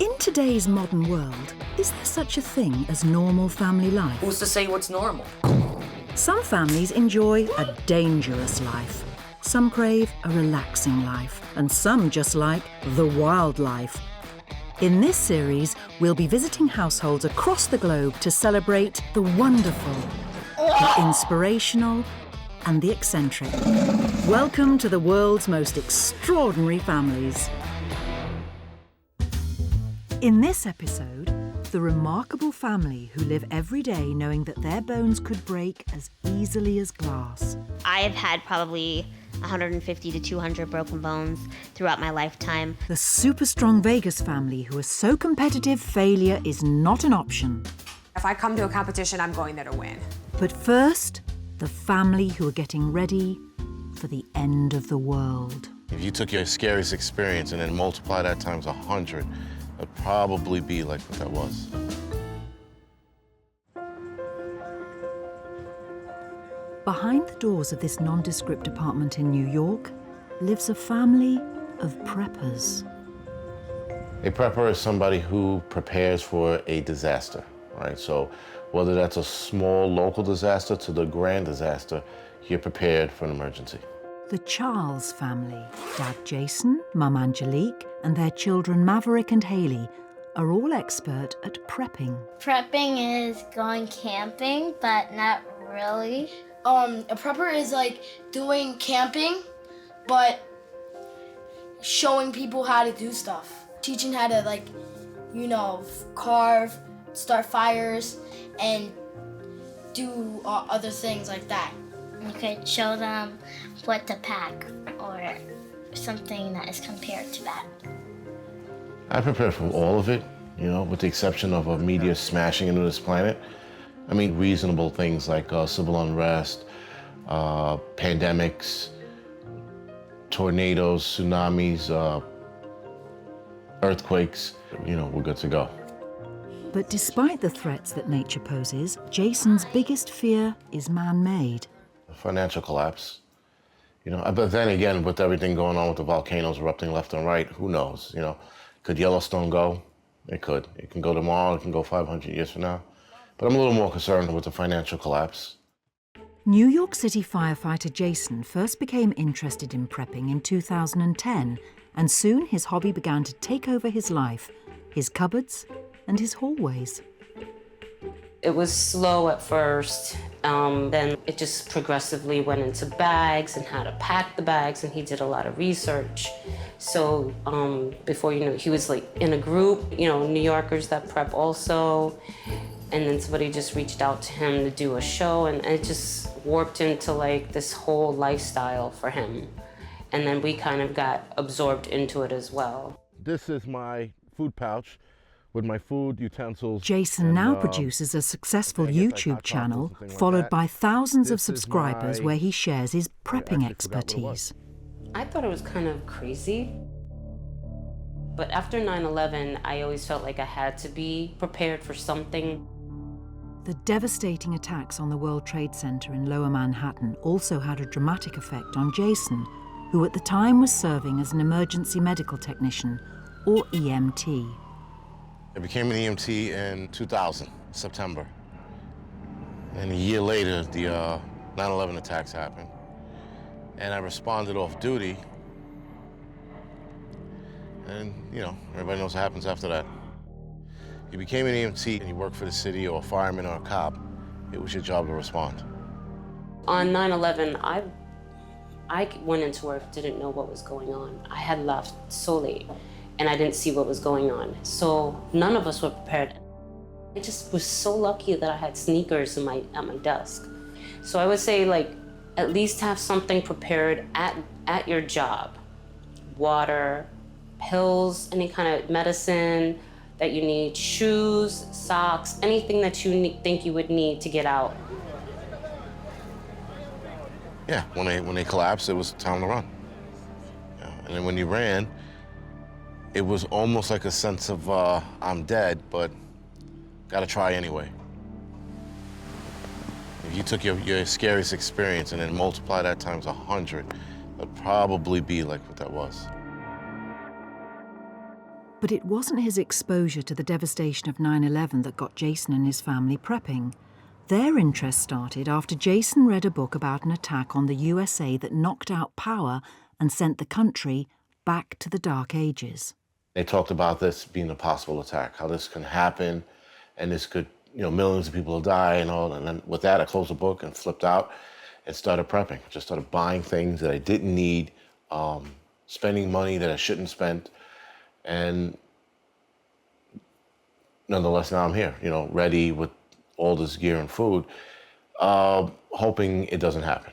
In today's modern world, is there such a thing as normal family life? Who's to say what's normal? Some families enjoy a dangerous life. Some crave a relaxing life. And some just like the wildlife. In this series, we'll be visiting households across the globe to celebrate the wonderful, the inspirational, and the eccentric. Welcome to the world's most extraordinary families. In this episode, the remarkable family who live every day knowing that their bones could break as easily as glass. I've had probably 150 to 200 broken bones throughout my lifetime. The super strong Vegas family who are so competitive failure is not an option. If I come to a competition, I'm going there to win. But first, the family who are getting ready for the end of the world. If you took your scariest experience and then multiply that times 100, it'd probably be like what that was. Behind the doors of this nondescript apartment in New York lives a family of preppers. A prepper is somebody who prepares for a disaster, right? So whether that's a small local disaster to the grand disaster, you're prepared for an emergency. The Charles family, Dad Jason, Mum Angelique, and their children Maverick and Haley are all expert at prepping. Prepping is going camping, but not really. A prepper is like doing camping, but showing people how to do stuff. Teaching how to, like, you know, carve, start fires, and do other things like that. You could show them what to pack or something that is compared to that. I prepare for all of it, you know, with the exception of a meteor smashing into this planet. I mean, reasonable things like civil unrest, pandemics, tornadoes, tsunamis, earthquakes, you know, we're good to go. But despite the threats that nature poses, Jason's biggest fear is man-made. Financial collapse, you know, but then again, with everything going on with the volcanoes erupting left and right, who knows, you know? Could Yellowstone go? It could. It can go tomorrow, it can go 500 years from now. But I'm a little more concerned with the financial collapse. New York City firefighter Jason first became interested in prepping in 2010, and soon his hobby began to take over his life, his cupboards and his hallways. It was slow at first, then it just progressively went into bags and how to pack the bags, and he did a lot of research. So before you know, he was like in a group, you know, New Yorkers that prep also. And then somebody just reached out to him to do a show, and it just warped into like this whole lifestyle for him. And then we kind of got absorbed into it as well. This is my food pouch with my food utensils. Jason now produces a successful YouTube channel, followed by thousands of subscribers where he shares his prepping expertise. I thought it was kind of crazy. But after 9/11, I always felt like I had to be prepared for something. The devastating attacks on the World Trade Center in Lower Manhattan also had a dramatic effect on Jason, who at the time was serving as an emergency medical technician, or EMT. I became an EMT in 2000, September. And a year later, the 9/11 attacks happened. And I responded off duty. And, you know, everybody knows what happens after that. You became an EMT and you work for the city or a fireman or a cop, it was your job to respond. On 9/11, I went into work, didn't know what was going on. I had left so late and I didn't see what was going on. So none of us were prepared. I just was so lucky that I had sneakers at my desk. So I would say, like, at least have something prepared at your job. Water, pills, any kind of medicine that you need, shoes, socks, anything that you think you would need to get out. Yeah, when they collapsed, it was time to run. Yeah, and then when you ran, it was almost like a sense of, I'm dead, but gotta try anyway. If you took your scariest experience and then multiply that times 100, it'd probably be like what that was. But it wasn't his exposure to the devastation of 9/11 that got Jason and his family prepping. Their interest started after Jason read a book about an attack on the USA that knocked out power and sent the country back to the Dark Ages. They talked about this being a possible attack, how this can happen, and this could, millions of people will die and all. And then with that, I closed the book and flipped out and started prepping. Just started buying things that I didn't need, spending money that I shouldn't spend. And nonetheless, now I'm here, ready with all this gear and food, hoping it doesn't happen,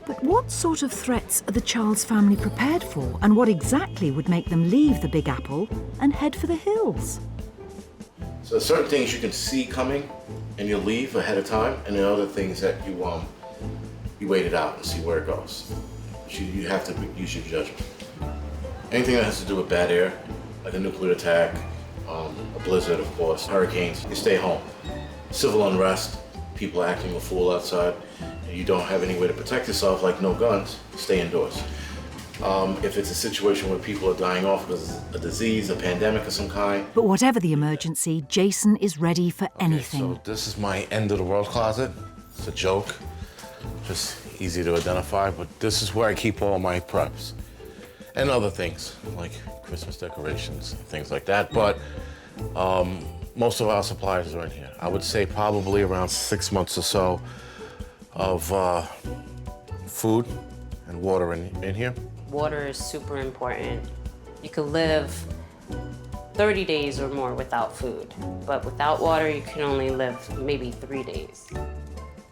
But what sort of threats are the child's family prepared for, and what exactly would make them leave the Big Apple and head for the hills? So there's certain things you can see coming and you leave ahead of time, and there are other things that you wait it out and see where it goes. You have to use your judgment. Anything that has to do with bad air, like a nuclear attack, a blizzard, of course, hurricanes, you stay home. Civil unrest, people acting a fool outside, and you don't have any way to protect yourself, like no guns, stay indoors. If it's a situation where people are dying off because of a disease, a pandemic of some kind. But whatever the emergency, Jason is ready for anything. So this is my end of the world closet. It's a joke, just easy to identify, but this is where I keep all my preps. And other things, like Christmas decorations, things like that. But most of our supplies are in here. I would say probably around 6 months or so of food and water in here. Water is super important. You could live 30 days or more without food, but without water, you can only live maybe 3 days.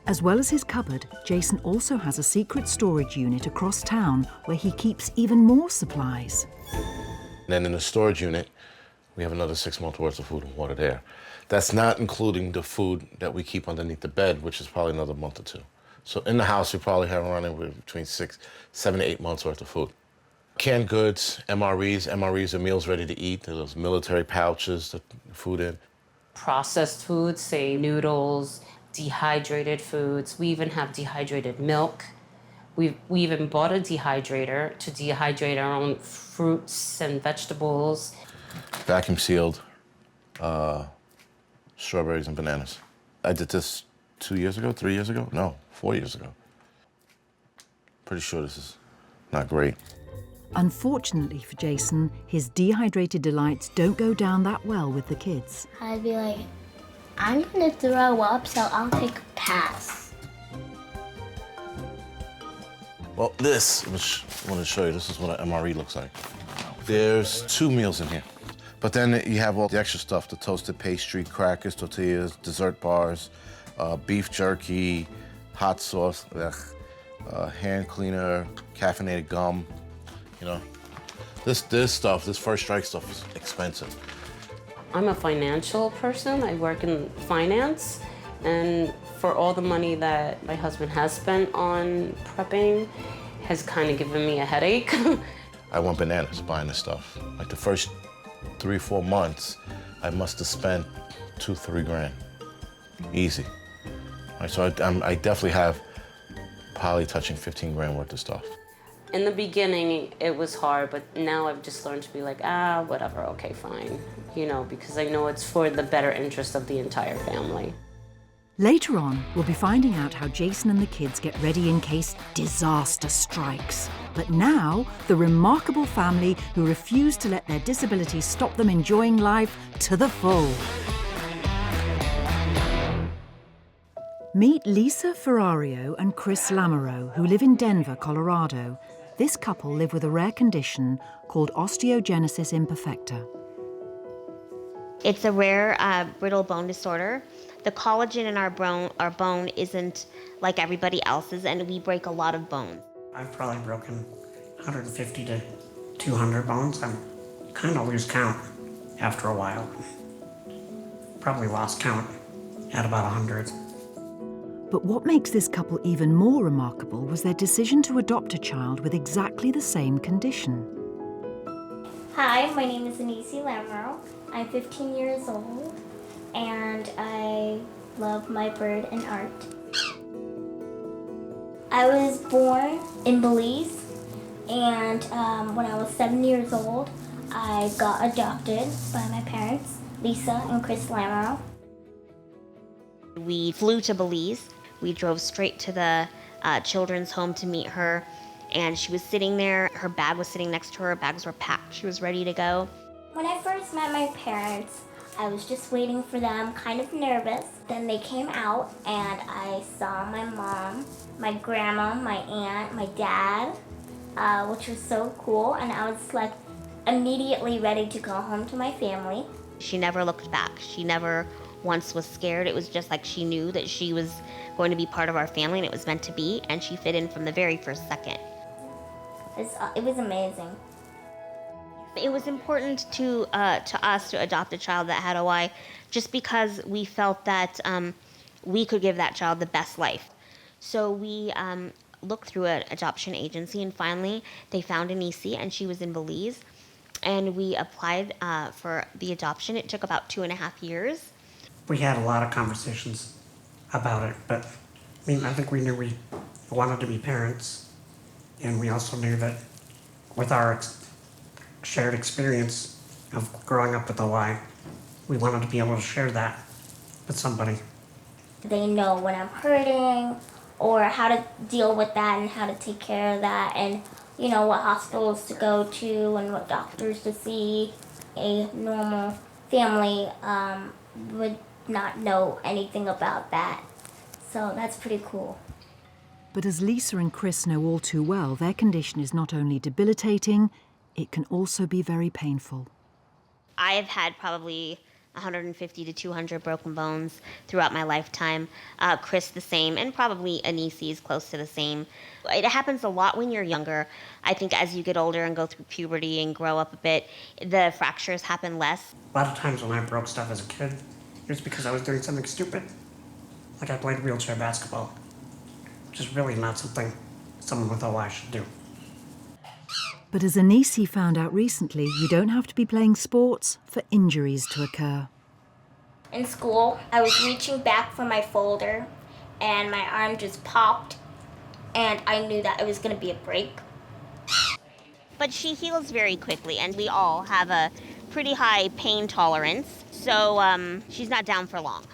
As well as his cupboard, Jason also has a secret storage unit across town where he keeps even more supplies. And then in the storage unit, we have another 6 months worth of food and water there. That's not including the food that we keep underneath the bed, which is probably another month or two. So in the house, we probably have running with between 7 to 8 months worth of food. Canned goods, MREs. MREs are meals ready to eat. They're those military pouches that food in. Processed foods, say noodles, dehydrated foods. We even have dehydrated milk. We even bought a dehydrator to dehydrate our own fruits and vegetables. Vacuum sealed strawberries and bananas. I did this 2 years ago, 3 years ago? No, 4 years ago. Pretty sure this is not great. Unfortunately for Jason, his dehydrated delights don't go down that well with the kids. I'd be like, I'm gonna throw up, so I'll take a pass. Well, which I want to show you, this is what an MRE looks like. There's 2 meals in here. But then you have all the extra stuff, the toasted pastry, crackers, tortillas, dessert bars, beef jerky, hot sauce, hand cleaner, caffeinated gum. This First Strike stuff is expensive. I'm a financial person. I work in finance, and for all the money that my husband has spent on prepping has kind of given me a headache. I went bananas buying this stuff. Like the first 3 or 4 months, I must have spent $2-3 grand, easy. Right, so I definitely have probably touching 15 grand worth of stuff. In the beginning, it was hard, but now I've just learned to be like, whatever, okay, fine. Because I know it's for the better interest of the entire family. Later on, we'll be finding out how Jason and the kids get ready in case disaster strikes. But now, the remarkable family who refuse to let their disabilities stop them enjoying life to the full. Meet Lisa Ferrario and Chris Lemur, who live in Denver, Colorado. This couple live with a rare condition called osteogenesis imperfecta. It's a rare brittle bone disorder. The collagen in our bone isn't like everybody else's, and we break a lot of bones. I've probably broken 150 to 200 bones. I kind of lose count after a while. Probably lost count at about 100. But what makes this couple even more remarkable was their decision to adopt a child with exactly the same condition. Hi, my name is Lemur. I'm 15 years old, and I love my bird and art. I was born in Belize, and when I was 7 years old, I got adopted by my parents, Lisa and Chris Lemur. We flew to Belize. We drove straight to the children's home to meet her, and she was sitting there. Her bag was sitting next to her. Her bags were packed. She was ready to go. When I first met my parents, I was just waiting for them, kind of nervous. Then they came out and I saw my mom, my grandma, my aunt, my dad, which was so cool. And I was like immediately ready to go home to my family. She never looked back. She never once was scared. It was just like she knew that she was going to be part of our family and it was meant to be. And she fit in from the very first second. It was amazing. It was important to us to adopt a child that had OI just because we felt that we could give that child the best life. So we looked through an adoption agency, and finally they found an EC, and she was in Belize. And we applied for the adoption. It took about 2.5 years. We had a lot of conversations about it, but I mean, I think we knew we wanted to be parents, and we also knew that with our shared experience of growing up with OI, we wanted to be able to share that with somebody. They know when I'm hurting or how to deal with that and how to take care of that, and you know what hospitals to go to and what doctors to see. A normal family would not know anything about that, so that's pretty cool. But as Lisa and Chris know all too well, their condition is not only debilitating, it can also be very painful. I have had probably 150 to 200 broken bones throughout my lifetime. Chris the same, and probably Anisi is close to the same. It happens a lot when you're younger. I think as you get older and go through puberty and grow up a bit, the fractures happen less. A lot of times when I broke stuff as a kid, it was because I was doing something stupid. Like I played wheelchair basketball, which is really not something someone with OI should do. But as Anisi found out recently, you don't have to be playing sports for injuries to occur. In school, I was reaching back for my folder and my arm just popped, and I knew that it was going to be a break. But she heals very quickly, and we all have a pretty high pain tolerance, so she's not down for long.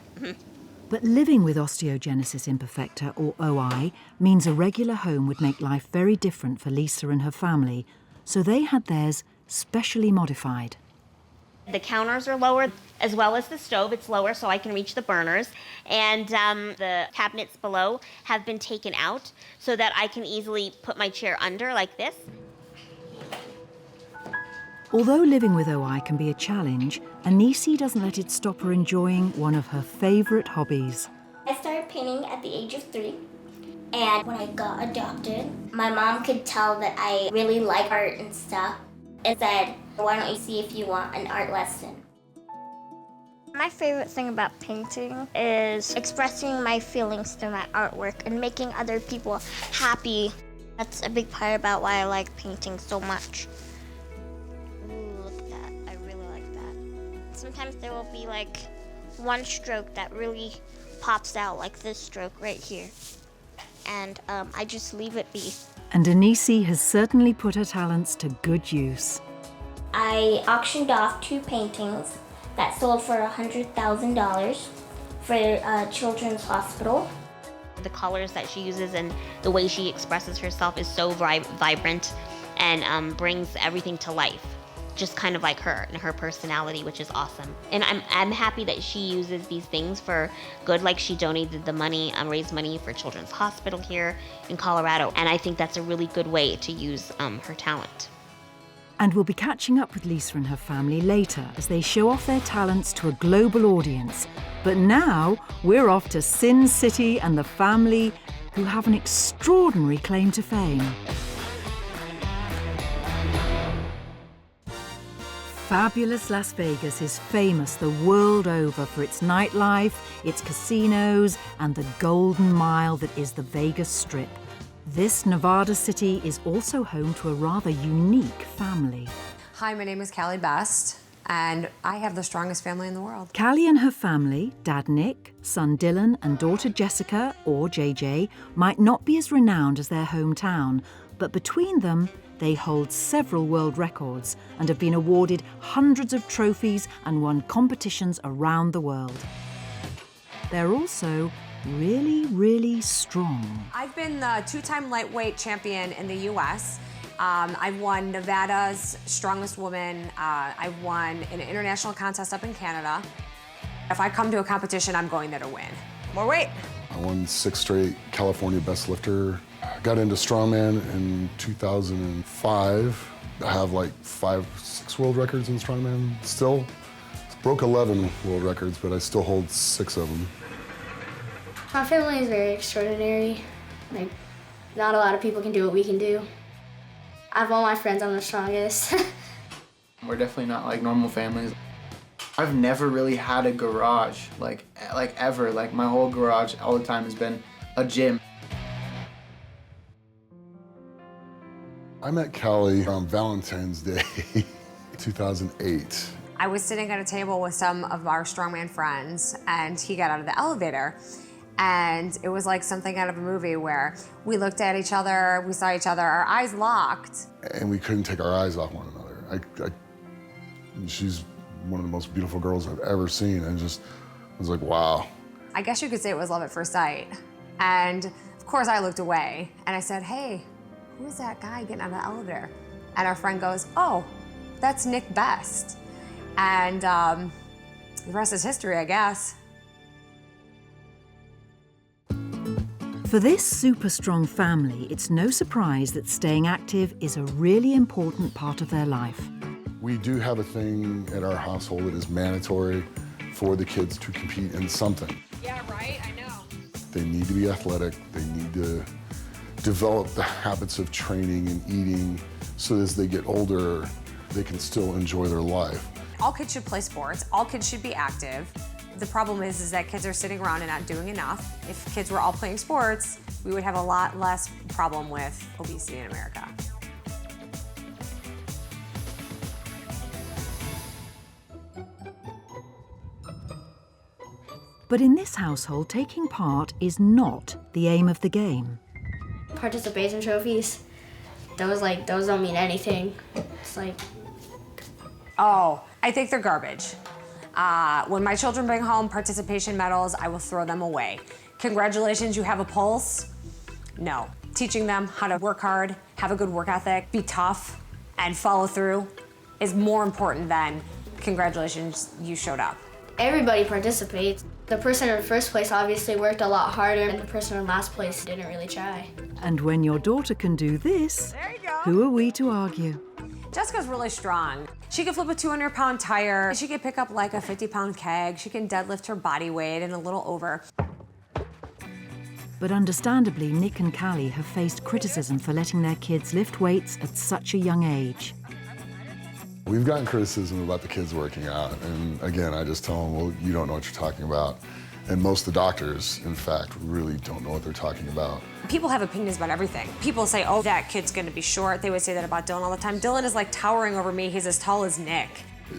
But living with osteogenesis imperfecta, or OI, means a regular home would make life very different for Lisa and her family, so they had theirs specially modified. The counters are lower, as well as the stove. It's lower so I can reach the burners. And the cabinets below have been taken out so that I can easily put my chair under like this. Although living with OI can be a challenge, Anisi doesn't let it stop her enjoying one of her favourite hobbies. I started painting at the age of 3, and when I got adopted, my mom could tell that I really like art and stuff, and said, "Why don't you see if you want an art lesson?" My favorite thing about painting is expressing my feelings through my artwork and making other people happy. That's a big part about why I like painting so much. Look at that. I really like that. Sometimes there will be like one stroke that really pops out, like this stroke right here. And I just leave it be. And Anisi has certainly put her talents to good use. I auctioned off 2 paintings that sold for $100,000 for a children's hospital. The colors that she uses and the way she expresses herself is so vibrant and brings everything to life, just kind of like her and her personality, which is awesome. And I'm happy that she uses these things for good, like she donated the money, raised money for Children's Hospital here in Colorado, and I think that's a really good way to use her talent. And we'll be catching up with Lisa and her family later as they show off their talents to a global audience. But now we're off to Sin City and the family who have an extraordinary claim to fame. Fabulous Las Vegas is famous the world over for its nightlife, its casinos, and the golden mile that is the Vegas Strip. This Nevada city is also home to a rather unique family. Hi, my name is Callie Best, and I have the strongest family in the world. Callie and her family, Dad Nick, son Dylan, and daughter Jessica, or JJ, might not be as renowned as their hometown, but between them, They hold several world records and have been awarded hundreds of trophies and won competitions around the world. They're also really, really strong. I've been the two-time lightweight champion in the US. I've won Nevada's Strongest Woman. I've won an international contest up in Canada. If I come to a competition, I'm going there to win. More weight. I won 6 straight California Best Lifter. I got into strongman in 2005. I have like 5, 6 world records in strongman still. Broke 11 world records, but I still hold 6 of them. My family is very extraordinary. Like, not a lot of people can do what we can do. I have all my friends, I'm the strongest. We're definitely not like normal families. I've never really had a garage, like ever. Like my whole garage all the time has been a gym. I met Callie on Valentine's Day, 2008. I was sitting at a table with some of our strongman friends, and he got out of the elevator. And it was like something out of a movie where we looked at each other, we saw each other, our eyes locked. And we couldn't take our eyes off one another. She's one of the most beautiful girls I've ever seen, and just was like, wow. I guess you could say it was love at first sight. And of course I looked away and I said, hey, who is that guy getting out of the elevator? And our friend goes, oh, that's Nick Best. And the rest is history, I guess. For this super strong family, it's no surprise that staying active is a really important part of their life. We do have a thing at our household that is mandatory for the kids to compete in something. Yeah, right, I know. They need to be athletic, they need to develop the habits of training and eating so as they get older, they can still enjoy their life. All kids should play sports, all kids should be active. The problem is that kids are sitting around and not doing enough. If kids were all playing sports, we would have a lot less problem with obesity in America. But in this household, taking part is not the aim of the game. Participation trophies, those don't mean anything. It's like, oh, I think they're garbage. When my children bring home participation medals, I will throw them away. Congratulations, you have a pulse? No. Teaching them how to work hard, have a good work ethic, be tough, and follow through is more important than congratulations, you showed up. everybody participates. The person in first place obviously worked a lot harder, and the person in last place didn't really try. And when your daughter can do this, who are we to argue? Jessica's really strong. She can flip a 200-pound tire. She can pick up like a 50-pound keg. She can deadlift her body weight and a little over. But understandably, Nick and Callie have faced criticism for letting their kids lift weights at such a young age. We've gotten criticism about the kids working out, and again, I just tell them, well, you don't know what you're talking about. And most of the doctors, in fact, really don't know what they're talking about. People have opinions about everything. People say, oh, that kid's gonna be short. They would say that about Dylan all the time. Dylan is like towering over me. He's as tall as Nick.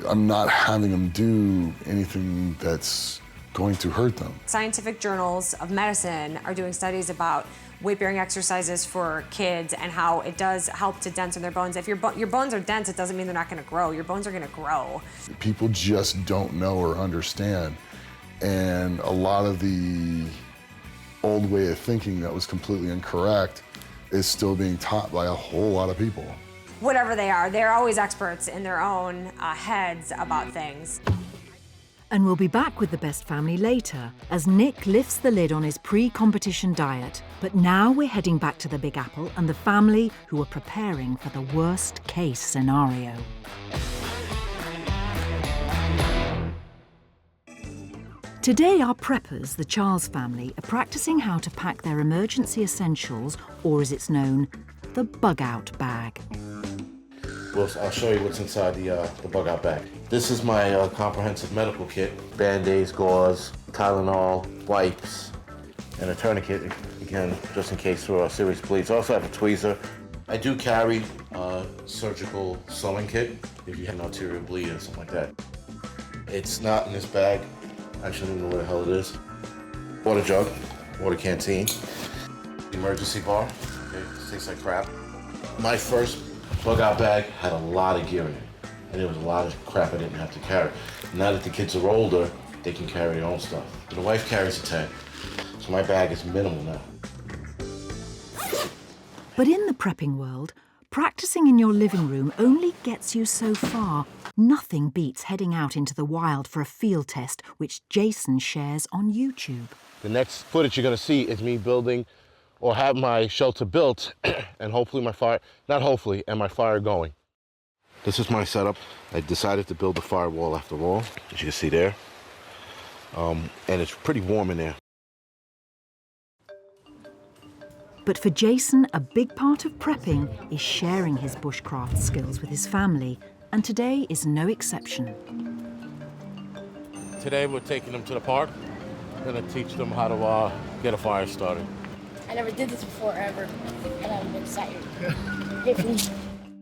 I'm not having them do anything that's going to hurt them. Scientific journals of medicine are doing studies about weight-bearing exercises for kids and how it does help to densen their bones. If your bones are dense, it doesn't mean they're not gonna grow. Your bones are gonna grow. People just don't know or understand. And a lot of the old way of thinking that was completely incorrect is still being taught by a whole lot of people. Whatever they are, they're always experts in their own heads about things. And we'll be back with the Best family later, as Nick lifts the lid on his pre-competition diet. But now we're heading back to the Big Apple and the family who are preparing for the worst-case scenario. Today, our preppers, the Charles family, are practicing how to pack their emergency essentials, or as it's known, the bug-out bag. Well, I'll show you what's inside the bug-out bag. This is my comprehensive medical kit. Band-Aids, gauze, Tylenol, wipes, and a tourniquet, again, just in case for serious bleeds. I also have a tweezer. I do carry a surgical sewing kit if you have an arterial bleed or something like that. It's not in this bag. Actually, I don't know where the hell it is. Water jug, water canteen, emergency bar, okay, this tastes like crap. My first bug-out bag had a lot of gear in it, and there was a lot of crap I didn't have to carry. Now that the kids are older, they can carry their own stuff. The wife carries a tent, so my bag is minimal now. But in the prepping world, practicing in your living room only gets you so far. Nothing beats heading out into the wild for a field test, which Jason shares on YouTube. The next footage you're gonna see is me building or have my shelter built and hopefully my fire, not hopefully, and my fire going. This is my setup. I decided to build a firewall after all, as you can see there. And it's pretty warm in there. But for Jason, a big part of prepping is sharing his bushcraft skills with his family, and today is no exception. Today we're taking them to the park. We're gonna teach them how to get a fire started. I never did this before ever, and I'm excited.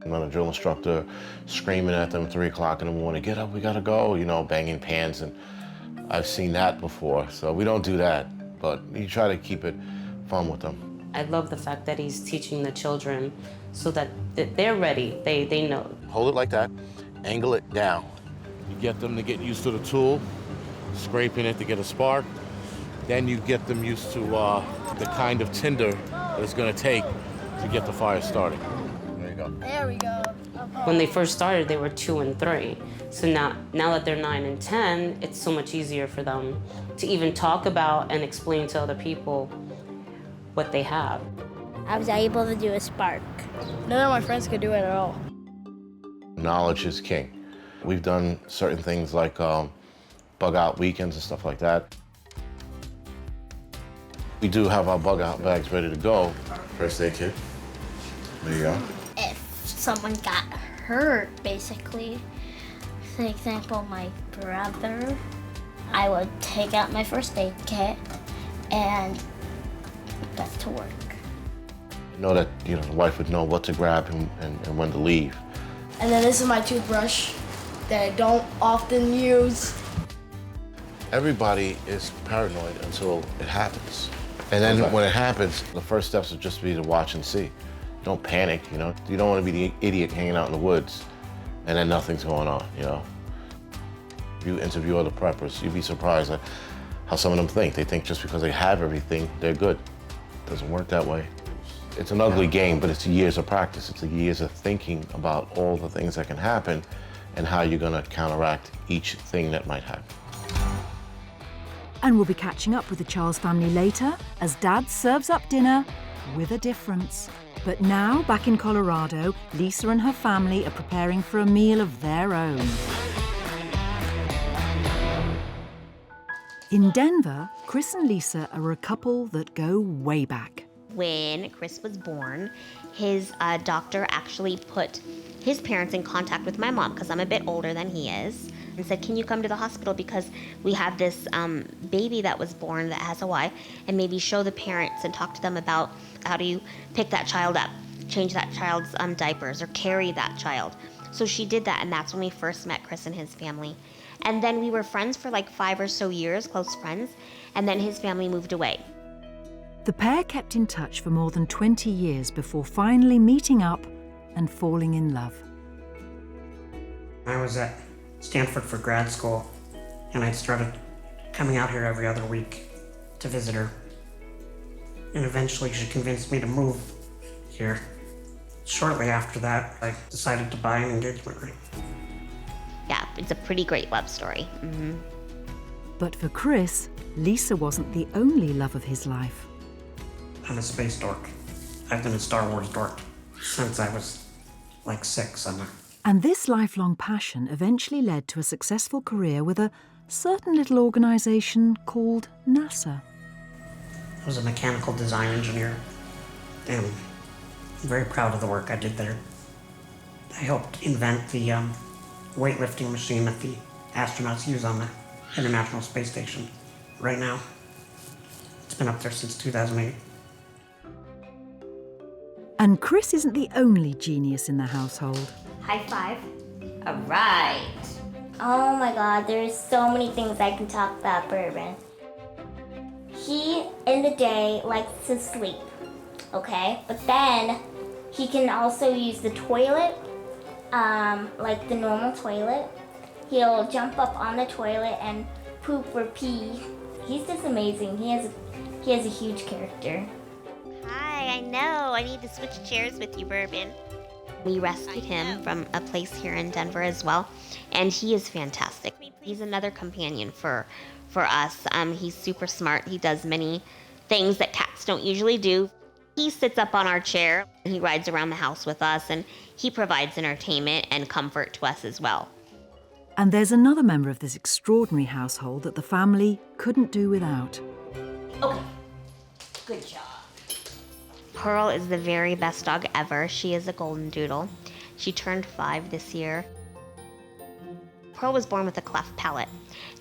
I'm not a drill instructor screaming at them 3 o'clock in the morning, get up, we gotta go, you know, banging pans, and I've seen that before, so we don't do that, but you try to keep it fun with them. I love the fact that he's teaching the children so that they're ready, they know. Hold it like that, angle it down. You get them to get used to the tool, scraping it to get a spark, then you get them used to the kind of tinder that it's gonna take to get the fire started. There you go. There we go. When they first started, they were 2 and 3. So now that they're 9 and 10, it's so much easier for them to even talk about and explain to other people what they have. I was able to do a spark. None of my friends could do it at all. Knowledge is king. We've done certain things like bug out weekends and stuff like that. We do have our bug out bags ready to go. First aid kit. There you go. If someone got hurt, basically, for example, my brother, I would take out my first aid kit and get to work. Know that, you know, the wife would know what to grab and when to leave. And then this is my toothbrush that I don't often use. Everybody is paranoid until it happens. And then when it happens, the first steps would just be to watch and see. Don't panic, you know? You don't want to be the idiot hanging out in the woods and then nothing's going on, you know? If you interview other preppers, you'd be surprised at how some of them think. They think just because they have everything, they're good. It doesn't work that way. It's an ugly game, but it's years of practice. It's years of thinking about all the things that can happen and how you're gonna counteract each thing that might happen. And we'll be catching up with the Charles family later as Dad serves up dinner with a difference. But now, back in Colorado, Lisa and her family are preparing for a meal of their own. In Denver, Chris and Lisa are a couple that go way back. When Chris was born, his doctor actually put his parents in contact with my mom, because I'm a bit older than he is, and said, can you come to the hospital because we have this baby that was born that has a Y, and maybe show the parents and talk to them about how do you pick that child up, change that child's diapers, or carry that child. So she did that, and that's when we first met Chris and his family. And then we were friends for like 5 or so years, close friends, and then his family moved away. The pair kept in touch for more than 20 years before finally meeting up and falling in love. I was at Stanford for grad school, and I started coming out here every other week to visit her. And eventually she convinced me to move here. Shortly after that, I decided to buy an engagement ring. Yeah, it's a pretty great love story. Mm-hmm. But for Chris, Lisa wasn't the only love of his life. I'm a space dork. I've been a Star Wars dork since I was like 6. And this lifelong passion eventually led to a successful career with a certain little organisation called NASA. I was a mechanical design engineer, and I'm very proud of the work I did there. I helped invent the weightlifting machine that the astronauts use on the International Space Station right now. It's been up there since 2008. And Chris isn't the only genius in the household. High five. All right. Oh my God, there's so many things I can talk about Bourbon. He, in the day, likes to sleep, okay? But then, He can also use the toilet, like the normal toilet. He'll jump up on the toilet and poop or pee. He's just amazing. He has a huge character. Hi, I know. I need to switch chairs with you, Bourbon. We rescued him from a place here in Denver as well, and he is fantastic. He's another companion for us. He's super smart. He does many things that cats don't usually do. He sits up on our chair, and he rides around the house with us, and he provides entertainment and comfort to us as well. And there's another member of this extraordinary household that the family couldn't do without. Okay, good job. Pearl is the very best dog ever. She is a golden doodle. She turned 5 this year. Pearl was born with a cleft palate,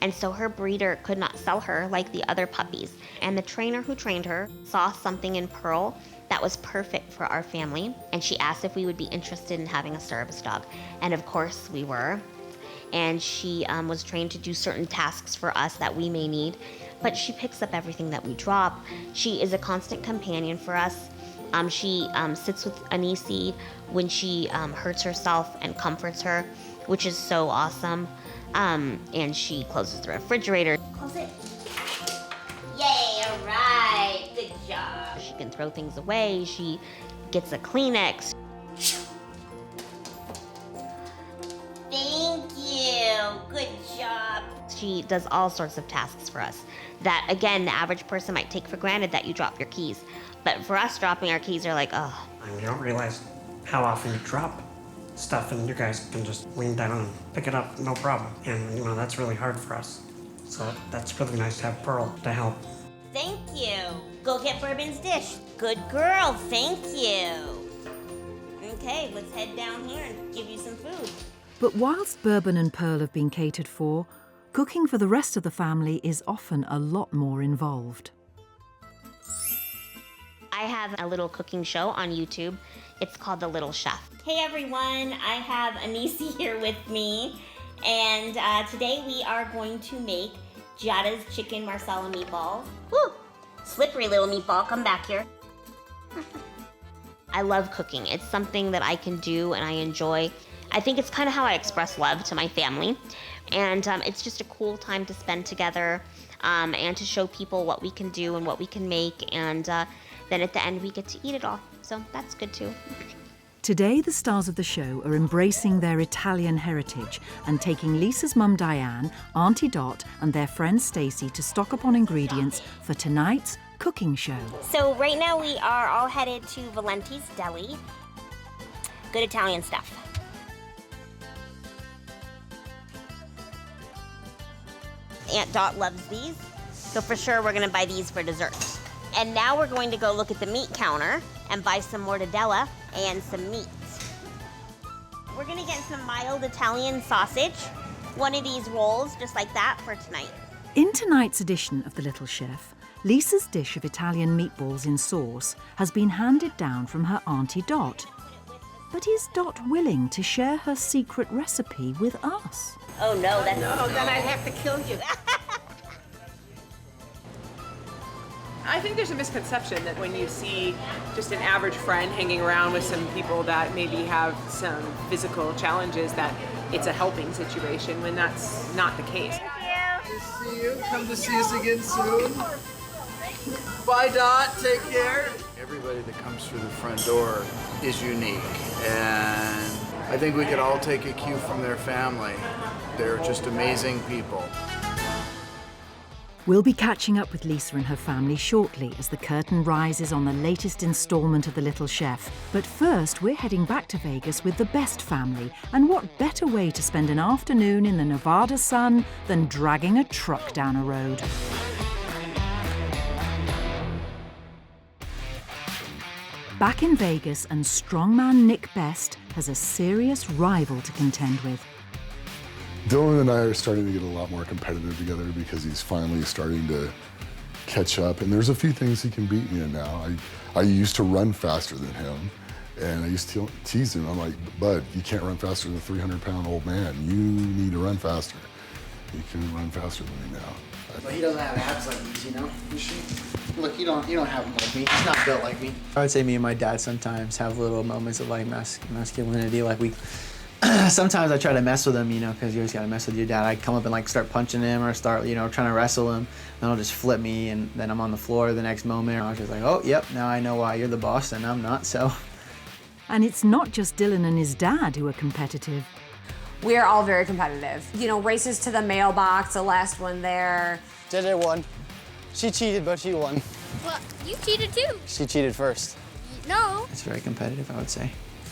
and so her breeder could not sell her like the other puppies. And the trainer who trained her saw something in Pearl that was perfect for our family, and she asked if we would be interested in having a service dog. And of course we were. And she was trained to do certain tasks for us that we may need, but she picks up everything that we drop. She is a constant companion for us. She sits with Anisi when she hurts herself and comforts her, which is so awesome. And she closes the refrigerator. Close it. Yay, all right, good job. She can throw things away. She gets a Kleenex. Thank you, good job. She does all sorts of tasks for us that, again, the average person might take for granted, that you drop your keys. But for us, dropping our keys are like, oh. You don't realize how often you drop stuff and you guys can just lean down and pick it up, no problem. And that's really hard for us. So that's really nice to have Pearl to help. Thank you. Go get Bourbon's dish. Good girl, thank you. Okay, let's head down here and give you some food. But whilst Bourbon and Pearl have been catered for, cooking for the rest of the family is often a lot more involved. I have a little cooking show on YouTube. It's called The Little Chef. Hey everyone, I have Anisi here with me, and today we are going to make Giada's chicken marsala meatballs. Woo! Slippery little meatball, come back here. I love cooking. It's something that I can do and I enjoy. I think it's kind of how I express love to my family, and it's just a cool time to spend together and to show people what we can do and what we can make, and then at the end we get to eat it all, so that's good too. Today, the stars of the show are embracing their Italian heritage and taking Lisa's mum Diane, Auntie Dot and their friend Stacey to stock up on ingredients for tonight's cooking show. So right now we are all headed to Valenti's Deli. Good Italian stuff. Aunt Dot loves these, so for sure we're gonna buy these for dessert. And now we're going to go look at the meat counter and buy some mortadella and some meats. We're gonna get some mild Italian sausage, one of these rolls just like that for tonight. In tonight's edition of The Little Chef, Lisa's dish of Italian meatballs in sauce has been handed down from her Auntie Dot. But is Dot willing to share her secret recipe with us? Oh no, that's... No, then I'd have to kill you. I think there's a misconception that when you see just an average friend hanging around with some people that maybe have some physical challenges, that it's a helping situation, when that's not the case. Good to see you. Come to see us again soon. Bye, Dot. Take care. Everybody that comes through the front door is unique, and I think we could all take a cue from their family. They're just amazing people. We'll be catching up with Lisa and her family shortly as the curtain rises on the latest instalment of The Little Chef. But first, we're heading back to Vegas with the best family, and what better way to spend an afternoon in the Nevada sun than dragging a truck down a road. Back in Vegas, and strongman Nick Best has a serious rival to contend with. Dylan and I are starting to get a lot more competitive together because he's finally starting to catch up, and there's a few things he can beat me in now. I used to run faster than him, and I used to tease him. I'm like, bud, you can't run faster than a 300-pound old man. You need to run faster. He can run faster than me now. But he doesn't have abs like these, you know? Look, you don't have them like me. He's not built like me. I would say me and my dad sometimes have little moments of like masculinity. Like sometimes I try to mess with him, you know, because you always gotta mess with your dad. I come up and like start punching him or start, you know, trying to wrestle him. Then he'll just flip me, and then I'm on the floor the next moment. I was just like, oh, yep, now I know why you're the boss and I'm not, so. And it's not just Dylan and his dad who are competitive. We are all very competitive. You know, races to the mailbox, the last one there. JJ won. She cheated, but she won. Well, you cheated too. She cheated first. No. It's very competitive, I would say.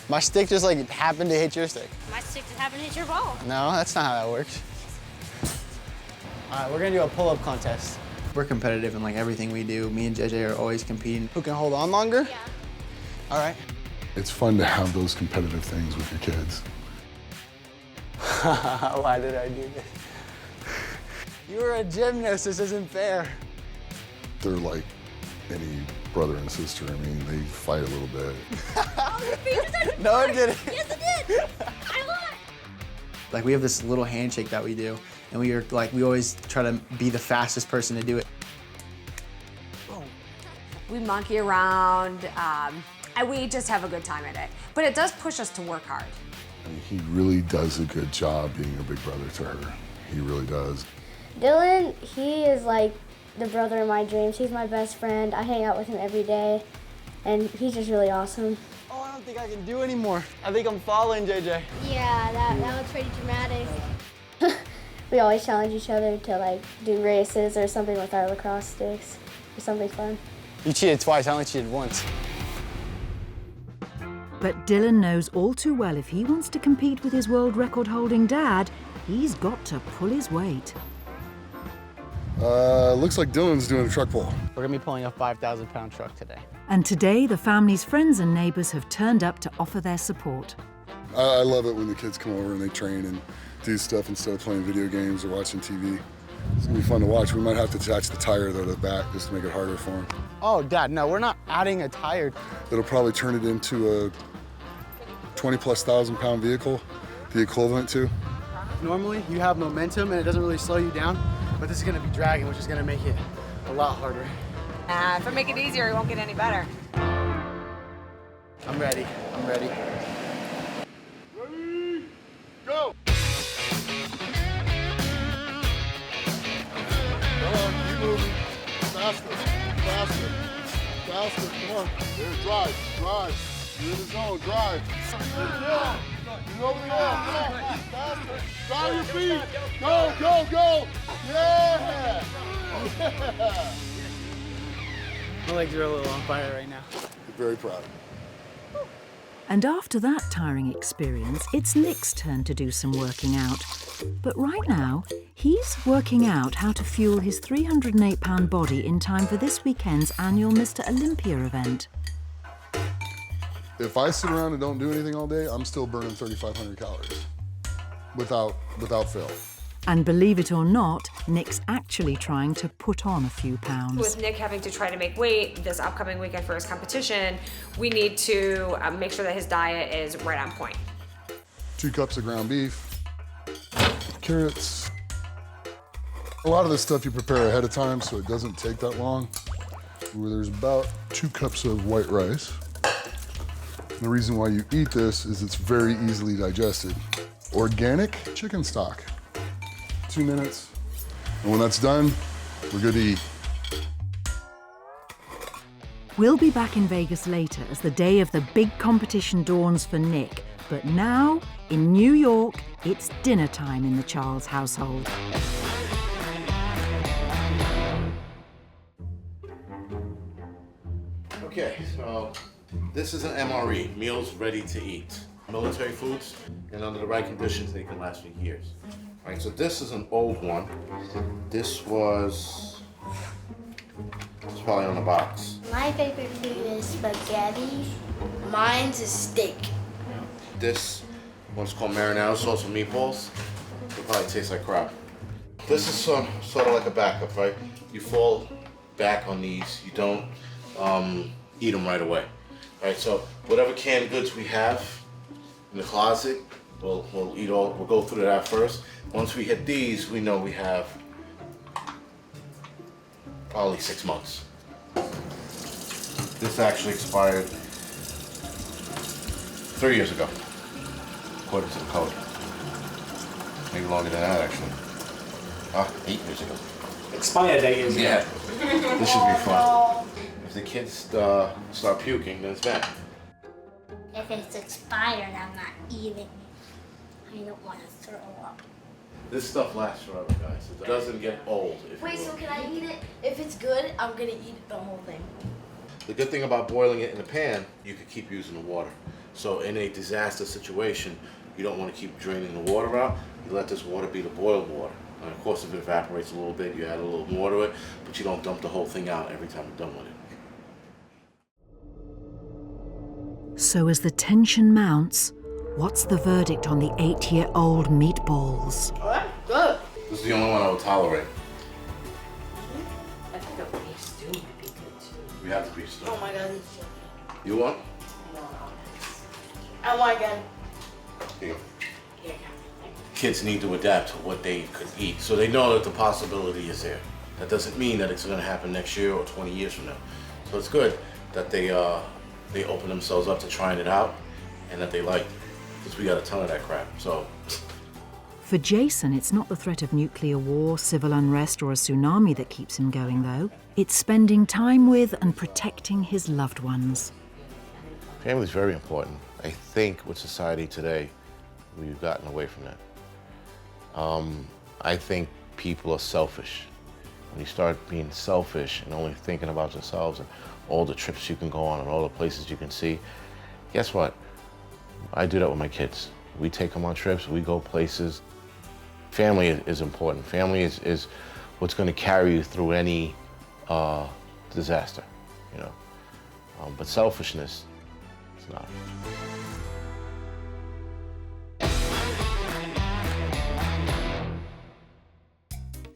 My stick just like happened to hit your stick. My stick just happened to hit your ball. No, that's not how that works. All right, we're gonna do a pull-up contest. We're competitive in like everything we do. Me and JJ are always competing. Who can hold on longer? Yeah. All right. It's fun to have those competitive things with your kids. Why did I do this? You were a gymnast, this isn't fair. They're like any brother and sister. I mean, they fight a little bit. No, it didn't. Yes, it did. I won. Like we have this little handshake that we do, and we always try to be the fastest person to do it. We monkey around, and we just have a good time at it. But it does push us to work hard. I mean, he really does a good job being a big brother to her. He really does. Dylan, he is like the brother of my dreams. He's my best friend. I hang out with him every day, and he's just really awesome. Oh, I don't think I can do anymore. I think I'm falling, JJ. Yeah, that was pretty dramatic. We always challenge each other to like do races or something with our lacrosse sticks or something fun. You cheated twice, I only cheated once. But Dylan knows all too well if he wants to compete with his world record-holding dad, he's got to pull his weight. Looks like Dylan's doing a truck pull. We're gonna be pulling a 5,000-pound truck today. And today, the family's friends and neighbours have turned up to offer their support. I love it when the kids come over and they train and do stuff instead of playing video games or watching TV. It's gonna be fun to watch. We might have to attach the tire though to the back just to make it harder for them. Oh, Dad, no, we're not adding a tire. It'll probably turn it into a 20,000+ pound vehicle, the equivalent to. Normally, you have momentum and it doesn't really slow you down, but this is gonna be dragging, which is gonna make it a lot harder. If I make it easier, it won't get any better. I'm ready, I'm ready. Ready, go! Come on, keep moving. Faster, faster, faster, come on. There, drive. You're in the zone, drive. You're over there, come on, faster. Drive your feet. Go. Yeah! My legs are a little on fire right now. Very proud. And after that tiring experience, it's Nick's turn to do some working out. But right now, he's working out how to fuel his 308-pound body in time for this weekend's annual Mr. Olympia event. If I sit around and don't do anything all day, I'm still burning 3,500 calories without fail. And believe it or not, Nick's actually trying to put on a few pounds. With Nick having to try to make weight this upcoming weekend for his competition, we need to make sure that his diet is right on point. 2 cups of ground beef, carrots. A lot of this stuff you prepare ahead of time so it doesn't take that long. There's about 2 cups of white rice. And the reason why you eat this is it's very easily digested. Organic chicken stock. 2 minutes. And when that's done, we're good to eat. We'll be back in Vegas later as the day of the big competition dawns for Nick. But now, in New York, it's dinner time in the Charles household. Okay, so this is an MRE, meals ready to eat. Military foods, and under the right conditions, they can last for years. All right, so this is an old one. This was probably on the box. My favorite food is spaghetti. Mine's is steak. This one's called marinara sauce and meatballs. It probably tastes like crap. This is sort of like a backup, right? You fall back on these, you don't eat them right away. All right, so whatever canned goods we have in the closet, We'll go through that first. Once we hit these, we know we have probably 6 months. This actually expired 3 years ago, according to the code. Maybe longer than that, actually. 8 years ago. Expired 8 years ago. Yeah. This should be fun. If the kids start puking, then it's bad. If it's expired, I'm not eating it. I don't want to throw up. This stuff lasts forever, guys. It doesn't get old. Wait, so can I eat it? If it's good, I'm gonna eat the whole thing. The good thing about boiling it in a pan, you can keep using the water. So in a disaster situation, you don't want to keep draining the water out. You let this water be the boiled water. And of course, if it evaporates a little bit, you add a little more to it, but you don't dump the whole thing out every time you're done with it. So as the tension mounts, what's the verdict on the 8-year-old meatballs? Oh, that's good. This is the only one I would tolerate. I think a beef stew might be good too. We have the beef stew. Oh my god. You want? I want again. Here you go. Kids need to adapt to what they could eat, so they know that the possibility is there. That doesn't mean that it's going to happen next year or 20 years from now. So it's good that they open themselves up to trying it out, and that they like it, because we got a ton of that crap. So. For Jason, it's not the threat of nuclear war, civil unrest, or a tsunami that keeps him going, though. It's spending time with and protecting his loved ones. Family is very important. I think with society today, we've gotten away from that. I think people are selfish. When you start being selfish and only thinking about yourselves and all the trips you can go on and all the places you can see, guess what? I do that with my kids. We take them on trips, we go places. Family is important. Family is what's going to carry you through any disaster, you know. But selfishness, it's not.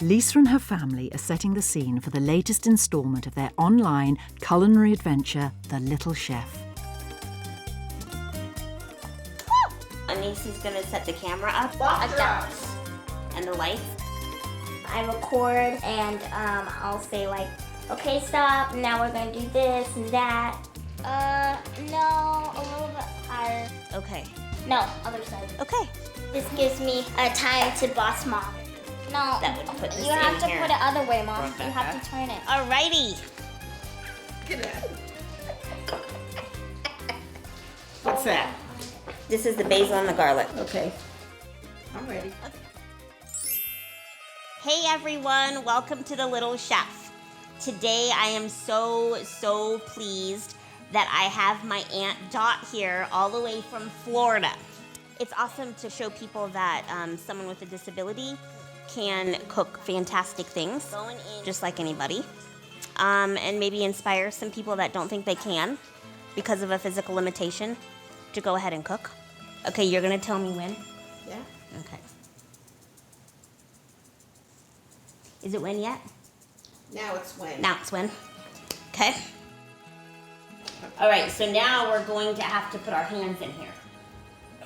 Lisa and her family are setting the scene for the latest installment of their online culinary adventure, The Little Chef. Macy's gonna set the camera up and the lights. I record and I'll say like, okay, stop, now we're gonna do this and that. No, a little bit higher. Okay. No, other side. Okay. This gives me a time to boss mom. No, That would put this you have in to here. put it other way, Mom. You have to turn it. Alrighty. Look at that. What's that? This is the basil and the garlic. Okay. I'm ready. Hey everyone, welcome to The Little Chef. Today I am so pleased that I have my Aunt Dot here all the way from Florida. It's awesome to show people that someone with a disability can cook fantastic things, just like anybody, and maybe inspire some people that don't think they can because of a physical limitation to go ahead and cook. Okay, you're gonna tell me when? Yeah. Okay. Is it when yet? Now it's when. Now it's when. Okay. All right, so now we're going to have to put our hands in here.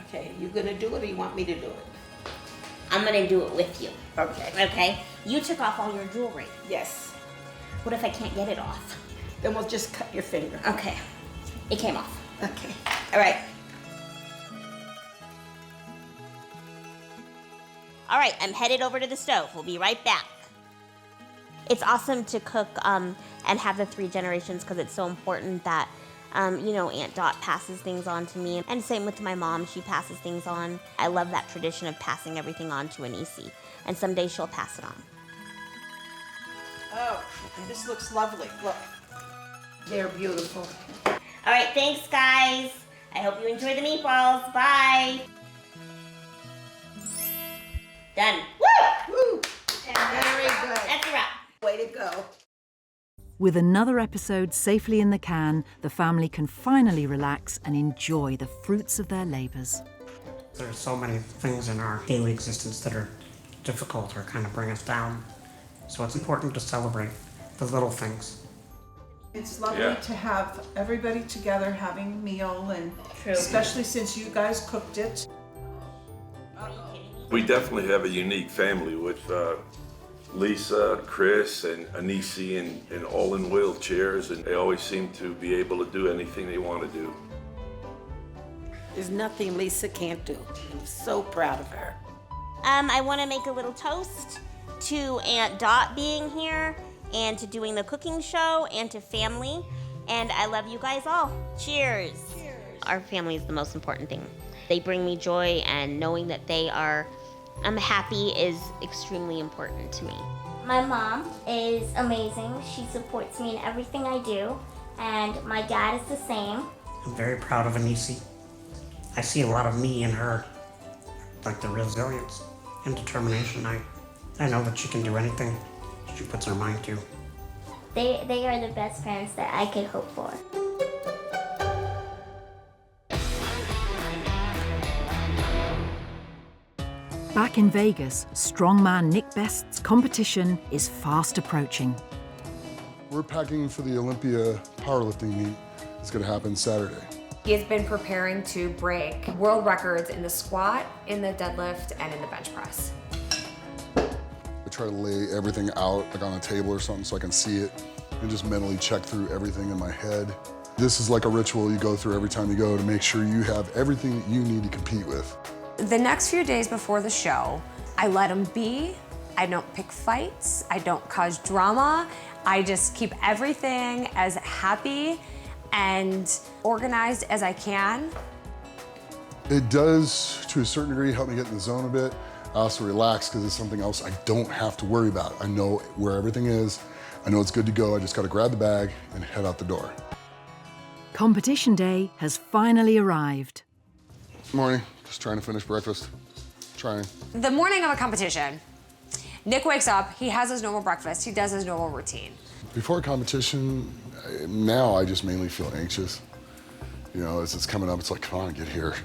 Okay, you gonna do it or you want me to do it? I'm gonna do it with you. Okay. Okay? You took off all your jewelry. Yes. What if I can't get it off? Then we'll just cut your finger. Okay. It came off. Okay. All right. All right, I'm headed over to the stove. We'll be right back. It's awesome to cook and have the 3 generations because it's so important that, Aunt Dot passes things on to me. And same with my mom, she passes things on. I love that tradition of passing everything on to a niecey. And someday she'll pass it on. Oh, this looks lovely. Look. They're beautiful. All right, thanks, guys. I hope you enjoy the meatballs. Bye. Done. Woo! Woo! Very good. That's a wrap. Way to go. With another episode safely in the can, the family can finally relax and enjoy the fruits of their labours. There's so many things in our daily existence that are difficult or kind of bring us down. So it's important to celebrate the little things. It's lovely to have everybody together having a meal, and especially since you guys cooked it. We definitely have a unique family with Lisa, Chris, and Anisi, and all in wheelchairs, and they always seem to be able to do anything they want to do. There's nothing Lisa can't do. I'm so proud of her. I want to make a little toast to Aunt Dot being here, and to doing the cooking show, and to family. And I love you guys all. Cheers. Cheers. Our family is the most important thing. They bring me joy, and knowing that they are happy is extremely important to me. My mom is amazing. She supports me in everything I do, and my dad is the same. I'm very proud of Anisi. I see a lot of me in her, like the resilience and determination. I know that she can do anything she puts her mind to. They are the best parents that I could hope for. Back in Vegas, strongman Nick Best's competition is fast approaching. We're packing for the Olympia powerlifting meet. It's gonna happen Saturday. He has been preparing to break world records in the squat, in the deadlift, and in the bench press. I try to lay everything out like on a table or something so I can see it and just mentally check through everything in my head. This is like a ritual you go through every time you go to make sure you have everything that you need to compete with. The next few days before the show, I let him be. I don't pick fights. I don't cause drama. I just keep everything as happy and organized as I can. It does, to a certain degree, help me get in the zone a bit. I also relax because it's something else I don't have to worry about. I know where everything is. I know it's good to go. I just got to grab the bag and head out the door. Competition day has finally arrived. Morning, just trying to finish breakfast. Trying. The morning of a competition, Nick wakes up, he has his normal breakfast, he does his normal routine. Before a competition, now I just mainly feel anxious. You know, as it's coming up, it's like, come on, get here.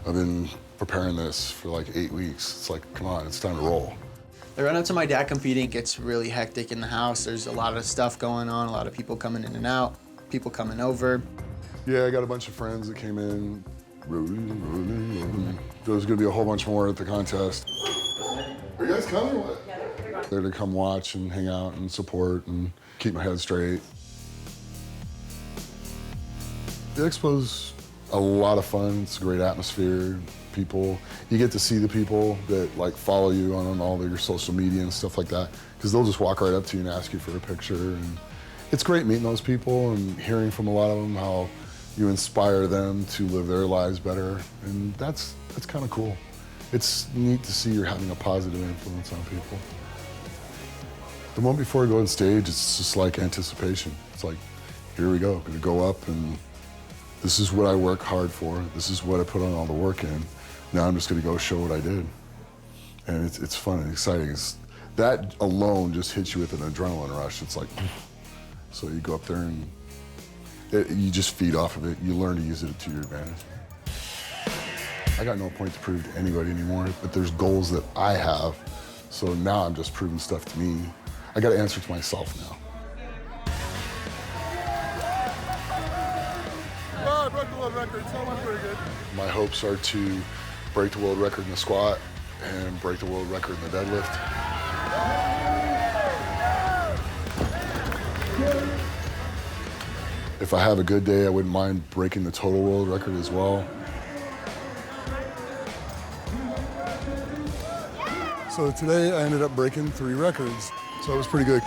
I've been preparing this for like 8 weeks. It's like, come on, it's time to roll. The run up to my dad competing gets really hectic in the house. There's a lot of stuff going on, a lot of people coming in and out, people coming over. Yeah, I got a bunch of friends that came in. There's gonna be a whole bunch more at the contest. Are you guys coming? What? They're to come watch and hang out and support and keep my head straight. The expo's a lot of fun. It's a great atmosphere. People, you get to see the people that like follow you on all your social media and stuff like that, because they'll just walk right up to you and ask you for a picture. And it's great meeting those people and hearing from a lot of them how you inspire them to live their lives better, and that's kind of cool. It's neat to see you're having a positive influence on people. The moment before I go on stage, it's just like anticipation. It's like, here we go, gonna go up, and this is what I work hard for. This is what I put on all the work in. Now I'm just gonna go show what I did. And it's fun and exciting. That alone just hits you with an adrenaline rush. It's like, so you go up there and you just feed off of it. You learn to use it to your advantage. I got no point to prove to anybody anymore, but there's goals that I have. So now I'm just proving stuff to me. I got to answer to myself now. Oh, I broke the world record. So much pretty good. My hopes are to break the world record in the squat and break the world record in the deadlift. If I have a good day, I wouldn't mind breaking the total world record as well. So today I ended up breaking 3 records, so it was pretty good.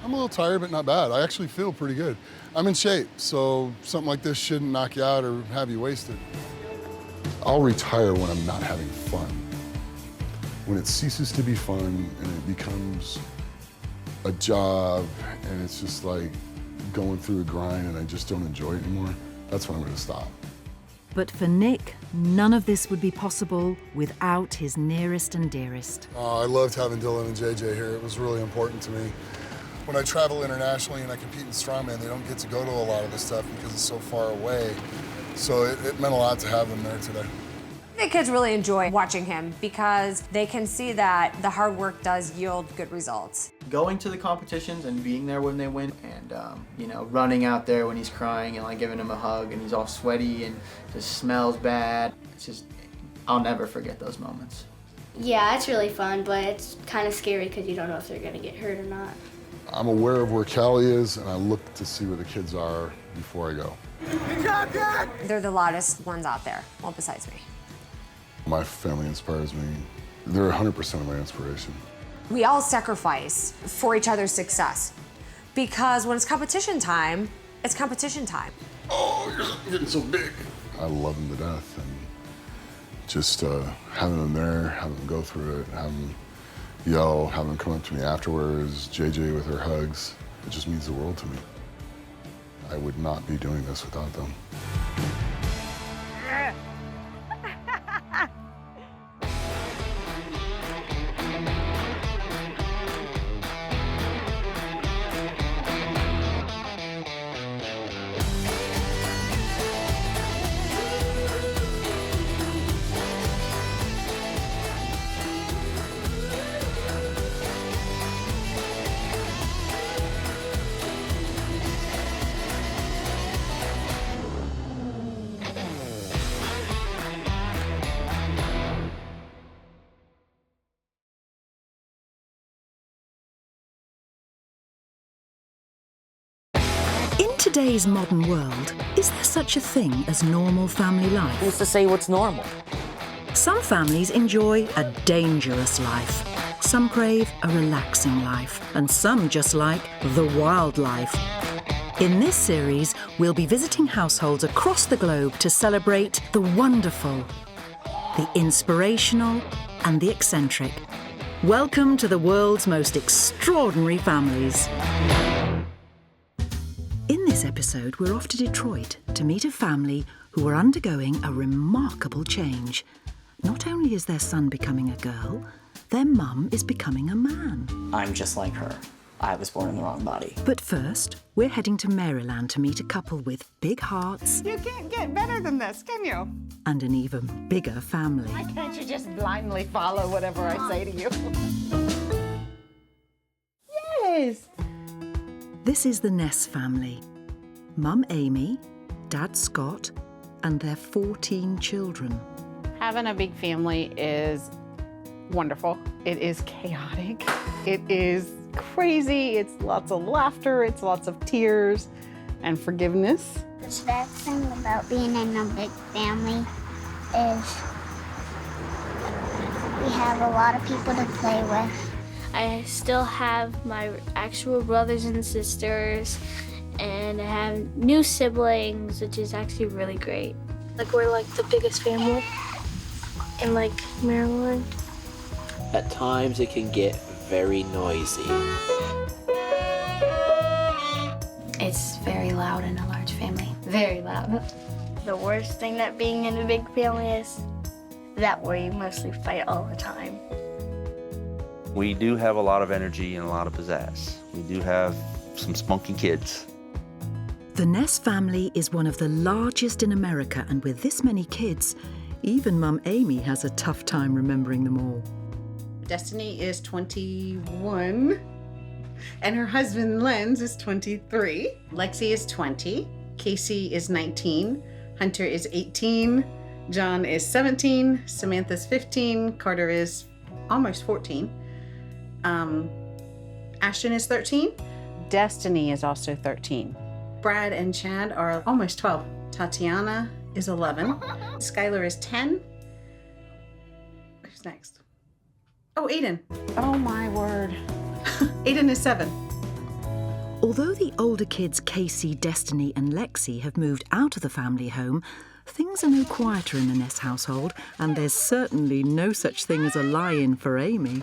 I'm a little tired, but not bad. I actually feel pretty good. I'm in shape, so something like this shouldn't knock you out or have you wasted. I'll retire when I'm not having fun. When it ceases to be fun and it becomes a job and it's just like going through a grind and I just don't enjoy it anymore, that's when I'm gonna stop. But for Nick, none of this would be possible without his nearest and dearest. I loved having Dylan and JJ here. It was really important to me. When I travel internationally and I compete in strongman, they don't get to go to a lot of this stuff because it's so far away. So it meant a lot to have them there today. The kids really enjoy watching him because they can see that the hard work does yield good results. Going to the competitions and being there when they win, and you know, running out there when he's crying and like giving him a hug and he's all sweaty and just smells bad. It's just I'll never forget those moments. Yeah, it's really fun, but it's kind of scary because you don't know if they're going to get hurt or not. I'm aware of where Callie is, and I look to see where the kids are before I go. They're the loudest ones out there, well, besides me. My family inspires me. They're 100% of my inspiration. We all sacrifice for each other's success because when it's competition time, it's competition time. Oh, you're getting so big. I love them to death, and just having them there, having them go through it, having them yell, having them come up to me afterwards, JJ with her hugs, it just means the world to me. I would not be doing this without them. In today's modern world, is there such a thing as normal family life? Who's to say what's normal? Some families enjoy a dangerous life. Some crave a relaxing life. And some just like the wildlife. In this series, we'll be visiting households across the globe to celebrate the wonderful, the inspirational, and the eccentric. Welcome to the world's most extraordinary families. In this episode, we're off to Detroit to meet a family who are undergoing a remarkable change. Not only is their son becoming a girl, their mum is becoming a man. I'm just like her. I was born in the wrong body. But first, we're heading to Maryland to meet a couple with big hearts. You can't get better than this, can you? And an even bigger family. Why can't you just blindly follow whatever I say to you? Yes! This is the Ness family. Mum Amy, Dad Scott, and their 14 children. Having a big family is wonderful. It is chaotic. It is crazy. It's lots of laughter. It's lots of tears and forgiveness. The best thing about being in a big family is we have a lot of people to play with. I still have my actual brothers and sisters, and I have new siblings, which is actually really great. Like, we're like the biggest family in like Maryland. At times it can get very noisy. It's very loud in a large family. Very loud. The worst thing that being in a big family is that we mostly fight all the time. We do have a lot of energy and a lot of pizzazz. We do have some spunky kids. The Ness family is one of the largest in America, and with this many kids, even Mum Amy has a tough time remembering them all. Destiny is 21, and her husband Lenz is 23. Lexi is 20. Casey is 19. Hunter is 18. John is 17. Samantha's 15. Carter is almost 14. Ashton is 13. Destiny is also 13. Brad and Chad are almost 12. Tatiana is 11. Skylar is 10. Who's next? Oh, Aiden. Oh my word. Aiden is 7. Although the older kids Casey, Destiny and Lexi have moved out of the family home, things are no quieter in the Ness household, and there's certainly no such thing as a lie-in for Amy.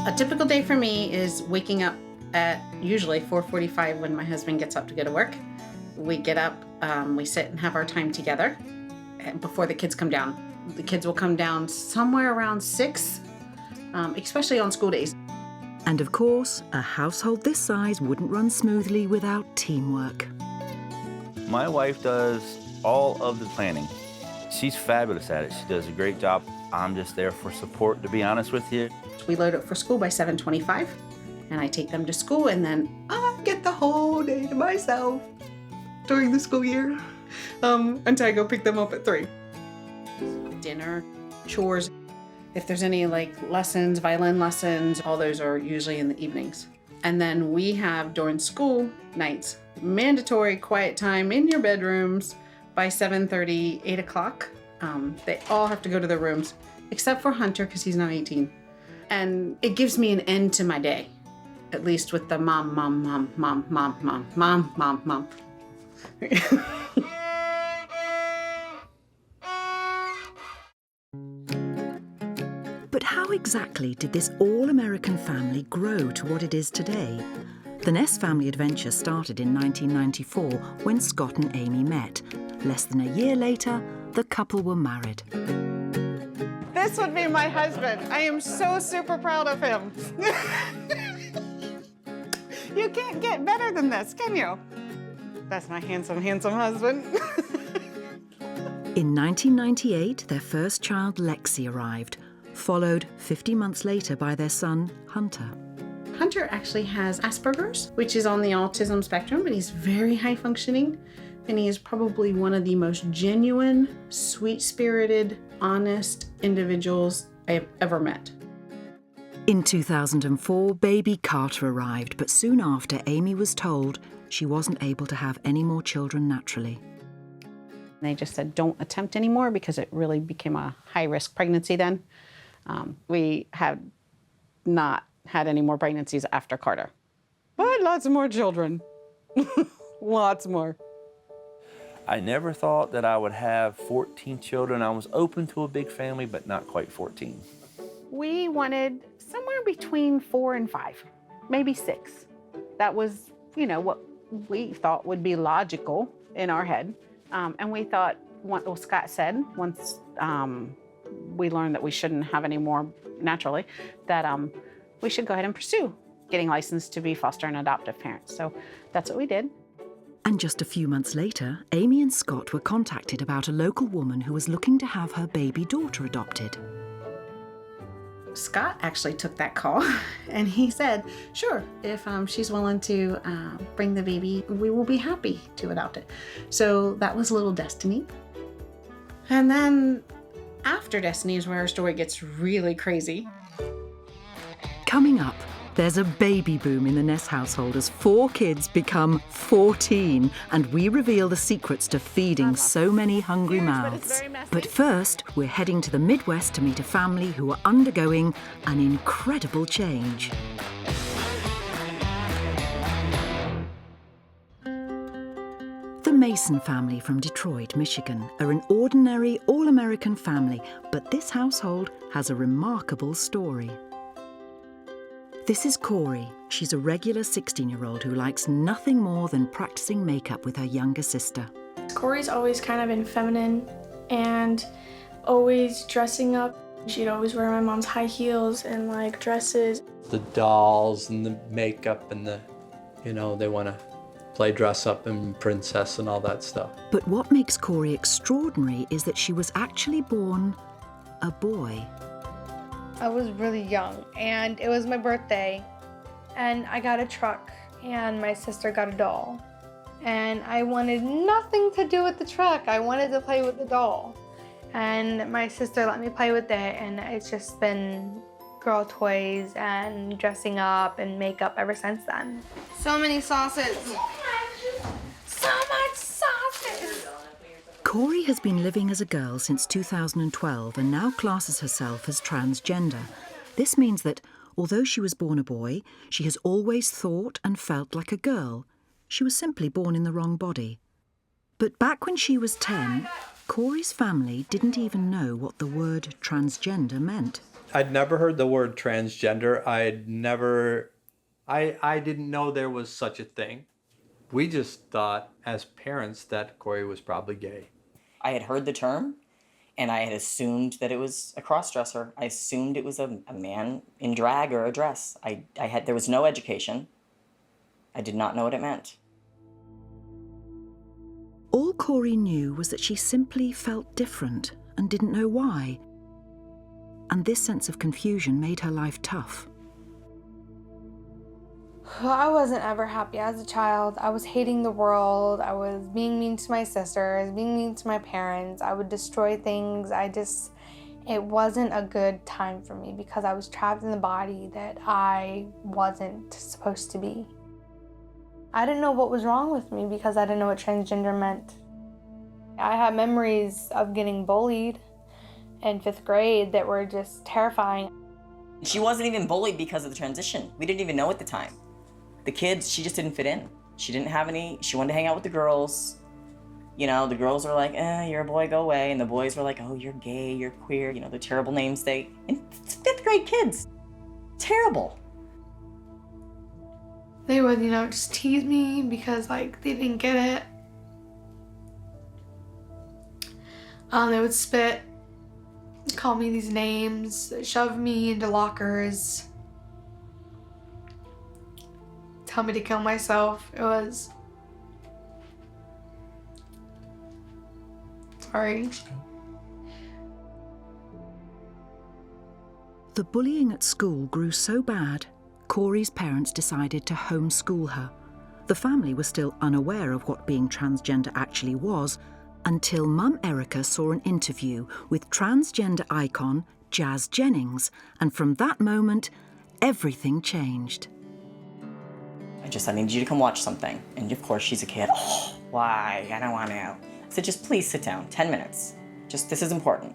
A typical day for me is waking up at usually 4:45 when my husband gets up to go to work. We get up, we sit and have our time together before the kids come down. The kids will come down somewhere around 6, especially on school days. And of course, a household this size wouldn't run smoothly without teamwork. My wife does all of the planning. She's fabulous at it. She does a great job. I'm just there for support, to be honest with you. We load up for school by 7:25, and I take them to school, and then I get the whole day to myself during the school year. until I go pick them up at 3. Dinner, chores. If there's any like lessons, violin lessons, all those are usually in the evenings. And then we have during school nights, mandatory quiet time in your bedrooms by 7:30, 8 o'clock. They all have to go to their rooms, except for Hunter because he's not 18. And it gives me an end to my day, at least with the mom. But how exactly did this all-American family grow to what it is today? The Ness family adventure started in 1994 when Scott and Amy met. Less than a year later, the couple were married. This would be my husband. I am so super proud of him. You can't get better than this, can you? That's my handsome, handsome husband. In 1998, their first child, Lexi, arrived, followed 50 months later by their son, Hunter. Hunter actually has Asperger's, which is on the autism spectrum, but he's very high functioning. And he is probably one of the most genuine, sweet-spirited, honest individuals I have ever met. In 2004, baby Carter arrived, but soon after, Amy was told she wasn't able to have any more children naturally. They just said, don't attempt anymore because it really became a high-risk pregnancy then. We have not had any more pregnancies after Carter. But lots more children. Lots more. I never thought that I would have 14 children. I was open to a big family, but not quite 14. We wanted somewhere between 4 and 5, maybe 6. That was, what we thought would be logical in our head. And we thought, what Scott said, once we learned that we shouldn't have any more naturally, that we should go ahead and pursue getting licensed to be foster and adoptive parents. So that's what we did. And just a few months later, Amy and Scott were contacted about a local woman who was looking to have her baby daughter adopted. Scott actually took that call and he said, sure, if she's willing to bring the baby, we will be happy to adopt it. So that was little Destiny. And then after Destiny is where our story gets really crazy. Coming up, there's a baby boom in the Ness household as 4 kids become 14, and we reveal the secrets to feeding so many hungry mouths. But first, we're heading to the Midwest to meet a family who are undergoing an incredible change. The Mason family from Detroit, Michigan, are an ordinary, all-American family, but this household has a remarkable story. This is Cory. She's a regular 16-year-old who likes nothing more than practicing makeup with her younger sister. Cory's always kind of been feminine and always dressing up. She'd always wear my mom's high heels and dresses. The dolls and the makeup and they want to play dress up and princess and all that stuff. But what makes Cory extraordinary is that she was actually born a boy. I was really young and it was my birthday and I got a truck and my sister got a doll. And I wanted nothing to do with the truck. I wanted to play with the doll. And my sister let me play with it and it's just been girl toys and dressing up and makeup ever since then. So many sauces. So much sauces. Cory has been living as a girl since 2012 and now classes herself as transgender. This means that, although she was born a boy, she has always thought and felt like a girl. She was simply born in the wrong body. But back when she was 10, Cory's family didn't even know what the word transgender meant. I'd never heard the word transgender. I didn't know there was such a thing. We just thought, as parents, that Cory was probably gay. I had heard the term, and I had assumed that it was a cross-dresser. I assumed it was a man in drag or a dress. There was no education. I did not know what it meant. All Cory knew was that she simply felt different and didn't know why. And this sense of confusion made her life tough. I wasn't ever happy as a child. I was hating the world. I was being mean to my sisters, being mean to my parents. I would destroy things. It wasn't a good time for me because I was trapped in the body that I wasn't supposed to be. I didn't know what was wrong with me because I didn't know what transgender meant. I had memories of getting bullied in 5th grade that were just terrifying. She wasn't even bullied because of the transition. We didn't even know at the time. The kids, she just didn't fit in. She wanted to hang out with the girls. You know, the girls were like, you're a boy, go away. And the boys were like, oh, you're gay, you're queer, you know, the terrible names and 5th grade kids, terrible. They would, just tease me because, they didn't get it. They would spit, call me these names, shove me into lockers, tell me to kill myself. It was... Sorry. The bullying at school grew so bad, Cory's parents decided to homeschool her. The family was still unaware of what being transgender actually was until Mum Erica saw an interview with transgender icon Jazz Jennings, and from that moment, everything changed. I need you to come watch something. And of course she's a kid. Oh, why? I don't want to. I said, just please sit down, 10 minutes. This is important.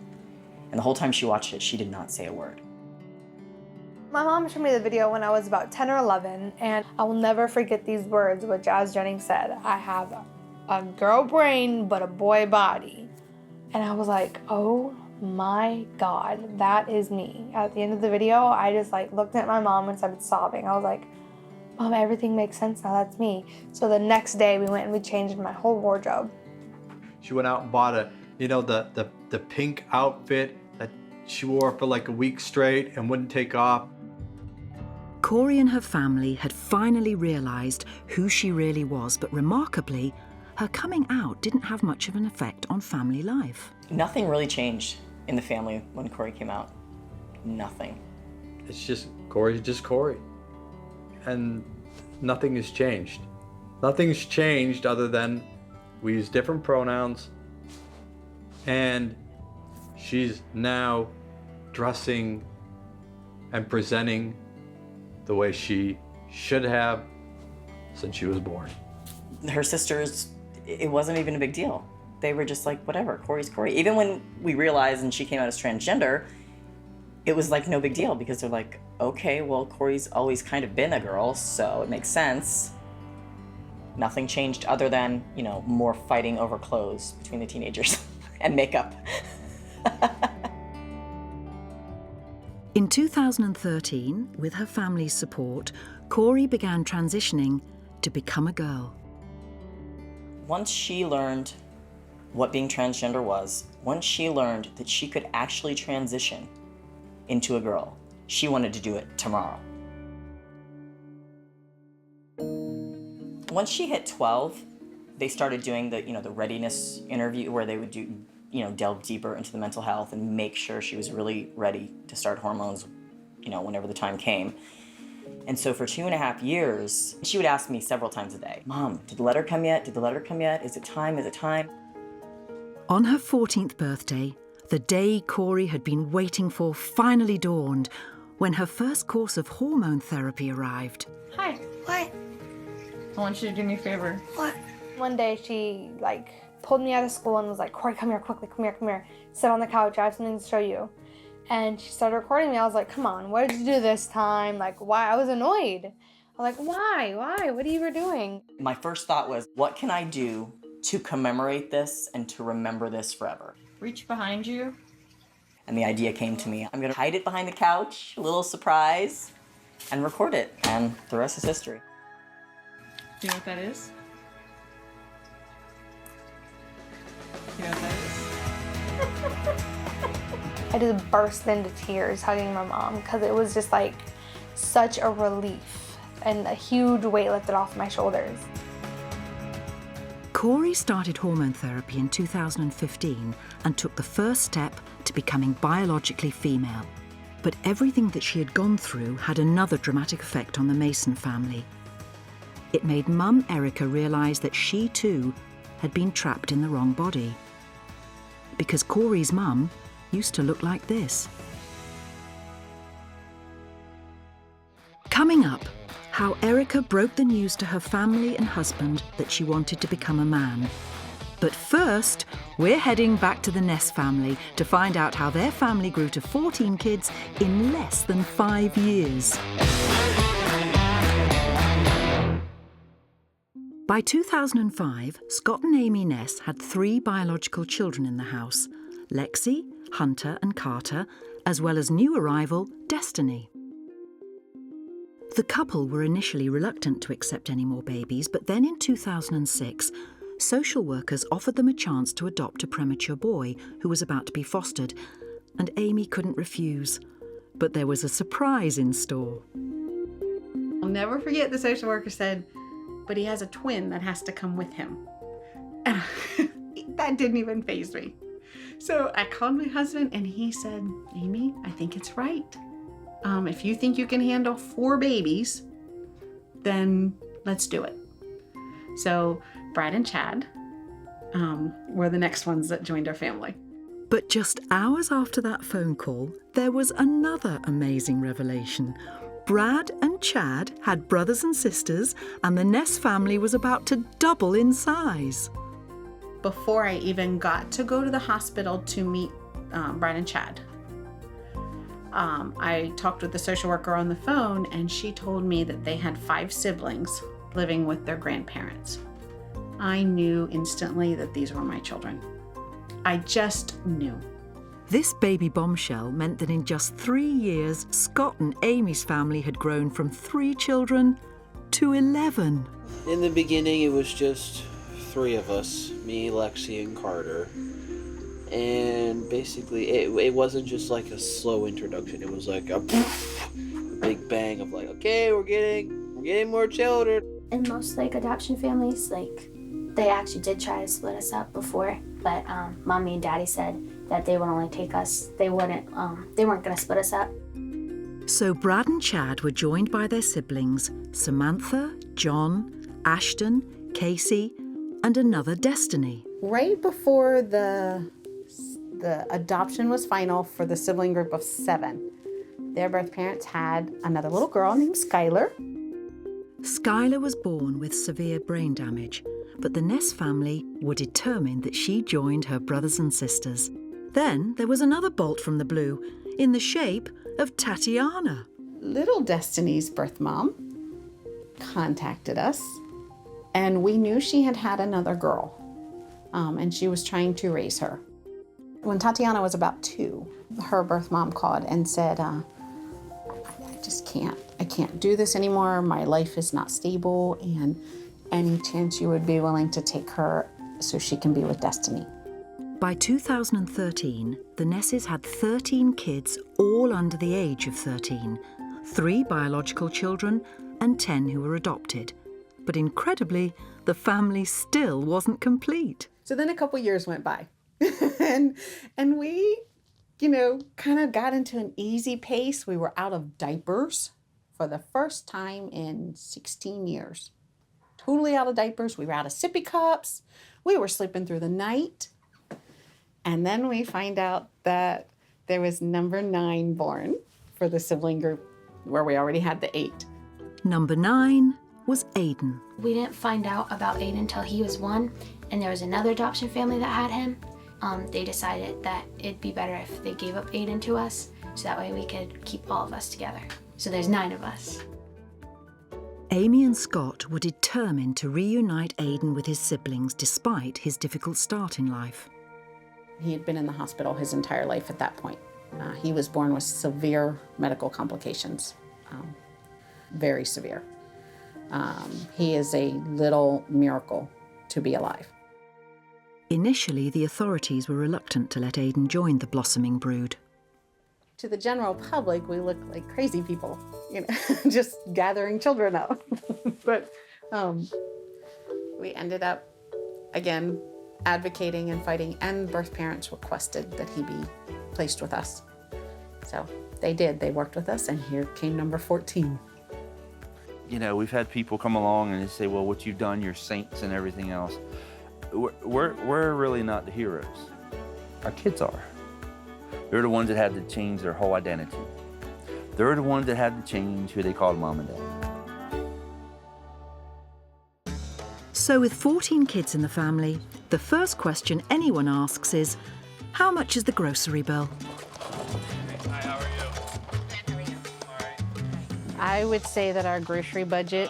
And the whole time she watched it, she did not say a word. My mom showed me the video when I was about 10 or 11, and I will never forget these words, what Jazz Jennings said. I have a girl brain, but a boy body. And I was like, oh my God, that is me. At the end of the video, I just looked at my mom and started sobbing. I was like, Mom, everything makes sense now, that's me. So the next day we went and we changed my whole wardrobe. She went out and bought the pink outfit that she wore for a week straight and wouldn't take off. Cory and her family had finally realised who she really was, but remarkably, her coming out didn't have much of an effect on family life. Nothing really changed in the family when Cory came out. Nothing. It's just, Cory's just Cory. And nothing has changed. Nothing's changed other than we use different pronouns, and she's now dressing and presenting the way she should have since she was born. Her sisters, it wasn't even a big deal. They were just like, whatever, Cory's Cory. Even when we realized and she came out as transgender, it was no big deal because they're like, okay, well, Cory's always kind of been a girl, so it makes sense. Nothing changed other than, more fighting over clothes between the teenagers and makeup. In 2013, with her family's support, Cory began transitioning to become a girl. Once she learned what being transgender was, once she learned that she could actually transition into a girl, she wanted to do it tomorrow. Once she hit 12, they started doing the readiness interview where they would do, delve deeper into the mental health and make sure she was really ready to start hormones, whenever the time came. And so for 2.5 years, she would ask me several times a day, Mom, did the letter come yet? Did the letter come yet? Is it time? Is it time? On her 14th birthday, the day Cory had been waiting for finally dawned when her first course of hormone therapy arrived. Hi. What? I want you to do me a favor. What? One day she pulled me out of school and was like, Cory, come here quickly, come here. Sit on the couch, I have something to show you. And she started recording me. I was like, come on, what did you do this time? Why? I was annoyed. I was like, why? What are you doing? My first thought was, what can I do to commemorate this and to remember this forever? Reach behind you. And the idea came to me. I'm gonna hide it behind the couch, a little surprise, and record it. And the rest is history. Do you know what that is? You know what that is? I just burst into tears hugging my mom because it was just such a relief and a huge weight lifted off my shoulders. Cory started hormone therapy in 2015 and took the first step to becoming biologically female. But everything that she had gone through had another dramatic effect on the Mason family. it made Mum Erica realise that she too had been trapped in the wrong body. Because Cory's mum used to look like this. Coming up, how Erica broke the news to her family and husband that she wanted to become a man. But first, we're heading back to the Ness family to find out how their family grew to 14 kids in less than 5 years. By 2005, Scott and Amy Ness had 3 biological children in the house: Lexi, Hunter and Carter, as well as new arrival, Destiny. The couple were initially reluctant to accept any more babies, but then in 2006, social workers offered them a chance to adopt a premature boy who was about to be fostered, and Amy couldn't refuse. But there was a surprise in store. I'll never forget the social worker said, but he has a twin that has to come with him. And that didn't even faze me. So I called my husband and he said, Amy, I think it's right. If you think you can handle 4 babies, then let's do it. So Brad and Chad were the next ones that joined our family. But just hours after that phone call, there was another amazing revelation. Brad and Chad had brothers and sisters, and the Ness family was about to double in size. Before I even got to go to the hospital to meet Brad and Chad, I talked with the social worker on the phone, and she told me that they had 5 siblings living with their grandparents. I knew instantly that these were my children. I just knew. This baby bombshell meant that in just 3 years, Scott and Amy's family had grown from 3 children to 11. In the beginning, it was just 3 of us, me, Lexi, and Carter. And basically, it wasn't just like a slow introduction. It was like a big bang of like, okay, we're getting more children. In most like adoption families, like they actually did try to split us up before, but Mommy and Daddy said that they would only take us. They weren't going to split us up. So Brad and Chad were joined by their siblings, Samantha, John, Ashton, Casey, and another Destiny. Right before the adoption was final for the sibling group of 7, their birth parents had another little girl named Skylar. Skylar was born with severe brain damage, but the Ness family were determined that she joined her brothers and sisters. Then there was another bolt from the blue, in the shape of Tatiana. Little Destiny's birth mom contacted us, and we knew she had had another girl, and she was trying to raise her. When Tatiana was about 2, her birth mom called and said, I can't do this anymore. My life is not stable, and any chance you would be willing to take her so she can be with Destiny. By 2013, the Nesses had 13 kids, all under the age of 13, 3 biological children and 10 who were adopted. But incredibly, the family still wasn't complete. So then a couple years went by, and we, kind of got into an easy pace. We were out of diapers for the first time in 16 years. Totally out of diapers. We were out of sippy cups. We were sleeping through the night. And then we find out that there was number 9 born for the sibling group where we already had the 8. Number 9 was Aiden. We didn't find out about Aiden until he was 1, and there was another adoption family that had him. They decided that it'd be better if they gave up Aiden to us, so that way we could keep all of us together. So there's 9 of us. Amy and Scott were determined to reunite Aiden with his siblings despite his difficult start in life. He had been in the hospital his entire life at that point. He was born with severe medical complications, very severe. He is a little miracle to be alive. Initially, the authorities were reluctant to let Aiden join the blossoming brood. To the general public, we look like crazy people, just gathering children up. But we ended up, again, advocating and fighting, and birth parents requested that he be placed with us. So they did. They worked with us, and here came number 14. You know, we've had people come along and they say, well, what you've done, you're saints and everything else. We're really not the heroes. Our kids are. They're the ones that had to change their whole identity. They're the ones that had to change who they called mom and dad. So with 14 kids in the family, the first question anyone asks is, how much is the grocery bill? I would say that our grocery budget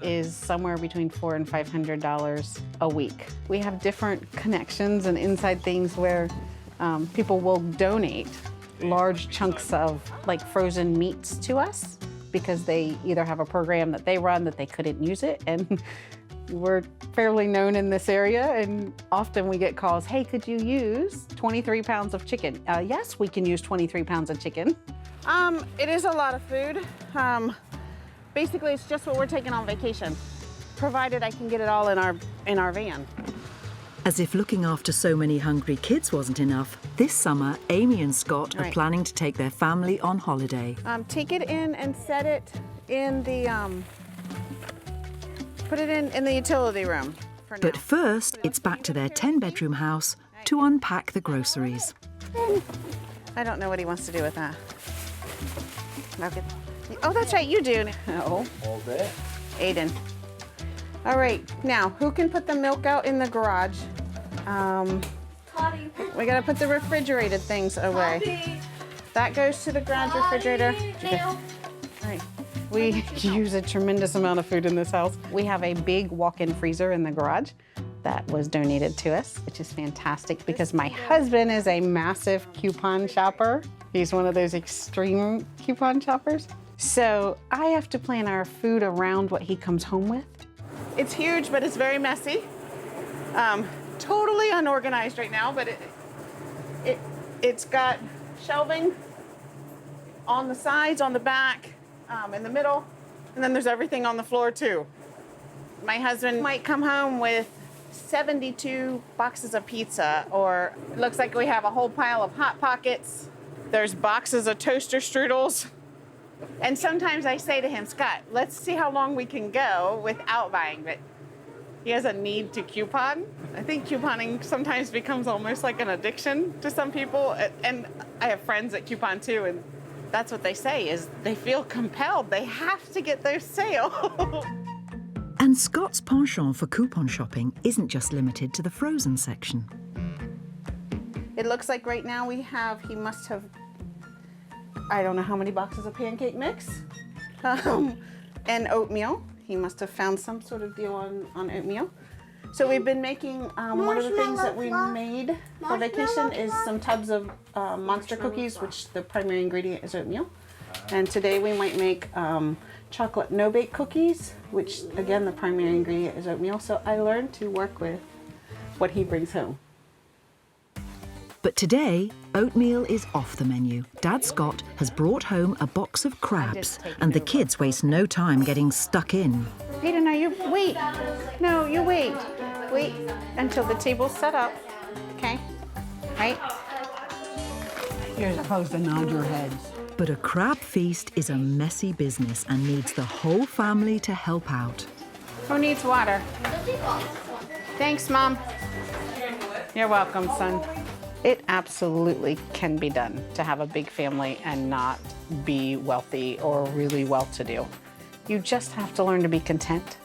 is somewhere between $400 and $500 a week. We have different connections and inside things where people will donate large chunks of like frozen meats to us because they either have a program that they run that they couldn't use it, and we're fairly known in this area, and often we get calls, hey, could you use 23 pounds of chicken? Yes, we can use 23 pounds of chicken. It is a lot of food. Basically, it's just what we're taking on vacation, provided I can get it all in our van. As if looking after so many hungry kids wasn't enough, this summer, Amy and Scott are planning to take their family on holiday. Take it in and set it in the, put it in the utility room for now. But first, it's back to their 10-bedroom house to unpack the groceries. I don't know what he wants to do with that. Okay. Oh, that's right, you do. No. All day. Aiden. All right, now, who can put the milk out in the garage? We gotta put the refrigerated things away. That goes to the garage refrigerator. Okay. All right. We use a tremendous amount of food in this house. We have a big walk-in freezer in the garage that was donated to us, which is fantastic because my husband is a massive coupon shopper. He's one of those extreme coupon shoppers. So I have to plan our food around what he comes home with. It's huge, but it's very messy. Totally unorganized right now, but it's got shelving on the sides, on the back, in the middle, and then there's everything on the floor too. My husband might come home with 72 boxes of pizza, or it looks like we have a whole pile of Hot Pockets. There's boxes of toaster strudels. And sometimes I say to him, Scott, let's see how long we can go without buying, but he has a need to coupon. I think couponing sometimes becomes almost like an addiction to some people. And I have friends that coupon too, and that's what they say is they feel compelled. They have to get those sales. And Scott's penchant for coupon shopping isn't just limited to the frozen section. It looks like right now he must have, I don't know how many boxes of pancake mix and oatmeal. He must have found some sort of deal on oatmeal. So we've been making, one of the things that we made for vacation is some tubs of monster cookies, which the primary ingredient is oatmeal. And today we might make chocolate no-bake cookies, which again, the primary ingredient is oatmeal. So I learned to work with what he brings home. But today, oatmeal is off the menu. Dad Scott has brought home a box of crabs, and the kids waste no time getting stuck in. Peter, now you wait. No, you wait. Wait until the table's set up, okay? Right? You're supposed to nod your heads. But a crab feast is a messy business and needs the whole family to help out. Who needs water? Thanks, Mom. You're welcome, son. It absolutely can be done to have a big family and not be wealthy or really well-to-do. You just have to learn to be content.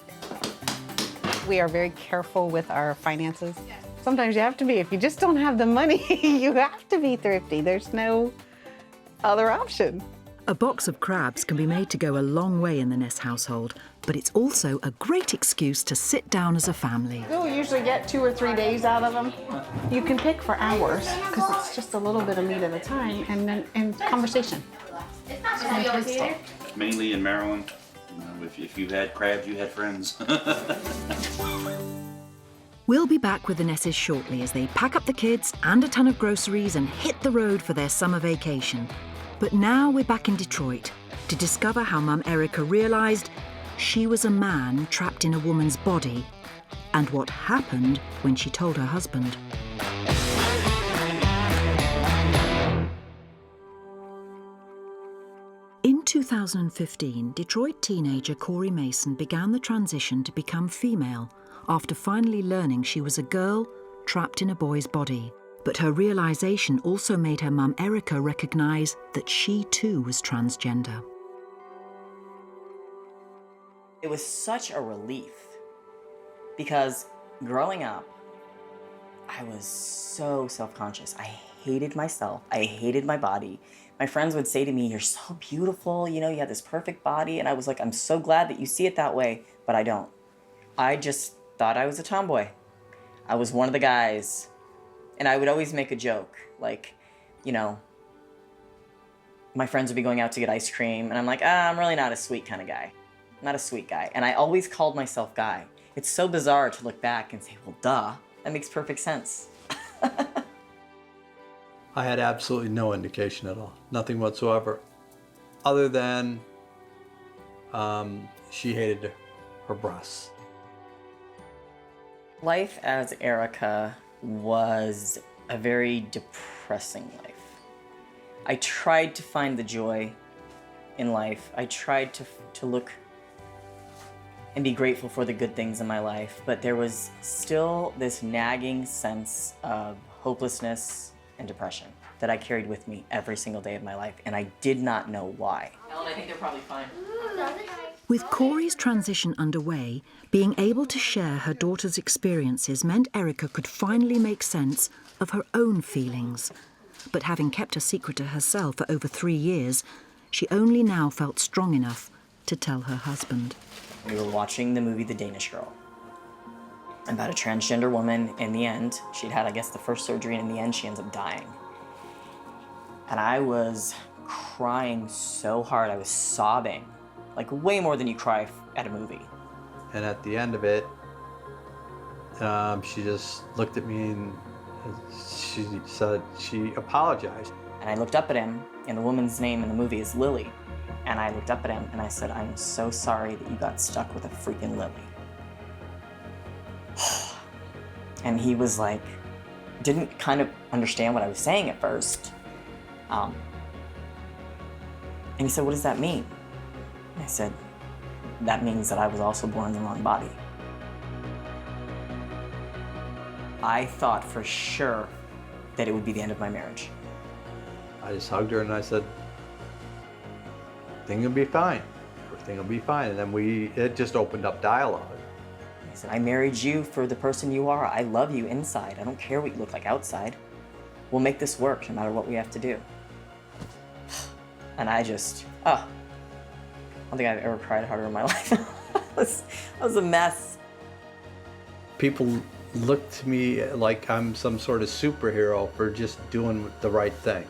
We are very careful with our finances. Sometimes you have to be. If you just don't have the money, you have to be thrifty. There's no other option. A box of crabs can be made to go a long way in the Ness household, but it's also a great excuse to sit down as a family. You'll usually get 2 or 3 days out of them. You can pick for hours because it's just a little bit of meat at a time, and conversation. It's fantastic. Mainly in Maryland. You know, if you had crabs, you had friends. We'll be back with the Nesses shortly as they pack up the kids and a ton of groceries and hit the road for their summer vacation. But now we're back in Detroit to discover how Mum Erica realised she was a man trapped in a woman's body and what happened when she told her husband. In In 2015, Detroit teenager Cory Mason began the transition to become female after finally learning she was a girl trapped in a boy's body. But her realization also made her mum Erica recognize that she too was transgender. It was such a relief because growing up, I was so self-conscious. I hated myself. I hated my body. My friends would say to me, "You're so beautiful, you know, you have this perfect body." And I was like, "I'm so glad that you see it that way," but I don't. I just thought I was a tomboy. I was one of the guys. And I would always make a joke, like, you know, my friends would be going out to get ice cream, and I'm like, I'm really not a sweet kind of guy. I'm not a sweet guy. And I always called myself guy. It's so bizarre to look back and say, well, duh, that makes perfect sense. I had absolutely no indication at all, nothing whatsoever, other than she hated her breasts. Life as Erica was a very depressing life. I tried to find the joy in life. I tried to look and be grateful for the good things in my life, but there was still this nagging sense of hopelessness and depression that I carried with me every single day of my life, and I did not know why. Ellen, I think they're probably fine. With Cory's transition underway, being able to share her daughter's experiences meant Erica could finally make sense of her own feelings. But having kept a secret to herself for over 3 years, she only now felt strong enough to tell her husband. We were watching the movie The Danish Girl about a transgender woman. In the end, she'd had, I guess, the first surgery, and in the end, she ends up dying. And I was crying so hard, I was sobbing. Like way more than you cry at a movie. And at the end of it, she just looked at me and she said she apologized. And I looked up at him, and the woman's name in the movie is Lily. And I looked up at him and I said, "I'm so sorry that you got stuck with a freaking Lily." And he was like, didn't kind of understand what I was saying at first. And he said, "What does that mean?" I said, "That means that I was also born in the wrong body." I thought for sure that it would be the end of my marriage. I just hugged her and I said, "Everything will be fine. Everything will be fine." And then it just opened up dialogue. I said, "I married you for the person you are. I love you inside. I don't care what you look like outside. We'll make this work no matter what we have to do." And I just, I don't think I've ever cried harder in my life. I was a mess. People look to me like I'm some sort of superhero for just doing the right thing.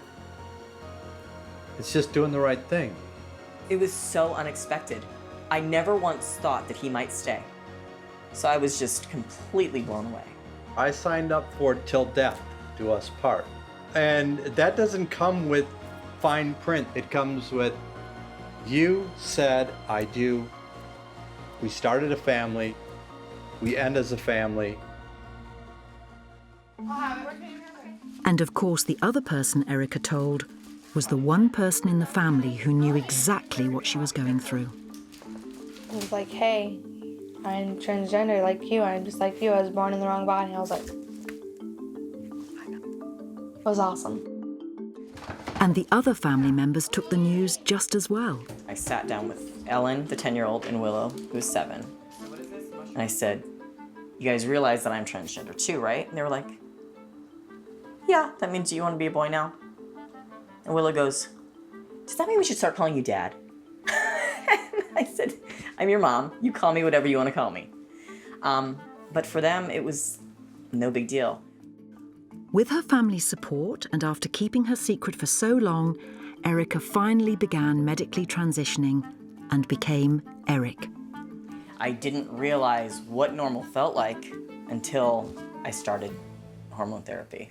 It's just doing the right thing. It was so unexpected. I never once thought that he might stay. So I was just completely blown away. I signed up for till death do us part. And that doesn't come with fine print. It comes with, you said I do. We started a family. We end as a family. And of course, the other person Erica told was the one person in the family who knew exactly what she was going through. I was like, "Hey, I'm transgender like you. I'm just like you. I was born in the wrong body." I was like, it was awesome. And the other family members took the news just as well. I sat down with Ellen, the 10-year-old, and Willow, who was 7. And I said, "You guys realize that I'm transgender too, right?" And they were like, "Yeah, that means you want to be a boy now?" And Willow goes, "Does that mean we should start calling you Dad?" I said, "I'm your mom. You call me whatever you want to call me." But for them, it was no big deal. With her family's support and after keeping her secret for so long, Erica finally began medically transitioning and became Eric. I didn't realize what normal felt like until I started hormone therapy.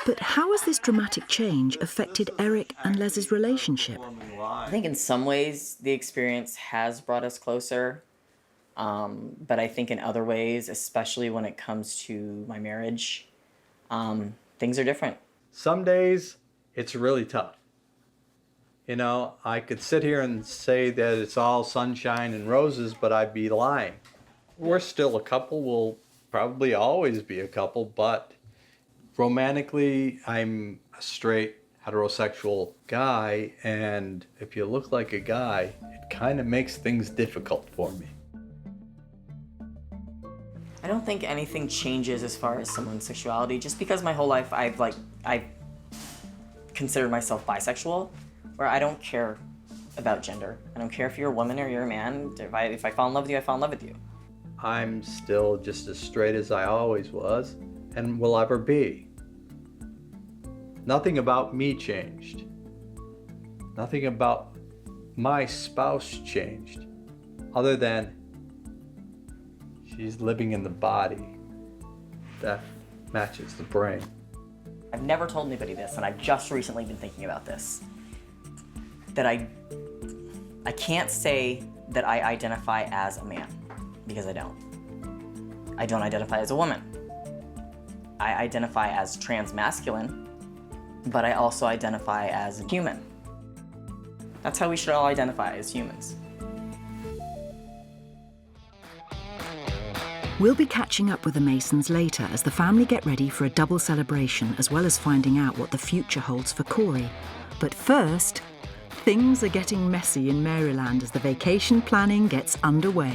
But how has this dramatic change affected Eric and Les's relationship? I think in some ways the experience has brought us closer, but I think in other ways, especially when it comes to my marriage, things are different. Some days it's really tough. You know, I could sit here and say that it's all sunshine and roses, but I'd be lying. We're still a couple, we'll probably always be a couple, but romantically, I'm a straight heterosexual guy, and if you look like a guy, it kind of makes things difficult for me. I don't think anything changes as far as someone's sexuality, just because my whole life I've considered myself bisexual, where I don't care about gender. I don't care if you're a woman or you're a man. If I fall in love with you, I fall in love with you. I'm still just as straight as I always was, and will ever be. Nothing about me changed. Nothing about my spouse changed, other than she's living in the body that matches the brain. I've never told anybody this, and I've just recently been thinking about this. That I can't say that I identify as a man, because I don't. I don't identify as a woman. I identify as transmasculine, but I also identify as a human. That's how we should all identify as humans. We'll be catching up with the Masons later as the family get ready for a double celebration, as well as finding out what the future holds for Cory. But first, things are getting messy in Maryland as the vacation planning gets underway.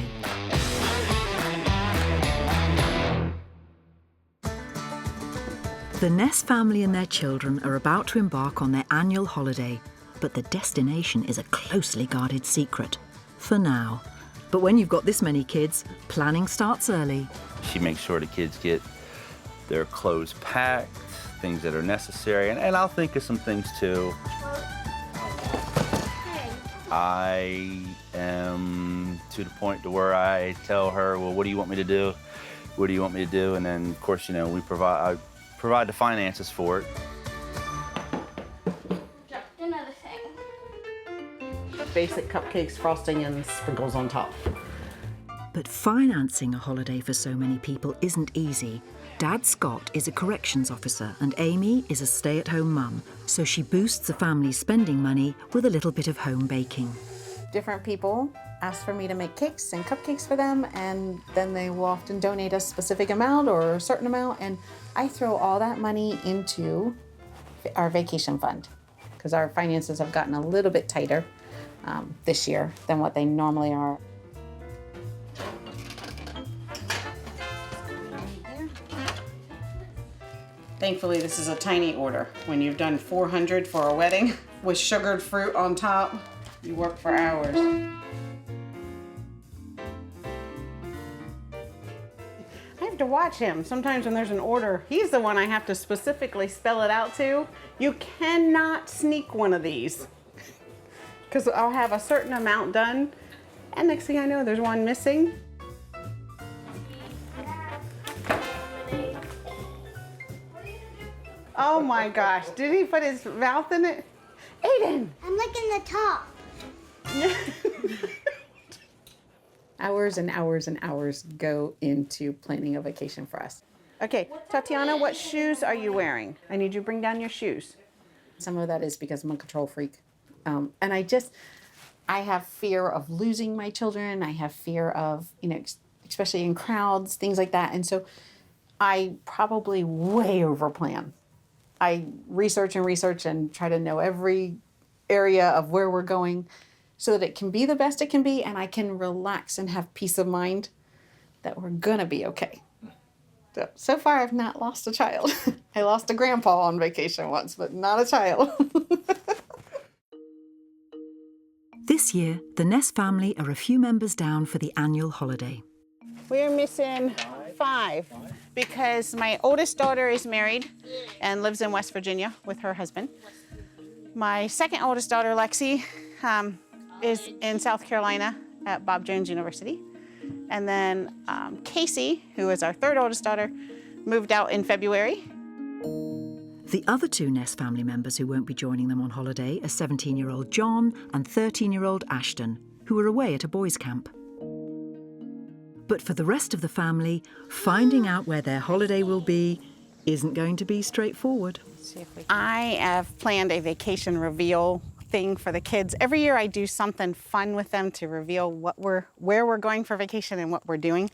The Ness family and their children are about to embark on their annual holiday, but the destination is a closely guarded secret, for now. But when you've got this many kids, planning starts early. She makes sure the kids get their clothes packed, things that are necessary, and I'll think of some things too. I am to the point to where I tell her, well, what do you want me to do? What do you want me to do? And then, of course, you know, I provide the finances for it. Another thing. Basic cupcakes, frosting, and sprinkles on top. But financing a holiday for so many people isn't easy. Dad Scott is a corrections officer and Amy is a stay-at-home mum, so she boosts the family's spending money with a little bit of home baking. Different people ask for me to make cakes and cupcakes for them, and then they will often donate a specific amount or a certain amount, and I throw all that money into our vacation fund because our finances have gotten a little bit tighter this year than what they normally are. Thankfully, this is a tiny order. When you've done 400 for a wedding with sugared fruit on top, you work for hours. I have to watch him. Sometimes when there's an order, he's the one I have to specifically spell it out to. You cannot sneak one of these because I'll have a certain amount done, and next thing I know, there's one missing. Oh my gosh, did he put his mouth in it? Aiden! I'm licking the top. Hours and hours and hours go into planning a vacation for us. Okay, Tatiana, what shoes are you wearing? I need you to bring down your shoes. Some of that is because I'm a control freak. And I have fear of losing my children. I have fear of, especially in crowds, things like that. And so I probably way overplan. I research and try to know every area of where we're going so that it can be the best it can be and I can relax and have peace of mind that we're gonna be okay. So far I've not lost a child. I lost a grandpa on vacation once, but not a child. This year, the Ness family are a few members down for the annual holiday. We are missing 5 because my oldest daughter is married and lives in West Virginia with her husband. My second oldest daughter, Lexi, is in South Carolina at Bob Jones University. And then Casey, who is our third oldest daughter, moved out in February. The other 2 Ness family members who won't be joining them on holiday are 17-year-old John and 13-year-old Ashton, who are away at a boys' camp. But for the rest of the family, finding out where their holiday will be isn't going to be straightforward. I have planned a vacation reveal thing for the kids. Every year I do something fun with them to reveal where we're going for vacation and what we're doing.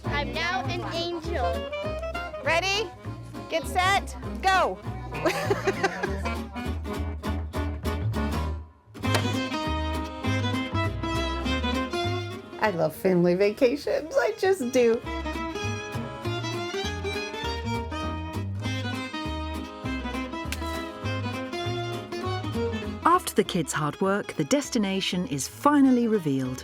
I'm now an angel. Ready? Get set, go. I love family vacations, I just do. After the kids' hard work, the destination is finally revealed.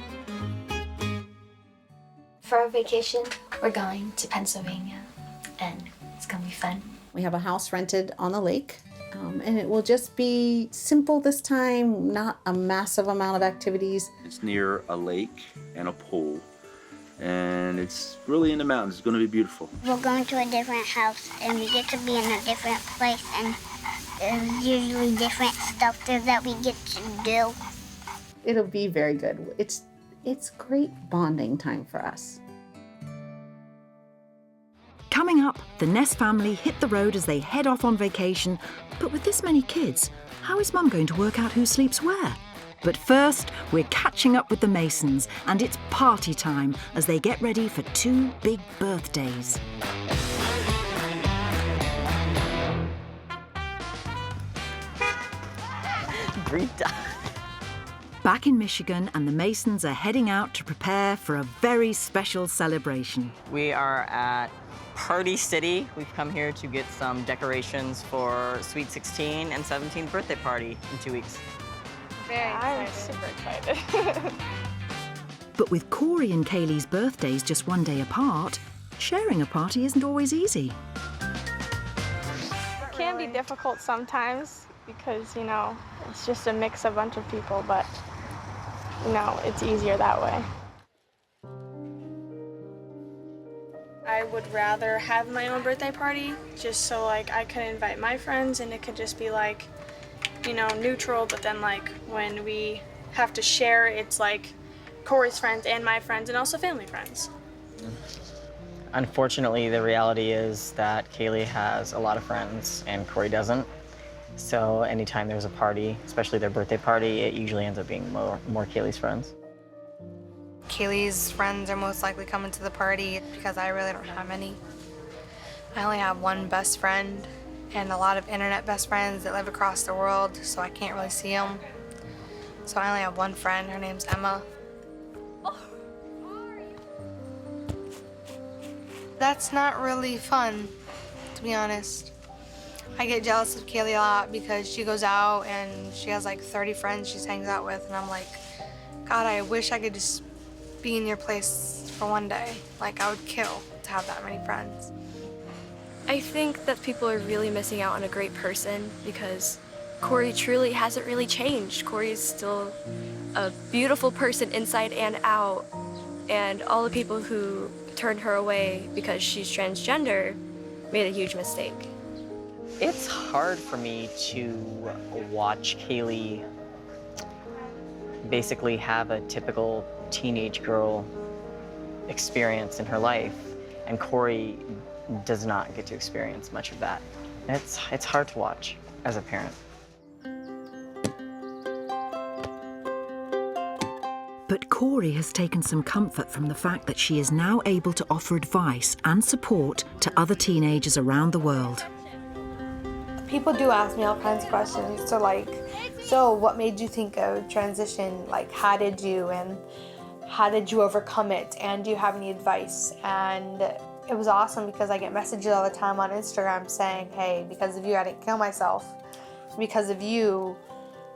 For our vacation, we're going to Pennsylvania, and it's gonna be fun. We have a house rented on the lake, and it will just be simple this time, not a massive amount of activities. It's near a lake and a pool, and it's really in the mountains. It's going to be beautiful. We're going to a different house, and we get to be in a different place, and there's usually different stuff there that we get to do. It'll be very good. It's great bonding time for us. Coming up, the Ness family hit the road as they head off on vacation. But with this many kids, how is Mum going to work out who sleeps where? But first, we're catching up with the Masons, and it's party time as they get ready for 2 big birthdays. Back in Michigan, and the Masons are heading out to prepare for a very special celebration. We are at Party City. We've come here to get some decorations for Sweet 16 and 17th birthday party in 2 weeks. Very excited. I'm super excited. But with Cory and Kaylee's birthdays just 1 day apart, sharing a party isn't always easy. It can be difficult sometimes because, you know, it's just a mix of a bunch of people, but, you know, it's easier that way. I would rather have my own birthday party just so like I could invite my friends and it could just be like, you know, neutral, but then like when we have to share, it's like Cory's friends and my friends and also family friends. Unfortunately, the reality is that Kaylee has a lot of friends and Cory doesn't. So anytime there's a party, especially their birthday party, it usually ends up being more Kaylee's friends. Kaylee's friends are most likely coming to the party because I really don't have any. I only have one best friend and a lot of internet best friends that live across the world, so I can't really see them. So I only have one friend, her name's Emma. That's not really fun, to be honest. I get jealous of Kaylee a lot because she goes out and she has like 30 friends she hangs out with, and I'm like, God, I wish I could just be in your place for one day. Like, I would kill to have that many friends. I think that people are really missing out on a great person because Cory truly hasn't really changed. Cory is still a beautiful person inside and out, and all the people who turned her away because she's transgender made a huge mistake. It's hard for me to watch Kaylee basically have a typical teenage girl experience in her life, and Cory does not get to experience much of that. It's hard to watch as a parent. But Cory has taken some comfort from the fact that she is now able to offer advice and support to other teenagers around the world. People do ask me all kinds of questions. So what made you think of transition? Like, how did you overcome it? And do you have any advice? And it was awesome because I get messages all the time on Instagram saying, hey, because of you, I didn't kill myself. Because of you,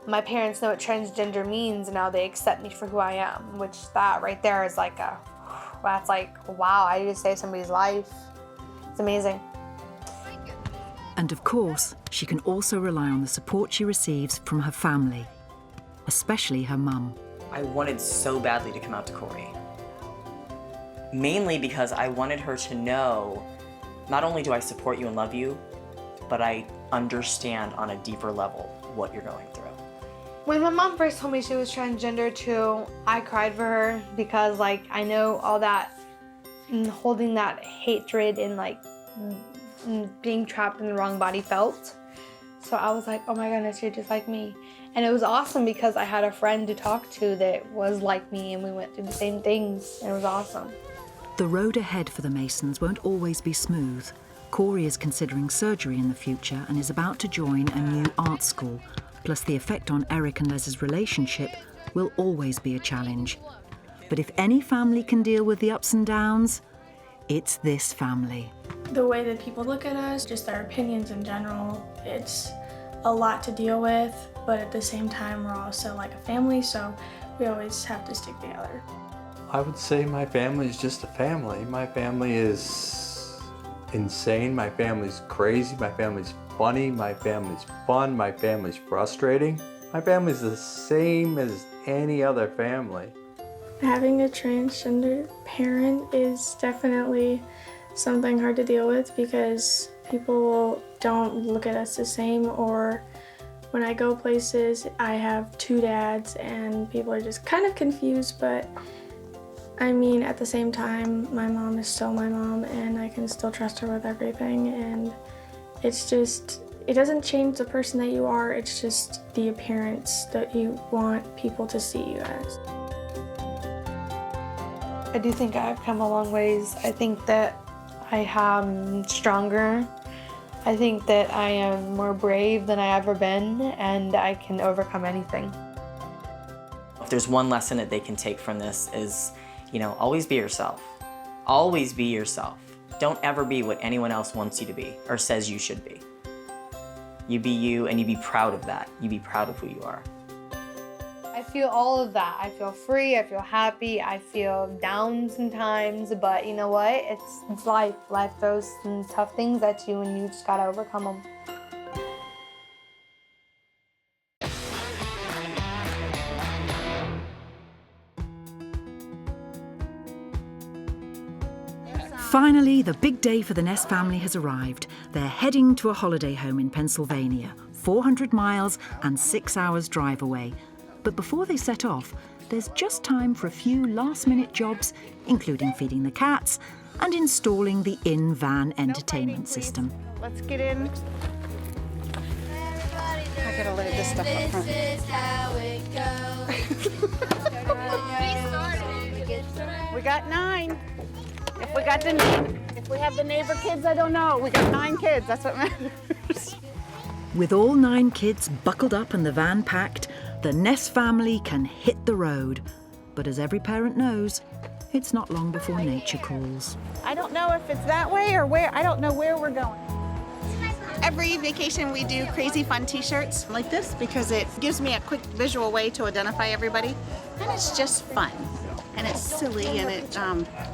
my parents know what transgender means, and now they accept me for who I am, which that right there is like that's like, wow, I just saved somebody's life. It's amazing. And of course, she can also rely on the support she receives from her family, especially her mum. I wanted so badly to come out to Cory. Mainly because I wanted her to know, not only do I support you and love you, but I understand on a deeper level what you're going through. When my mom first told me she was transgender too, I cried for her because like I know all that holding that hatred and like being trapped in the wrong body felt. So I was like, oh my goodness, you're just like me. And it was awesome because I had a friend to talk to that was like me, and we went through the same things, and it was awesome. The road ahead for the Masons won't always be smooth. Cory is considering surgery in the future and is about to join a new art school. Plus, the effect on Eric and Les's relationship will always be a challenge. But if any family can deal with the ups and downs, it's this family. The way that people look at us, just our opinions in general, it's a lot to deal with, but at the same time, we're also like a family, so we always have to stick together. I would say my family is just a family. My family is insane, my family's crazy, my family's funny, my family's fun, my family's frustrating. My family's the same as any other family. Having a transgender parent is definitely something hard to deal with because people don't look at us the same, or when I go places, I have two dads and people are just kind of confused, but I mean, at the same time, my mom is still my mom and I can still trust her with everything, and it's just, it doesn't change the person that you are, it's just the appearance that you want people to see you as. I do think I've come a long ways. I think that I am stronger. I think that I am more brave than I ever been, and I can overcome anything. If there's one lesson that they can take from this is, always be yourself. Always be yourself. Don't ever be what anyone else wants you to be or says you should be. You be you, and you be proud of that. You be proud of who you are. I feel all of that. I feel free, I feel happy, I feel down sometimes, but you know what? It's life. Life throws some tough things at you and you just gotta overcome them. Finally, the big day for the Ness family has arrived. They're heading to a holiday home in Pennsylvania, 400 miles and 6 hours drive away. But before they set off, there's just time for a few last-minute jobs, including feeding the cats and installing the in-van entertainment system. Let's get in. I gotta load this stuff up front. We got 9. If we have the neighbor kids, I don't know. We got 9 kids, that's what matters. With all 9 kids buckled up and the van packed, the Ness family can hit the road. But as every parent knows, it's not long before nature calls. I don't know if it's that way or where. I don't know where we're going. Every vacation we do crazy fun t-shirts like this because it gives me a quick visual way to identify everybody. And it's just fun. And it's silly and it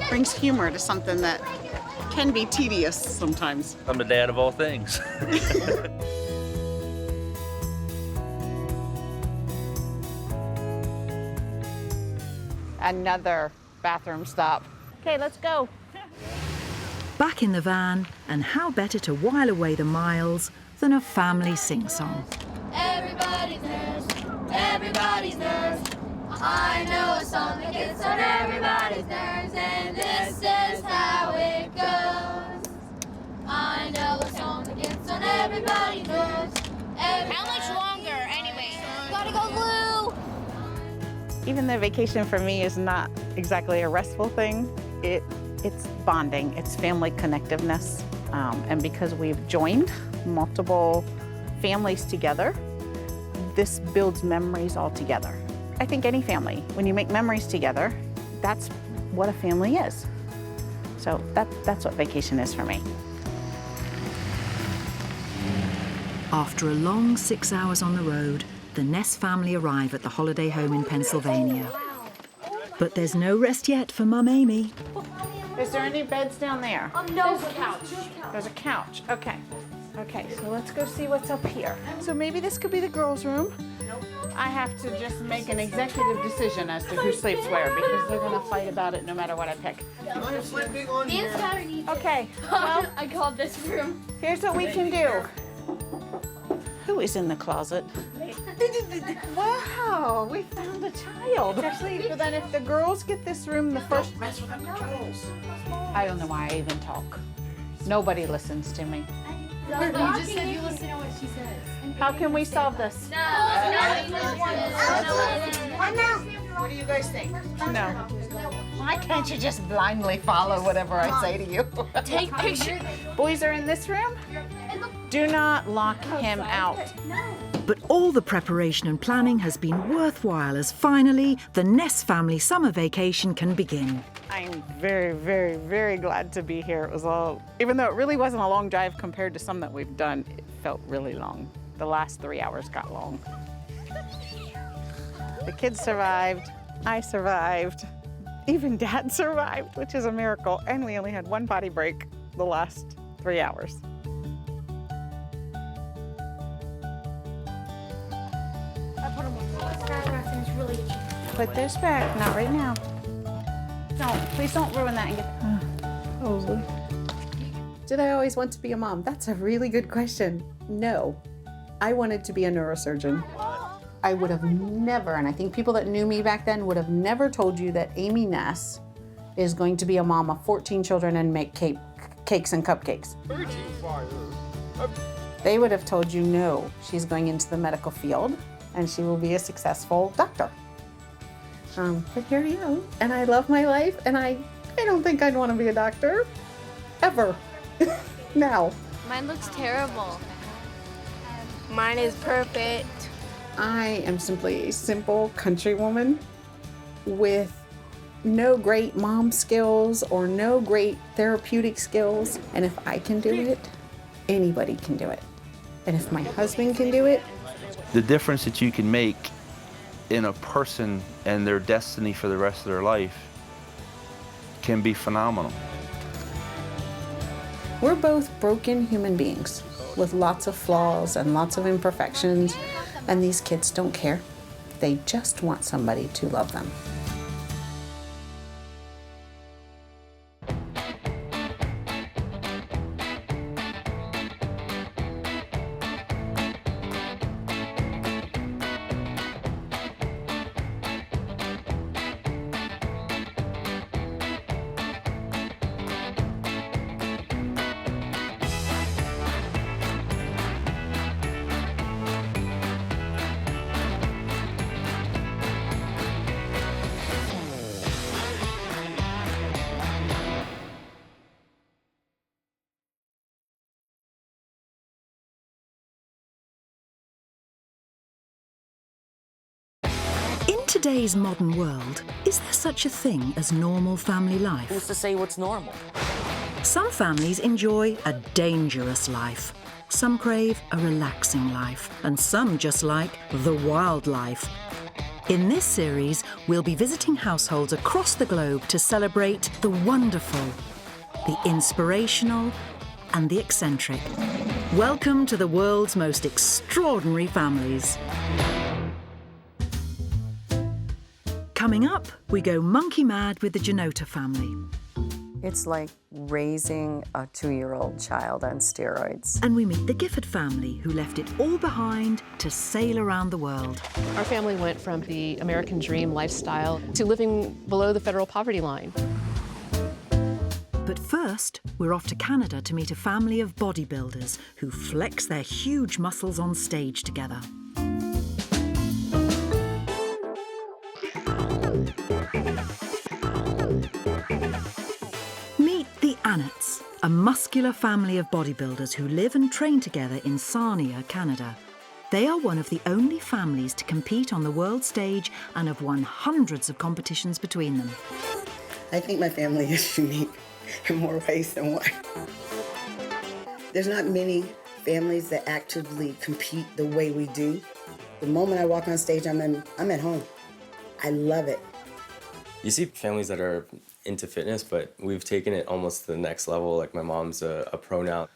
brings humor to something that can be tedious sometimes. I'm the dad of all things. Another bathroom stop. Okay, let's go. Back in the van, and how better to while away the miles than a family sing-song. Everybody's nurse, everybody's nurse. I know a song that gets on everybody's nerves, and this is how it goes. I know a song that gets on everybody's nerves. How much longer, anyway? Gotta go, Lou! Even though vacation for me is not exactly a restful thing, it's bonding, it's family connectiveness. And because we've joined multiple families together, this builds memories all together. I think any family, when you make memories together, that's what a family is. So that's what vacation is for me. After a long 6 hours on the road, the Ness family arrive at the holiday home in Pennsylvania. But there's no rest yet for Mum Amy. Is there any beds down there? No. There's a couch. There's a couch, okay. Okay, so let's go see what's up here. So maybe this could be the girls' room. I have to just make an executive decision as to who sleeps where because they're gonna fight about it no matter what I pick. Okay, well, I called this room. Here's what we can do. Who is in the closet? Wow, we found a child. So then if the girls get this room, the first... Mess with the controls. I don't know why I even talk. Nobody listens to me. You just said you listen to what she says. How can we solve this? What do you guys think? No. Why can't you just blindly follow whatever I say to you? Take pictures. Boys are in this room. Do not lock him out. But all the preparation and planning has been worthwhile as finally the Ness family summer vacation can begin. I'm very, very, very glad to be here. It was all, even though it really wasn't a long drive compared to some that we've done, it felt really long. The last 3 hours got long. The kids survived, I survived, even Dad survived, which is a miracle, and we only had one potty break the last 3 hours. Put this back, not right now. No, please don't ruin that and get. Oh. Did I always want to be a mom? That's a really good question. No, I wanted to be a neurosurgeon. I would have never, and I think people that knew me back then would have never told you that Amy Ness is going to be a mom of 14 children and make cakes and cupcakes. They would have told you no, she's going into the medical field and she will be a successful doctor. But here I am, and I love my life, and I don't think I'd want to be a doctor, ever, now. Mine looks terrible. Mine is perfect. I am simply a simple country woman with no great mom skills or no great therapeutic skills, and if I can do it, anybody can do it. And if my husband can do it. The difference that you can make in a person and their destiny for the rest of their life can be phenomenal. We're both broken human beings with lots of flaws and lots of imperfections, and these kids don't care. They just want somebody to love them. In today's modern world, is there such a thing as normal family life? Who's to say what's normal? Some families enjoy a dangerous life. Some crave a relaxing life. And some just like the wild life. In this series, we'll be visiting households across the globe to celebrate the wonderful, the inspirational, and the eccentric. Welcome to the world's most extraordinary families. Coming up, we go monkey mad with the Janota family. It's like raising a 2-year-old child on steroids. And we meet the Gford family, who left it all behind to sail around the world. Our family went from the American dream lifestyle to living below the federal poverty line. But first, we're off to Canada to meet a family of bodybuilders who flex their huge muscles on stage together. Meet the Annetts, a muscular family of bodybuilders who live and train together in Sarnia, Canada. They are one of the only families to compete on the world stage and have won hundreds of competitions between them. I think my family is unique in more ways than one. There's not many families that actively compete the way we do. The moment I walk on stage, I'm at home. I love it. You see families that are into fitness, but we've taken it almost to the next level. Like my mom's a pro now,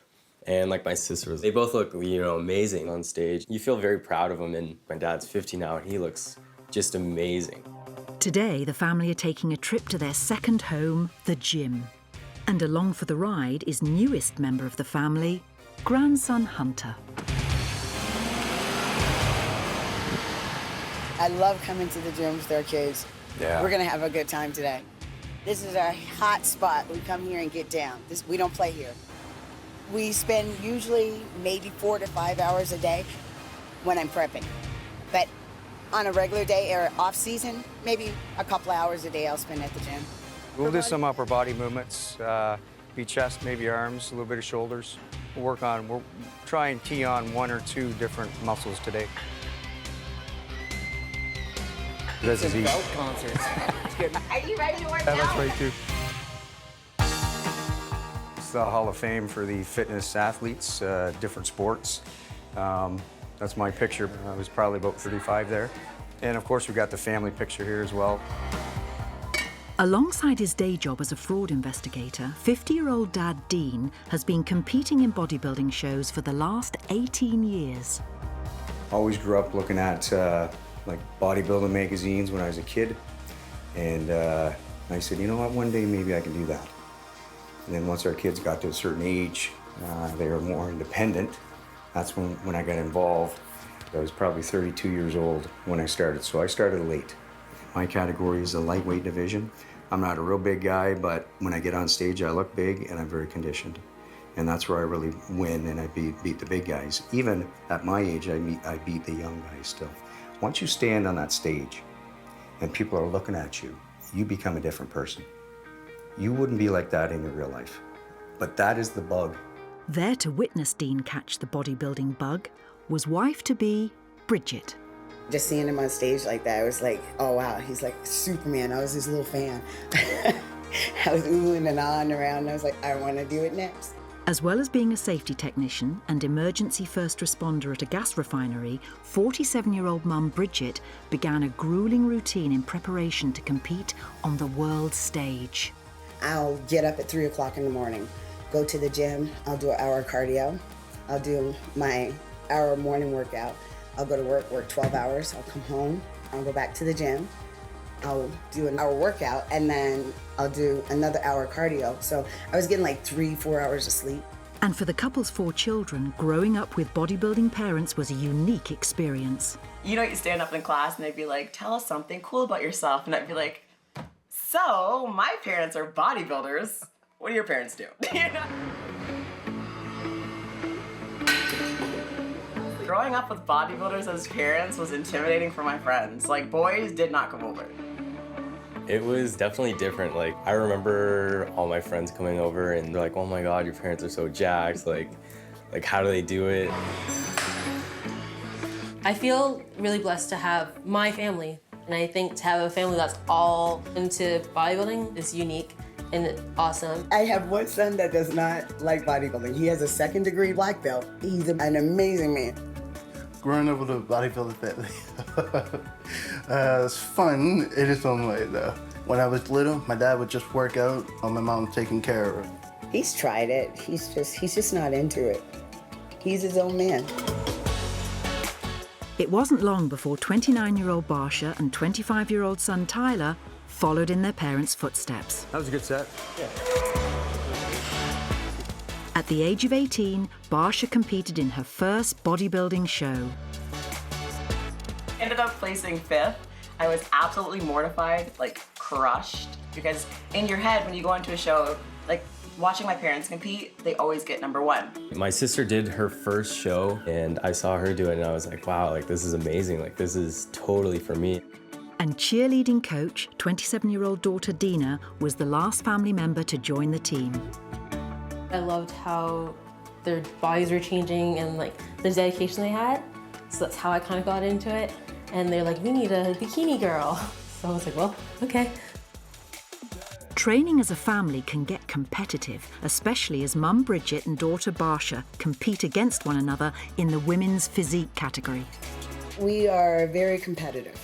and like my sisters, they both look, amazing on stage. You feel very proud of them, and my dad's 50 now, and he looks just amazing. Today, the family are taking a trip to their second home, the gym. And along for the ride is newest member of the family, grandson Hunter. I love coming to the gym with our kids. Yeah. We're gonna have a good time today. This is our hot spot. We come here and get down. We don't play here. We spend usually maybe 4 to 5 hours a day when I'm prepping. But on a regular day or off season, maybe a couple hours a day I'll spend at the gym. We'll do some upper body movements, be chest, maybe arms, a little bit of shoulders. We'll try and key on 1 or 2 different muscles today. This is easy. Belt concerts. Are you ready to work Yeah, out? that's right too. It's the Hall of Fame for the fitness athletes, different sports. That's my picture. I was probably about 35 there. And of course, we've got the family picture here as well. Alongside his day job as a fraud investigator, 50-year-old dad Dean has been competing in bodybuilding shows for the last 18 years. Always grew up looking at like bodybuilding magazines when I was a kid. And I said, you know what, one day maybe I can do that. And then once our kids got to a certain age, they were more independent. That's when I got involved. I was probably 32 years old when I started, so I started late. My category is the lightweight division. I'm not a real big guy, but when I get on stage, I look big and I'm very conditioned. And that's where I really win and I beat the big guys. Even at my age, I beat the young guys still. Once you stand on that stage and people are looking at you, you become a different person. You wouldn't be like that in your real life. But that is the bug. There to witness Dean catch the bodybuilding bug was wife-to-be Bridget. Just seeing him on stage like that, I was like, oh wow, he's like Superman. I was his little fan. I was oohing and ahhing around, and I was like, I want to do it next. As well as being a safety technician and emergency first responder at a gas refinery, 47-year-old mum Bridget began a grueling routine in preparation to compete on the world stage. I'll get up at 3 o'clock in the morning, go to the gym, I'll do an hour cardio, I'll do my hour morning workout, I'll go to work 12 hours, I'll come home, I'll go back to the gym, I'll do an hour workout, and then I'll do another hour cardio. So I was getting like 3-4 hours of sleep. And for the couple's 4 children, growing up with bodybuilding parents was a unique experience. You know, you stand up in class and they'd be like, tell us something cool about yourself. And I'd be like, so my parents are bodybuilders. What do your parents do? You know? Growing up with bodybuilders as parents was intimidating for my friends. Like, boys did not come over. It was definitely different. Like, I remember all my friends coming over and they're like, oh my God, your parents are so jacked. Like how do they do it? I feel really blessed to have my family. And I think to have a family that's all into bodybuilding is unique and awesome. I have one son that does not like bodybuilding. He has a 2nd-degree black belt. He's an amazing man. Growing up with a bodybuilder family, it's fun in its own way though. When I was little, my dad would just work out while my mom was taking care of her. He's tried it. He's just not into it. He's his own man. It wasn't long before 29-year-old Barsha and 25-year-old son Tyler followed in their parents' footsteps. That was a good set. Yeah. At the age of 18, Barsha competed in her first bodybuilding show. Ended up placing 5th. I was absolutely mortified, like crushed, because in your head when you go into a show, like watching my parents compete, they always get number 1. My sister did her first show and I saw her do it and I was like, wow, like this is amazing. Like this is totally for me. And cheerleading coach, 27-year-old daughter Dina, was the last family member to join the team. I loved how their bodies were changing and like the dedication they had. So that's how I kind of got into it. And they're like, we need a bikini girl. So I was like, well, okay. Training as a family can get competitive, especially as mum Bridget and daughter Barsha compete against one another in the women's physique category. We are very competitive.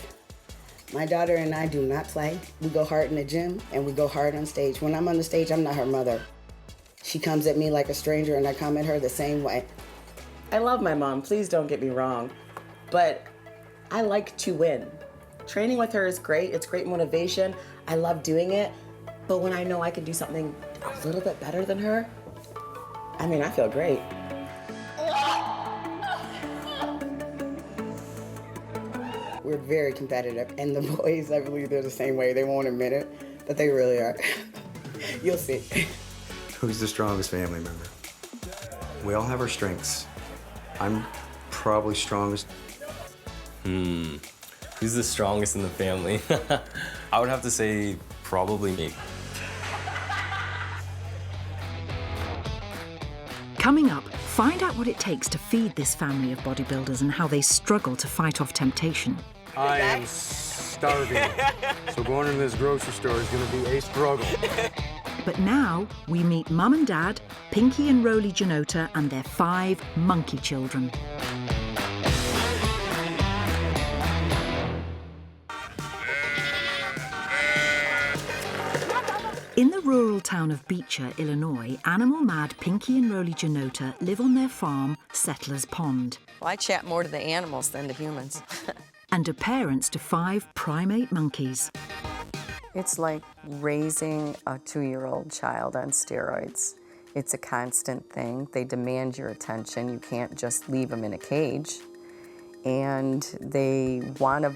My daughter and I do not play. We go hard in the gym and we go hard on stage. When I'm on the stage, I'm not her mother. She comes at me like a stranger and I come at her the same way. I love my mom, please don't get me wrong, but I like to win. Training with her is great, it's great motivation, I love doing it, but when I know I can do something a little bit better than her, I mean, I feel great. We're very competitive, and the boys, I believe they're the same way. They won't admit it, but they really are. You'll see. Who's the strongest family member? We all have our strengths. I'm probably strongest. Who's the strongest in the family? I would have to say probably me. Coming up, find out what it takes to feed this family of bodybuilders and how they struggle to fight off temptation. I am starving, so going into this grocery store is going to be a struggle. But now we meet Mum and Dad, Pinky and Roly Janota, and their 5 monkey children. In the rural town of Beecher, Illinois, animal-mad Pinky and Roly Janota live on their farm, Settler's Pond. Well, I chat more to the animals than to humans. And are parents to 5 primate monkeys. It's like raising a 2-year-old child on steroids. It's a constant thing. They demand your attention. You can't just leave them in a cage. And they want to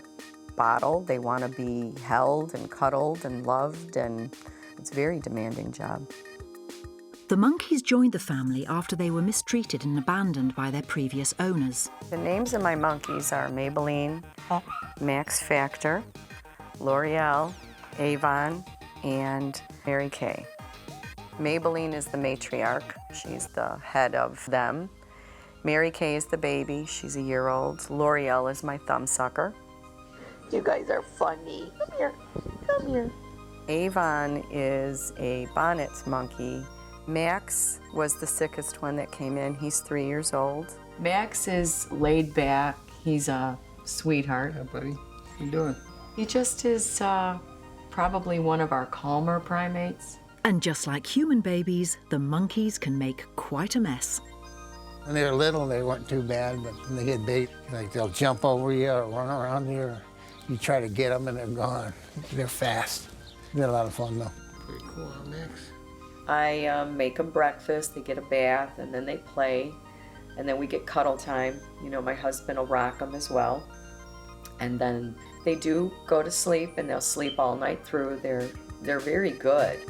bottle. They want to be held and cuddled and loved, and it's a very demanding job. The monkeys joined the family after they were mistreated and abandoned by their previous owners. The names of my monkeys are Maybelline, Max Factor, L'Oreal, Avon, and Mary Kay. Maybelline is the matriarch. She's the head of them. Mary Kay is the baby. She's a year-old. L'Oreal is my thumbsucker. You guys are funny. Come here. Come here. Avon is a bonnet monkey. Max was the sickest one that came in. He's 3 years old. Max is laid back. He's a sweetheart. Yeah, buddy. How you doing? He just is probably one of our calmer primates. And just like human babies, the monkeys can make quite a mess. When they were little, they weren't too bad, but when they get big, like they'll jump over you or run around you, or you try to get them and they're gone. They're fast. They're a lot of fun, though. Pretty cool, huh, Max? I make them breakfast, they get a bath, and then they play. And then we get cuddle time. You know, my husband will rock them as well. And then they do go to sleep, and they'll sleep all night through. They're very good.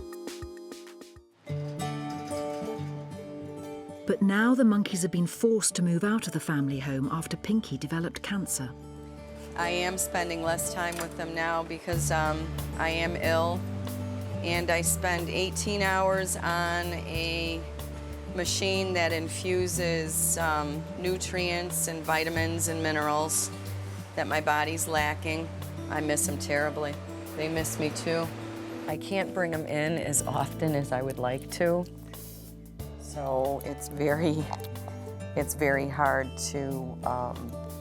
But now the monkeys have been forced to move out of the family home after Pinky developed cancer. I am spending less time with them now because I am ill, and I spend 18 hours on a machine that infuses nutrients and vitamins and minerals that my body's lacking. I miss them terribly. They miss me too. I can't bring them in as often as I would like to, so it's very hard to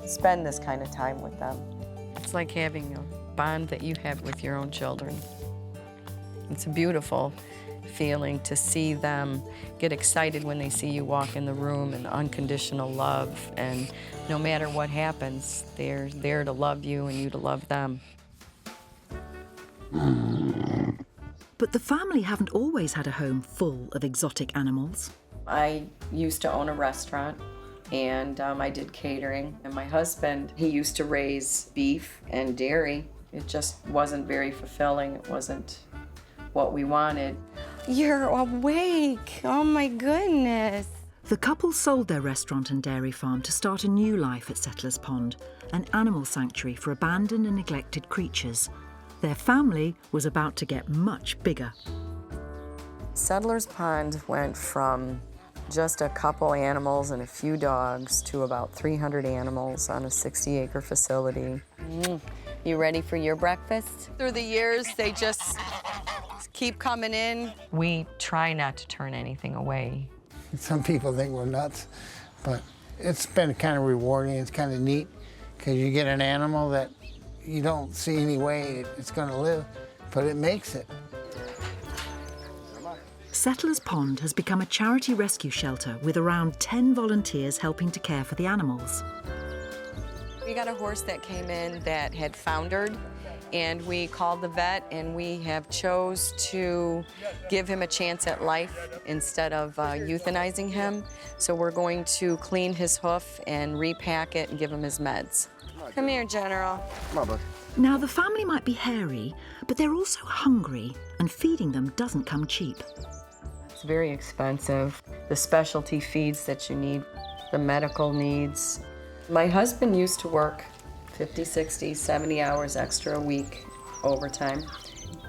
spend this kind of time with them. It's like having a bond that you have with your own children. It's a beautiful feeling to see them get excited when they see you walk in the room, and unconditional love, and no matter what happens, they're there to love you and you to love them. But the family haven't always had a home full of exotic animals. I used to own a restaurant, and I did catering. And my husband, he used to raise beef and dairy. It just wasn't very fulfilling. It wasn't what we wanted. You're awake. Oh my goodness. The couple sold their restaurant and dairy farm to start a new life at Settler's Pond, an animal sanctuary for abandoned and neglected creatures. Their family was about to get much bigger. Settler's Pond went from just a couple animals and a few dogs to about 300 animals on a 60-acre facility. You ready for your breakfast? Through the years, they just keep coming in. We try not to turn anything away. Some people think we're nuts, but it's been kind of rewarding. It's kind of neat because you get an animal that you don't see any way it's going to live, but it makes it. Settler's Pond has become a charity rescue shelter with around 10 volunteers helping to care for the animals. We got a horse that came in that had foundered, and we called the vet, and we have chose to give him a chance at life instead of euthanizing him. So we're going to clean his hoof and repack it and give him his meds. Come here, General. Come on, bud. Now, the family might be hairy, but they're also hungry, and feeding them doesn't come cheap. It's very expensive. The specialty feeds that you need, the medical needs. My husband used to work 50, 60, 70 hours extra a week overtime.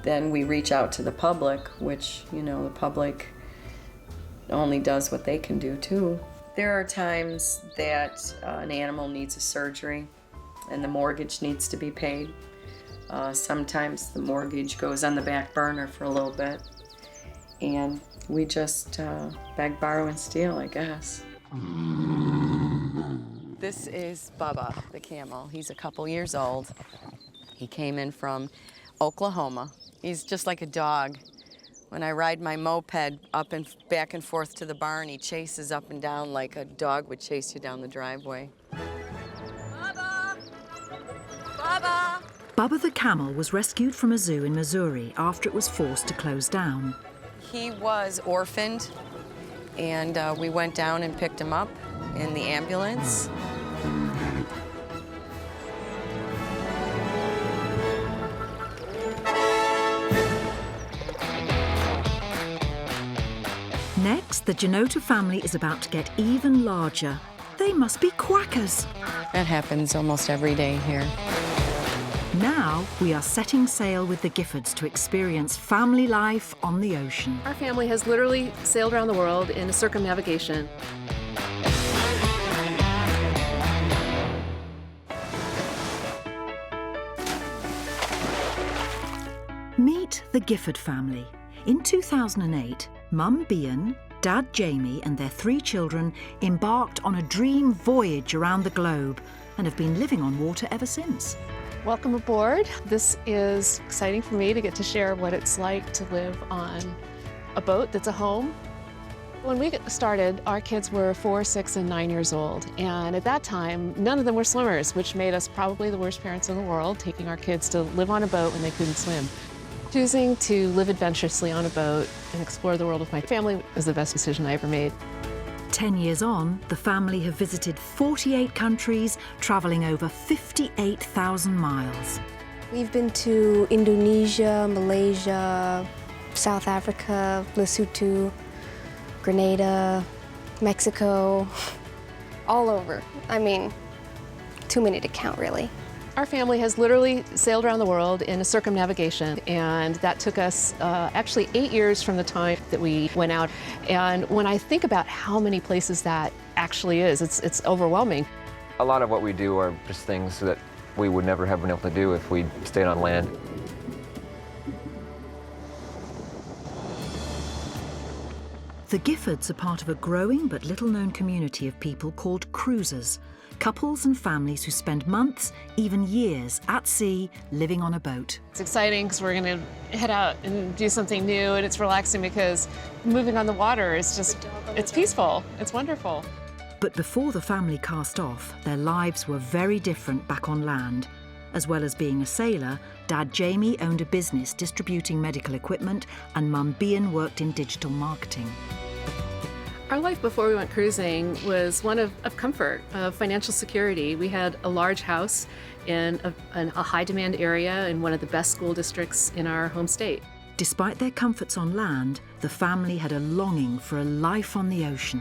Then we reach out to the public, which, you know, the public only does what they can do too. There are times that an animal needs a surgery and the mortgage needs to be paid. Sometimes the mortgage goes on the back burner for a little bit, and we just beg, borrow, and steal, I guess. This is Bubba, the camel. He's a couple years old. He came in from Oklahoma. He's just like a dog. When I ride my moped up and back and forth to the barn, he chases up and down like a dog would chase you down the driveway. Bubba! Bubba! Bubba the camel was rescued from a zoo in Missouri after it was forced to close down. He was orphaned, and we went down and picked him up in the ambulance. Next, the Janota family is about to get even larger. They must be quackers. That happens almost every day here. Now we are setting sail with the Giffords to experience family life on the ocean. Our family has literally sailed around the world in a circumnavigation. Meet the Gford family. In 2008, Mum Bian, Dad Jamie and their 3 children embarked on a dream voyage around the globe and have been living on water ever since. Welcome aboard. This is exciting for me to get to share what it's like to live on a boat that's a home. When we started, our kids were 4, 6, and 9 years old. And at that time, none of them were swimmers, which made us probably the worst parents in the world, taking our kids to live on a boat when they couldn't swim. Choosing to live adventurously on a boat and explore the world with my family was the best decision I ever made. 10 years on, the family have visited 48 countries, travelling over 58,000 miles. We've been to Indonesia, Malaysia, South Africa, Lesotho, Grenada, Mexico, all over. I mean, too many to count, really. Our family has literally sailed around the world in a circumnavigation, and that took us actually 8 years from the time that we went out. And when I think about how many places that actually is, it's overwhelming. A lot of what we do are just things that we would never have been able to do if we stayed on land. The Giffords are part of a growing but little-known community of people called cruisers, couples and families who spend months, even years, at sea, living on a boat. It's exciting because we're going to head out and do something new, and it's relaxing because moving on the water is just, it's peaceful, it's wonderful. But before the family cast off, their lives were very different back on land. As well as being a sailor, Dad Jamie owned a business distributing medical equipment, and Mum Bian worked in digital marketing. Our life before we went cruising was one of comfort, of financial security. We had a large house in a high-demand area in one of the best school districts in our home state. Despite their comforts on land, the family had a longing for a life on the ocean.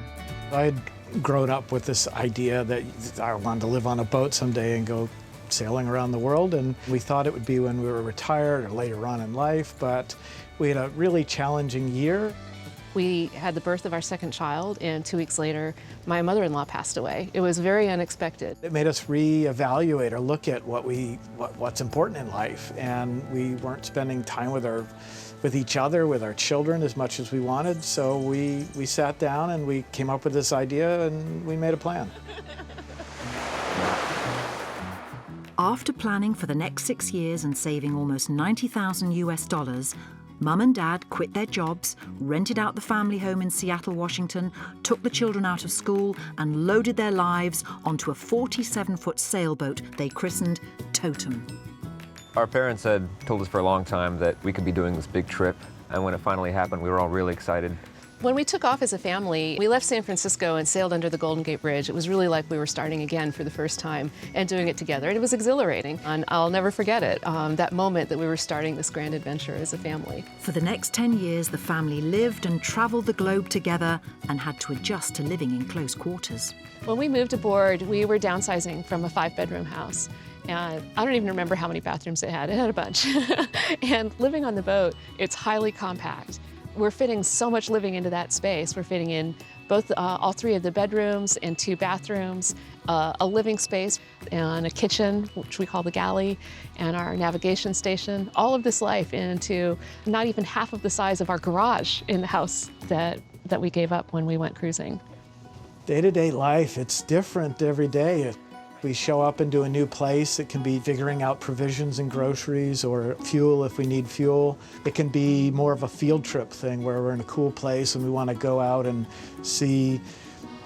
I had grown up with this idea that I wanted to live on a boat someday and go sailing around the world, and we thought it would be when we were retired or later on in life, but we had a really challenging year. We had the birth of our second child, and 2 weeks later, my mother-in-law passed away. It was very unexpected. It made us reevaluate or look at what's important in life, and we weren't spending time with each other, with our children as much as we wanted, so we sat down and we came up with this idea and we made a plan. After planning for the next 6 years and saving almost $90,000 US, Mum and Dad quit their jobs, rented out the family home in Seattle, Washington, took the children out of school and loaded their lives onto a 47-foot sailboat they christened Totem. Our parents had told us for a long time that we could be doing this big trip, and when it finally happened, we were all really excited. When we took off as a family, we left San Francisco and sailed under the Golden Gate Bridge. It was really like we were starting again for the first time and doing it together. And it was exhilarating. And I'll never forget it, that moment that we were starting this grand adventure as a family. For the next 10 years, the family lived and travelled the globe together and had to adjust to living in close quarters. When we moved aboard, we were downsizing from a 5-bedroom house. And I don't even remember how many bathrooms it had. It had a bunch. And living on the boat, it's highly compact. We're fitting so much living into that space. We're fitting in both all 3 of the bedrooms and 2 bathrooms, a living space and a kitchen, which we call the galley, and our navigation station. All of this life into not even half of the size of our garage in the house that we gave up when we went cruising. Day-to-day life, it's different every day. We show up into a new place. It can be figuring out provisions and groceries or fuel if we need fuel. It can be more of a field trip thing where we're in a cool place and we want to go out and see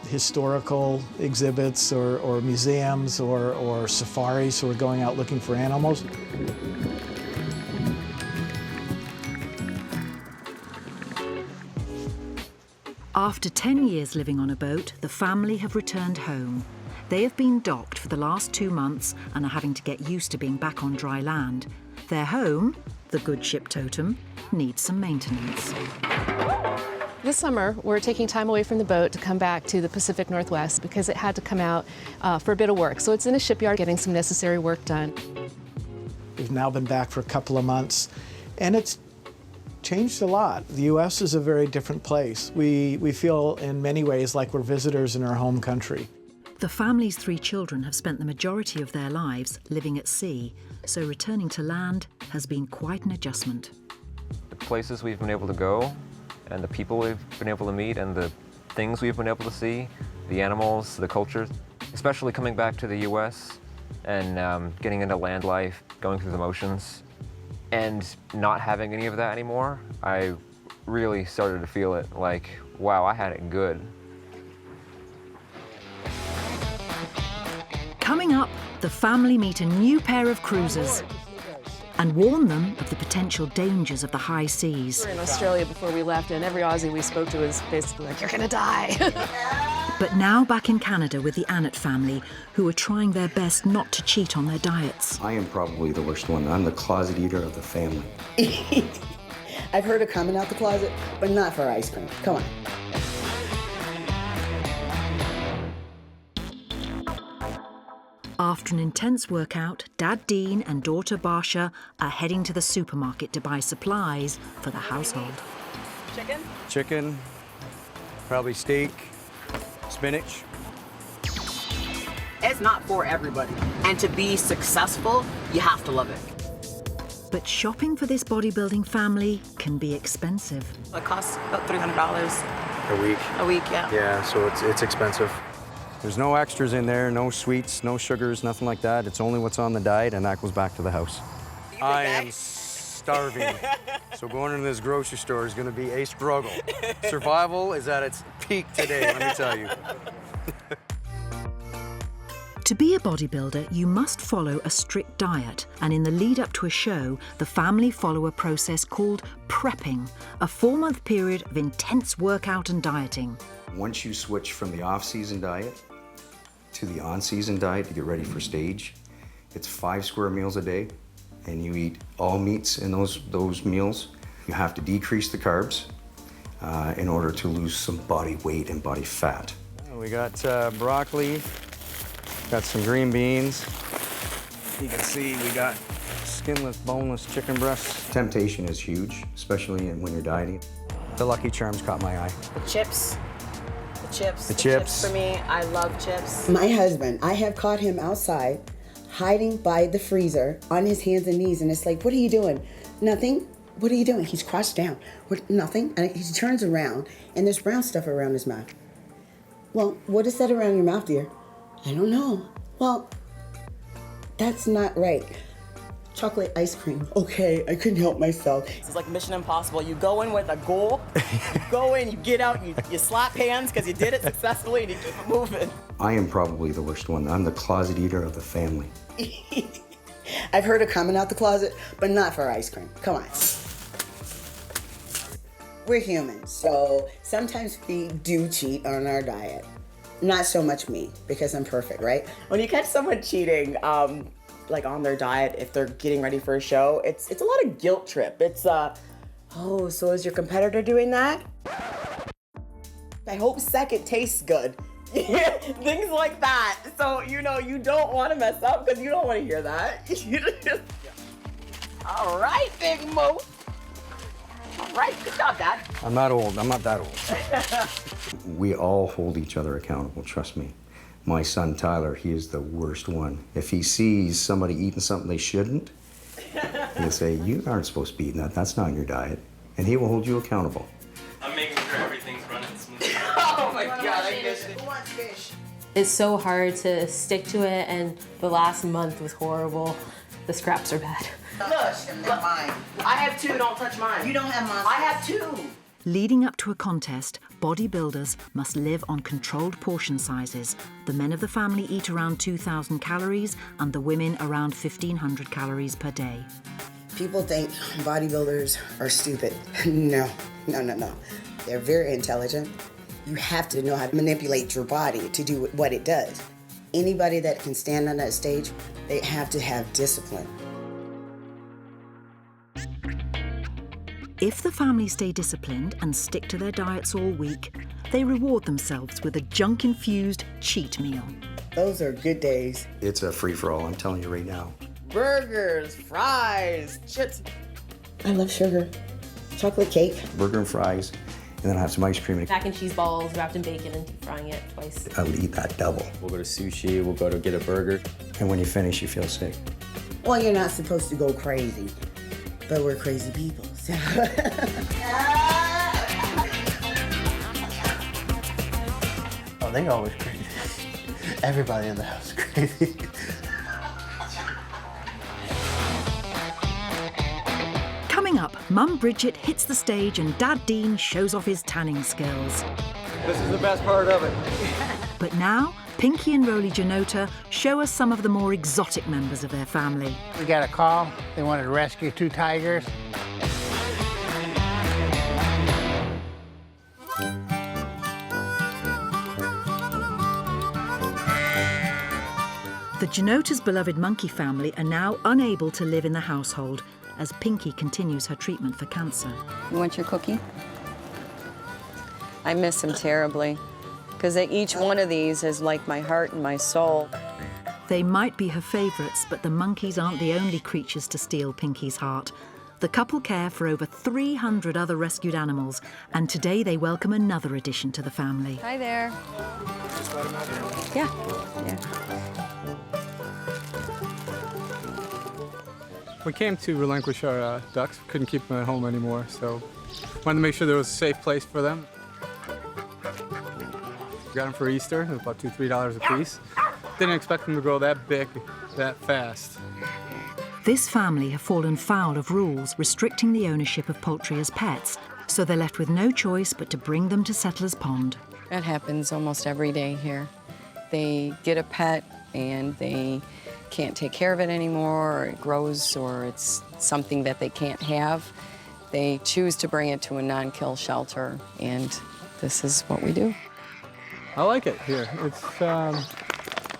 historical exhibits or museums or safaris, so we're going out looking for animals. After 10 years living on a boat, the family have returned home. They have been docked for the last 2 months and are having to get used to being back on dry land. Their home, the good ship Totem, needs some maintenance. This summer, we're taking time away from the boat to come back to the Pacific Northwest because it had to come out for a bit of work. So it's in a shipyard getting some necessary work done. We've now been back for a couple of months, and it's changed a lot. The U.S. is a very different place. We feel in many ways like we're visitors in our home country. The family's 3 children have spent the majority of their lives living at sea, so returning to land has been quite an adjustment. The places we've been able to go, and the people we've been able to meet, and the things we've been able to see, the animals, the culture, especially coming back to the U.S. and getting into land life, going through the motions, and not having any of that anymore, I really started to feel it like, wow, I had it good. Coming up, the family meet a new pair of cruisers and warn them of the potential dangers of the high seas. We were in Australia before we left, and every Aussie we spoke to was basically like, you're gonna die. But now back in Canada with the Annett family, who are trying their best not to cheat on their diets. I am probably the worst one. I'm the closet eater of the family. I've heard of coming out the closet, but not for ice cream. Come on. After an intense workout, Dad Dean and daughter Barsha are heading to the supermarket to buy supplies for the household. Chicken? Chicken, probably steak, spinach. It's not for everybody. And to be successful, you have to love it. But shopping for this bodybuilding family can be expensive. It costs about $300 A week. a week, yeah. Yeah, so it's expensive. There's no extras in there, no sweets, no sugars, nothing like that. It's only what's on the diet, and that goes back to the house. I am starving. So going into this grocery store is going to be a struggle. Survival is at its peak today, let me tell you. To be a bodybuilder, you must follow a strict diet, and in the lead up to a show, the family follow a process called prepping, a 4-month period of intense workout and dieting. Once you switch from the off-season diet to the on-season diet to get ready for stage, it's 5 square meals a day, and you eat all meats in those meals. You have to decrease the carbs in order to lose some body weight and body fat. We got broccoli, got some green beans. You can see we got skinless, boneless chicken breasts. Temptation is huge, especially when you're dieting. The Lucky Charms caught my eye. The chips. The chips. For me, I love chips. My husband, I have caught him outside, hiding by the freezer on his hands and knees, and it's like, what are you doing? Nothing. What are you doing? He's crouched down. What? Nothing. And he turns around, and there's brown stuff around his mouth. Well, what is that around your mouth, dear? I don't know. Well, that's not right. Chocolate ice cream. Okay, I couldn't help myself. It's like Mission Impossible. You go in with a goal, you go in, you get out, you slap hands because you did it successfully and you keep it moving. I am probably the worst one. I'm the closet eater of the family. I've heard of coming out the closet, but not for ice cream. Come on. We're human, so sometimes we do cheat on our diet. Not so much me, because I'm perfect, right? When you catch someone cheating, like on their diet, if they're getting ready for a show, it's a lot of guilt trip. It's oh, so is your competitor doing that? I hope second tastes good. Things like that. So, you know, you don't want to mess up because you don't want to hear that. All right, Big Mo. All right, good job, Dad. I'm not old. I'm not that old. We all hold each other accountable, trust me. My son, Tyler, he is the worst one. If he sees somebody eating something they shouldn't, he'll say, you aren't supposed to be eating that. That's not your diet. And he will hold you accountable. I'm making sure everything's running smoothly. Oh my God, I missed it. Who wants fish? It's so hard to stick to it, and the last month was horrible. The scraps are bad. Look, I have 2, don't touch mine. You don't have mine. I have 2. Leading up to a contest, bodybuilders must live on controlled portion sizes. The men of the family eat around 2,000 calories and the women around 1,500 calories per day. People think bodybuilders are stupid. No. They're very intelligent. You have to know how to manipulate your body to do what it does. Anybody that can stand on that stage, they have to have discipline. If the family stay disciplined and stick to their diets all week, they reward themselves with a junk-infused cheat meal. Those are good days. It's a free-for-all, I'm telling you right now. Burgers, fries, chips. I love sugar. Chocolate cake. Burger and fries, and then I have some ice cream. Mac and cheese balls wrapped in bacon and deep frying it twice. I'll eat that double. We'll go to sushi, we'll go to get a burger. And when you finish, you feel sick. Well, you're not supposed to go crazy, but we're crazy people, so. Oh, they always crazy. Everybody in the house is crazy. Coming up, Mum Bridget hits the stage and Dad Dean shows off his tanning skills. This is the best part of it. But now, Pinky and Roly Janota show us some of the more exotic members of their family. We got a call. They wanted to rescue 2 tigers. The Janota's beloved monkey family are now unable to live in the household as Pinky continues her treatment for cancer. You want your cookie? I miss him terribly, because each one of these is like my heart and my soul. They might be her favourites, but the monkeys aren't the only creatures to steal Pinky's heart. The couple care for over 300 other rescued animals, and today they welcome another addition to the family. Hi there. Yeah. We came to relinquish our ducks. Couldn't keep them at home anymore, so wanted to make sure there was a safe place for them. Got them for Easter, it was about $2, $3 a piece. Didn't expect them to grow that big, that fast. This family have fallen foul of rules restricting the ownership of poultry as pets, so they're left with no choice but to bring them to Settlers Pond. That happens almost every day here. They get a pet and they can't take care of it anymore, or it grows, or it's something that they can't have. They choose to bring it to a non-kill shelter, and this is what we do. I like it here. It's, I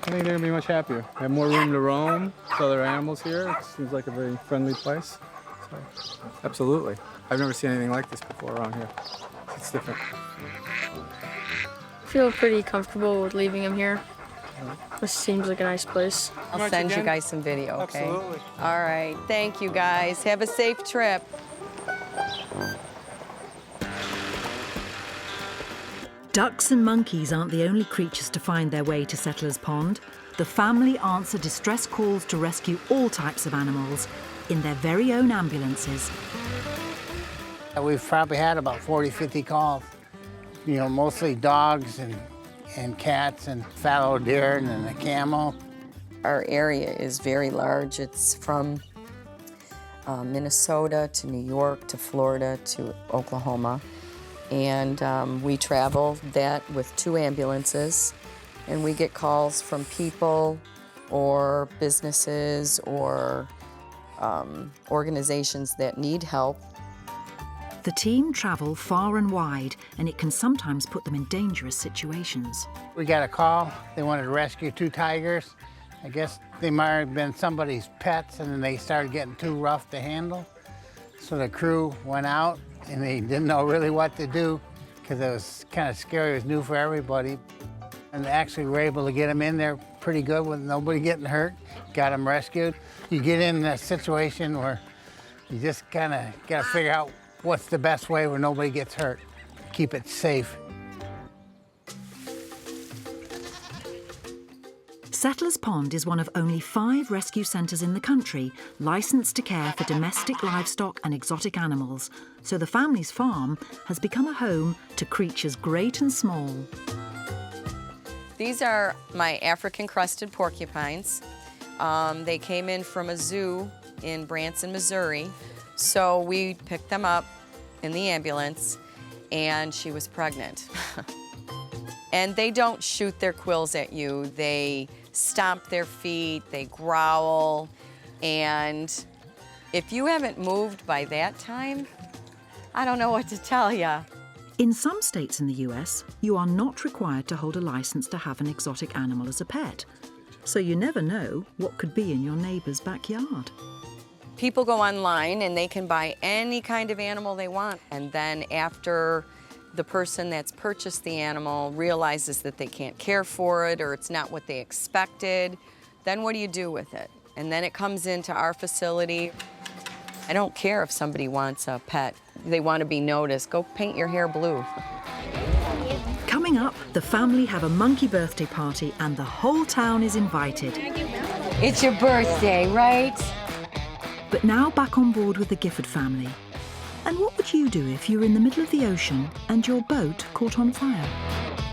think they're gonna be much happier. They have more room to roam, so other animals here. It seems like a very friendly place. So, absolutely. I've never seen anything like this before around here. It's different. I feel pretty comfortable with leaving him here. This seems like a nice place. I'll send you guys some video, okay? Absolutely. All right, thank you guys. Have a safe trip. Ducks and monkeys aren't the only creatures to find their way to Settlers Pond. The family answer distress calls to rescue all types of animals in their very own ambulances. We've probably had about 40, 50 calls. You know, mostly dogs and cats and fallow deer and then a camel. Our area is very large. It's from Minnesota to New York to Florida to Oklahoma. And we travel that with 2 ambulances. And we get calls from people or businesses or organizations that need help. The team travel far and wide, and it can sometimes put them in dangerous situations. We got a call. They wanted to rescue 2 tigers. I guess they might have been somebody's pets, and then they started getting too rough to handle. So the crew went out, and they didn't know really what to do because it was kind of scary. It was new for everybody. And actually, we were able to get them in there pretty good with nobody getting hurt. Got them rescued. You get in a situation where you just kind of got to figure out what's the best way where nobody gets hurt. Keep it safe. Settlers Pond is one of only 5 rescue centres in the country licensed to care for domestic livestock and exotic animals, so the family's farm has become a home to creatures great and small. These are my African crested porcupines. They came in from a zoo in Branson, Missouri. So we picked them up in the ambulance, and she was pregnant. And they don't shoot their quills at you. They stomp their feet, they growl, and if you haven't moved by that time, I don't know what to tell you. In some states in the US, you are not required to hold a licence to have an exotic animal as a pet. So you never know what could be in your neighbour's backyard. People go online and they can buy any kind of animal they want. And then after the person that's purchased the animal realizes that they can't care for it or it's not what they expected, then what do you do with it? And then it comes into our facility. I don't care if somebody wants a pet. They want to be noticed. Go paint your hair blue. Coming up, the family have a monkey birthday party and the whole town is invited. It's your birthday, right? But now back on board with the Gford family. And what would you do if you were in the middle of the ocean and your boat caught on fire?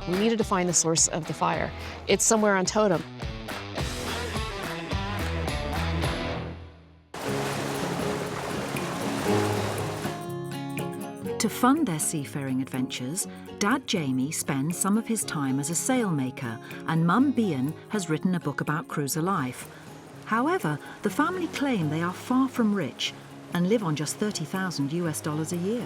We needed to find the source of the fire. It's somewhere on Totem. To fund their seafaring adventures, Dad Jamie spends some of his time as a sailmaker and Mum Bian has written a book about cruiser life. However, the family claim they are far from rich and live on just $30,000 US a year.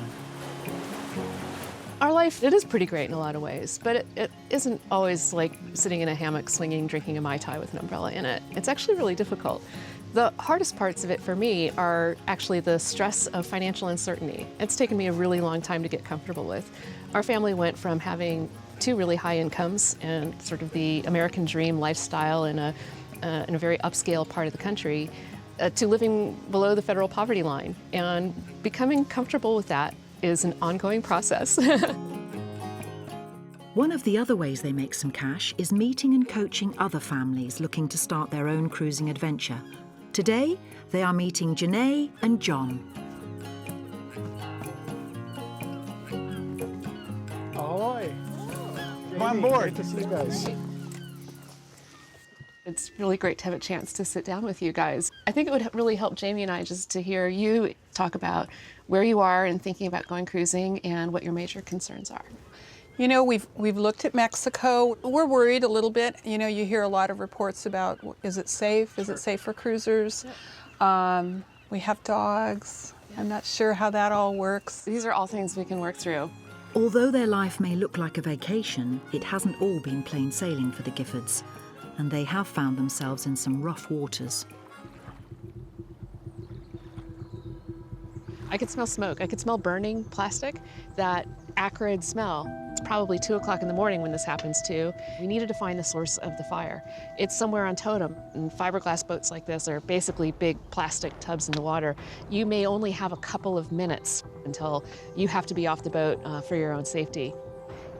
Our life, it is pretty great in a lot of ways, but it isn't always like sitting in a hammock swinging, drinking a Mai Tai with an umbrella in it. It's actually really difficult. The hardest parts of it for me are actually the stress of financial uncertainty. It's taken me a really long time to get comfortable with. Our family went from having 2 really high incomes and sort of the American dream lifestyle in a very upscale part of the country to living below the federal poverty line. And becoming comfortable with that is an ongoing process. One of the other ways they make some cash is meeting and coaching other families looking to start their own cruising adventure. Today, they are meeting Janae and John. Ahoy! Come on board. Great to see you guys. It's really great to have a chance to sit down with you guys. I think it would really help Jamie and I just to hear you talk about where you are and thinking about going cruising and what your major concerns are. You know, we've looked at Mexico. We're worried a little bit. You know, you hear a lot of reports about, is it safe? Is it safe for cruisers? We have dogs. I'm not sure how that all works. These are all things we can work through. Although their life may look like a vacation, it hasn't all been plain sailing for the Giffords, and they have found themselves in some rough waters. I could smell smoke. I could smell burning plastic, that acrid smell. It's probably 2 o'clock in the morning when this happens too. We needed to find the source of the fire. It's somewhere on Totem, and fiberglass boats like this are basically big plastic tubs in the water. You may only have a couple of minutes until you have to be off the boat for your own safety.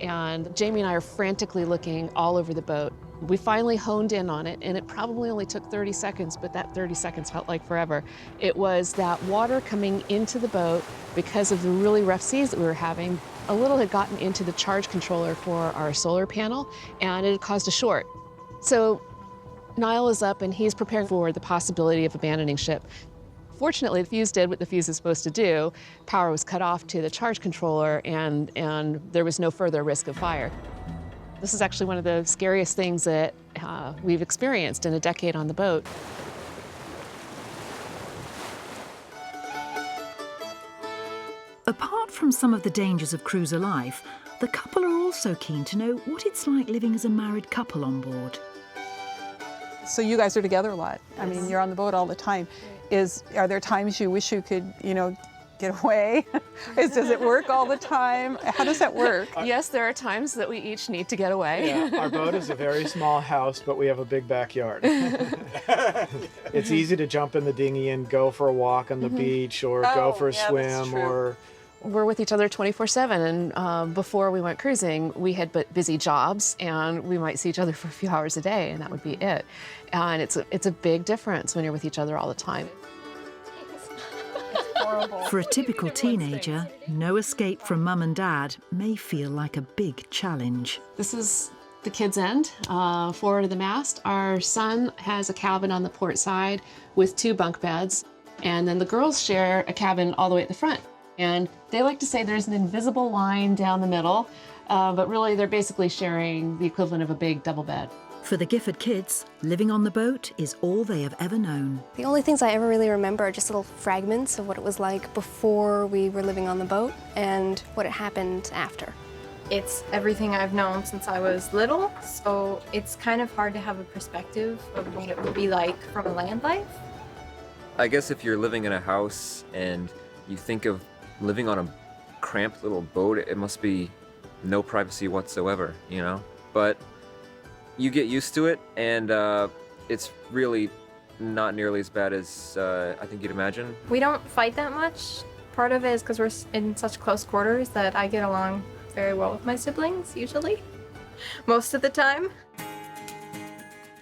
And Jamie and I are frantically looking all over the boat. We finally honed in on it, and it probably only took 30 seconds, but that 30 seconds felt like forever. It was that water coming into the boat because of the really rough seas that we were having. A little had gotten into the charge controller for our solar panel, and it had caused a short. So Niall is up, and he's preparing for the possibility of abandoning ship. Fortunately, the fuse did what the fuse is supposed to do. Power was cut off to the charge controller, and there was no further risk of fire. This is actually one of the scariest things that we've experienced in a decade on the boat. Apart from some of the dangers of cruiser life, the couple are also keen to know what it's like living as a married couple on board. So you guys are together a lot. I mean, you're on the boat all the time. Are there times you wish you could, get away? Does it work all the time? How does that work? Yes, there are times that we each need to get away. Yeah, our boat is a very small house, but we have a big backyard. It's easy to jump in the dinghy and go for a walk on the beach or go for a swim or... We're with each other 24/7, and before we went cruising, we had busy jobs, and we might see each other for a few hours a day, and that would be it. And it's a big difference when you're with each other all the time. For a typical teenager, no escape from mum and dad may feel like a big challenge. This is the kids' end, forward of the mast. Our son has a cabin on the port side with 2 bunk beds, and then the girls share a cabin all the way at the front. And they like to say there's an invisible line down the middle, but really they're basically sharing the equivalent of a big double bed. For the Gford kids, living on the boat is all they have ever known. The only things I ever really remember are just little fragments of what it was like before we were living on the boat and what had happened after. It's everything I've known since I was little, so it's kind of hard to have a perspective of what it would be like from a land life. I guess if you're living in a house and you think of living on a cramped little boat, it must be no privacy whatsoever, But you get used to it, and it's really not nearly as bad as I think you'd imagine. We don't fight that much. Part of it is because we're in such close quarters that I get along very well with my siblings, usually. Most of the time.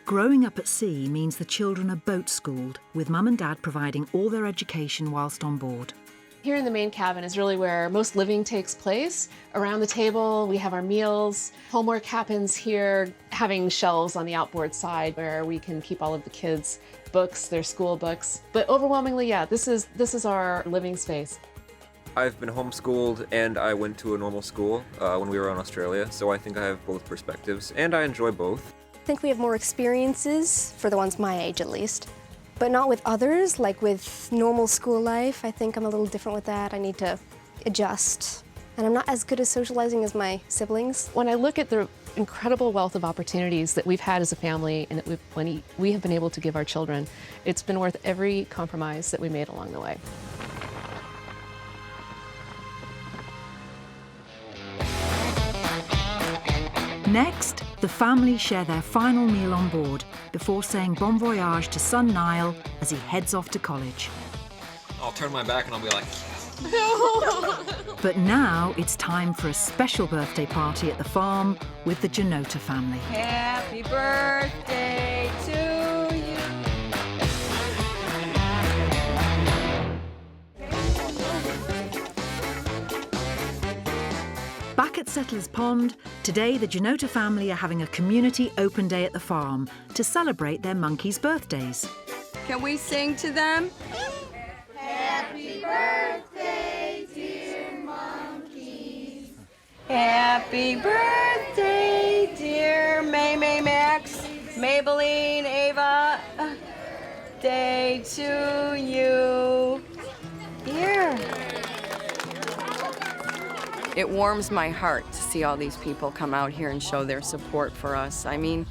Growing up at sea means the children are boat schooled, with mum and dad providing all their education whilst on board. Here in the main cabin is really where most living takes place. Around the table, we have our meals. Homework happens here, having shelves on the outboard side where we can keep all of the kids' books, their school books. But overwhelmingly, yeah, this is our living space. I've been homeschooled and I went to a normal school when we were in Australia, so I think I have both perspectives, and I enjoy both. I think we have more experiences, for the ones my age at least, but not with others, like with normal school life. I think I'm a little different with that. I need to adjust. And I'm not as good at socializing as my siblings. When I look at the incredible wealth of opportunities that we've had as a family and that we have been able to give our children, it's been worth every compromise that we made along the way. Next, the family share their final meal on board before saying bon voyage to son Niall as he heads off to college. I'll turn my back and I'll be like... But now it's time for a special birthday party at the farm with the Janota family. Happy birthday to you. Back at Settlers Pond, today the Janota family are having a community open day at the farm to celebrate their monkeys' birthdays. Can we sing to them? Happy birthday, dear monkeys. Happy birthday, dear May, Max, Maybelline, Ava. Day to you. Here. It warms my heart to see all these people come out here and show their support for us. I mean,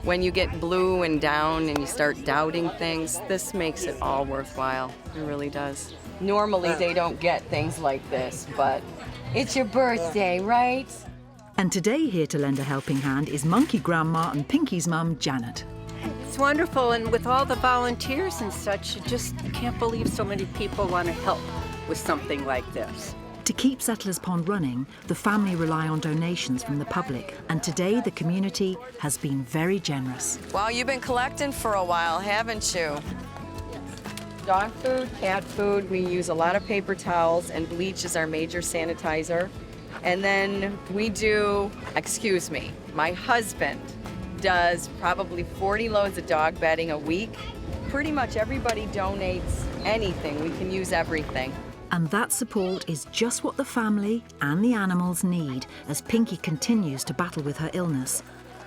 when you get blue and down and you start doubting things, this makes it all worthwhile. It really does. Normally they don't get things like this, but it's your birthday, right? And today here to lend a helping hand is Monkey Grandma and Pinky's mum, Janet. It's wonderful, and with all the volunteers and such, you can't believe so many people want to help with something like this. To keep Settlers Pond running, the family rely on donations from the public, and today the community has been very generous. Well, you've been collecting for a while, haven't you? Dog food, cat food, we use a lot of paper towels, and bleach is our major sanitizer. And then we do, my husband does probably 40 loads of dog bedding a week. Pretty much everybody donates anything. We can use everything. And that support is just what the family and the animals need as Pinky continues to battle with her illness.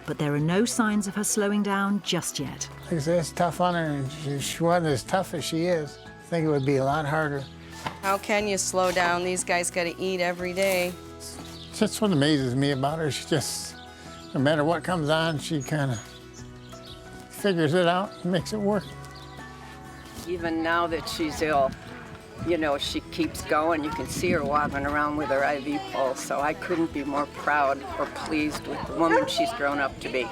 But there are no signs of her slowing down just yet. Like I said, it's tough on her, and she wasn't as tough as she is. I think it would be a lot harder How can you slow down? These guys got to eat every day. That's what amazes me about her. She just, no matter what comes on, she kind of figures it out and makes it work. Even now that she's ill, you know, she keeps going. You can see her walking around with her IV pole, so I couldn't be more proud or pleased with the woman she's grown up to be.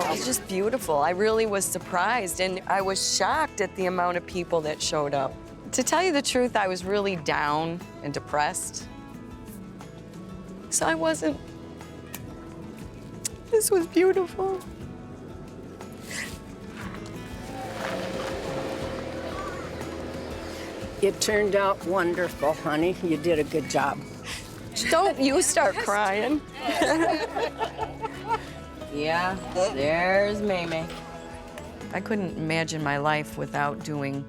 It's just beautiful. I really was surprised, and I was shocked at the amount of people that showed up. To tell you the truth, I was really down and depressed. So I wasn't. This was beautiful. It turned out wonderful, honey. You did a good job. Don't you start crying. Yeah, there's Mamie. I couldn't imagine my life without doing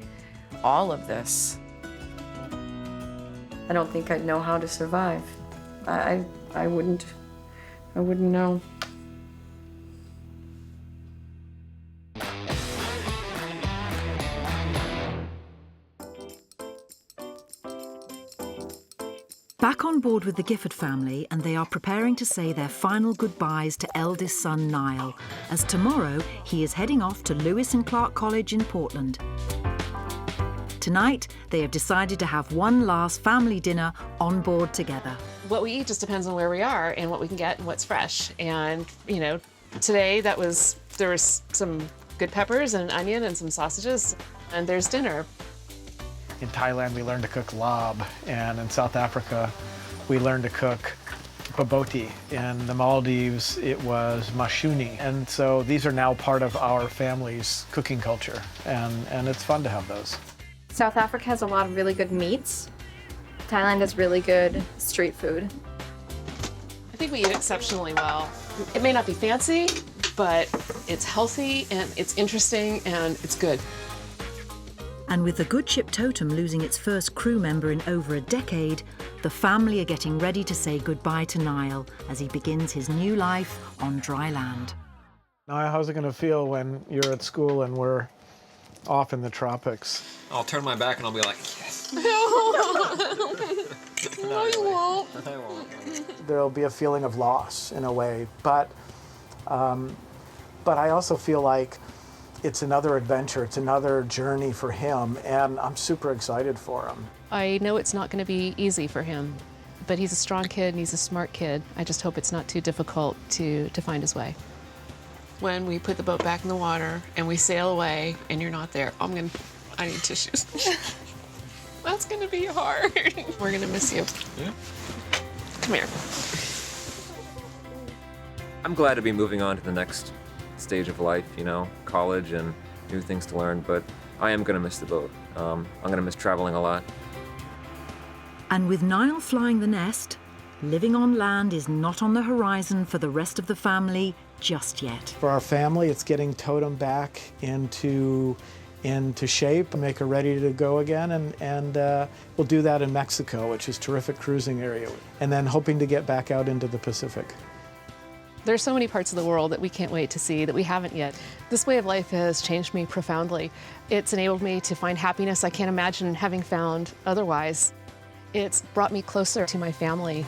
all of this. I don't think I'd know how to survive. I wouldn't know. Back on board with the Gford family, and they are preparing to say their final goodbyes to eldest son Niall, as tomorrow he is heading off to Lewis and Clark College in Portland. Tonight, they have decided to have one last family dinner on board together. What we eat just depends on where we are and what we can get and what's fresh. And, you know, today there was some good peppers and onion and some sausages, and there's dinner. In Thailand, we learned to cook lob, and in South Africa, we learned to cook baboti. In the Maldives, it was mashuni. And so these are now part of our family's cooking culture, and it's fun to have those. South Africa has a lot of really good meats. Thailand has really good street food. I think we eat exceptionally well. It may not be fancy, but it's healthy and it's interesting and it's good. And with the Good Ship Totem losing its first crew member in over a decade, the family are getting ready to say goodbye to Niall as he begins his new life on dry land. Now, how's it going to feel when you're at school and we're off in the tropics? I'll turn my back and I'll be like, yes. No, you won't. I won't. There'll be a feeling of loss in a way, but I also feel like it's another adventure, it's another journey for him, and I'm super excited for him. I know it's not going to be easy for him, but he's a strong kid and he's a smart kid. I just hope it's not too difficult to find his way. When we put the boat back in the water and we sail away and you're not there, I need tissues. That's going to be hard. We're going to miss you. Yeah. Come here. I'm glad to be moving on to the next stage of life, you know, college and new things to learn, but I am going to miss the boat. I'm going to miss traveling a lot. And with Niall flying the nest, living on land is not on the horizon for the rest of the family just yet. For our family, it's getting Totem back into shape, make her ready to go again, and we'll do that in Mexico, which is a terrific cruising area, and then hoping to get back out into the Pacific. There's so many parts of the world that we can't wait to see that we haven't yet. This way of life has changed me profoundly. It's enabled me to find happiness I can't imagine having found otherwise. It's brought me closer to my family.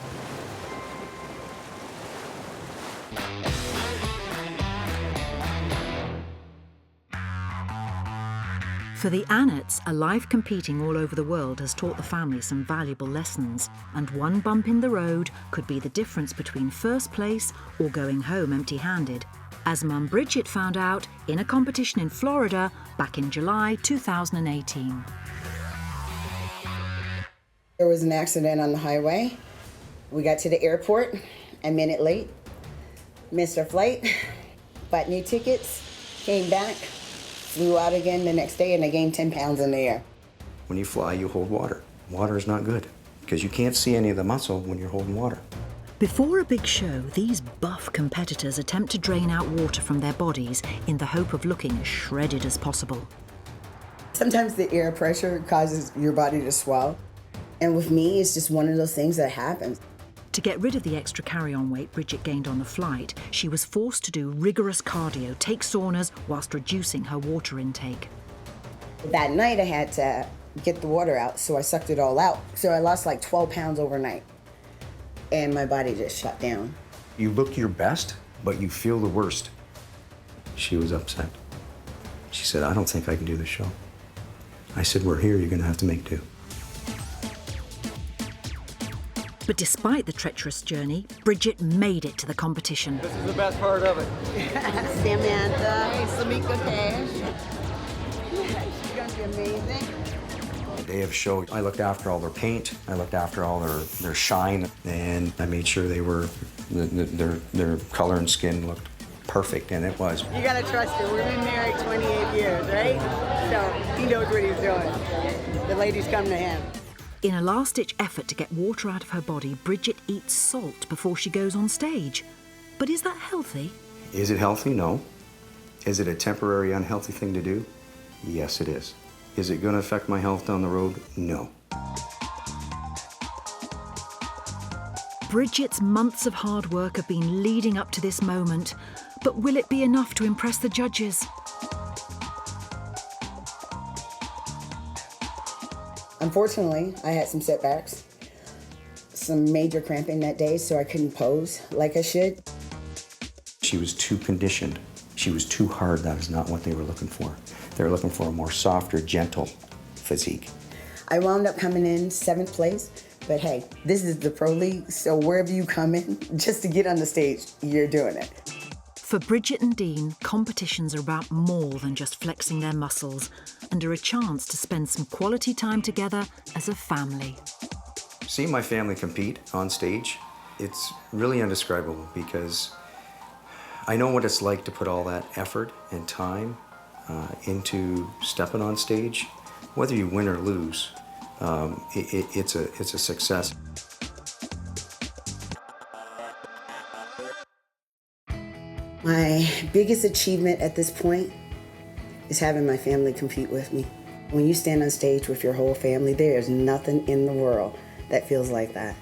For the Annetts, a life competing all over the world has taught the family some valuable lessons, and one bump in the road could be the difference between first place or going home empty-handed, as Mum Bridget found out in a competition in Florida back in July 2018. There was an accident on the highway. We got to the airport a minute late, missed our flight, bought new tickets, came back, flew out again the next day, and I gained 10 pounds in the air. When you fly, you hold water. Water is not good because you can't see any of the muscle when you're holding water. Before a big show, these buff competitors attempt to drain out water from their bodies in the hope of looking as shredded as possible. Sometimes the air pressure causes your body to swell. And with me, it's just one of those things that happens. To get rid of the extra carry-on weight Bridget gained on the flight, she was forced to do rigorous cardio, take saunas, whilst reducing her water intake. That night, I had to get the water out, so I sucked it all out. So I lost like 12 pounds overnight, and my body just shut down. You look your best, but you feel the worst. She was upset. She said, I don't think I can do the show. I said, we're here, you're gonna have to make do. But despite the treacherous journey, Bridget made it to the competition. This is the best part of it. Samantha, hey, Samika Cash. She's gonna be amazing. The day of show, I looked after all their paint, I looked after all their shine, and I made sure they were, their color and skin looked perfect, and it was. You gotta trust him. We've been married 28 years, right? So he knows what he's doing. The ladies come to him. In a last-ditch effort to get water out of her body, Bridget eats salt before she goes on stage. But is that healthy? Is it healthy? No. Is it a temporary unhealthy thing to do? Yes, it is. Is it gonna affect my health down the road? No. Bridget's months of hard work have been leading up to this moment, but will it be enough to impress the judges? Unfortunately, I had some setbacks, some major cramping that day, so I couldn't pose like I should. She was too conditioned. She was too hard. That is not what they were looking for. They were looking for a more softer, gentle physique. I wound up coming in 7th place, but hey, this is the Pro League, so wherever you come in, just to get on the stage, you're doing it. For Bridget and Dean, competitions are about more than just flexing their muscles and are a chance to spend some quality time together as a family. Seeing my family compete on stage, it's really indescribable because I know what it's like to put all that effort and time into stepping on stage. Whether you win or lose, it's a success. My biggest achievement at this point is having my family compete with me. When you stand on stage with your whole family, there is nothing in the world that feels like that.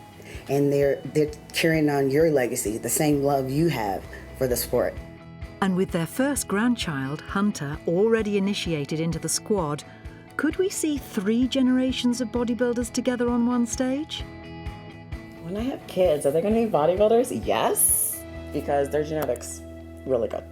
And they're carrying on your legacy, the same love you have for the sport. And with their first grandchild, Hunter, already initiated into the squad, could we see 3 generations of bodybuilders together on one stage? When I have kids, are they going to be bodybuilders? Yes, because their genetics really good.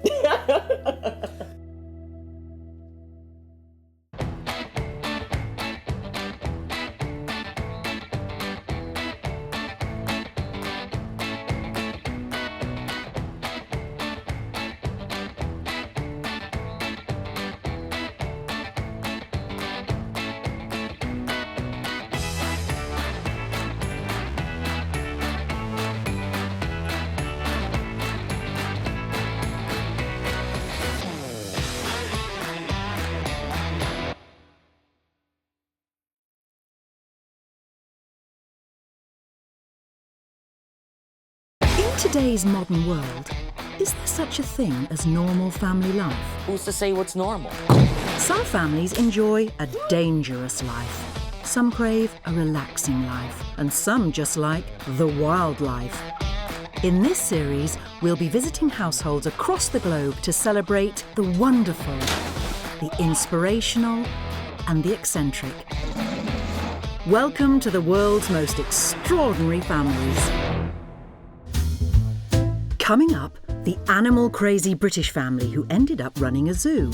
In today's modern world, is there such a thing as normal family life? Who's to say what's normal? Some families enjoy a dangerous life. Some crave a relaxing life. And some just like the wild life. In this series, we'll be visiting households across the globe to celebrate the wonderful, the inspirational, and the eccentric. Welcome to the world's most extraordinary families. Coming up, the animal-crazy British family who ended up running a zoo.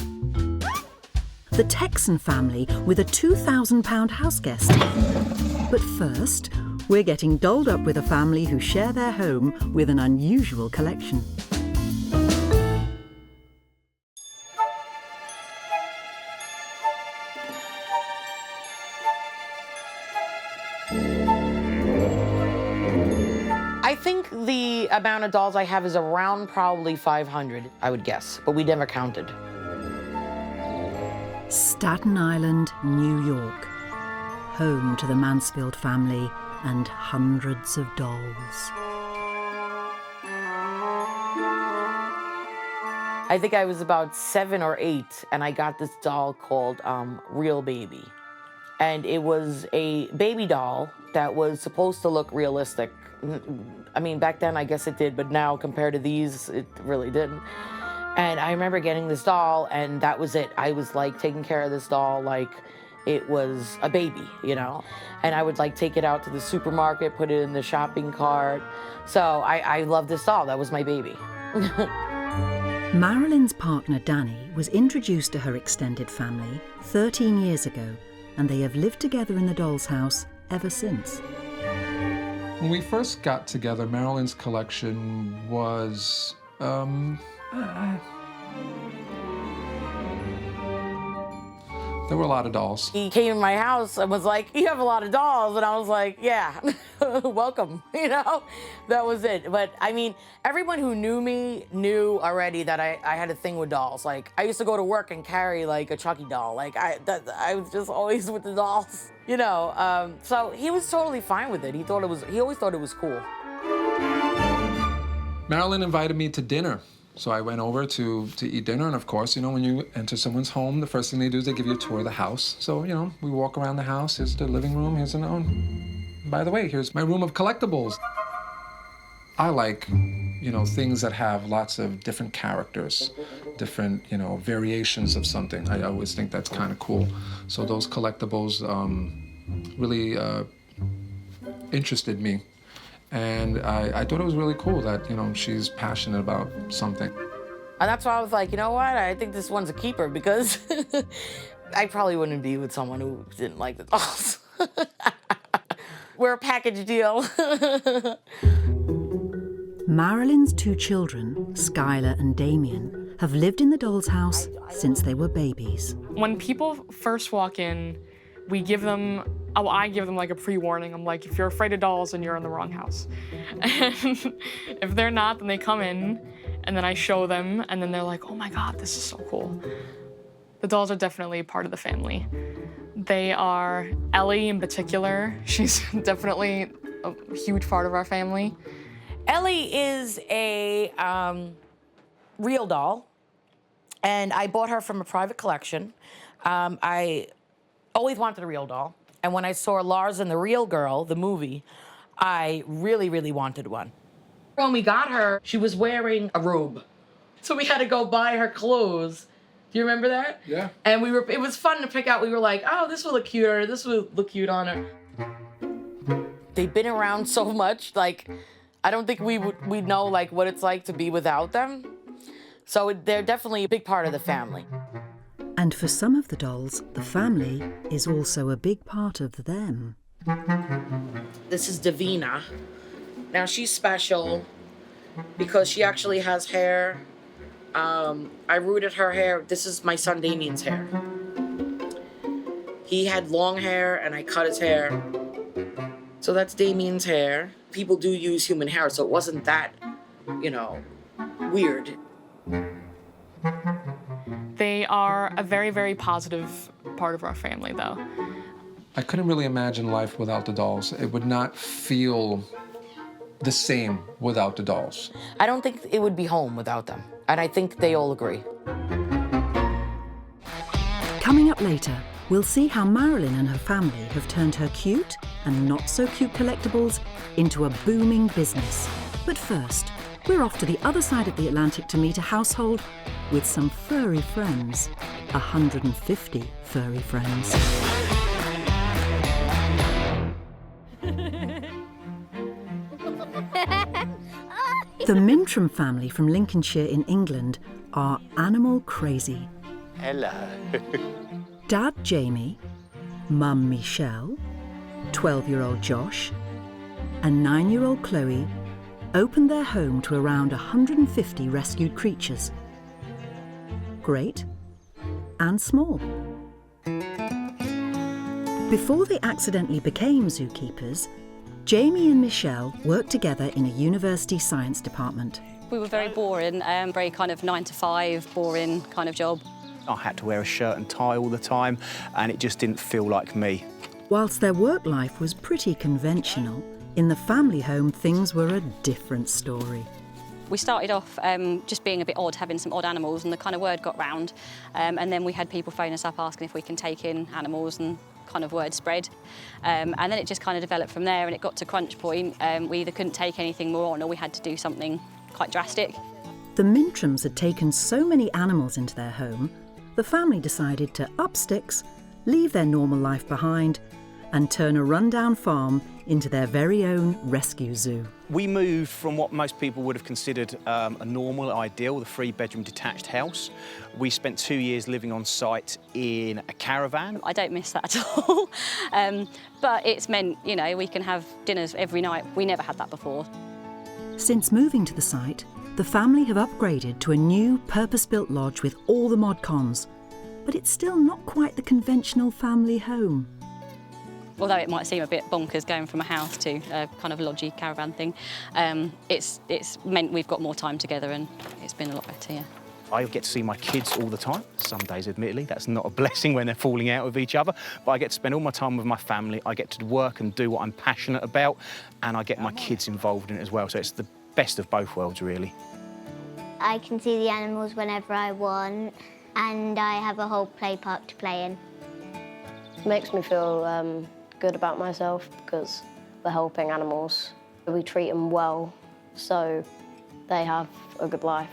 The Texan family with a £2,000 house guest. But first, we're getting dolled up with a family who share their home with an unusual collection. I think the amount of dolls I have is around probably 500, I would guess, but we never counted. Staten Island, New York. Home to the Mansfield family and hundreds of dolls. I think I was about 7 or 8, and I got this doll called Real Baby. And it was a baby doll that was supposed to look realistic. I mean, back then I guess it did, but now compared to these, it really didn't. And I remember getting this doll, and that was it. I was like taking care of this doll like it was a baby, you know? And I would like take it out to the supermarket, put it in the shopping cart. So I love this doll. That was my baby. Marilyn's partner, Danny, was introduced to her extended family 13 years ago, and they have lived together in the doll's house ever since. When we first got together, Marilyn's collection was, there were a lot of dolls. He came in my house and was like, "You have a lot of dolls." And I was like, "Yeah, welcome," you know? That was it. But I mean, everyone who knew me knew already that I had a thing with dolls. Like, I used to go to work and carry like a Chucky doll. Like, I was just always with the dolls, you know? So he was totally fine with it. He always thought it was cool. Marilyn invited me to dinner. So I went over to eat dinner, and of course, you know, when you enter someone's home, the first thing they do is they give you a tour of the house. So, you know, we walk around the house. Here's the living room. Here's an by the way, here's my room of collectibles. I like, you know, things that have lots of different characters, different, you know, variations of something. I always think that's kind of cool. So those collectibles really interested me. And I thought it was really cool that, you know, she's passionate about something. And that's why I was like, you know what? I think this one's a keeper, because I probably wouldn't be with someone who didn't like the dolls. We're a package deal. Marilyn's two children, Skylar and Damien, have lived in the doll's house since they were babies. When people first walk in, we give them, I give them like a pre-warning. I'm like, if you're afraid of dolls, then you're in the wrong house. And if they're not, then they come in, and then I show them, and then they're like, oh my God, this is so cool. The dolls are definitely part of the family. They are, Ellie in particular, she's definitely a huge part of our family. Ellie is a real doll, and I bought her from a private collection. I always wanted a real doll, and when I saw Lars and the Real Girl, the movie, I really, really wanted one. When we got her, she was wearing a robe, so we had to go buy her clothes. Do you remember that? Yeah. And it was fun to pick out. We were like, oh, this will look cute, or this will look cute on her. They've been around so much, like, I don't think we'd know like what it's like to be without them. So they're definitely a big part of the family. And for some of the dolls, the family is also a big part of them. This is Davina. Now she's special because she actually has hair. I rooted her hair. This is my son Damien's hair. He had long hair and I cut his hair. So that's Damien's hair. People do use human hair, so it wasn't that, you know, weird. They are a very, very positive part of our family, though. I couldn't really imagine life without the dolls. It would not feel the same without the dolls. I don't think it would be home without them, and I think they all agree. Coming up later, we'll see how Marilyn and her family have turned her cute and not so cute collectibles into a booming business. But first, we're off to the other side of the Atlantic to meet a household with some furry friends. 150 furry friends. The Mintram family from Lincolnshire in England are animal crazy. Hello. Dad Jamie, Mum Michelle, 12-year-old Josh, and 9-year-old Chloe opened their home to around 150 rescued creatures. Great and small. Before they accidentally became zookeepers, Jamie and Michelle worked together in a university science department. We were very boring, very kind of 9 to 5, boring kind of job. I had to wear a shirt and tie all the time, and it just didn't feel like me. Whilst their work life was pretty conventional, in the family home things were a different story. We started off just being a bit odd, having some odd animals, and the kind of word got round. And then we had people phone us up asking if we can take in animals, and kind of word spread. And then it just kind of developed from there, and it got to crunch point. We either couldn't take anything more on, or we had to do something quite drastic. The Mintrams had taken so many animals into their home, the family decided to up sticks, leave their normal life behind and turn a rundown farm into their very own rescue zoo. We moved from what most people would have considered a normal ideal, the 3-bedroom detached house. We spent 2 years living on site in a caravan. I don't miss that at all. But it's meant, you know, we can have dinners every night. We never had that before. Since moving to the site, the family have upgraded to a new purpose-built lodge with all the mod cons. But it's still not quite the conventional family home. Although it might seem a bit bonkers going from a house to a kind of lodgy caravan thing, it's meant we've got more time together and it's been a lot better, yeah. I get to see my kids all the time. Some days, admittedly, that's not a blessing when they're falling out with each other, but I get to spend all my time with my family. I get to work and do what I'm passionate about, and I get my kids involved in it as well, so it's the best of both worlds, really. I can see the animals whenever I want, and I have a whole play park to play in. It makes me feel good about myself because we're helping animals. We treat them well, so they have a good life.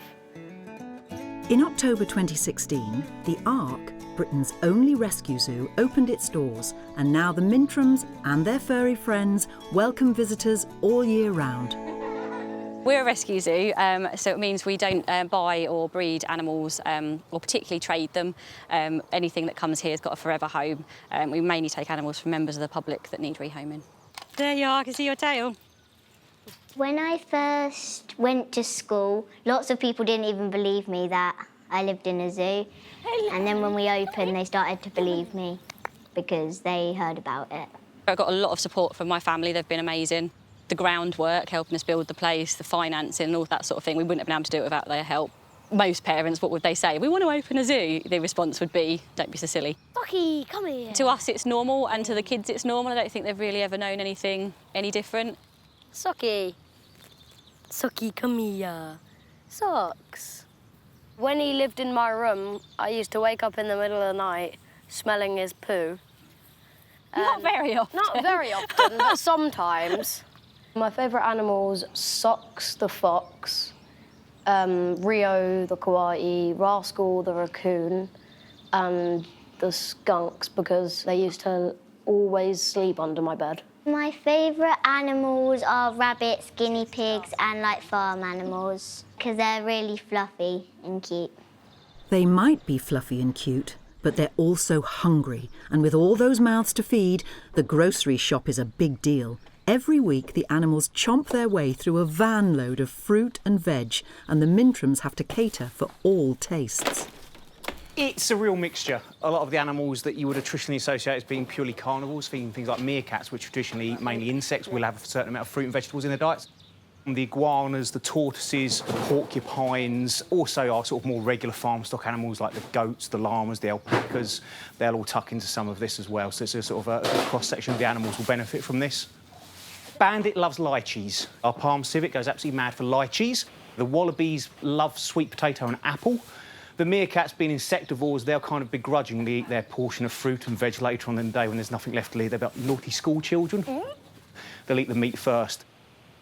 In October 2016, the Ark, Britain's only rescue zoo, opened its doors, and now the Mintrams and their furry friends welcome visitors all year round. We're a rescue zoo, so it means we don't buy or breed animals or particularly trade them. Anything that comes here has got a forever home. We mainly take animals from members of the public that need rehoming. There you are, I can see your tail. When I first went to school, lots of people didn't even believe me that I lived in a zoo. And then when we opened, they started to believe me because they heard about it. I got a lot of support from my family, they've been amazing. The groundwork, helping us build the place, the financing, all that sort of thing. We wouldn't have been able to do it without their help. Most parents, what would they say? We want to open a zoo. The response would be, don't be so silly. Bucky, come here. To us, it's normal, and to the kids, it's normal. I don't think they've really ever known anything any different. Socky. Socky, come here. Socks. When he lived in my room, I used to wake up in the middle of the night smelling his poo. Not very often. Not very often, but sometimes. My favourite animals, Socks the fox, Rio the koala, Rascal the raccoon, and the skunks because they used to always sleep under my bed. My favourite animals are rabbits, guinea pigs, and like farm animals because they're really fluffy and cute. They might be fluffy and cute, but they're also hungry, and with all those mouths to feed, the grocery shop is a big deal. Every week, the animals chomp their way through a van load of fruit and veg, and the Mintrams have to cater for all tastes. It's a real mixture. A lot of the animals that you would have traditionally associate as being purely carnivores, things like meerkats, which traditionally eat mainly insects, will have a certain amount of fruit and vegetables in their diets. The iguanas, the tortoises, porcupines, also are sort of more regular farm stock animals like the goats, the llamas, the alpacas. They'll all tuck into some of this as well, so it's a sort of a cross-section of the animals will benefit from this. Bandit loves lychees. Our Palm Civet goes absolutely mad for lychees. The wallabies love sweet potato and apple. The meerkats, being insectivores, they'll kind of begrudgingly eat their portion of fruit and veg later on in the day when there's nothing left to eat. They're about naughty school children. They'll eat the meat first.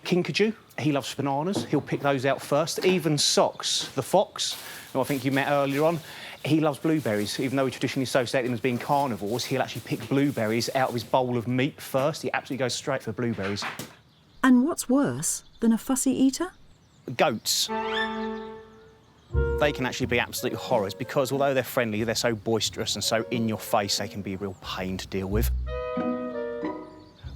Kinkajou, he loves bananas. He'll pick those out first. Even Socks, the fox, who I think you met earlier on, he loves blueberries. Even though we traditionally associate them as being carnivores, he'll actually pick blueberries out of his bowl of meat first. He absolutely goes straight for blueberries. And what's worse than a fussy eater? Goats. They can actually be absolute horrors because although they're friendly, they're so boisterous and so in your face, they can be a real pain to deal with.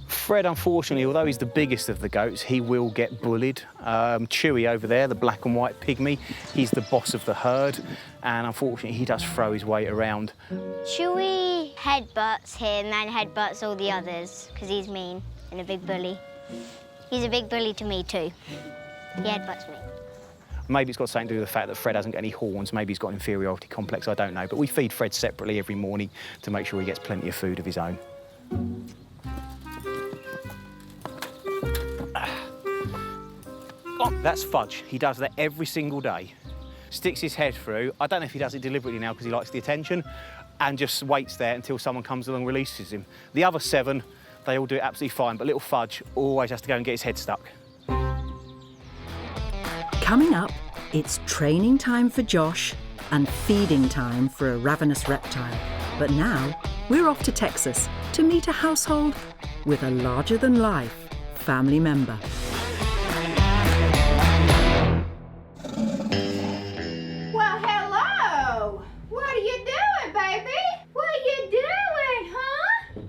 Fred, unfortunately, although he's the biggest of the goats, he will get bullied. Chewy over there, the black and white pygmy, he's the boss of the herd, and unfortunately, he does throw his weight around. Chewy headbutts him and headbutts all the others because he's mean and a big bully. He's a big bully to me too. He headbutts me. Maybe it's got something to do with the fact that Fred hasn't got any horns. Maybe he's got an inferiority complex, I don't know. But we feed Fred separately every morning to make sure he gets plenty of food of his own. Oh, that's Fudge. He does that every single day. Sticks his head through. I don't know if he does it deliberately now because he likes the attention, and just waits there until someone comes along and releases him. The other 7, they all do it absolutely fine, but little Fudge always has to go and get his head stuck. Coming up, it's training time for Josh and feeding time for a ravenous reptile. But now, we're off to Texas to meet a household with a larger-than-life family member. Well, hello! What are you doing, baby? What are you doing, huh?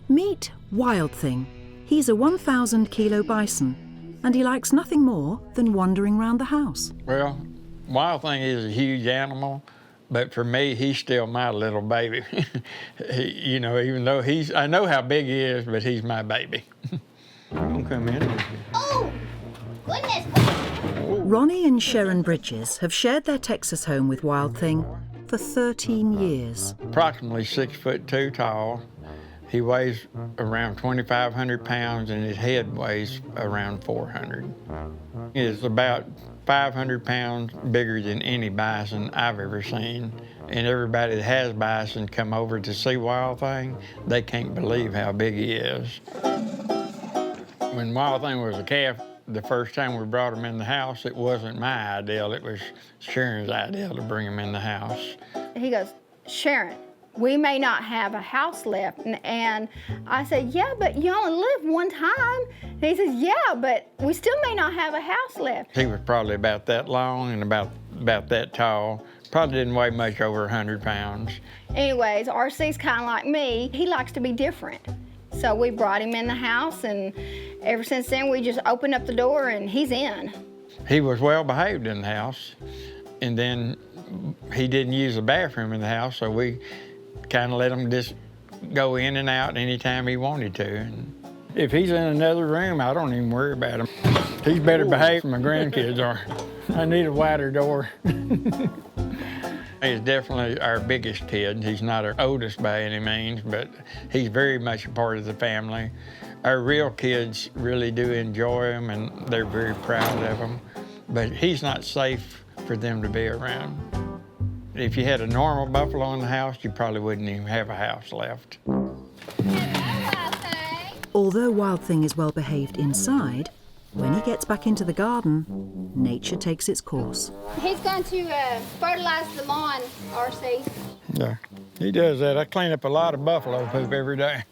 Meet Wild Thing. He's a 1,000-kilo bison, and he likes nothing more than wandering around the house. Well, Wild Thing is a huge animal, but for me, he's still my little baby. You know, even though I know how big he is, but he's my baby. Don't come in. Oh, goodness. Ronnie and Sharon Bridges have shared their Texas home with Wild Thing for 13 years. Approximately 6'2" tall. He weighs around 2,500 pounds, and his head weighs around 400. He's about 500 pounds bigger than any bison I've ever seen. And everybody that has bison come over to see Wild Thing, they can't believe how big he is. When Wild Thing was a calf, the first time we brought him in the house, it wasn't my idea, it was Sharon's idea to bring him in the house. He goes, Sharon, we may not have a house left. And I said, yeah, but you only live one time. And he says, yeah, but we still may not have a house left. He was probably about that long and about that tall. Probably didn't weigh much over 100 pounds. Anyways, RC's kind of like me. He likes to be different. So we brought him in the house, and ever since then, we just opened up the door and he's in. He was well behaved in the house, and then he didn't use the bathroom in the house, so we kind of let him just go in and out anytime he wanted to. And if he's in another room, I don't even worry about him. He's better behaved than my grandkids are. I need a wider door. He's definitely our biggest kid. He's not our oldest by any means, but he's very much a part of the family. Our real kids really do enjoy him, and they're very proud of him, but he's not safe for them to be around. If you had a normal buffalo in the house, you probably wouldn't even have a house left. Although Wild Thing is well behaved inside, when he gets back into the garden, nature takes its course. He's going to fertilize the lawn, RC. Yeah, he does that. I clean up a lot of buffalo poop every day.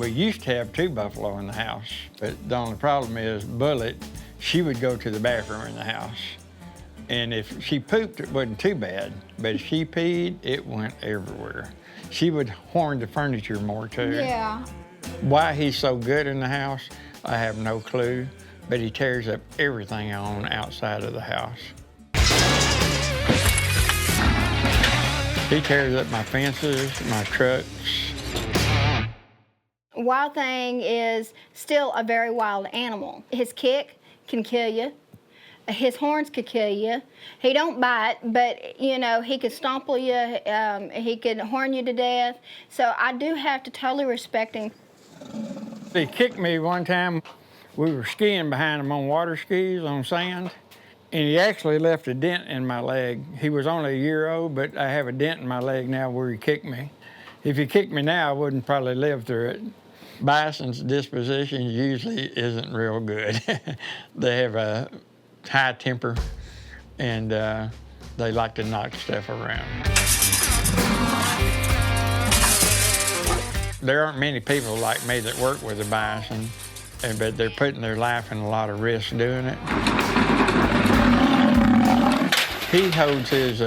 We used to have 2 buffalo in the house, but the only problem is Bullet, she would go to the bathroom in the house. And if she pooped, it wasn't too bad, but if she peed, it went everywhere. She would horn the furniture more too. Yeah. Why he's so good in the house, I have no clue, but he tears up everything on outside of the house. He tears up my fences, my trucks. Wild Thing is still a very wild animal. His kick can kill you. His horns could kill you. He don't bite, but you know, he could stomple you, he could horn you to death. So I do have to totally respect him. He kicked me one time. We were skiing behind him on water skis on sand, and he actually left a dent in my leg. He was only a year old, but I have a dent in my leg now where he kicked me. If he kicked me now, I wouldn't probably live through it. Bison's disposition usually isn't real good. They have a high temper, and they like to knock stuff around. There aren't many people like me that work with a bison, but they're putting their life in a lot of risk doing it. He holds his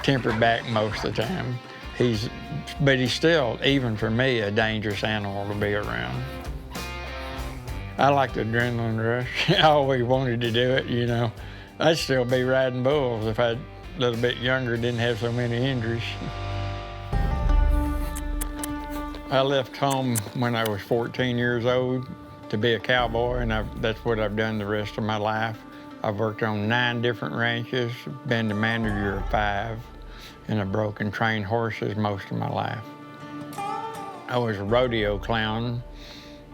temper back most of the time. But he's still, even for me, a dangerous animal to be around. I like the adrenaline rush. I always wanted to do it, you know. I'd still be riding bulls if I was a little bit younger, didn't have so many injuries. I left home when I was 14 years old to be a cowboy, and that's what I've done the rest of my life. I've worked on 9 different ranches, been the manager of 5, and I've broken trained horses most of my life. I was a rodeo clown.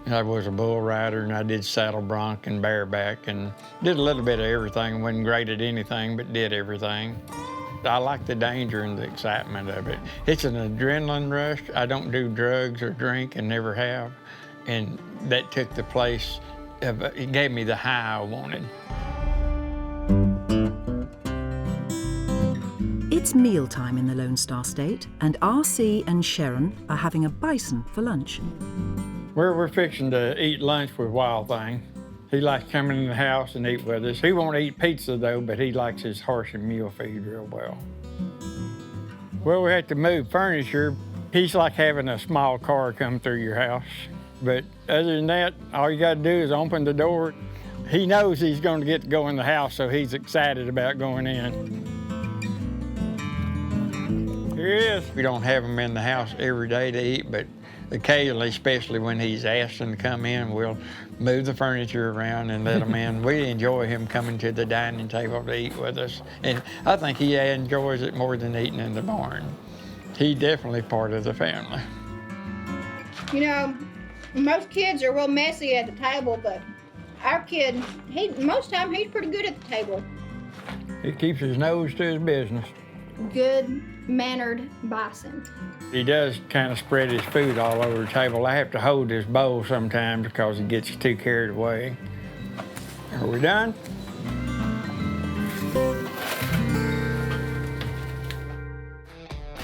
I was a bull rider, and I did saddle bronc and bareback, and did a little bit of everything. Wasn't great at anything, but did everything. I like the danger and the excitement of it. It's an adrenaline rush. I don't do drugs or drink and never have, and that took the place it gave me the high I wanted. It's mealtime in the Lone Star State, and RC and Sharon are having a bison for lunch. We're fixing to eat lunch with Wild Thing. He likes coming in the house and eat with us. He won't eat pizza though, but he likes his horse and mule feed real well. Well, we had to move furniture. He's like having a small car come through your house. But other than that, all you gotta do is open the door. He knows he's gonna get to go in the house, so he's excited about going in. Here he is. We don't have him in the house every day to eat, but occasionally, especially when he's asking to come in, we'll move the furniture around and let him in. We enjoy him coming to the dining table to eat with us. And I think he enjoys it more than eating in the barn. He's definitely part of the family. You know, most kids are real messy at the table, but our kid, most time he's pretty good at the table. He keeps his nose to his business. Good-mannered bison. He does kind of spread his food all over the table. I have to hold his bowl sometimes because he gets too carried away. Are we done?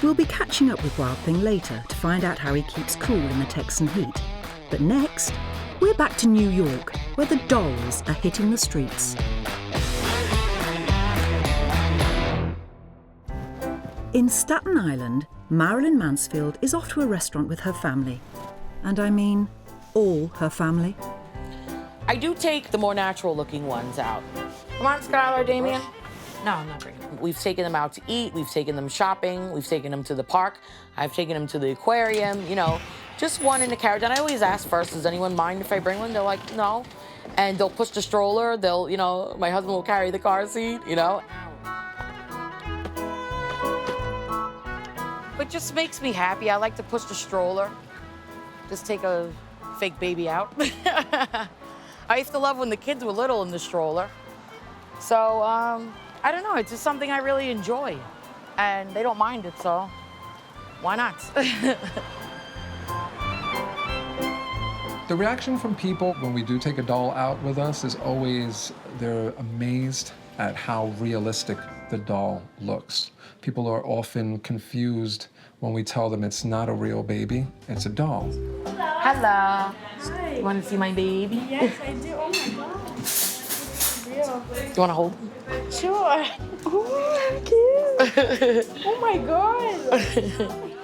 We'll be catching up with Wild Thing later to find out how he keeps cool in the Texan heat. But next, we're back to New York, where the dolls are hitting the streets. In Staten Island, Marilyn Mansfield is off to a restaurant with her family. And I mean, all her family. I do take the more natural-looking ones out. Come on, Skylar, Damien. No, I'm not bringing them. We've taken them out to eat. We've taken them shopping. We've taken them to the park. I've taken them to the aquarium, you know, just one in the carriage. And I always ask first, does anyone mind if I bring one? They're like, no. And they'll push the stroller. They'll, you know, my husband will carry the car seat, you know. It just makes me happy. I like to push the stroller. Just take a fake baby out. I used to love when the kids were little in the stroller. So, I don't know, it's just something I really enjoy. And they don't mind it, so why not? The reaction from people when we do take a doll out with us is always they're amazed at how realistic the doll looks. People are often confused when we tell them it's not a real baby, it's a doll. Hello. Hi. You want to see my baby? Yes, I do. Oh my God. It's real. You want to hold him? Sure. Oh, cute. Oh my God.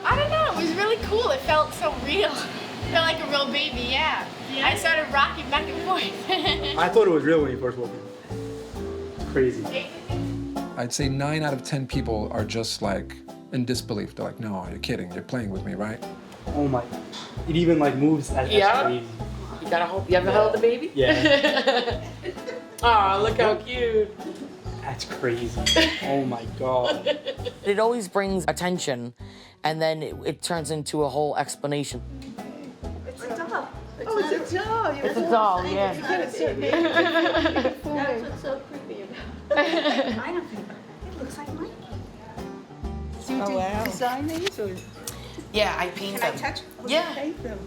I don't know. It was really cool. It felt so real. It felt like a real baby, yeah. I started rocking back and forth. I thought it was real when you first walked in. It's crazy. I'd say 9 out of 10 people are just like in disbelief. They're like, no, you're kidding. You're playing with me, right? Oh my. It even like moves as crazy. You gotta hold. You ever held the baby? Yeah. Oh, look how cute. That's crazy. Oh my God. It always brings attention, and then it turns into a whole explanation. It's a doll. Oh, it's a doll. It's a doll, yeah. That's what's so creepy about it. I don't think it looks like Mikey. So you design these or? Yeah, I paint them. Can I touch? Yeah. Paint them.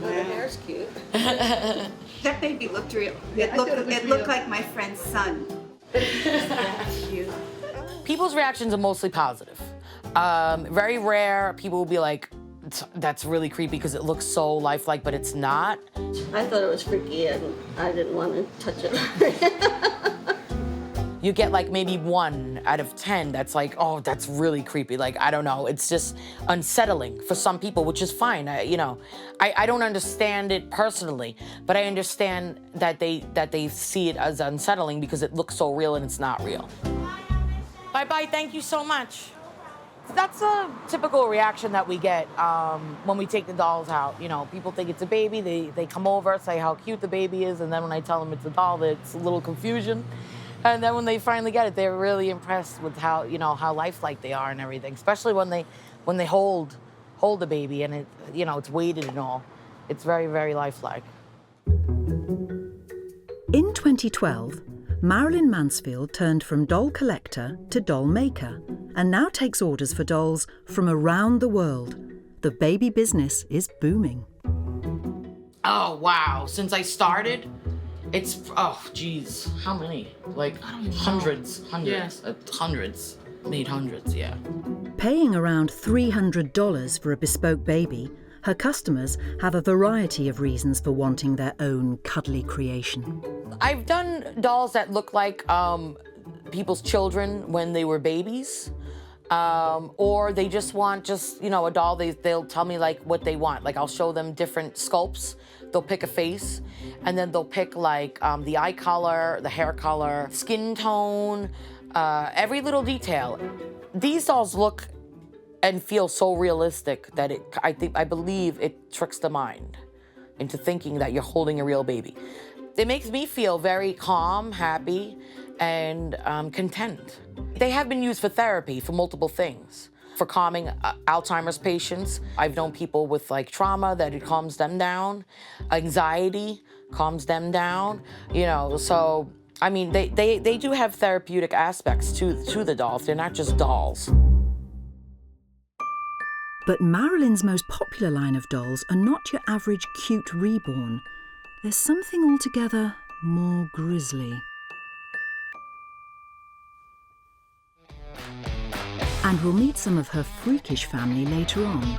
The hair's cute. That baby looked real. It looked like my friend's son. Cute. People's reactions are mostly positive. Very rare, people will be like, that's really creepy because it looks so lifelike, but it's not. I thought it was freaky and I didn't want to touch it. You get like maybe 1 out of 10 that's like, oh, that's really creepy. Like, I don't know, it's just unsettling for some people, which is fine. I don't understand it personally, but I understand that they see it as unsettling because it looks so real and it's not real. Bye-bye, thank you so much. That's a typical reaction that we get when we take the dolls out. You know, people think it's a baby, they come over, say how cute the baby is, and then when I tell them it's a doll, it's a little confusion. And then when they finally get it, they're really impressed with how, you know, how lifelike they are and everything, especially when they hold the baby and it's weighted and all. It's very, very lifelike. In 2012, Marilyn Mansfield turned from doll collector to doll maker and now takes orders for dolls from around the world. The baby business is booming. Oh, wow. Since I started, it's, oh, geez. How many? Like, hundreds. Hundreds. Made hundreds, yeah. Paying around $300 for a bespoke baby, her customers have a variety of reasons for wanting their own cuddly creation. I've done dolls that look like people's children when they were babies. Or they just want you know, a doll, they'll tell me like what they want. Like I'll show them different sculpts. They'll pick a face, and then they'll pick like the eye color, the hair color, skin tone, every little detail. These dolls look and feel so realistic that I believe it tricks the mind into thinking that you're holding a real baby. It makes me feel very calm, happy, and content. They have been used for therapy for multiple things. For calming Alzheimer's patients. I've known people with like trauma that it calms them down. Anxiety calms them down. You know, so, I mean, they do have therapeutic aspects to the dolls. They're not just dolls. But Marilyn's most popular line of dolls are not your average cute reborn. There's something altogether more grisly. And we'll meet some of her freakish family later on.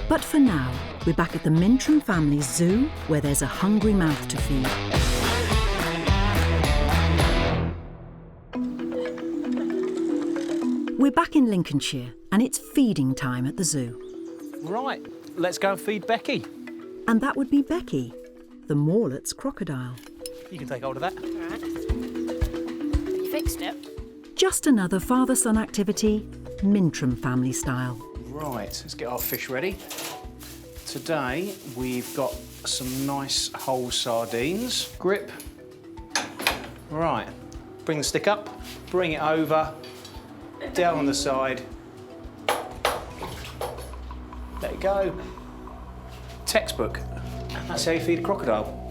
But for now, we're back at the Mintram family zoo, where there's a hungry mouth to feed. We're back in Lincolnshire, and it's feeding time at the zoo. Right, let's go and feed Becky. And that would be Becky, the Morlet's crocodile. You can take hold of that. All right. You fixed it. Just another father-son activity, Mintram family style. Right, let's get our fish ready. Today, we've got some nice whole sardines. Grip. Right, bring the stick up, bring it over, down on the side. Let it go. Textbook. And that's how you feed a crocodile.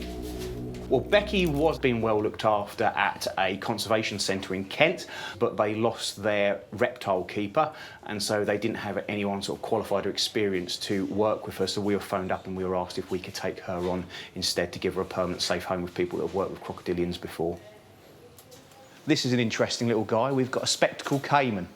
Well, Becky was being well looked after at a conservation centre in Kent, but they lost their reptile keeper, and so they didn't have anyone sort of qualified or experienced to work with her, so we were phoned up and we were asked if we could take her on instead to give her a permanent safe home with people that have worked with crocodilians before. This is an interesting little guy. We've got a spectacle caiman.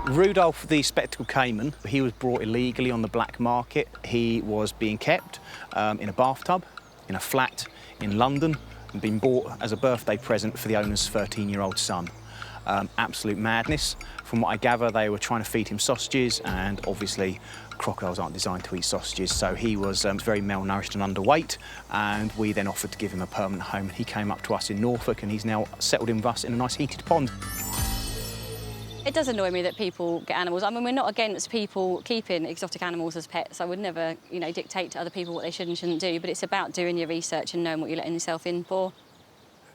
Rudolph the spectacle caiman, he was brought illegally on the black market. He was being kept in a bathtub, in a flat in London, and been bought as a birthday present for the owner's 13-year-old son. Absolute madness. From what I gather, they were trying to feed him sausages, and obviously crocodiles aren't designed to eat sausages, so he was very malnourished and underweight, and we then offered to give him a permanent home. He came up to us in Norfolk, and he's now settled in with us in a nice heated pond. It does annoy me that people get animals. I mean, we're not against people keeping exotic animals as pets. I would never, you know, dictate to other people what they should and shouldn't do, but it's about doing your research and knowing what you're letting yourself in for.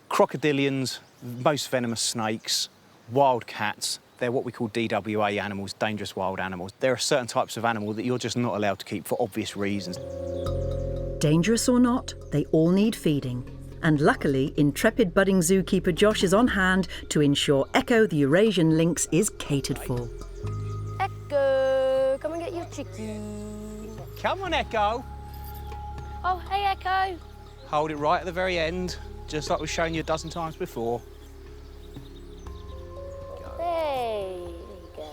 Crocodilians, most venomous snakes, wild cats, they're what we call DWA animals, dangerous wild animals. There are certain types of animal that you're just not allowed to keep for obvious reasons. Dangerous or not, they all need feeding. And luckily, intrepid budding zookeeper Josh is on hand to ensure Echo the Eurasian lynx is catered for. Echo, come and get your chicky. Come on, Echo. Oh, hey, Echo. Hold it right at the very end, just like we've shown you a dozen times before. Hey, there you go.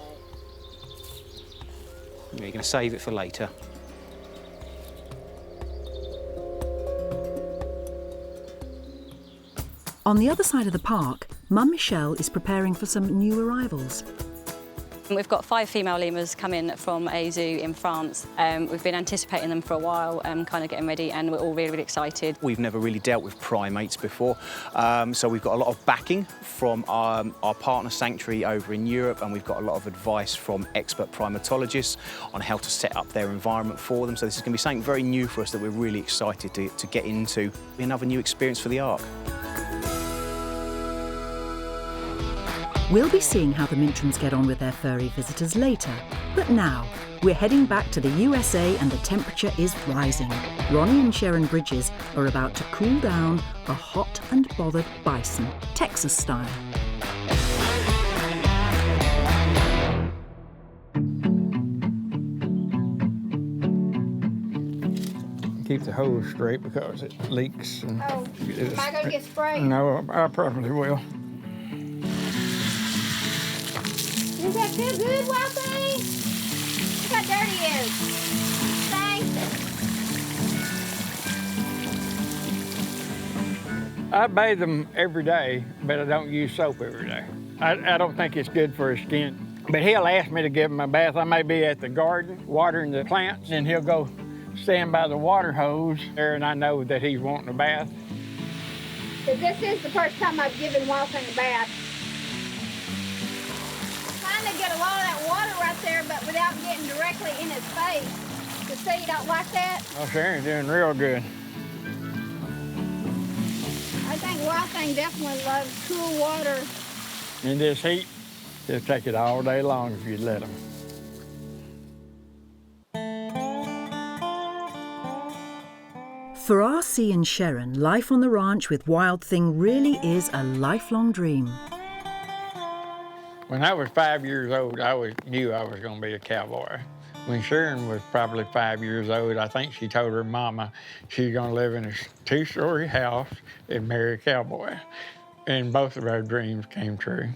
You're going to save it for later. On the other side of the park, Mum Michelle is preparing for some new arrivals. We've got 5 female lemurs coming from a zoo in France. We've been anticipating them for a while, kind of getting ready, and we're all really, really excited. We've never really dealt with primates before, so we've got a lot of backing from our partner sanctuary over in Europe, and we've got a lot of advice from expert primatologists on how to set up their environment for them. So this is going to be something very new for us that we're really excited to get into. Another new experience for the Ark. We'll be seeing how the Mintrams get on with their furry visitors later. But now, we're heading back to the USA and the temperature is rising. Ronnie and Sharon Bridges are about to cool down a hot and bothered bison, Texas style. Keep keep the hose straight because it leaks. And Oh, am I gonna get sprayed? No, I probably will. Does that feel good, Wild Thing? Look how dirty it is. Thanks. I bathe them every day, but I don't use soap every day. I don't think it's good for his skin. But he'll ask me to give him a bath. I may be at the garden watering the plants, and he'll go stand by the water hose there, and I know that he's wanting a bath. But this is the first time I've given Wild Thing a bath. Trying to get a lot of that water right there, but without getting directly in his face. You say you don't like that? Oh, Sharon's doing real good. I think Wild Thing definitely loves cool water. In this heat, he'll take it all day long if you'd let him. For R.C. and Sharon, life on the ranch with Wild Thing really is a lifelong dream. When I was 5 years old, I knew I was going to be a cowboy. When Sharon was probably 5 years old, I think she told her mama she's going to live in a two-story house and marry a cowboy. And both of our dreams came true.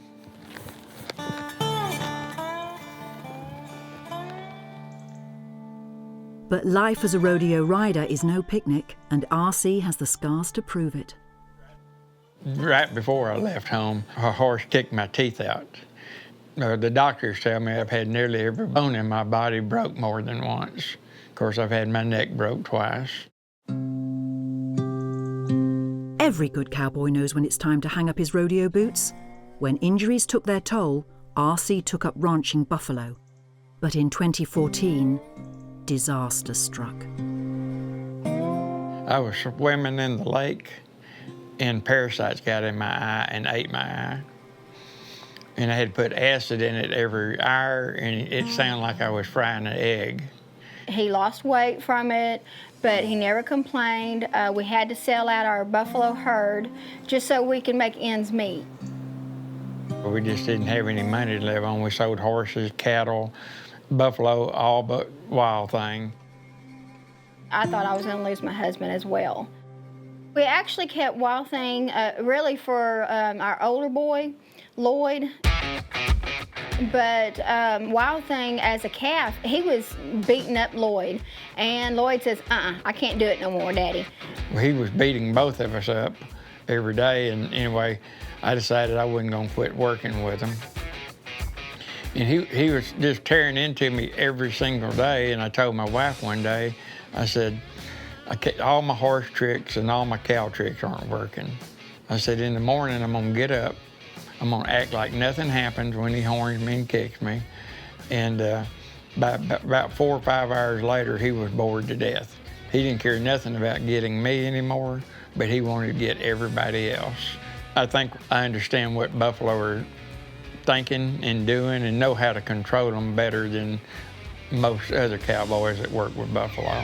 But life as a rodeo rider is no picnic, and R.C. has the scars to prove it. Right before I left home, a horse kicked my teeth out. The doctors tell me I've had nearly every bone in my body broke more than once. Of course, I've had my neck broke twice. Every good cowboy knows when it's time to hang up his rodeo boots. When injuries took their toll, R.C. took up ranching buffalo. But in 2014, disaster struck. I was swimming in the lake, and parasites got in my eye and ate my eye. And I had put acid in it every hour, and it sounded like I was frying an egg. He lost weight from it, but he never complained. We had to sell out our buffalo herd just so we could make ends meet. We just didn't have any money to live on. We sold horses, cattle, buffalo, all but Wild Thing. I thought I was going to lose my husband as well. We actually kept Wild Thing really for our older boy, Lloyd. But Wild Thing as a calf, he was beating up Lloyd. And Lloyd says, I can't do it no more, Daddy. He was beating both of us up every day, and anyway, I decided I wasn't going to quit working with him. And he was just tearing into me every single day, and I told my wife one day, I said, all my horse tricks and all my cow tricks aren't working. I said, in the morning I'm gonna get up, I'm gonna act like nothing happens when he horns me and kicks me. And about 4 or 5 hours later, he was bored to death. He didn't care nothing about getting me anymore, but he wanted to get everybody else. I think I understand what buffalo are thinking and doing and know how to control them better than most other cowboys that work with buffalo.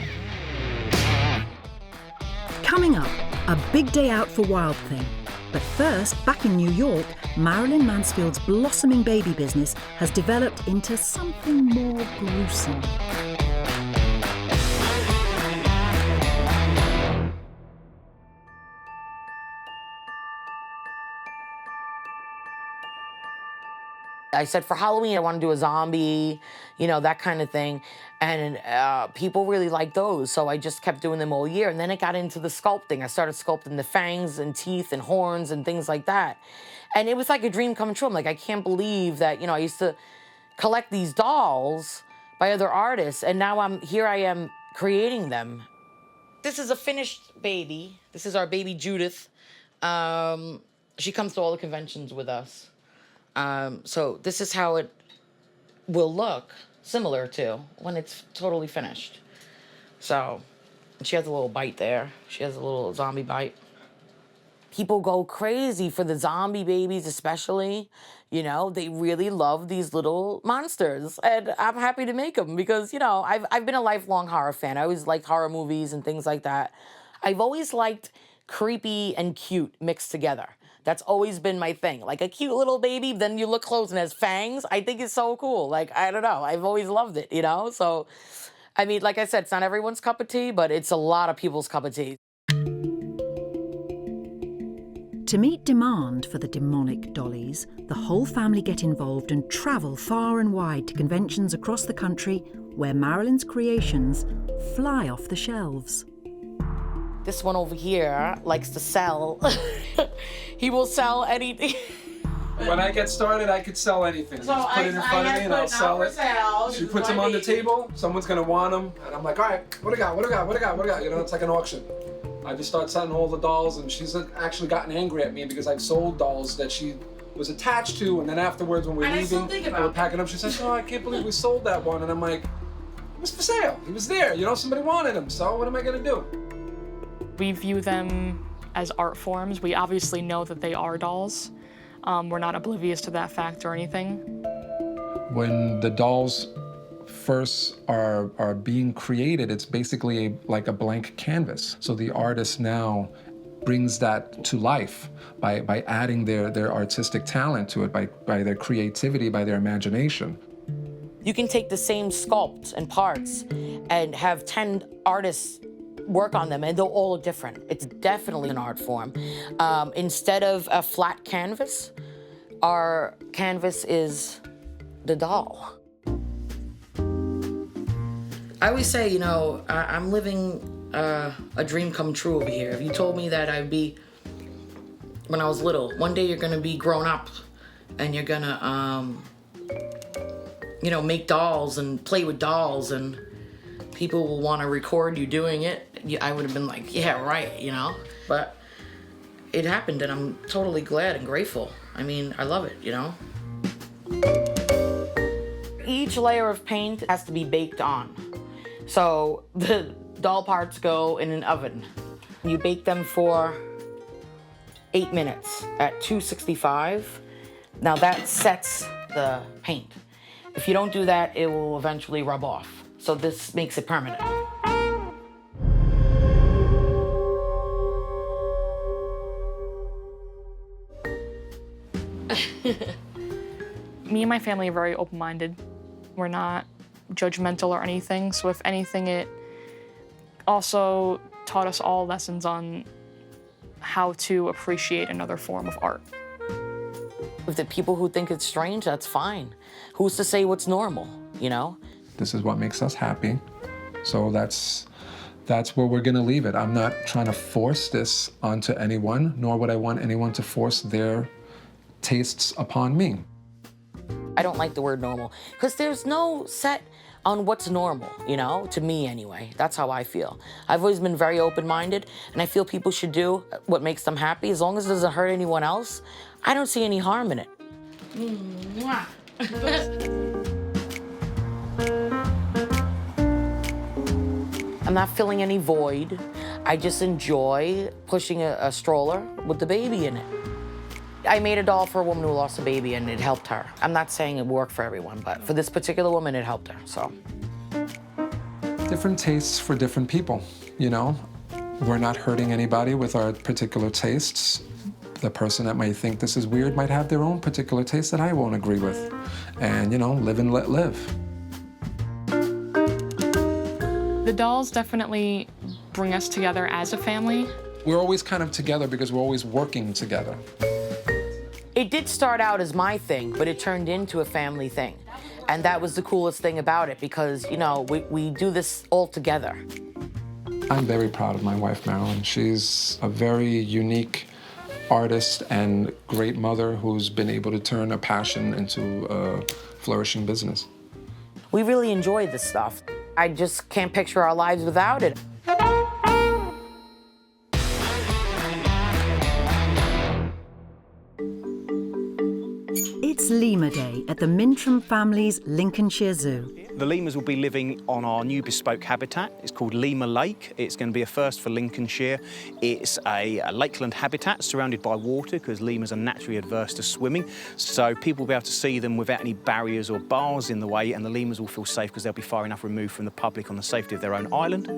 Coming up, a big day out for Wild Thing. But first, back in New York, Marilyn Mansfield's blossoming baby business has developed into something more gruesome. I said for Halloween I want to do a zombie, you know, that kind of thing. And people really liked those, so I just kept doing them all year. And then it got into the sculpting. I started sculpting the fangs and teeth and horns and things like that. And it was like a dream come true. I'm like, I can't believe that, you know, I used to collect these dolls by other artists, and now here I am creating them. This is a finished baby. This is our baby Judith. She comes to all the conventions with us. So this is how it will look, similar to when it's totally finished. So she has a little bite there. She has a little zombie bite. People go crazy for the zombie babies especially. You know, they really love these little monsters. And I'm happy to make them because, you know, I've been a lifelong horror fan. I always liked horror movies and things like that. I've always liked creepy and cute mixed together. That's always been my thing. Like a cute little baby, then you look close and has fangs. I think it's so cool. Like, I don't know. I've always loved it, you know? So I mean, like I said, it's not everyone's cup of tea, but it's a lot of people's cup of tea. To meet demand for the demonic dollies, the whole family get involved and travel far and wide to conventions across the country where Marilyn's creations fly off the shelves. This one over here likes to sell. He will sell anything. When I get started, I could sell anything. So Just put it in front of me and I'll sell it. She puts them on the table, someone's gonna want them, and I'm like, all right, what do I got, what do I got, what do I got, what do I got? You know, it's like an auction. I just start selling all the dolls, and she's actually gotten angry at me because I've sold dolls that she was attached to, and then afterwards when we're leaving, we're packing up, she says, oh, I can't believe we sold that one. And I'm like, it was for sale, he was there, you know, somebody wanted him, so what am I gonna do? We view them as art forms. We obviously know that they are dolls. We're not oblivious to that fact or anything. When the dolls first are being created, it's basically like a blank canvas. So the artist now brings that to life by adding their artistic talent to it, by their creativity, by their imagination. You can take the same sculpts and parts and have 10 artists work on them, and they'll all look different. It's definitely an art form. Instead of a flat canvas, our canvas is the doll. I always say, you know, I'm living a dream come true over here. If you told me that I'd be, when I was little, one day you're gonna be grown up and you're gonna, you know, make dolls and play with dolls and people will wanna record you doing it, I would have been like, yeah, right, you know? But it happened and I'm totally glad and grateful. I mean, I love it, you know? Each layer of paint has to be baked on. So the doll parts go in an oven. You bake them for 8 minutes at 265. Now that sets the paint. If you don't do that, it will eventually rub off. So this makes it permanent. Me and my family are very open-minded. We're not judgmental or anything, so if anything, it also taught us all lessons on how to appreciate another form of art. If the people who think it's strange, that's fine. Who's to say what's normal, you know? This is what makes us happy. So that's where we're gonna leave it. I'm not trying to force this onto anyone, nor would I want anyone to force their tastes upon me. I don't like the word normal, because there's no set on what's normal, you know, to me anyway. That's how I feel. I've always been very open-minded, and I feel people should do what makes them happy. As long as it doesn't hurt anyone else, I don't see any harm in it. I'm not filling any void. I just enjoy pushing a stroller with the baby in it. I made a doll for a woman who lost a baby and it helped her. I'm not saying it worked for everyone, but for this particular woman, it helped her, so. Different tastes for different people, you know? We're not hurting anybody with our particular tastes. The person that might think this is weird might have their own particular taste that I won't agree with. And, you know, live and let live. The dolls definitely bring us together as a family. We're always kind of together because we're always working together. It did start out as my thing, but it turned into a family thing. And that was the coolest thing about it because, you know, we do this all together. I'm very proud of my wife, Marilyn. She's a very unique artist and great mother who's been able to turn a passion into a flourishing business. We really enjoy this stuff. I just can't picture our lives without it. It's Lemur Day at the Mintram family's Lincolnshire Zoo. The lemurs will be living on our new bespoke habitat. It's called Lemur Lake. It's going to be a first for Lincolnshire. It's a lakeland habitat surrounded by water because lemurs are naturally adverse to swimming. So people will be able to see them without any barriers or bars in the way, and the lemurs will feel safe because they'll be far enough removed from the public on the safety of their own island.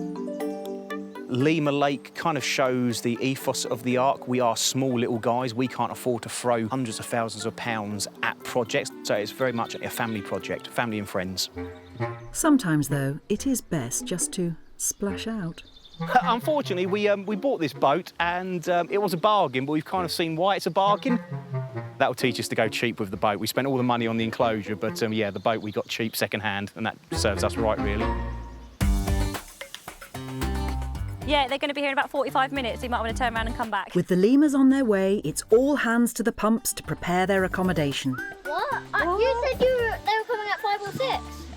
Lemur Lake kind of shows the ethos of the Ark. We are small little guys. We can't afford to throw hundreds of thousands of pounds at projects. So it's very much a family project, family and friends. Sometimes, though, it is best just to splash out. Unfortunately, we bought this boat and it was a bargain, but we've kind of seen why it's a bargain. That'll teach us to go cheap with the boat. We spent all the money on the enclosure, but yeah, the boat we got cheap second-hand, and that serves us right, really. Yeah, they're going to be here in about 45 minutes, so you might want to turn around and come back. With the lemurs on their way, it's all hands to the pumps to prepare their accommodation. What? You said they were coming at 5 or 6.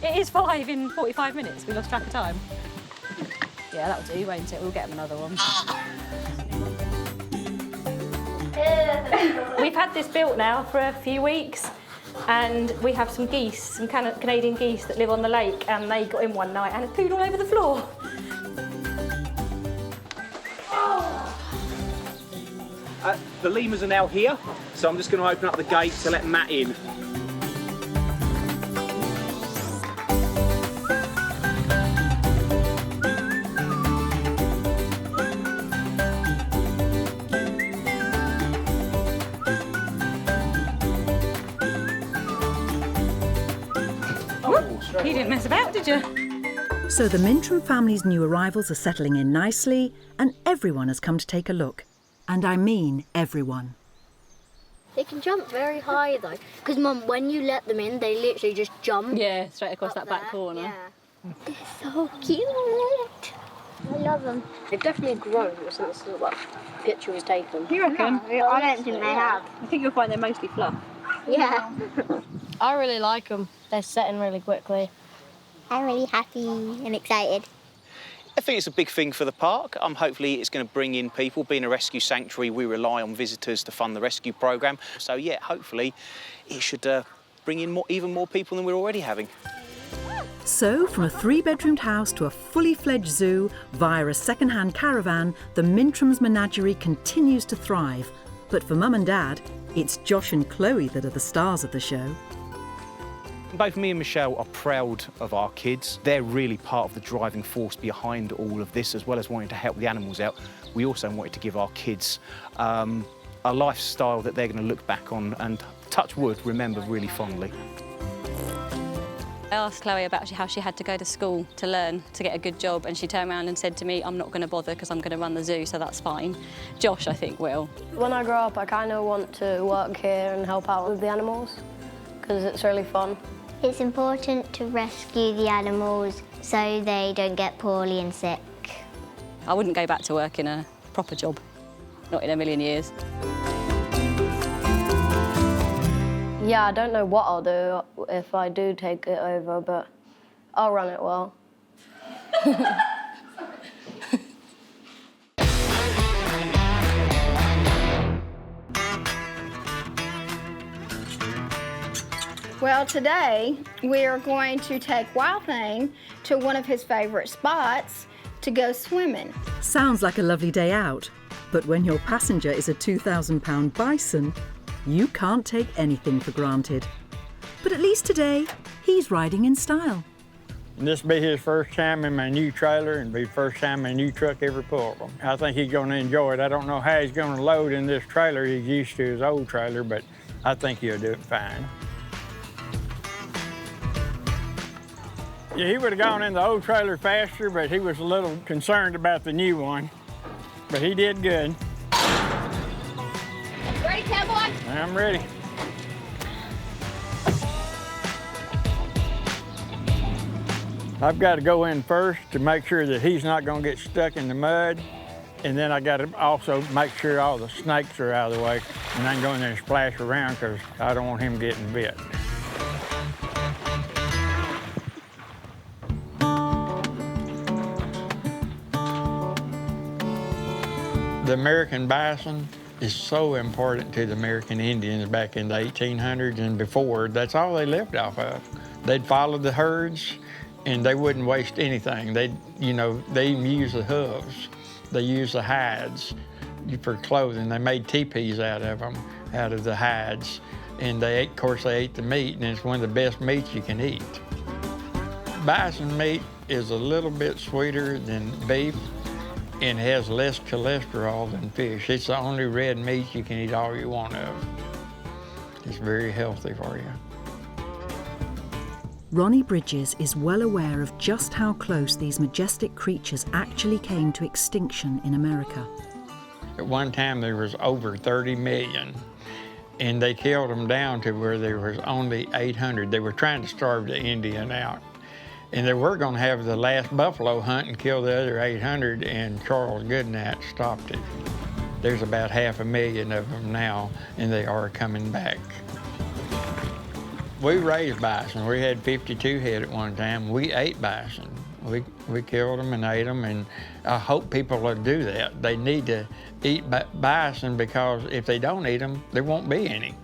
It is 5 in 45 minutes. We lost track of time. Yeah, that'll do, won't it? We'll get them another one. We've had this built now for a few weeks, and we have some geese, some Canadian geese that live on the lake, and they got in one night and it pooed all over the floor. The lemurs are now here, so I'm just going to open up the gate to let Matt in. You didn't mess about, did you? So the Mintram family's new arrivals are settling in nicely, and everyone has come to take a look. And I mean everyone. They can jump very high though, because Mum, when you let them in, they literally just jump. Yeah, straight across that back corner. Yeah. They're so cute. I love them. They've definitely grown since the picture was taken. You reckon? No, I don't think they have. I think you'll find they're mostly fluff. Yeah. I really like them. They're setting really quickly. I'm really happy and excited. I think it's a big thing for the park. Hopefully it's going to bring in people. Being a rescue sanctuary, we rely on visitors to fund the rescue programme. So, yeah, hopefully it should bring in even more people than we're already having. So, from a 3-bedroomed house to a fully fledged zoo via a second-hand caravan, the Mintrams menagerie continues to thrive. But for Mum and Dad, it's Josh and Chloe that are the stars of the show. Both me and Michelle are proud of our kids. They're really part of the driving force behind all of this, as well as wanting to help the animals out. We also wanted to give our kids a lifestyle that they're going to look back on and, touch wood, remember really fondly. I asked Chloe about how she had to go to school to learn to get a good job, and she turned around and said to me, I'm not going to bother because I'm going to run the zoo, so that's fine. Josh, I think, will. When I grow up, I kind of want to work here and help out with the animals because it's really fun. It's important to rescue the animals so they don't get poorly and sick. I wouldn't go back to work in a proper job, not in a million years. Yeah, I don't know what I'll do if I do take it over, but I'll run it well. Well, today we are going to take Wild Thing to one of his favorite spots to go swimming. Sounds like a lovely day out, but when your passenger is a 2,000-pound bison, you can't take anything for granted. But at least today, he's riding in style. This will be his first time in my new trailer and be the first time my new truck ever pulled him. I think he's going to enjoy it. I don't know how he's going to load in this trailer. He's used to his old trailer, but I think he'll do it fine. Yeah, he would have gone in the old trailer faster, but he was a little concerned about the new one. But he did good. Ready, cowboy? I'm ready. I've got to go in first to make sure that he's not going to get stuck in the mud. And then I got to also make sure all the snakes are out of the way. And I can go in there and splash around because I don't want him getting bit. The American bison is so important to the American Indians back in the 1800s and before. That's all they lived off of. They'd follow the herds and they wouldn't waste anything. They even use the hooves. They use the hides for clothing. They made teepees out of them, out of the hides. And of course, they ate the meat, and it's one of the best meats you can eat. Bison meat is a little bit sweeter than beef and has less cholesterol than fish. It's the only red meat you can eat all you want of. It's very healthy for you. Ronnie Bridges is well aware of just how close these majestic creatures actually came to extinction in America. At one time there was over 30 million, and they killed them down to where there was only 800. They were trying to starve the Indian out. And they were going to have the last buffalo hunt and kill the other 800, and Charles Goodnight stopped it. There's about 500,000 of them now, and they are coming back. We raised bison. We had 52 head at one time. We ate bison. We killed them and ate them, and I hope people will do that. They need to eat bison, because if they don't eat them, there won't be any.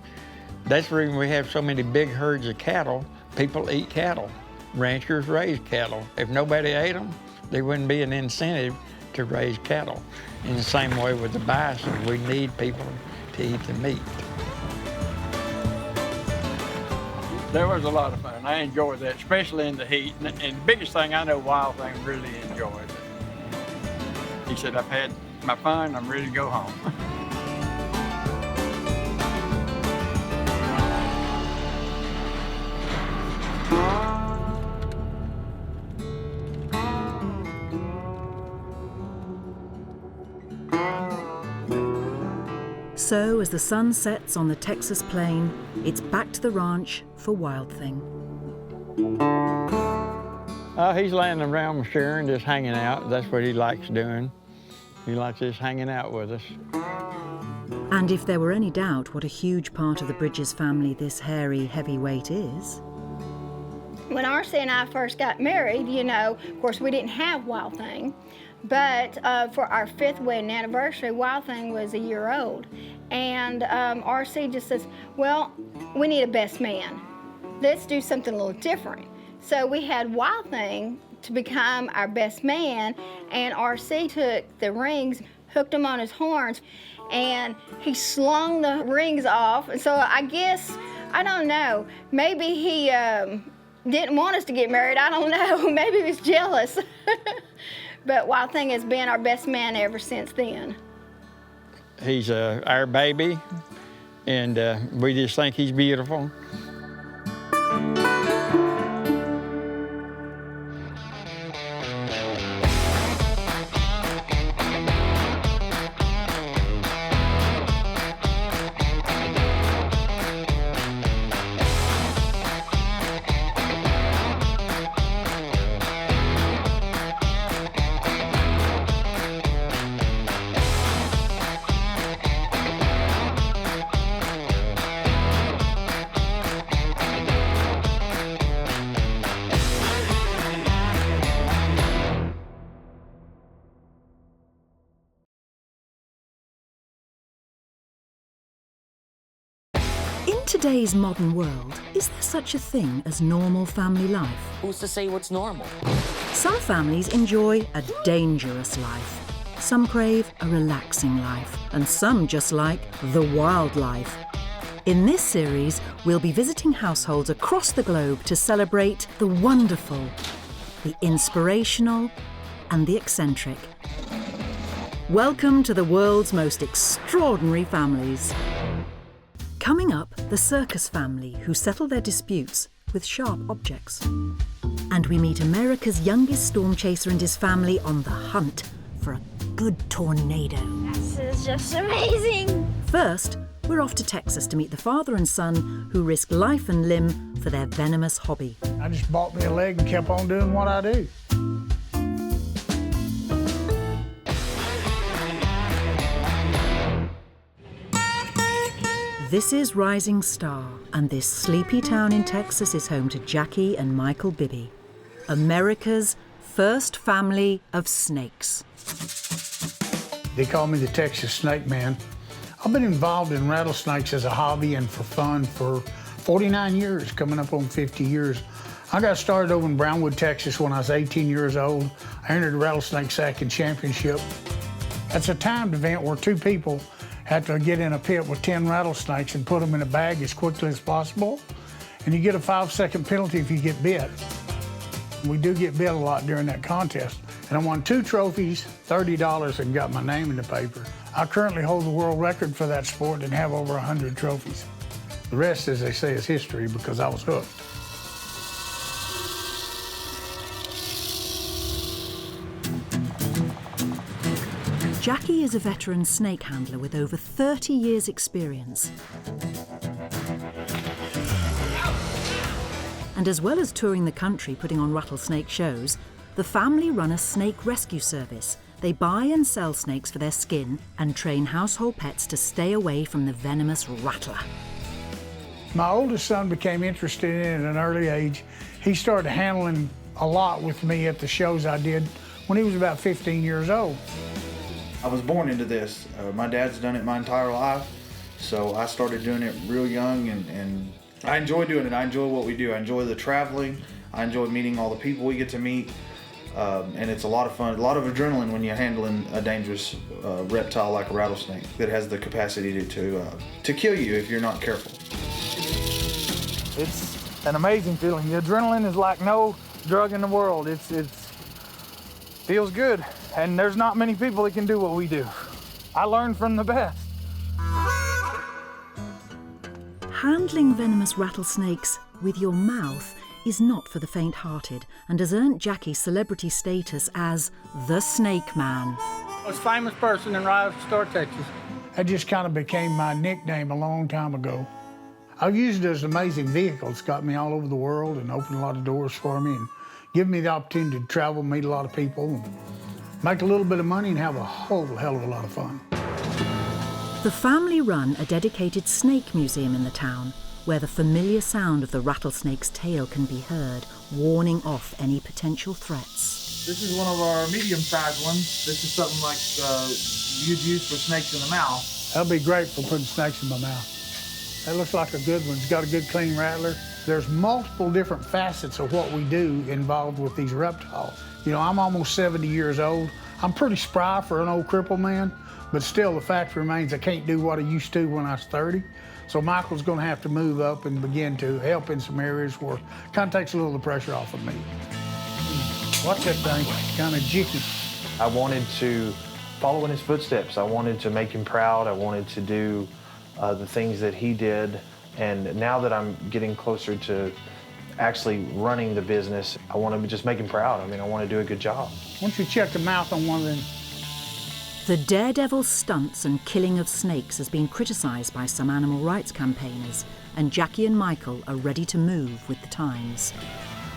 That's the reason we have so many big herds of cattle. People eat cattle. Ranchers raise cattle. If nobody ate them, there wouldn't be an incentive to raise cattle. In the same way with the bison, we need people to eat the meat. That was a lot of fun. I enjoyed that, especially in the heat. And the biggest thing I know Wild Thing really enjoys it. He said, I've had my fun, I'm ready to go home. So, as the sun sets on the Texas plain, it's back to the ranch for Wild Thing. He's laying around with Sharon, just hanging out. That's what he likes doing. He likes just hanging out with us. And if there were any doubt what a huge part of the Bridges family this hairy heavyweight is... When R.C. and I first got married, you know, of course we didn't have Wild Thing, but for our 5th wedding anniversary, Wild Thing was a year old. And R.C. just says, well, we need a best man. Let's do something a little different. So we had Wild Thing to become our best man, and R.C. took the rings, hooked them on his horns, and he slung the rings off. And so I guess, I don't know, maybe he didn't want us to get married, I don't know. Maybe he was jealous. But Wild Thing has been our best man ever since then. He's our baby, and we just think he's beautiful. In today's modern world, is there such a thing as normal family life? Who's to say what's normal? Some families enjoy a dangerous life. Some crave a relaxing life. And some just like the wild life. In this series, we'll be visiting households across the globe to celebrate the wonderful, the inspirational, and the eccentric. Welcome to the world's most extraordinary families. Coming up, the Circus family who settle their disputes with sharp objects. And we meet America's youngest storm chaser and his family on the hunt for a good tornado. This is just amazing. First, we're off to Texas to meet the father and son who risk life and limb for their venomous hobby. I just bought me a leg and kept on doing what I do. This is Rising Star, and this sleepy town in Texas is home to Jackie and Michael Bibby, America's first family of snakes. They call me the Texas Snake Man. I've been involved in rattlesnakes as a hobby and for fun for 49 years, coming up on 50 years. I got started over in Brownwood, Texas when I was 18 years old. I entered the Rattlesnake Sacking Championship. That's a timed event where 2 people had to get in a pit with 10 rattlesnakes and put them in a bag as quickly as possible. And you get a 5-second penalty if you get bit. We do get bit a lot during that contest. And I won 2 trophies, $30, and got my name in the paper. I currently hold the world record for that sport and have over 100 trophies. The rest, as they say, is history because I was hooked. Jackie is a veteran snake handler with over 30 years' experience. And as well as touring the country putting on rattlesnake shows, the family run a snake rescue service. They buy and sell snakes for their skin and train household pets to stay away from the venomous rattler. My oldest son became interested in it at an early age. He started handling a lot with me at the shows I did when he was about 15 years old. I was born into this. My dad's done it my entire life, so I started doing it real young, and I enjoy doing it. I enjoy what we do. I enjoy the traveling. I enjoy meeting all the people we get to meet, and it's a lot of fun, a lot of adrenaline when you're handling a dangerous reptile like a rattlesnake that has the capacity to kill you if you're not careful. It's an amazing feeling. The adrenaline is like no drug in the world. It feels good, and there's not many people that can do what we do. I learned from the best. Handling venomous rattlesnakes with your mouth is not for the faint-hearted and has earned Jackie celebrity status as the Snake Man. Most famous person in Star, Texas. That just kind of became my nickname a long time ago. I've used it as an amazing vehicle. It's got me all over the world and opened a lot of doors for me and given me the opportunity to travel, meet a lot of people, and make a little bit of money and have a whole hell of a lot of fun. The family run a dedicated snake museum in the town where the familiar sound of the rattlesnake's tail can be heard, warning off any potential threats. This is one of our medium-sized ones. This is something like you'd use for snakes in the mouth. That'd be great for putting snakes in my mouth. That looks like a good one. It's got a good clean rattler. There's multiple different facets of what we do involved with these reptiles. You know, I'm almost 70 years old. I'm pretty spry for an old crippled man, but still the fact remains I can't do what I used to when I was 30. So Michael's gonna have to move up and begin to help in some areas where it kind of takes a little of the pressure off of me. Watch that thing, kind of jicky. I wanted to follow in his footsteps. I wanted to make him proud. I wanted to do the things that he did. And now that I'm getting closer to actually running the business, I want to just make him proud. I mean, I want to do a good job. Why don't you check the mouth on one of them? The daredevil stunts and killing of snakes has been criticised by some animal rights campaigners, and Jackie and Michael are ready to move with the times.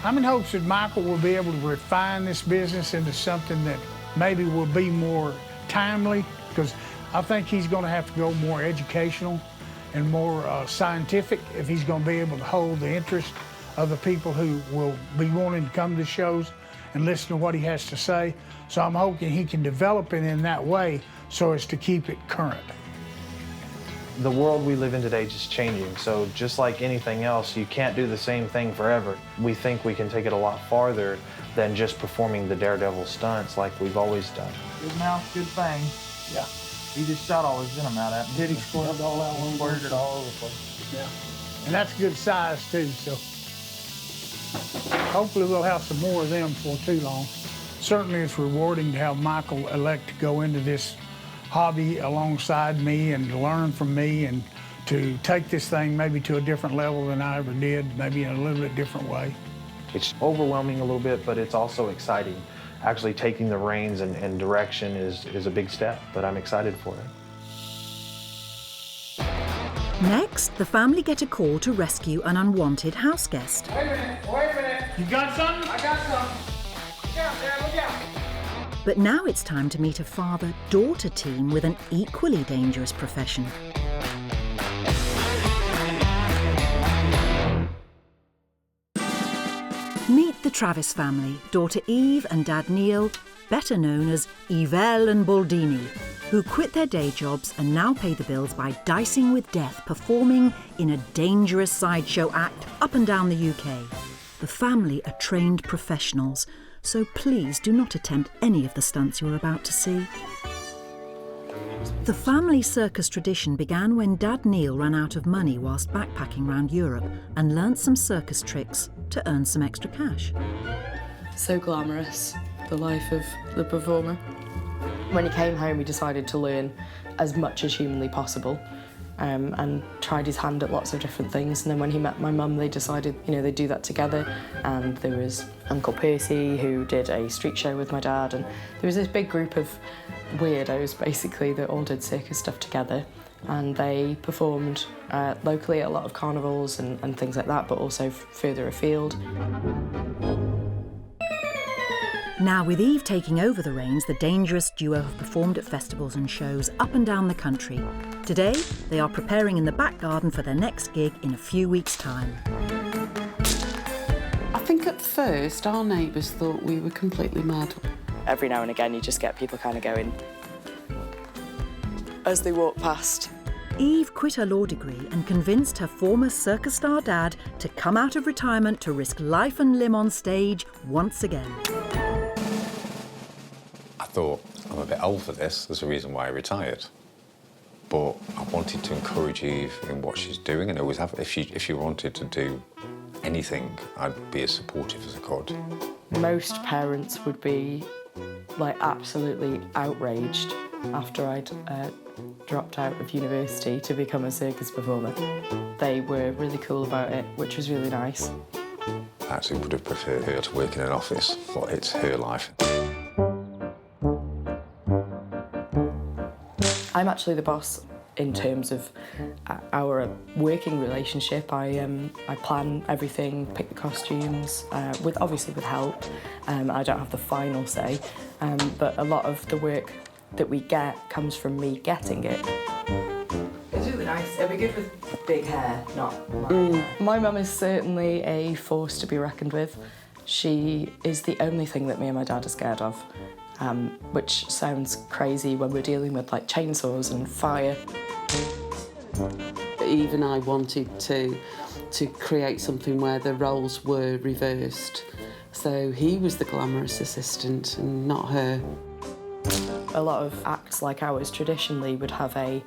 I'm in hopes that Michael will be able to refine this business into something that maybe will be more timely, because I think he's going to have to go more educational and more scientific if he's going to be able to hold the interest of the people who will be wanting to come to shows and listen to what he has to say. So I'm hoping he can develop it in that way so as to keep it current. The world we live in today is just changing, so just like anything else, you can't do the same thing forever. We think we can take it a lot farther than just performing the daredevil stunts like we've always done. His mouth's good thing. Yeah. He just shot all his venom out at me. Did he squirted all out one word it all over the place? Yeah. And that's good size too, so hopefully we'll have some more of them before too long. Certainly it's rewarding to have Michael elect to go into this hobby alongside me and to learn from me and to take this thing maybe to a different level than I ever did, maybe in a little bit different way. It's overwhelming a little bit, but it's also exciting. Actually taking the reins and direction is a big step, but I'm excited for it. Next, the family get a call to rescue an unwanted house guest. Wait a minute. You got something? I got something. Look out there, look out. But now it's time to meet a father-daughter team with an equally dangerous profession. Meet the Travis family, daughter Eve and dad Neil, better known as Yvelle and Baldini, who quit their day jobs and now pay the bills by dicing with death, performing in a dangerous sideshow act up and down the UK. The family are trained professionals, so please do not attempt any of the stunts you're about to see. The family circus tradition began when Dad Neil ran out of money whilst backpacking around Europe and learnt some circus tricks to earn some extra cash. So glamorous, the life of the performer. When he came home, he decided to learn as much as humanly possible and tried his hand at lots of different things. And then when he met my mum, they decided, they'd do that together. And there was Uncle Percy, who did a street show with my dad. And there was this big group of weirdos, basically, that all did circus stuff together. And they performed locally at a lot of carnivals and things like that, but also further afield. Now, with Eve taking over the reins, the dangerous duo have performed at festivals and shows up and down the country. Today, they are preparing in the back garden for their next gig in a few weeks' time. I think at first our neighbours thought we were completely mad. Every now and again, you just get people kind of going as they walk past. Eve quit her law degree and convinced her former circus star dad to come out of retirement to risk life and limb on stage once again. I thought, I'm a bit old for this, there's a reason why I retired. But I wanted to encourage Eve in what she's doing, and always have. If she wanted to do anything, I'd be as supportive as I could. Most parents would be like absolutely outraged after I'd dropped out of university to become a circus performer. They were really cool about it, which was really nice. I actually would have preferred her to work in an office, but it's her life. I'm actually the boss in terms of our working relationship. I plan everything, pick the costumes, obviously with help. I don't have the final say, but a lot of the work that we get comes from me getting it. It's really nice. It'll be good with big hair, not My mum is certainly a force to be reckoned with. She is the only thing that me and my dad are scared of. Which sounds crazy when we're dealing with like chainsaws and fire. Eve and I wanted to create something where the roles were reversed. So he was the glamorous assistant and not her. A lot of acts like ours traditionally would have a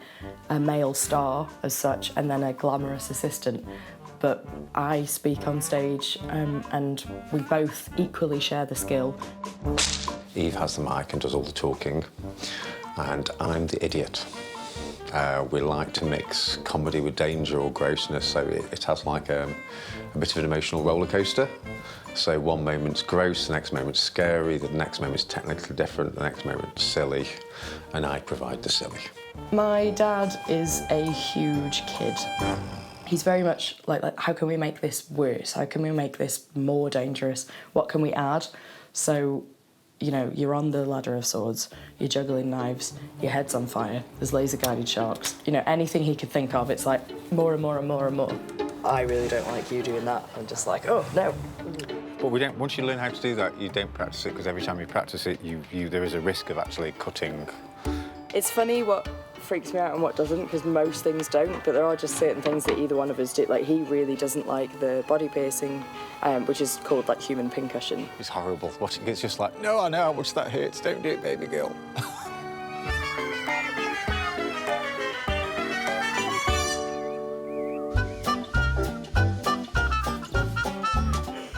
male star as such and then a glamorous assistant. But I speak on stage and we both equally share the skill. Eve has the mic and does all the talking, and I'm the idiot. We like to mix comedy with danger or grossness, so it has like a bit of an emotional roller coaster. So one moment's gross, the next moment's scary, the next moment's technically different, the next moment's silly, and I provide the silly. My dad is a huge kid. He's very much like, how can we make this worse? How can we make this more dangerous? What can we add? So, you know, you're on the ladder of swords, you're juggling knives, your head's on fire, there's laser-guided sharks. You know, anything he could think of, it's like more and more and more and more. I really don't like you doing that. I'm just like, oh, no. But we don't. Once you learn how to do that, you don't practice it, because every time you practice it, there is a risk of actually cutting. It's funny what freaks me out and what doesn't, because most things don't, but there are just certain things that either one of us do. Like, he really doesn't like the body piercing, which is called, like, human pincushion. It's horrible. Watching it's just like, no, I know how much that hurts. Don't do it, baby girl.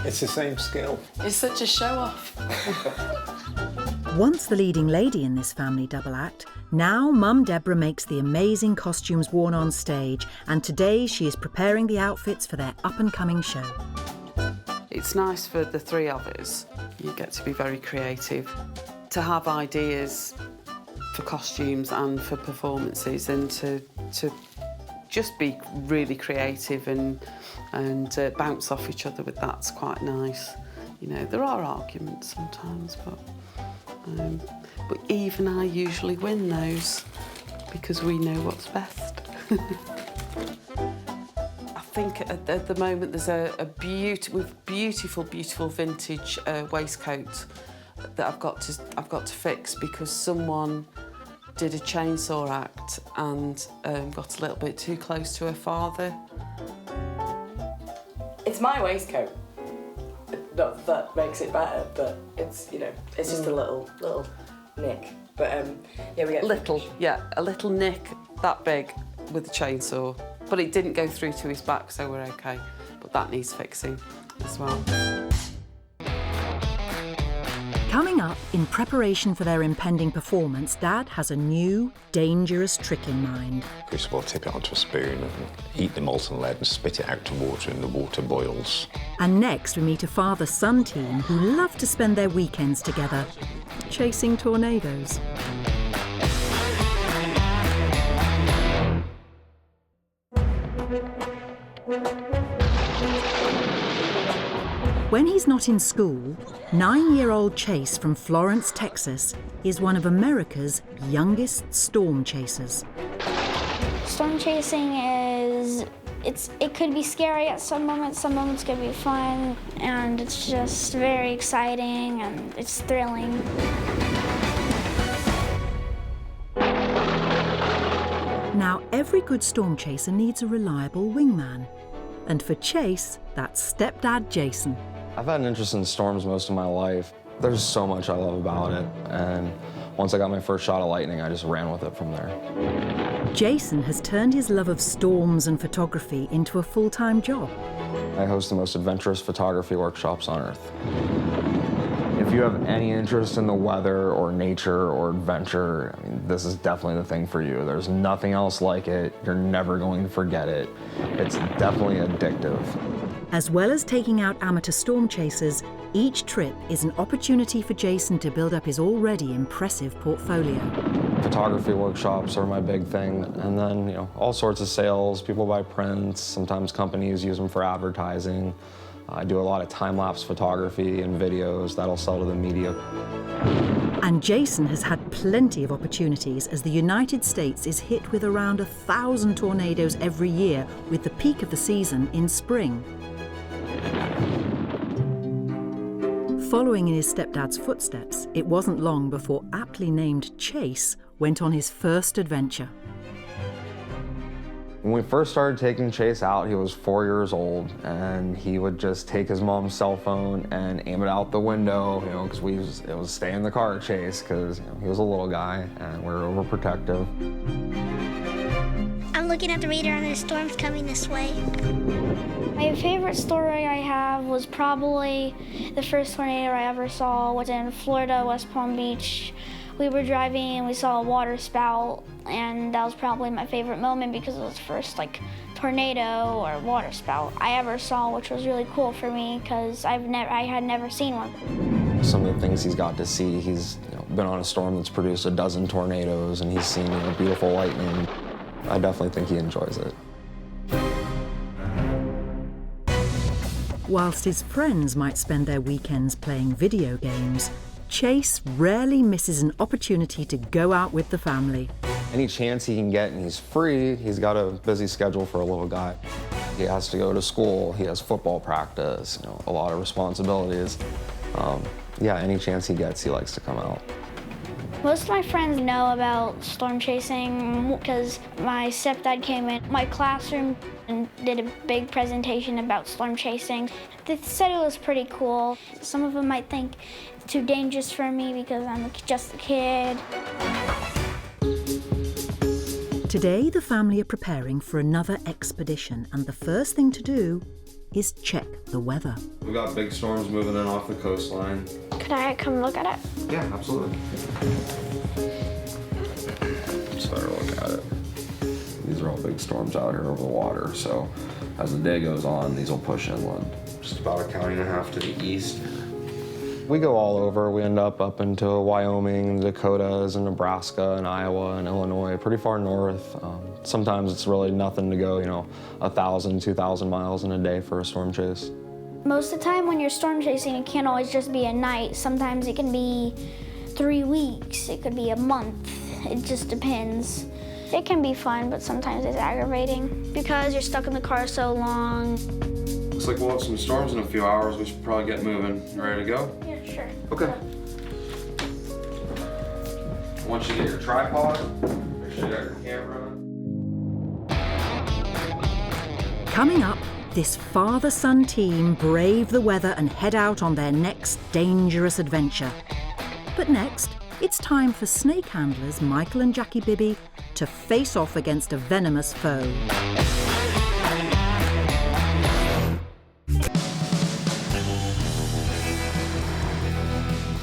It's the same skill. It's such a show-off. Once the leading lady in this family double act, now Mum Deborah makes the amazing costumes worn on stage, and today she is preparing the outfits for their up-and-coming show. It's nice for the three of us. You get to be very creative, to have ideas for costumes and for performances, and to just be really creative and bounce off each other with that's quite nice. You know, there are arguments sometimes, but Eve and I usually win those because we know what's best. I think at the moment there's a beautiful vintage waistcoat that I've got to fix, because someone did a chainsaw act and got a little bit too close to her father. It's my waistcoat. Not that makes it better, but it's, you know, it's just a little nick. But yeah, we get a little nick that big with a chainsaw, but it didn't go through to his back, so we're okay. But that needs fixing as well. Coming up, in preparation for their impending performance, Dad has a new, dangerous trick in mind. First of all, tip it onto a spoon and eat the molten lead and spit it out to water, and the water boils. And next, we meet a father-son team who love to spend their weekends together, chasing tornadoes. When he's not in school, 9-year-old Chase from Florence, Texas, is one of America's youngest storm chasers. Storm chasing is, it could be scary at some moments could be fun, and it's just very exciting and it's thrilling. Now, every good storm chaser needs a reliable wingman. And for Chase, that's stepdad Jason. I've had an interest in storms most of my life. There's so much I love about it, and once I got my first shot of lightning, I just ran with it from there. Jason has turned his love of storms and photography into a full-time job. I host the most adventurous photography workshops on Earth. If you have any interest in the weather or nature or adventure, I mean, this is definitely the thing for you. There's nothing else like it. You're never going to forget it. It's definitely addictive. As well as taking out amateur storm chasers, each trip is an opportunity for Jason to build up his already impressive portfolio. Photography workshops are my big thing, and then, you know, all sorts of sales. People buy prints, sometimes companies use them for advertising. I do a lot of time-lapse photography and videos that'll sell to the media. And Jason has had plenty of opportunities as the United States is hit with around 1,000 tornadoes every year, with the peak of the season in spring. Following in his stepdad's footsteps, it wasn't long before aptly named Chase went on his first adventure. When we first started taking Chase out, he was 4 years old, and he would just take his mom's cell phone and aim it out the window, you know, because it was stay in the car Chase, because he was a little guy and we were overprotective. I'm looking at the radar and the storm's coming this way. My favorite story I have was probably the first tornado I ever saw was in Florida, West Palm Beach. We were driving and we saw a water spout, and that was probably my favorite moment because it was the first tornado or water spout I ever saw, which was really cool for me because I had never seen one. Some of the things he's got to see, he's been on a storm that's produced a dozen tornadoes, and he's seen beautiful lightning. I definitely think he enjoys it. Whilst his friends might spend their weekends playing video games, Chase rarely misses an opportunity to go out with the family. Any chance he can get and he's free, he's got a busy schedule for a little guy. He has to go to school, he has football practice, a lot of responsibilities. Yeah, any chance he gets, he likes to come out. Most of my friends know about storm chasing because my stepdad came in my classroom and did a big presentation about storm chasing. They said it was pretty cool. Some of them might think it's too dangerous for me because I'm just a kid. Today, the family are preparing for another expedition, and the first thing to do is check the weather. We've got big storms moving in off the coastline. Could I come look at it? Yeah, absolutely. Just better look at it. These are all big storms out here over the water, so as the day goes on, these will push inland. Just about a county and a half to the east. We go all over. We end up into Wyoming, the Dakotas, and Nebraska, and Iowa, and Illinois, pretty far north. Sometimes it's really nothing to go, 1,000, 2,000 miles in a day for a storm chase. Most of the time when you're storm chasing, it can't always just be a night. Sometimes it can be 3 weeks, it could be a month. It just depends. It can be fun, but sometimes it's aggravating because you're stuck in the car so long. Looks like we'll have some storms in a few hours. We should probably get moving. You ready to go? Yeah, sure. Okay. Once you get your tripod, make sure you got your camera. Coming up, this father-son team brave the weather and head out on their next dangerous adventure. But next, it's time for snake handlers Michael and Jackie Bibby to face off against a venomous foe.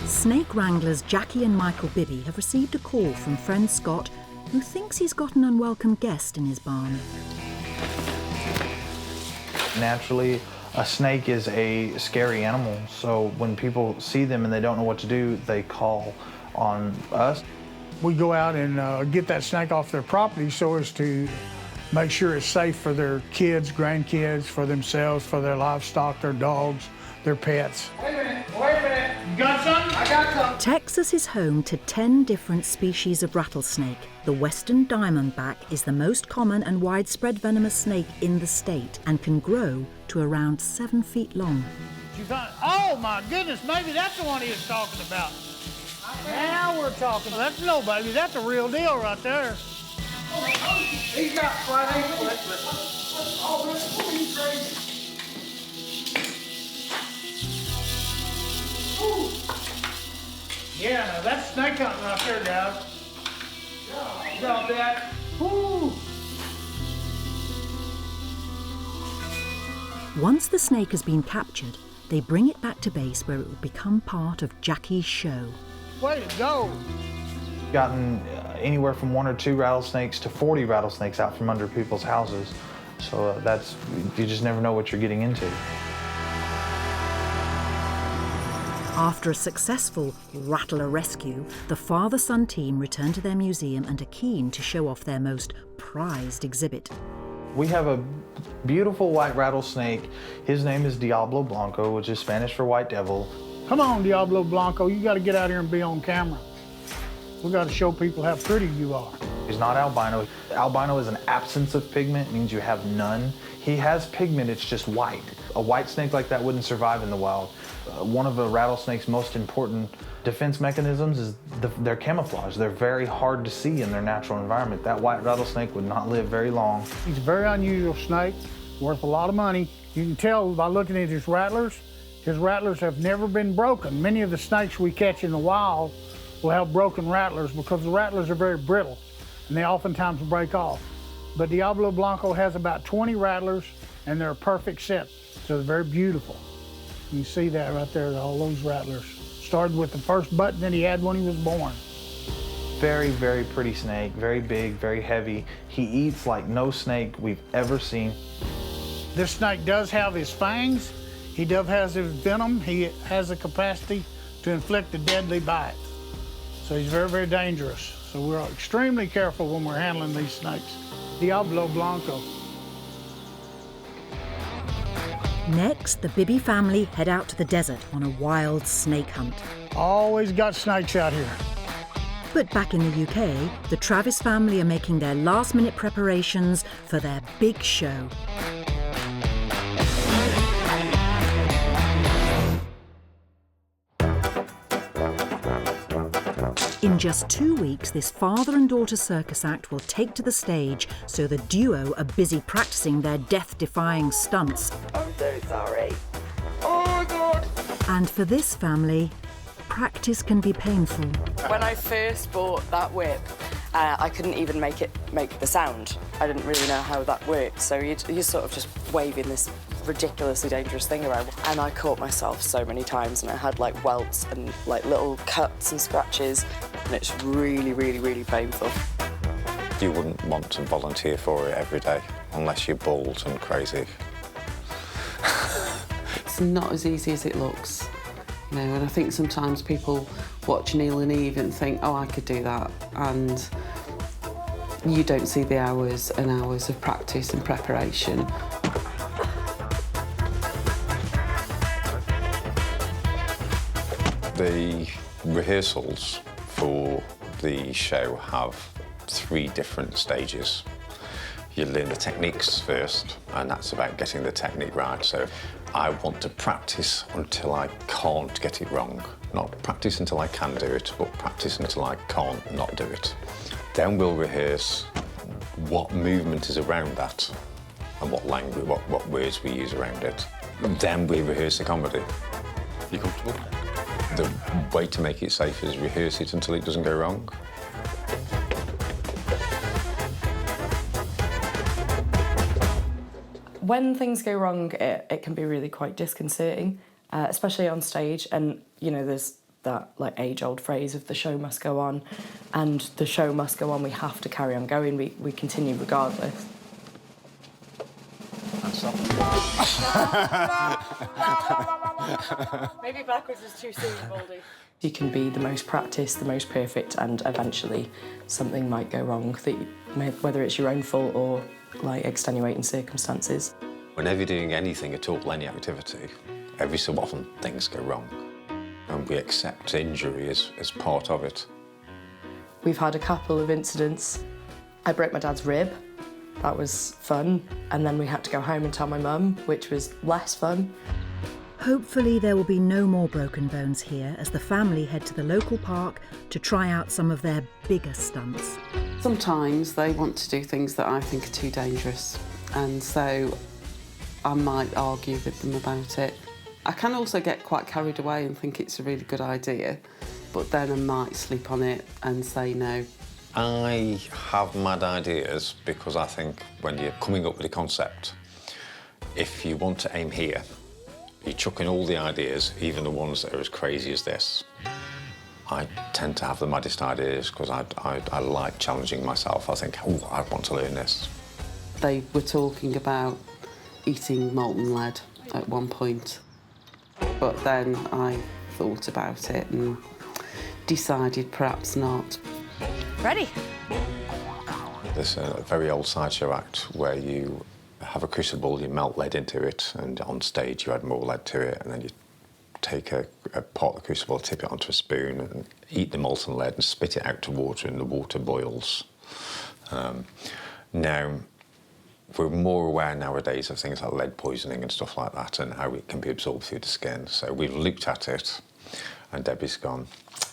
Snake wranglers Jackie and Michael Bibby have received a call from friend Scott, who thinks he's got an unwelcome guest in his barn. Naturally, a snake is a scary animal, so when people see them and they don't know what to do, they call on us. We go out and get that snake off their property so as to make sure it's safe for their kids, grandkids, for themselves, for their livestock, their dogs, their pets. Wait a minute, you got something? I got something. Texas is home to 10 different species of rattlesnake. The western diamondback is the most common and widespread venomous snake in the state and can grow to around 7 feet long. Oh my goodness, maybe that's the one he was talking about. Now we're talking. That's no baby, that's a real deal right there. He's got flat ankle. Oh, that's pretty crazy. Yeah, now that's snake hunting right there, guys. You got that? Woo! Once the snake has been captured, they bring it back to base where it will become part of Jackie's show. Way to go! Gotten anywhere from 1 or 2 rattlesnakes to 40 rattlesnakes out from under people's houses. So you just never know what you're getting into. After a successful rattler rescue, the father-son team return to their museum and are keen to show off their most prized exhibit. We have a beautiful white rattlesnake. His name is Diablo Blanco, which is Spanish for white devil. Come on, Diablo Blanco, you got to get out here and be on camera. We got to show people how pretty you are. He's not albino. Albino is an absence of pigment, it means you have none. He has pigment, it's just white. A white snake like that wouldn't survive in the wild. One of a rattlesnake's most important defense mechanisms is their camouflage. They're very hard to see in their natural environment. That white rattlesnake would not live very long. He's a very unusual snake, worth a lot of money. You can tell by looking at his rattlers have never been broken. Many of the snakes we catch in the wild will have broken rattlers because the rattlers are very brittle and they oftentimes break off. But Diablo Blanco has about 20 rattlers and they're a perfect set, so they're very beautiful. You see that right there, all those rattlers. Started with the first button that he had when he was born. Very, very pretty snake, very big, very heavy. He eats like no snake we've ever seen. This snake does have his fangs. He does have his venom. He has the capacity to inflict a deadly bite. So he's very, very dangerous. So we're extremely careful when we're handling these snakes. Diablo Blanco. Next, the Bibby family head out to the desert on a wild snake hunt. Always got snakes out here. But back in the UK, the Travis family are making their last-minute preparations for their big show. In just 2 weeks, this father and daughter circus act will take to the stage, so the duo are busy practicing their death-defying stunts. I'm so sorry. Oh my God. And for this family, practice can be painful. When I first bought that whip, I couldn't even make the sound. I didn't really know how that worked, so you're sort of just waving this ridiculously dangerous thing around. And I caught myself so many times, and I had like welts and like little cuts and scratches, and it's really, really, really painful. You wouldn't want to volunteer for it every day unless you're bald and crazy. It's not as easy as it looks. You know, and I think sometimes people watch Neil and Eve and think, oh, I could do that, and you don't see the hours and hours of practice and preparation. The rehearsals for the show have 3 different stages. You learn the techniques first, and that's about getting the technique right. So I want to practice until I can't get it wrong. Not practice until I can do it, but practice until I can't not do it. Then we'll rehearse what movement is around that and what language, what words we use around it. Then we rehearse the comedy. You comfortable? The way to make it safe is rehearse it until it doesn't go wrong. When things go wrong, it can be really quite disconcerting, especially on stage. And, you know, there's that like age-old phrase of the show must go on, and the show must go on. We have to carry on going. We continue regardless. Maybe backwards is too soon, Baldy. You can be the most practiced, the most perfect, and eventually something might go wrong, whether it's your own fault or like extenuating circumstances. Whenever you're doing anything at all, any activity, every so often things go wrong. And we accept injury as part of it. We've had a couple of incidents. I broke my dad's rib. That was fun. And then we had to go home and tell my mum, which was less fun. Hopefully there will be no more broken bones here as the family head to the local park to try out some of their bigger stunts. Sometimes they want to do things that I think are too dangerous, and so I might argue with them about it. I can also get quite carried away and think it's a really good idea, but then I might sleep on it and say no. I have mad ideas because I think when you're coming up with a concept, if you want to aim here, you chuck in all the ideas, even the ones that are as crazy as this. I tend to have the maddest ideas because I like challenging myself. I think, oh, I want to learn this. They were talking about eating molten lead at one point, but then I thought about it and decided perhaps not. Ready? There's a very old sideshow act where you have a crucible, you melt lead into it, and on stage you add more lead to it, and then you take a pot of the crucible, tip it onto a spoon, and eat the molten lead and spit it out to water, and the water boils. Now, we're more aware nowadays of things like lead poisoning and stuff like that, and how it can be absorbed through the skin. So we've looked at it, and Debbie's gone,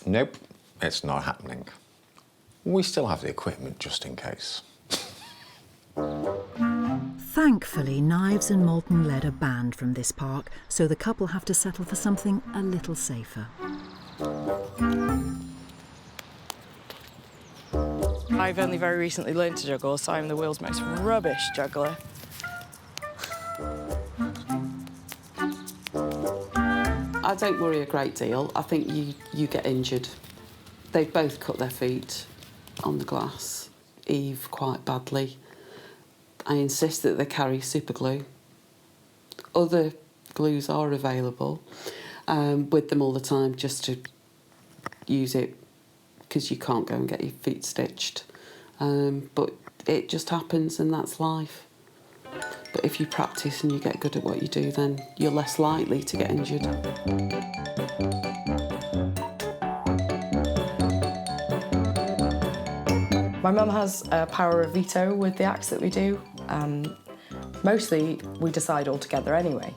nope, it's not happening. We still have the equipment just in case. Thankfully, knives and molten lead are banned from this park, so the couple have to settle for something a little safer. I've only very recently learned to juggle, so I'm the world's most rubbish juggler. I don't worry a great deal. I think you get injured. They've both cut their feet on the glass, Eve quite badly. I insist that they carry super glue. Other glues are available with them all the time just to use it because you can't go and get your feet stitched. But it just happens and that's life. But if you practice and you get good at what you do, then you're less likely to get injured. My mum has a power of veto with the acts that we do. Mostly we decide all together anyway.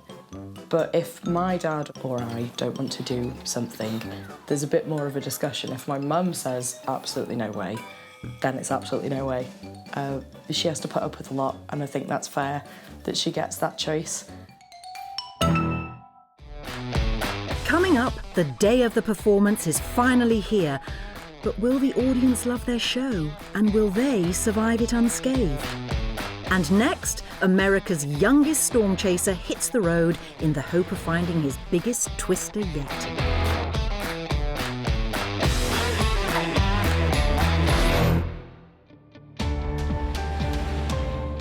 But if my dad or I don't want to do something, there's a bit more of a discussion. If my mum says absolutely no way, then it's absolutely no way. She has to put up with a lot, and I think that's fair that she gets that choice. Coming up, the day of the performance is finally here. But will the audience love their show? And will they survive it unscathed? And next, America's youngest storm chaser hits the road in the hope of finding his biggest twister yet.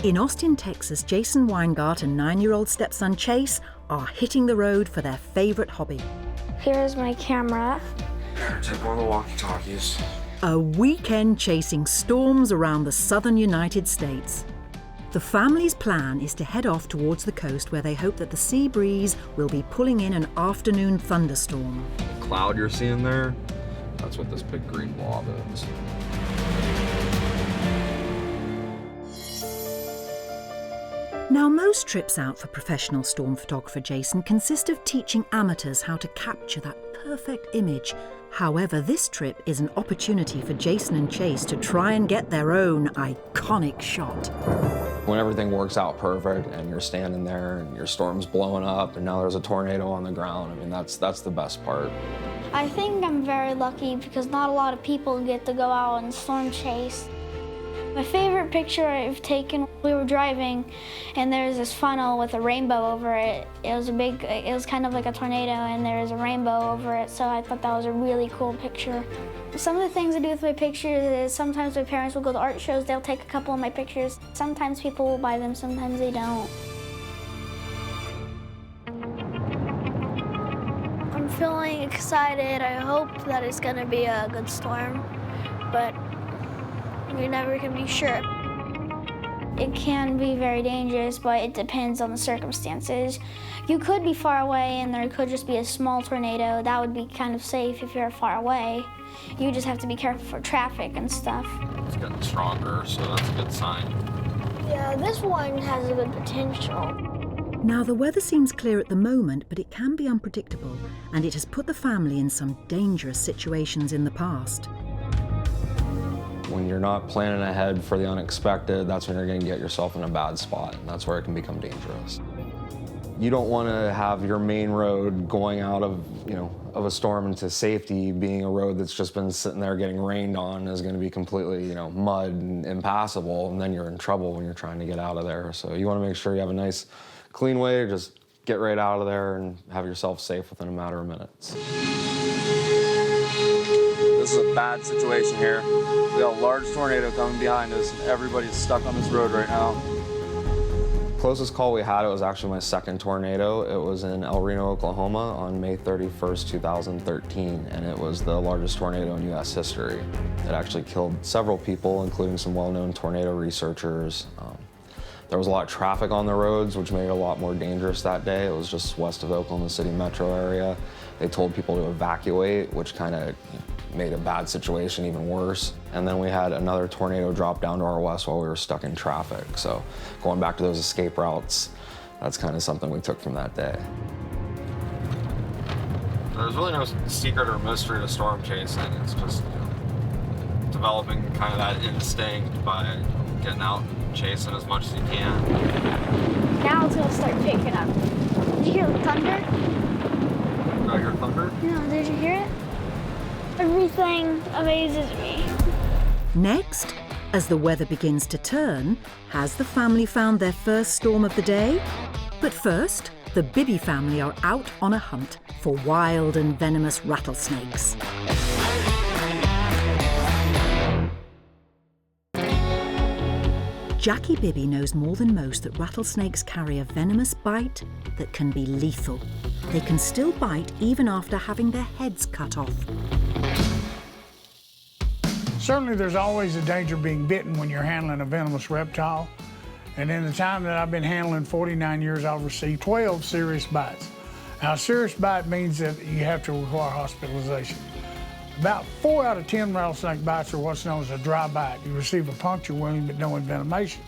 In Austin, Texas, Jason Weingart and 9-year-old stepson Chase are hitting the road for their favourite hobby. Here's my camera. Take one of the walkie-talkies. A weekend chasing storms around the southern United States. The family's plan is to head off towards the coast where they hope that the sea breeze will be pulling in an afternoon thunderstorm. The cloud you're seeing there, that's what this big green blob is. Now, most trips out for professional storm photographer Jason consist of teaching amateurs how to capture that perfect image. However, this trip is an opportunity for Jason and Chase to try and get their own iconic shot. When everything works out perfect and you're standing there and your storm's blowing up and now there's a tornado on the ground, I mean, that's the best part. I think I'm very lucky because not a lot of people get to go out and storm chase. My favorite picture I've taken, we were driving and there's this funnel with a rainbow over it. It was kind of like a tornado and there was a rainbow over it, so I thought that was a really cool picture. Some of the things I do with my pictures is sometimes my parents will go to art shows, they'll take a couple of my pictures. Sometimes people will buy them, sometimes they don't. I'm feeling excited. I hope that it's gonna be a good storm, but we never can be sure. It can be very dangerous, but it depends on the circumstances. You could be far away and there could just be a small tornado. That would be kind of safe if you're far away. You just have to be careful for traffic and stuff. It's getting stronger, so that's a good sign. Yeah, this one has a good potential. Now, the weather seems clear at the moment, but it can be unpredictable, and it has put the family in some dangerous situations in the past. When you're not planning ahead for the unexpected, that's when you're going to get yourself in a bad spot, and that's where it can become dangerous. You don't want to have your main road going out of, of a storm into safety being a road that's just been sitting there getting rained on is going to be completely, mud and impassable, and then you're in trouble when you're trying to get out of there. So you want to make sure you have a nice, clean way to just get right out of there and have yourself safe within a matter of minutes. This is a bad situation here. We got a large tornado coming behind us, and everybody's stuck on this road right now. Closest call we had, it was actually my second tornado. It was in El Reno, Oklahoma on May 31st, 2013, and it was the largest tornado in US history. It actually killed several people, including some well-known tornado researchers. There was a lot of traffic on the roads, which made it a lot more dangerous that day. It was just west of Oklahoma City metro area. They told people to evacuate, which kind of made a bad situation even worse. And then we had another tornado drop down to our west while we were stuck in traffic. So going back to those escape routes, that's kind of something we took from that day. There's really no secret or mystery to storm chasing. It's just developing kind of that instinct by getting out and chasing as much as you can. Now it's gonna start picking up. Did you hear the thunder? Did I hear thunder? No, did you hear it? Everything amazes me. Next, as the weather begins to turn, has the family found their first storm of the day? But first, the Bibby family are out on a hunt for wild and venomous rattlesnakes. Jackie Bibby knows more than most that rattlesnakes carry a venomous bite that can be lethal. They can still bite even after having their heads cut off. Certainly there's always a danger of being bitten when you're handling a venomous reptile. And in the time that I've been handling 49 years, I've received 12 serious bites. Now, a serious bite means that you have to require hospitalization. About 4 out of 10 rattlesnake bites are what's known as a dry bite. You receive a puncture wound but no envenomation.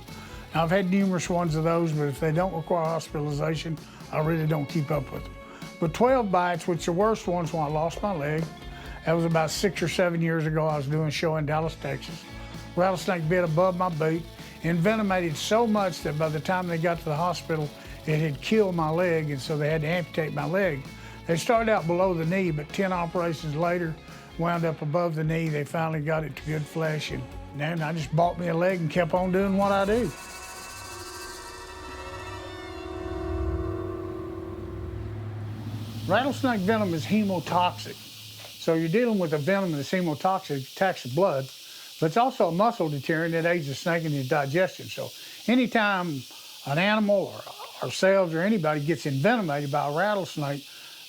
Now, I've had numerous ones of those, but if they don't require hospitalization, I really don't keep up with them. But 12 bites, which the worst ones when I lost my leg, that was about 6 or 7 years ago. I was doing a show in Dallas, Texas. Rattlesnake bit above my boot, envenomated so much that by the time they got to the hospital, it had killed my leg, and so they had to amputate my leg. They started out below the knee, but 10 operations later, wound up above the knee. They finally got it to good flesh, and then I just bought me a leg and kept on doing what I do. Rattlesnake venom is hemotoxic. So you're dealing with a venom that's hemotoxic, it attacks the blood, but it's also a muscle deterrent that aids the snake in its digestion. So anytime an animal or ourselves or anybody gets envenomated by a rattlesnake,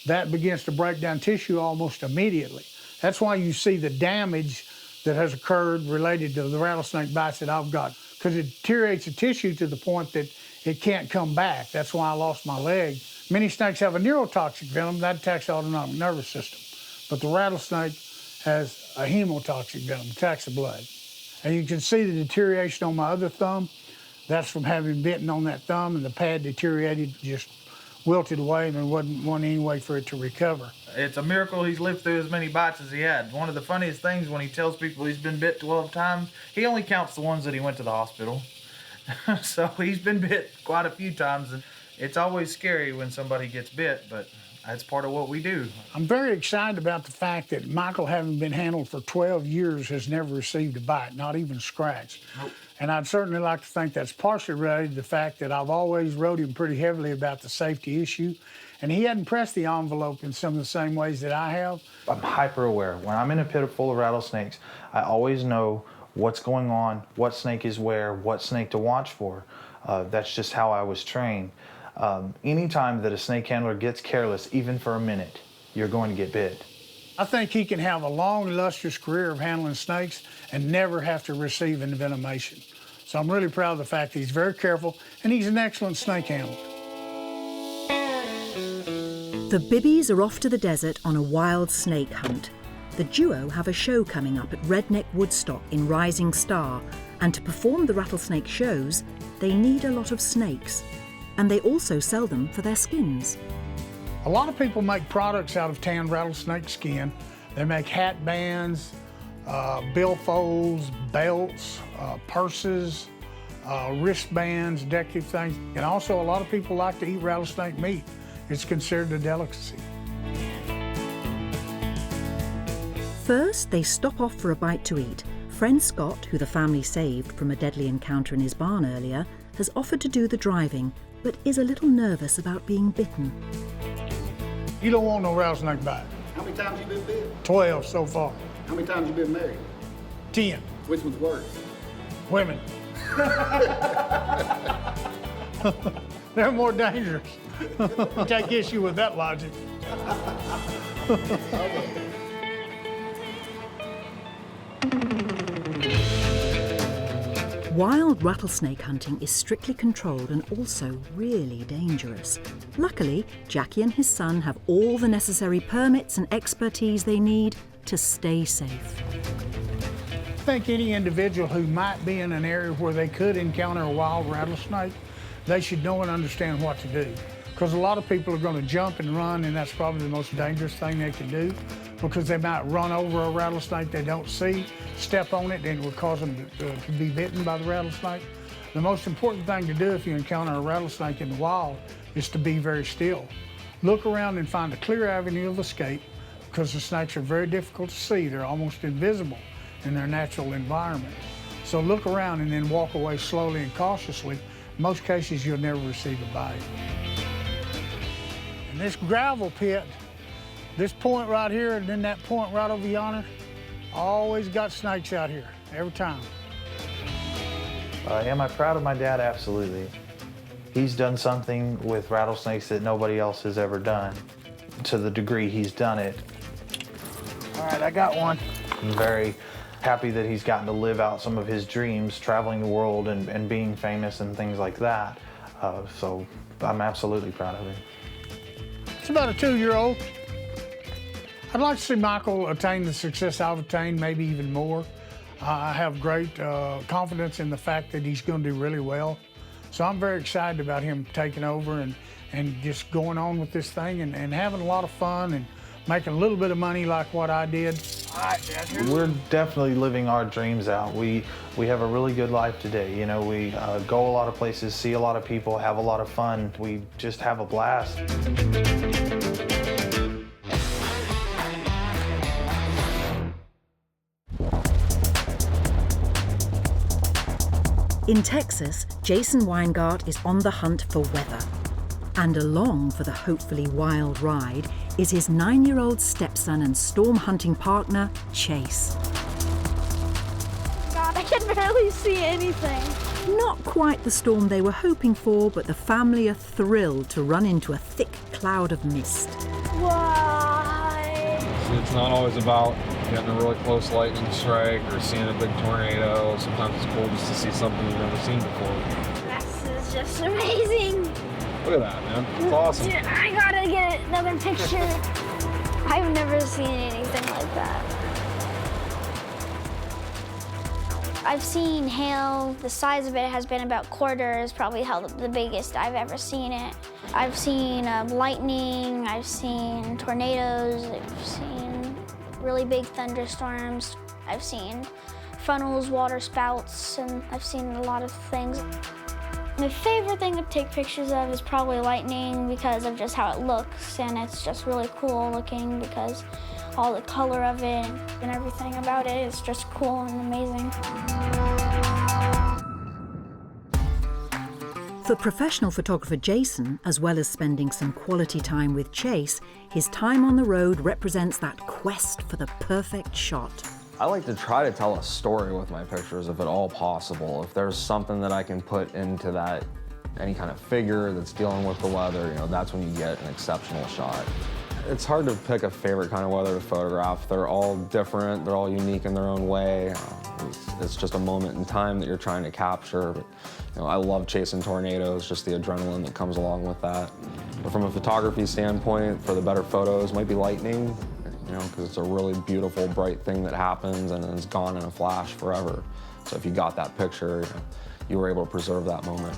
that begins to break down tissue almost immediately. That's why you see the damage that has occurred related to the rattlesnake bites that I've got, because it deteriorates the tissue to the point that it can't come back. That's why I lost my leg. Many snakes have a neurotoxic venom that attacks the autonomic nervous system, but the rattlesnake has a hemotoxic venom, attacks the blood. And you can see the deterioration on my other thumb. That's from having bitten on that thumb, and the pad deteriorated, just wilted away, and there wasn't any way for it to recover. It's a miracle he's lived through as many bites as he had. One of the funniest things when he tells people he's been bit 12 times, he only counts the ones that he went to the hospital. So he's been bit quite a few times, and it's always scary when somebody gets bit, but that's part of what we do. I'm very excited about the fact that Michael, having been handled for 12 years, has never received a bite, not even a scratch. Nope. And I'd certainly like to think that's partially related to the fact that I've always wrote him pretty heavily about the safety issue, and he hadn't pressed the envelope in some of the same ways that I have. I'm hyper aware. When I'm in a pit full of rattlesnakes, I always know what's going on, what snake is where, what snake to watch for. That's just how I was trained. Anytime that a snake handler gets careless, even for a minute, you're going to get bit. I think he can have a long, illustrious career of handling snakes and never have to receive envenomation. So I'm really proud of the fact that he's very careful and he's an excellent snake handler. The Bibbies are off to the desert on a wild snake hunt. The duo have a show coming up at Redneck Woodstock in Rising Star, and to perform the rattlesnake shows, they need a lot of snakes. And they also sell them for their skins. A lot of people make products out of tanned rattlesnake skin. They make hat bands, billfolds, belts, purses, wristbands, decorative things. And also a lot of people like to eat rattlesnake meat. It's considered a delicacy. First, they stop off for a bite to eat. Friend Scott, who the family saved from a deadly encounter in his barn earlier, has offered to do the driving, but is a little nervous about being bitten. You don't want no rattlesnake bite. How many times you been bit? 12 so far. How many times you been married? 10. Which one's worse? Women. They're more dangerous. Take issue with that logic. Wild rattlesnake hunting is strictly controlled and also really dangerous. Luckily, Jackie and his son have all the necessary permits and expertise they need to stay safe. I think any individual who might be in an area where they could encounter a wild rattlesnake, they should know and understand what to do. Because a lot of people are going to jump and run, and that's probably the most dangerous thing they can do, because they might run over a rattlesnake they don't see, step on it, and it will cause them to be bitten by the rattlesnake. The most important thing to do if you encounter a rattlesnake in the wild is to be very still. Look around and find a clear avenue of escape, because the snakes are very difficult to see. They're almost invisible in their natural environment. So look around and then walk away slowly and cautiously. In most cases, you'll never receive a bite. And this gravel pit, this point right here and then that point right over yonder, always got snakes out here, every time. Am I proud of my dad? Absolutely. He's done something with rattlesnakes that nobody else has ever done. To the degree he's done it. All right, I got one. I'm very happy that he's gotten to live out some of his dreams, traveling the world and being famous and things like that. So I'm absolutely proud of him. It's about a 2-year-old. I'd like to see Michael attain the success I've attained, maybe even more. I have great confidence in the fact that he's going to do really well. So I'm very excited about him taking over and just going on with this thing and having a lot of fun and making a little bit of money like what I did. All right, Dad. We're definitely living our dreams out. We have a really good life today. You know, we go a lot of places, see a lot of people, have a lot of fun. We just have a blast. In Texas, Jason Weingart is on the hunt for weather. And along for the hopefully wild ride is his 9-year-old stepson and storm hunting partner, Chase. God, I can barely see anything. Not quite the storm they were hoping for, but the family are thrilled to run into a thick cloud of mist. Why? It's not always about getting a really close lightning strike or seeing a big tornado. Sometimes it's cool just to see something you've never seen before. This is just amazing. Look at that, man. It's awesome. Dude, I gotta get another picture. I've never seen anything like that. I've seen hail. The size of it has been about quarters, probably the biggest I've ever seen it. I've seen lightning, I've seen tornadoes, I've seen really big thunderstorms. I've seen funnels, water spouts, and I've seen a lot of things. My favorite thing to take pictures of is probably lightning because of just how it looks, and it's just really cool looking because all the color of it and everything about it is just cool and amazing. For professional photographer Jason, as well as spending some quality time with Chase, his time on the road represents that quest for the perfect shot. I like to try to tell a story with my pictures if at all possible. If there's something that I can put into that, any kind of figure that's dealing with the weather, you know, that's when you get an exceptional shot. It's hard to pick a favorite kind of weather to photograph. They're all different, they're all unique in their own way. It's just a moment in time that you're trying to capture. You know, I love chasing tornadoes, just the adrenaline that comes along with that. But from a photography standpoint, for the better photos, might be lightning, you know, because it's a really beautiful, bright thing that happens and then it's gone in a flash forever. So if you got that picture, you know, you were able to preserve that moment.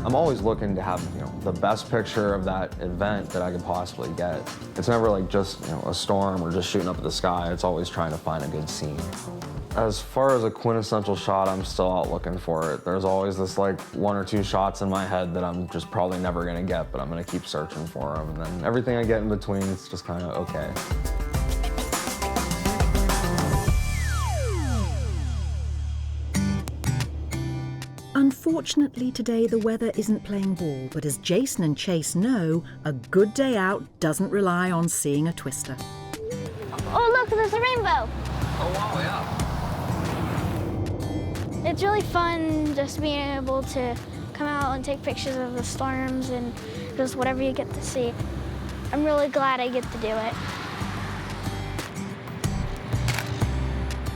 I'm always looking to have, you know, the best picture of that event that I could possibly get. It's never like just, you know, a storm or just shooting up at the sky. It's always trying to find a good scene. As far as a quintessential shot, I'm still out looking for it. There's always this like 1 or 2 shots in my head that I'm just probably never gonna get, but I'm gonna keep searching for them. And then everything I get in between, it's just kind of okay. Unfortunately, today the weather isn't playing ball, but as Jason and Chase know, a good day out doesn't rely on seeing a twister. Oh, look, there's a rainbow. Oh, wow, yeah. It's really fun just being able to come out and take pictures of the storms and just whatever you get to see. I'm really glad I get to do it.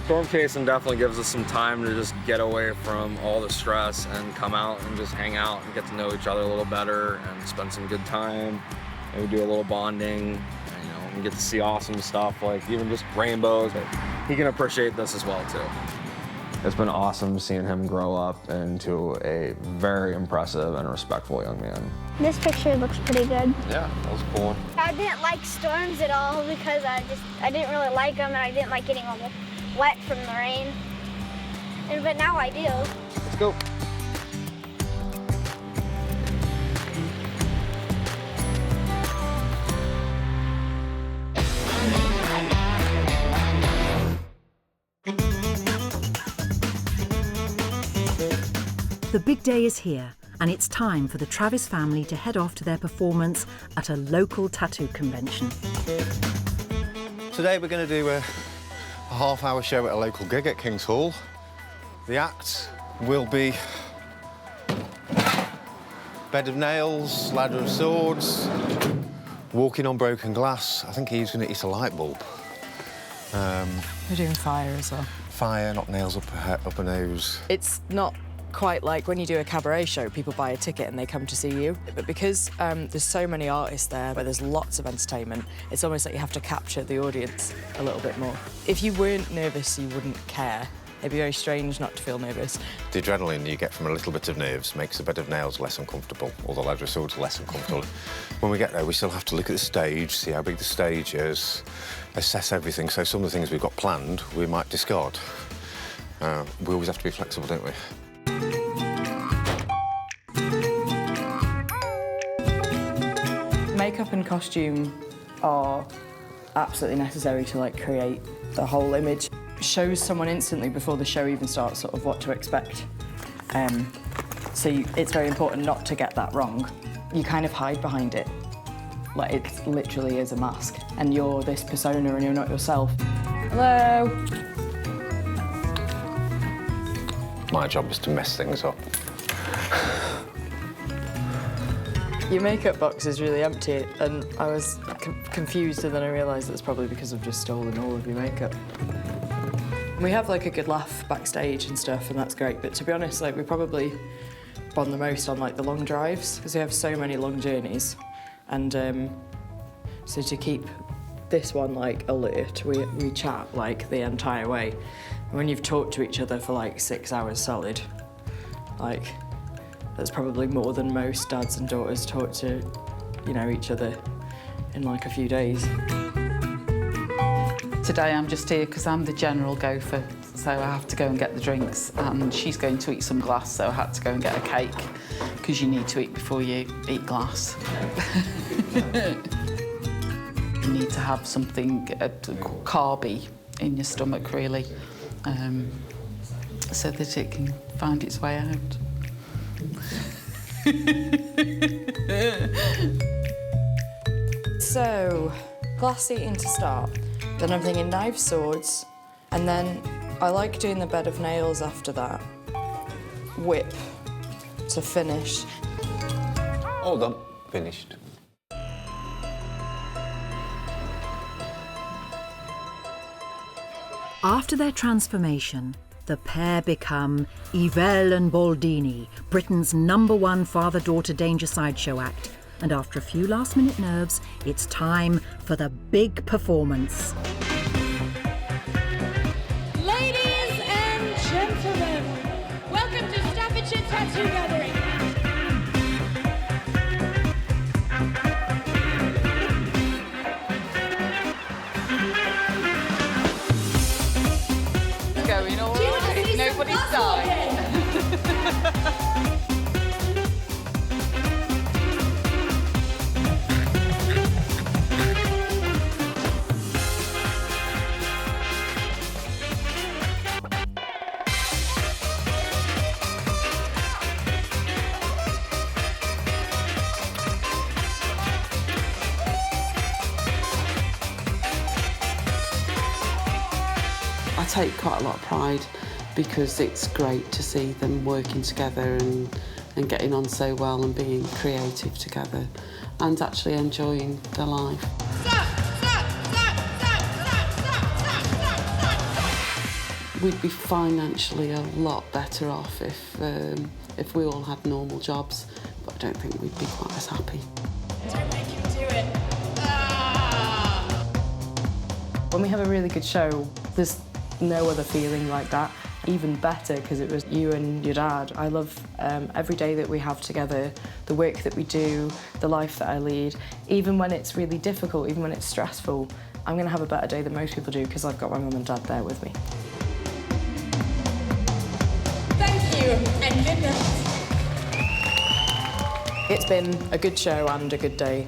Storm chasing definitely gives us some time to just get away from all the stress and come out and just hang out and get to know each other a little better and spend some good time. Maybe do a little bonding, and, you know, and get to see awesome stuff like even just rainbows. But he can appreciate this as well too. It's been awesome seeing him grow up into a very impressive and respectful young man. This picture looks pretty good. Yeah, that was cool. I didn't like storms at all because I didn't really like them and I didn't like getting all wet from the rain. But now I do. Let's go. The big day is here, and it's time for the Travis family to head off to their performance at a local tattoo convention. Today we're going to do a half-hour show at a local gig at King's Hall. The act will be bed of nails, ladder of swords, walking on broken glass. I think he's going to eat a light bulb. We're doing fire as well. Fire, knock nails up a nose. It's not quite like when you do a cabaret show, people buy a ticket and they come to see you. But because there's so many artists there, where there's lots of entertainment, it's almost like you have to capture the audience a little bit more. If you weren't nervous, you wouldn't care. It'd be very strange not to feel nervous. The adrenaline you get from a little bit of nerves makes a bed of nails less uncomfortable, or the ladder of swords less uncomfortable. When we get there, we still have to look at the stage, see how big the stage is, assess everything. So some of the things we've got planned, we might discard. We always have to be flexible, don't we? Makeup and costume are absolutely necessary to like create the whole image. Shows someone instantly before the show even starts sort of what to expect. It's very important not to get that wrong. You kind of hide behind it. Like it literally is a mask and you're this persona and you're not yourself. Hello. My job is to mess things up. Your makeup box is really empty, and I was confused, and then I realised it's probably because I've just stolen all of your makeup. We have like a good laugh backstage and stuff, and that's great, but to be honest, like we probably bond the most on like the long drives, because we have so many long journeys, and so to keep this one like alert, we chat like the entire way. And when you've talked to each other for like 6 hours solid, like that's probably more than most dads and daughters talk to, you know, each other in like a few days. Today I'm just here because I'm the general gopher, so I have to go and get the drinks, and she's going to eat some glass, so I had to go and get a cake, because you need to eat before you eat glass. You need to have something carby in your stomach, really, so that it can find its way out. So, glass eating to start. Then I'm thinking knife, swords, and then I like doing the bed of nails after that. Whip to finish. All done. Finished. After their transformation, the the pair become Yvel and Baldini, Britain's #1 father-daughter danger sideshow act. And after a few last-minute nerves, it's time for the big performance. Ladies and gentlemen, welcome to Staffordshire Tattoo Gathering. It's going all right. Nobody's died. I take quite a lot of pride because it's great to see them working together and getting on so well and being creative together and actually enjoying their life. We'd be financially a lot better off if we all had normal jobs, but I don't think we'd be quite as happy. Don't make him do it. When we have a really good show, there's no other feeling like that. Even better because it was you and your dad. I love every day that we have together, the work that we do, the life that I lead. Even when it's really difficult, even when it's stressful, I'm going to have a better day than most people do because I've got my mum and dad there with me. Thank you, and good night. It's been a good show and a good day.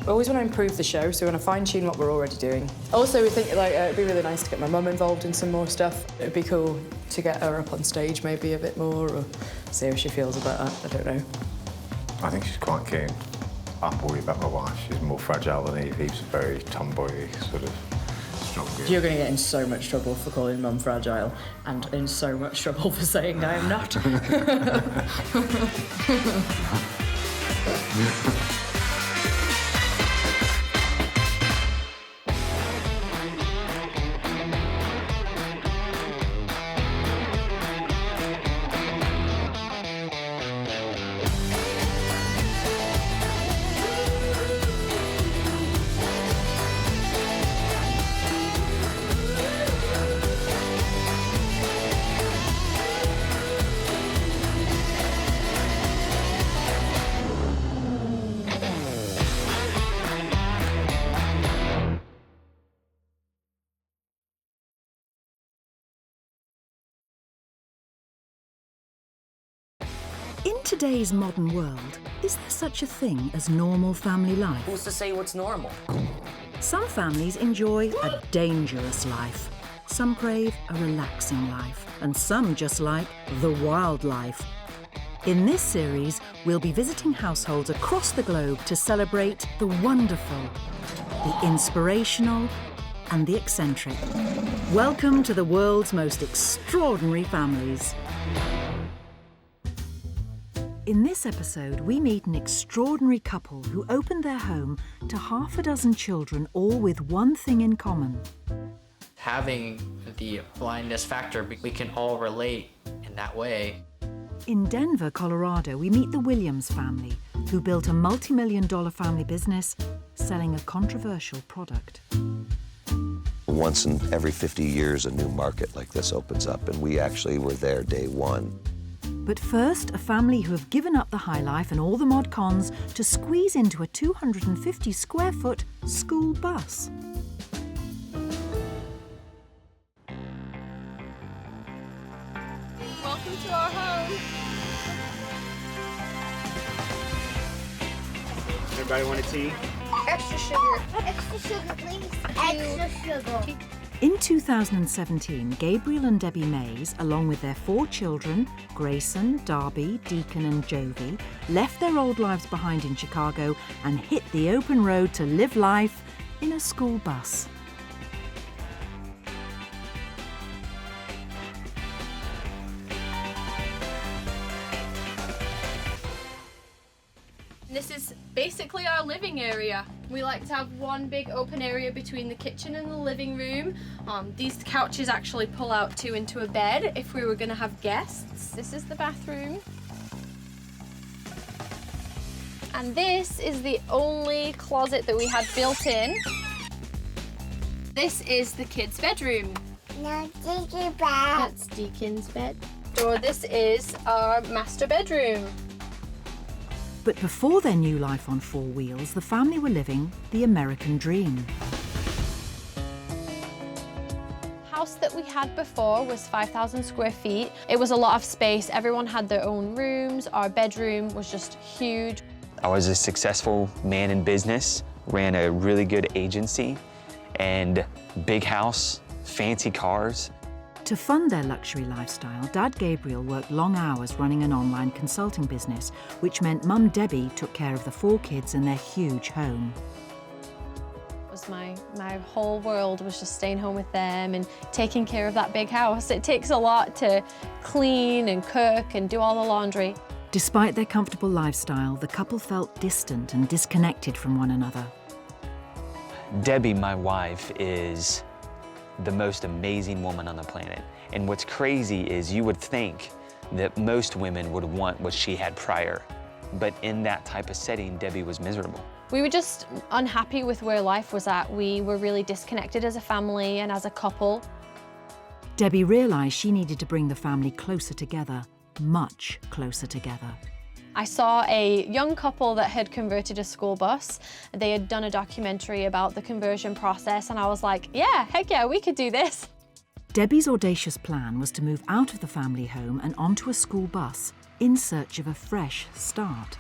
I always want to improve the show, so we want to fine-tune what we're already doing. Also, we think it'd be really nice to get my mum involved in some more stuff. It'd be cool to get her up on stage maybe a bit more, or see how she feels about that. I don't know. I think she's quite keen. I'm worried about my wife. She's more fragile than Eve. Eve's a very tomboy sort of strong girl. You're going to get in so much trouble for calling mum fragile, and in so much trouble for saying I am not. In today's modern world, is there such a thing as normal family life? Who's to say what's normal? Some families enjoy a dangerous life. Some crave a relaxing life. And some just like the wild life. In this series, we'll be visiting households across the globe to celebrate the wonderful, the inspirational, and the eccentric. Welcome to the world's most extraordinary families. In this episode, we meet an extraordinary couple who opened their home to half a dozen children, all with one thing in common. Having the blindness factor, we can all relate in that way. In Denver, Colorado, we meet the Williams family, who built a multi-million-dollar family business selling a controversial product. Once in every 50 years, a new market like this opens up, and we actually were there day one. But first, a family who have given up the high life and all the mod cons to squeeze into a 250-square-foot school bus. Welcome to our home. Everybody want a tea? Extra sugar. Extra sugar, please. Extra sugar. In 2017, Gabriel and Debbie Mays, along with their 4 children, Grayson, Darby, Deacon and Jovi, left their old lives behind in Chicago and hit the open road to live life in a school bus. This is basically our living living area. We like to have one big open area between the kitchen and the living room. These couches actually pull out too into a bed if we were going to have guests. This is the bathroom. And this is the only closet that we had built in. This is the kids' bedroom. No, Deacon's bed. That's Deacon's bed. Or this is our master bedroom. But before their new life on four wheels, the family were living the American dream. House that we had before was 5,000 square feet. It was a lot of space. Everyone had their own rooms. Our bedroom was just huge. I was a successful man in business, ran a really good agency, and big house, fancy cars. To fund their luxury lifestyle, Dad Gabriel worked long hours running an online consulting business, which meant Mum Debbie took care of the four kids and their huge home. Was my whole world was just staying home with them and taking care of that big house. It takes a lot to clean and cook and do all the laundry. Despite their comfortable lifestyle, the couple felt distant and disconnected from one another. Debbie, my wife, is the most amazing woman on the planet. And what's crazy is you would think that most women would want what she had prior. But in that type of setting, Debbie was miserable. We were just unhappy with where life was at. We were really disconnected as a family and as a couple. Debbie realised she needed to bring the family closer together, much closer together. I saw a young couple that had converted a school bus. They had done a documentary about the conversion process, and I was like, yeah, heck yeah, we could do this. Debbie's audacious plan was to move out of the family home and onto a school bus in search of a fresh start.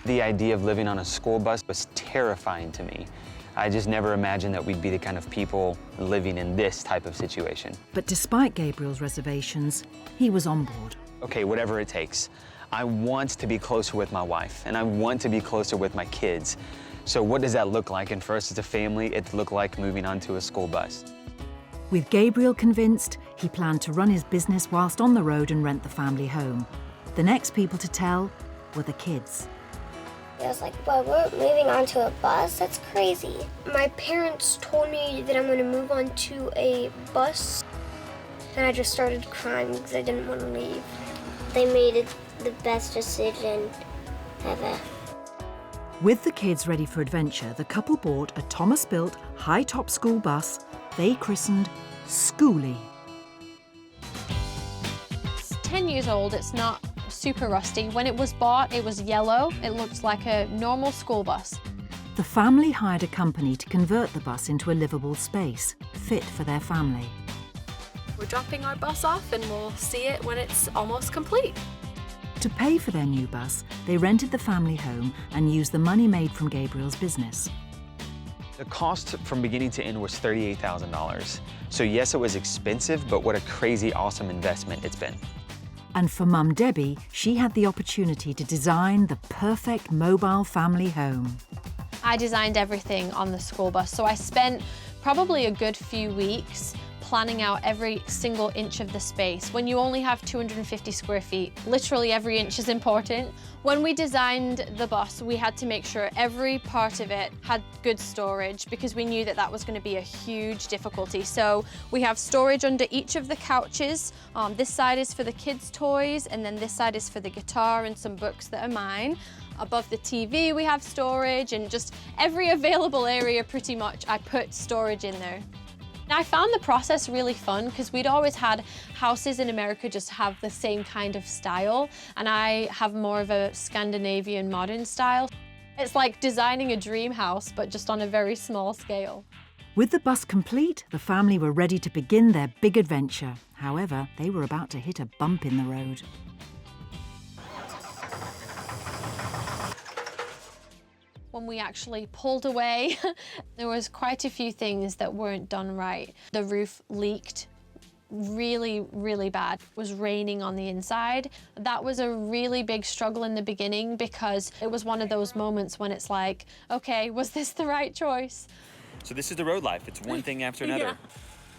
The idea of living on a school bus was terrifying to me. I just never imagined that we'd be the kind of people living in this type of situation. But despite Gabriel's reservations, he was on board. Okay, whatever it takes. I want to be closer with my wife, and I want to be closer with my kids. So what does that look like? And for us as a family, it looked like moving onto a school bus. With Gabriel convinced, he planned to run his business whilst on the road and rent the family home. The next people to tell were the kids. I was like, well, we're moving onto a bus? That's crazy. My parents told me that I'm going to move onto a bus, and I just started crying because I didn't want to leave. They made it the best decision ever. With the kids ready for adventure, the couple bought a Thomas-built, high-top school bus they christened Schoolie. It's 10 years old, it's not super rusty. When it was bought, it was yellow. It looked like a normal school bus. The family hired a company to convert the bus into a livable space, fit for their family. We're dropping our bus off and we'll see it when it's almost complete. To pay for their new bus, they rented the family home and used the money made from Gabriel's business. The cost from beginning to end was $38,000. So yes, it was expensive, but what a crazy, awesome investment it's been. And for Mum Debbie, she had the opportunity to design the perfect mobile family home. I designed everything on the school bus, so I spent probably a good few weeks planning out every single inch of the space. When you only have 250 square feet, literally every inch is important. When we designed the bus, we had to make sure every part of it had good storage because we knew that that was going to be a huge difficulty. So we have storage under each of the couches. This side is for the kids' toys, and then this side is for the guitar and some books that are mine. Above the TV we have storage, and just every available area pretty much I put storage in there. I found the process really fun because we'd always had houses in America just have the same kind of style, and I have more of a Scandinavian modern style. It's like designing a dream house, but just on a very small scale. With the bus complete, the family were ready to begin their big adventure. However, they were about to hit a bump in the road. When we actually pulled away, there was quite a few things that weren't done right. The roof leaked really, really bad. It was raining on the inside. That was a really big struggle in the beginning because it was one of those moments when it's like, okay, was this the right choice? So this is the road life. It's one thing after another. Yeah.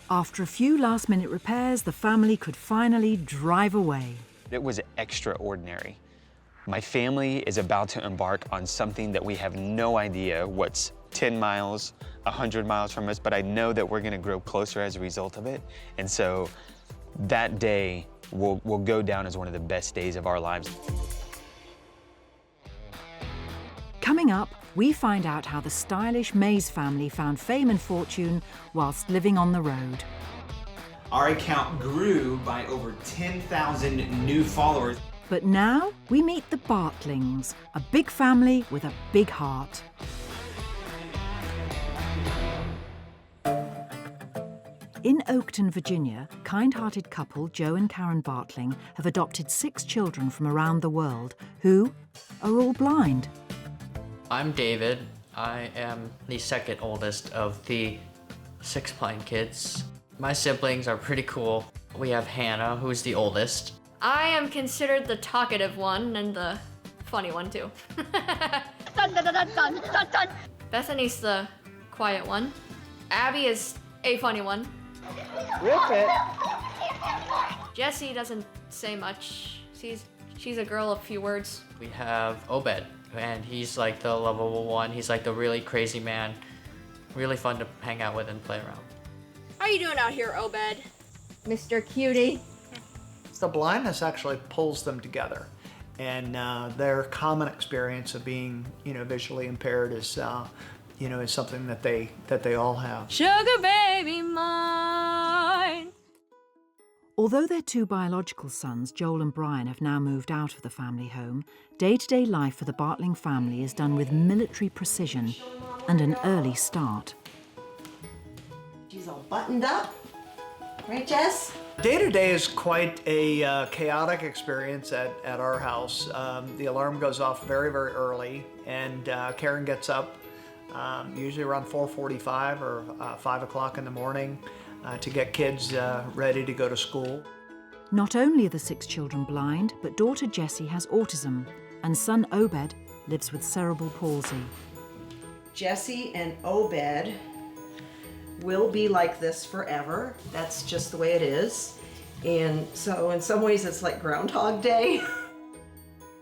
After a few last-minute repairs, the family could finally drive away. It was extraordinary. My family is about to embark on something that we have no idea what's 10 miles, 100 miles from us, but I know that we're gonna grow closer as a result of it. And so that day will go down as one of the best days of our lives. Coming up, we find out how the stylish Mays family found fame and fortune whilst living on the road. Our account grew by over 10,000 new followers. But now we meet the Bartlings, a big family with a big heart. In Oakton, Virginia, kind-hearted couple Joe and Karen Bartling have adopted 6 children from around the world who are all blind. I'm David. I am the second oldest of the 6 blind kids. My siblings are pretty cool. We have Hannah, who's the oldest. I am considered the talkative one and the funny one too. Dun, dun, dun, dun, dun, dun. Bethany's the quiet one. Abby is a funny one. Rip it. Jessie doesn't say much. She's a girl of few words. We have Obed, and he's like the lovable one. He's like the really crazy man. Really fun to hang out with and play around. How you doing out here, Obed? Mr. Cutie. The blindness actually pulls them together, and their common experience of being, visually impaired is, is something that they all have. Sugar baby mine. Although their 2 biological sons, Joel and Brian, have now moved out of the family home, day-to-day life for the Bartling family is done with military precision and an early start. She's all buttoned up. Right, Jess? Day-to-day is quite a chaotic experience at our house. The alarm goes off very, very early, and Karen gets up usually around 4:45 or 5 o'clock in the morning to get kids ready to go to school. Not only are the 6 children blind, but daughter Jessie has autism, and son Obed lives with cerebral palsy. Jessie and Obed will be like this forever. That's just the way it is. And so in some ways it's like Groundhog Day.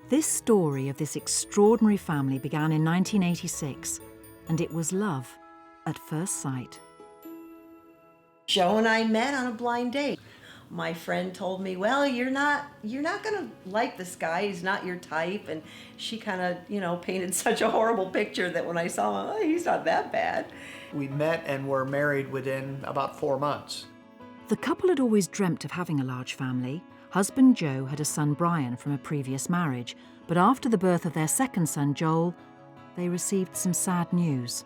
This story of this extraordinary family began in 1986, and it was love at first sight. Joe and I met on a blind date. My friend told me, well, you're not gonna like this guy, he's not your type, and she kind of, painted such a horrible picture that when I saw him, oh, he's not that bad. We met and were married within about 4 months. The couple had always dreamt of having a large family. Husband Joe had a son Brian from a previous marriage, but after the birth of their second son Joel, they received some sad news.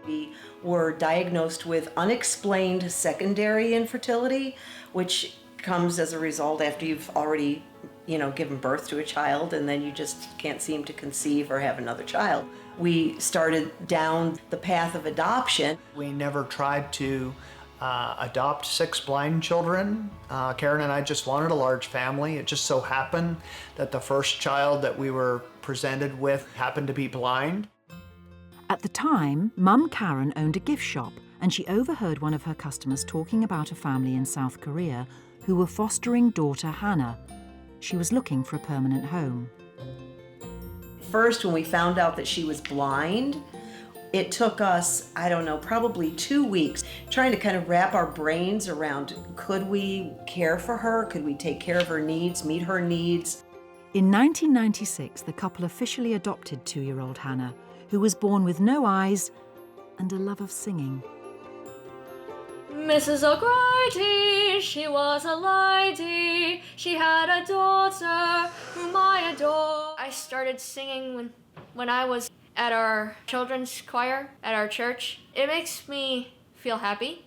We were diagnosed with unexplained secondary infertility, which comes as a result after you've already, given birth to a child, and then you just can't seem to conceive or have another child. We started down the path of adoption. We never tried to adopt 6 blind children. Karen and I just wanted a large family. It just so happened that the first child that we were presented with happened to be blind. At the time, Mum Karen owned a gift shop, and she overheard one of her customers talking about a family in South Korea who were fostering daughter Hannah. She was looking for a permanent home. First, when we found out that she was blind, it took us, probably 2 weeks trying to kind of wrap our brains around, could we care for her? Could we take care of her needs, meet her needs? In 1996, the couple officially adopted 2-year-old Hannah, who was born with no eyes and a love of singing. Mrs. O'Grady, she was a lady. She had a daughter whom I adore. I started singing when I was at our children's choir at our church. It makes me feel happy.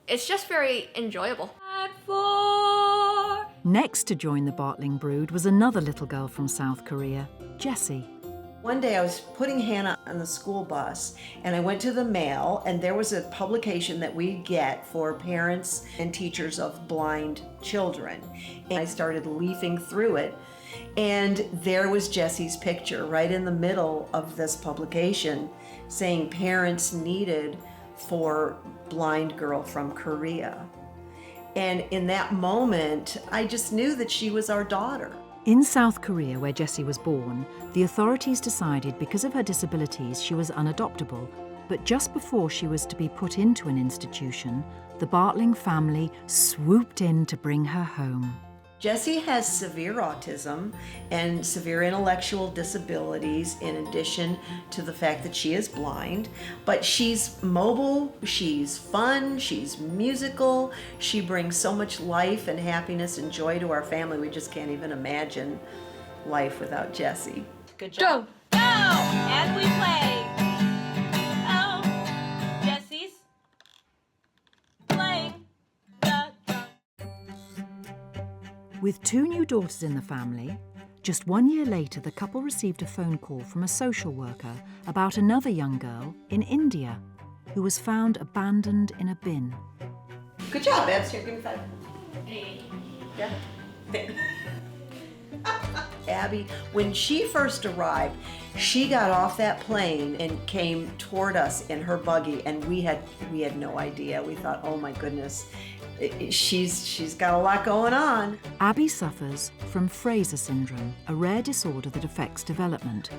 It's just very enjoyable. Next to join the Bartling brood was another little girl from South Korea, Jessie. One day I was putting Hannah on the school bus, and I went to the mail, and there was a publication that we get for parents and teachers of blind children. And I started leafing through it, and there was Jessie's picture right in the middle of this publication saying parents needed for blind girl from Korea. And in that moment, I just knew that she was our daughter. In South Korea, where Jessie was born, the authorities decided because of her disabilities she was unadoptable. But just before she was to be put into an institution, the Bartling family swooped in to bring her home. Jessie has severe autism and severe intellectual disabilities in addition to the fact that she is blind. But she's mobile, she's fun, she's musical, she brings so much life and happiness and joy to our family. We just can't even imagine life without Jessie. Good job. Go! As we play. Oh, Jessie's playing. With 2 new daughters in the family, just 1 year later the couple received a phone call from a social worker about another young girl in India who was found abandoned in a bin. Good job, Babs. Here, give me 5. Yeah. Abby, when she first arrived, she got off that plane and came toward us in her buggy, and we had no idea. We thought, oh my goodness, she's got a lot going on. Abby suffers from Fraser syndrome, a rare disorder that affects development.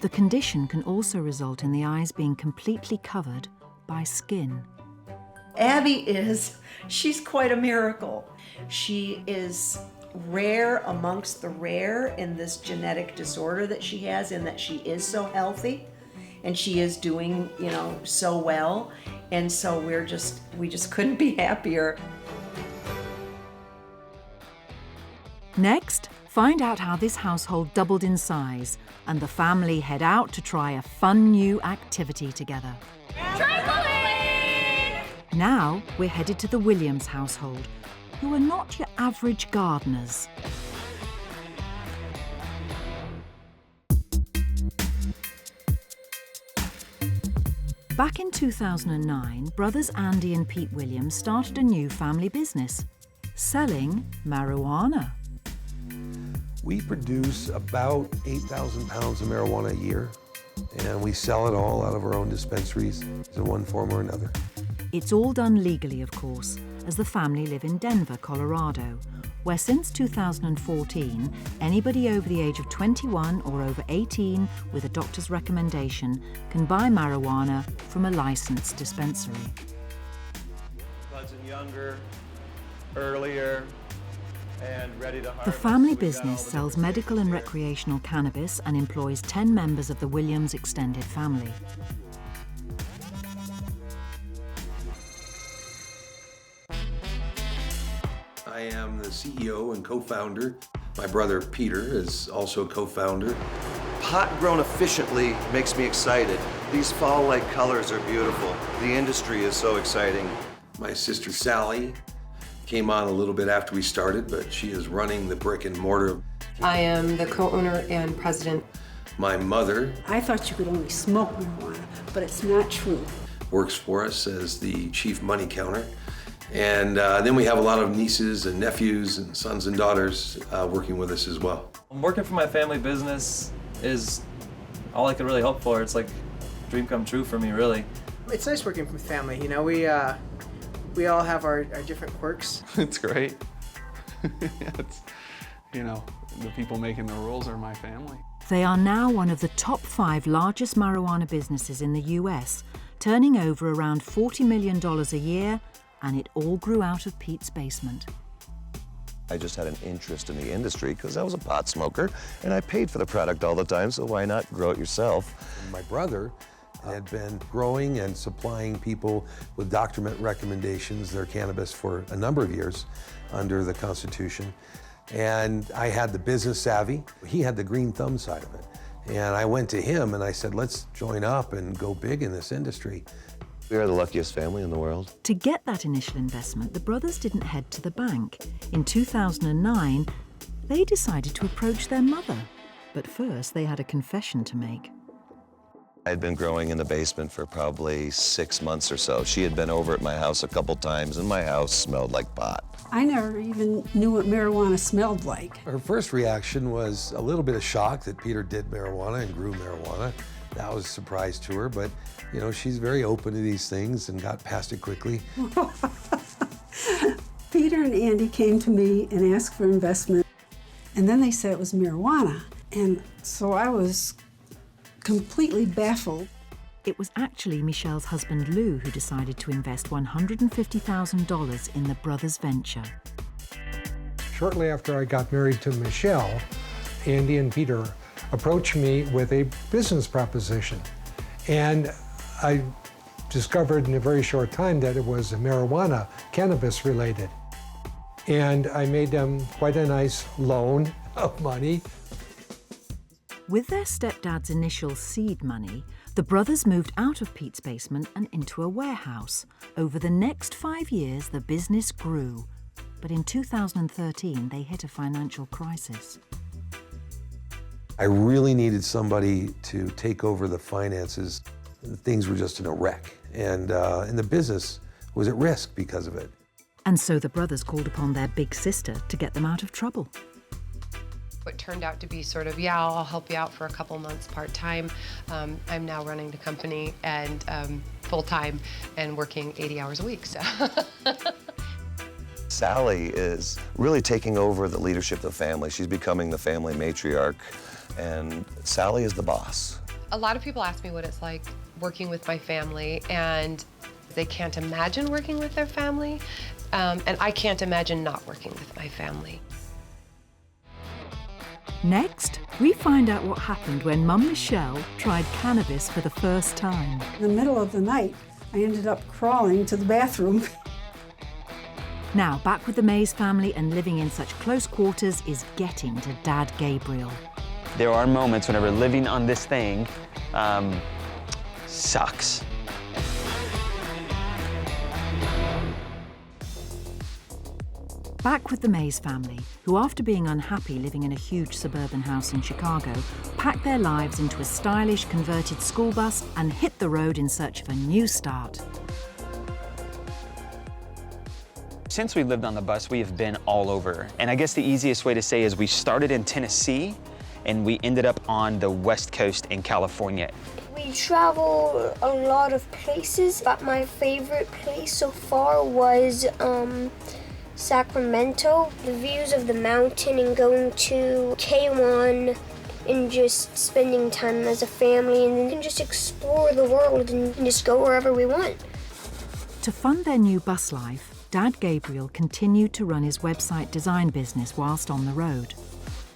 The condition can also result in the eyes being completely covered by skin. Abby she's quite a miracle. She is rare amongst the rare in this genetic disorder that she has, in that she is so healthy and she is doing, so well. And so we just couldn't be happier. Next, find out how this household doubled in size and the family head out to try a fun new activity together. Trampoline! Now we're headed to the Williams household, who are not your average gardeners. Back in 2009, brothers Andy and Pete Williams started a new family business, selling marijuana. We produce about 8,000 pounds of marijuana a year, and we sell it all out of our own dispensaries in one form or another. It's all done legally, of course, as the family live in Denver, Colorado, where since 2014, anybody over the age of 21 or over 18 with a doctor's recommendation can buy marijuana from a licensed dispensary. Pleasant younger, earlier, and ready to harvest. The family business sells medical and recreational cannabis and employs 10 members of the Williams extended family. I am the CEO and co-founder. My brother Peter is also a co-founder. Pot grown efficiently makes me excited. These fall-like colors are beautiful. The industry is so exciting. My sister Sally came on a little bit after we started, but she is running the brick and mortar. I am the co-owner and president. My mother I thought you could only smoke marijuana, but it's not true. works for us as the chief money counter. And then we have a lot of nieces and nephews and sons and daughters working with us as well. Working for my family business is all I could really hope for. It's like a dream come true for me, really. It's nice working with family. You know, we all have our different quirks. It's great. It's, you know, the people making the rules are my family. They are now one of the top 5 largest marijuana businesses in the US, turning over around $40 million a year, and it all grew out of Pete's basement. I just had an interest in the industry because I was a pot smoker and I paid for the product all the time, so why not grow it yourself? My brother had been growing and supplying people with doctor recommendations their cannabis for a number of years under the Constitution. And I had the business savvy. He had the green thumb side of it. And I went to him and I said, let's join up and go big in this industry. We are the luckiest family in the world. To get that initial investment, the brothers didn't head to the bank. In 2009, they decided to approach their mother. But first, they had a confession to make. I had been growing in the basement for probably 6 months or so. She had been over at my house a couple times, and my house smelled like pot. I never even knew what marijuana smelled like. Her first reaction was a little bit of shock that Peter did marijuana and grew marijuana. That was a surprise to her, but you know, she's very open to these things and got past it quickly. Peter and Andy came to me and asked for investment. And then they said it was marijuana. And so I was completely baffled. It was actually Michelle's husband Lou who decided to invest $150,000 in the brothers' venture. Shortly after I got married to Michelle, Andy and Peter approached me with a business proposition. And I discovered in a very short time that it was marijuana, cannabis related. And I made them quite a nice loan of money. With their stepdad's initial seed money, the brothers moved out of Pete's basement and into a warehouse. Over the next 5 years, the business grew. But in 2013, they hit a financial crisis. I really needed somebody to take over the finances. Things were just in a wreck, and the business was at risk because of it. And so the brothers called upon their big sister to get them out of trouble. It turned out to be sort of, yeah, I'll help you out for a couple months part-time. I'm now running the company and full-time and working 80 hours a week, so. Sally is really taking over the leadership of the family. She's becoming the family matriarch, and Sally is the boss. A lot of people ask me what it's like working with my family, and they can't imagine working with their family, and I can't imagine not working with my family. Next, we find out what happened when Mum Michelle tried cannabis for the first time. In the middle of the night, I ended up crawling to the bathroom. Now, back with the Mays family and living in such close quarters is getting to Dad Gabriel. There are moments whenever living on this thing sucks. Back with the Mays family, who after being unhappy living in a huge suburban house in Chicago, packed their lives into a stylish converted school bus and hit the road in search of a new start. Since we lived on the bus, we have been all over. And I guess the easiest way to say is we started in Tennessee and we ended up on the West Coast in California. We travel a lot of places, but my favorite place so far was Sacramento. The views of the mountain and going to K1 and just spending time as a family, and then we can just explore the world and just go wherever we want. To fund their new bus life, Dad Gabriel continued to run his website design business whilst on the road.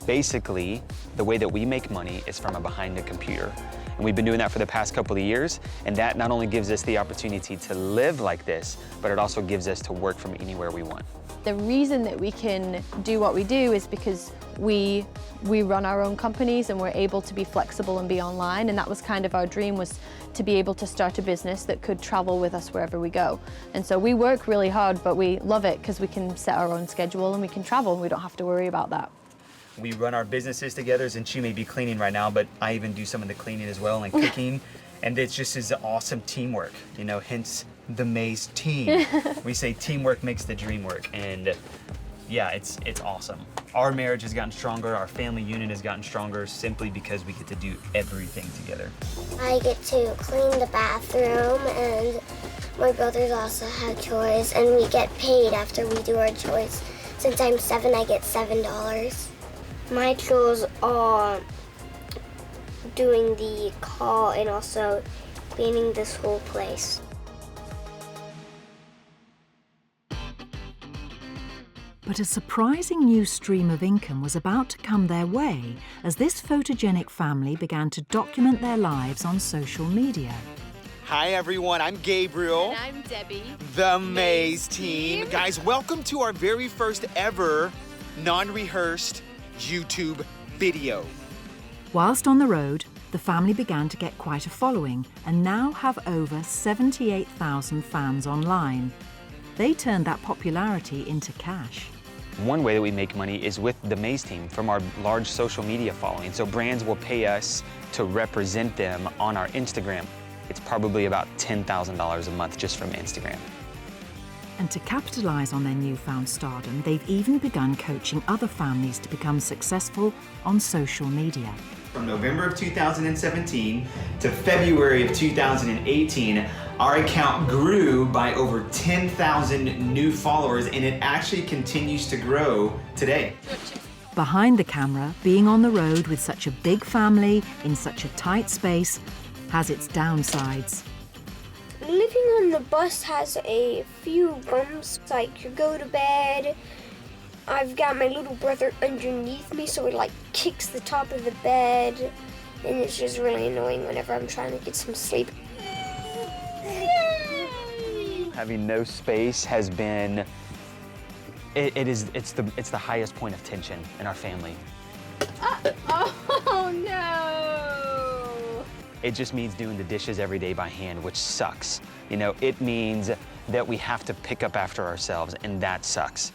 Basically, the way that we make money is from behind the computer. And we've been doing that for the past couple of years, and that not only gives us the opportunity to live like this, but it also gives us to work from anywhere we want. The reason that we can do what we do is because we run our own companies and we're able to be flexible and be online, and that was kind of our dream, was to be able to start a business that could travel with us wherever we go. And so we work really hard, but we love it because we can set our own schedule and we can travel and we don't have to worry about that. We run our businesses together, and she may be cleaning right now, but I even do some of the cleaning as well and cooking. And it's just is awesome teamwork, you know, hence the Mays team. We say teamwork makes the dream work, and yeah, it's awesome. Our marriage has gotten stronger, our family union has gotten stronger simply because we get to do everything together. I get to clean the bathroom, and my brothers also have chores, and we get paid after we do our chores. Since I'm 7, I get $7. My chores are doing the call and also cleaning this whole place. But a surprising new stream of income was about to come their way as this photogenic family began to document their lives on social media. Hi everyone, I'm Gabriel. And I'm Debbie. The Mays team. Guys, welcome to our very first ever non-rehearsed YouTube video. Whilst on the road, the family began to get quite a following and now have over 78,000 fans online. They turned that popularity into cash. One way that we make money is with the Mays team from our large social media following. So brands will pay us to represent them on our Instagram. It's probably about $10,000 a month just from Instagram. And to capitalize on their newfound stardom, they've even begun coaching other families to become successful on social media. From November of 2017 to February of 2018, our account grew by over 10,000 new followers, and it actually continues to grow today. behind the camera, being on the road with such a big family in such a tight space has its downsides. Living on the bus has a few bumps, like you go to bed. I've got my little brother underneath me, so he like kicks the top of the bed, and it's just really annoying whenever I'm trying to get some sleep. Having no space has been, it's the highest point of tension in our family. Oh no! It just means doing the dishes every day by hand, which sucks. You know, it means that we have to pick up after ourselves, and that sucks.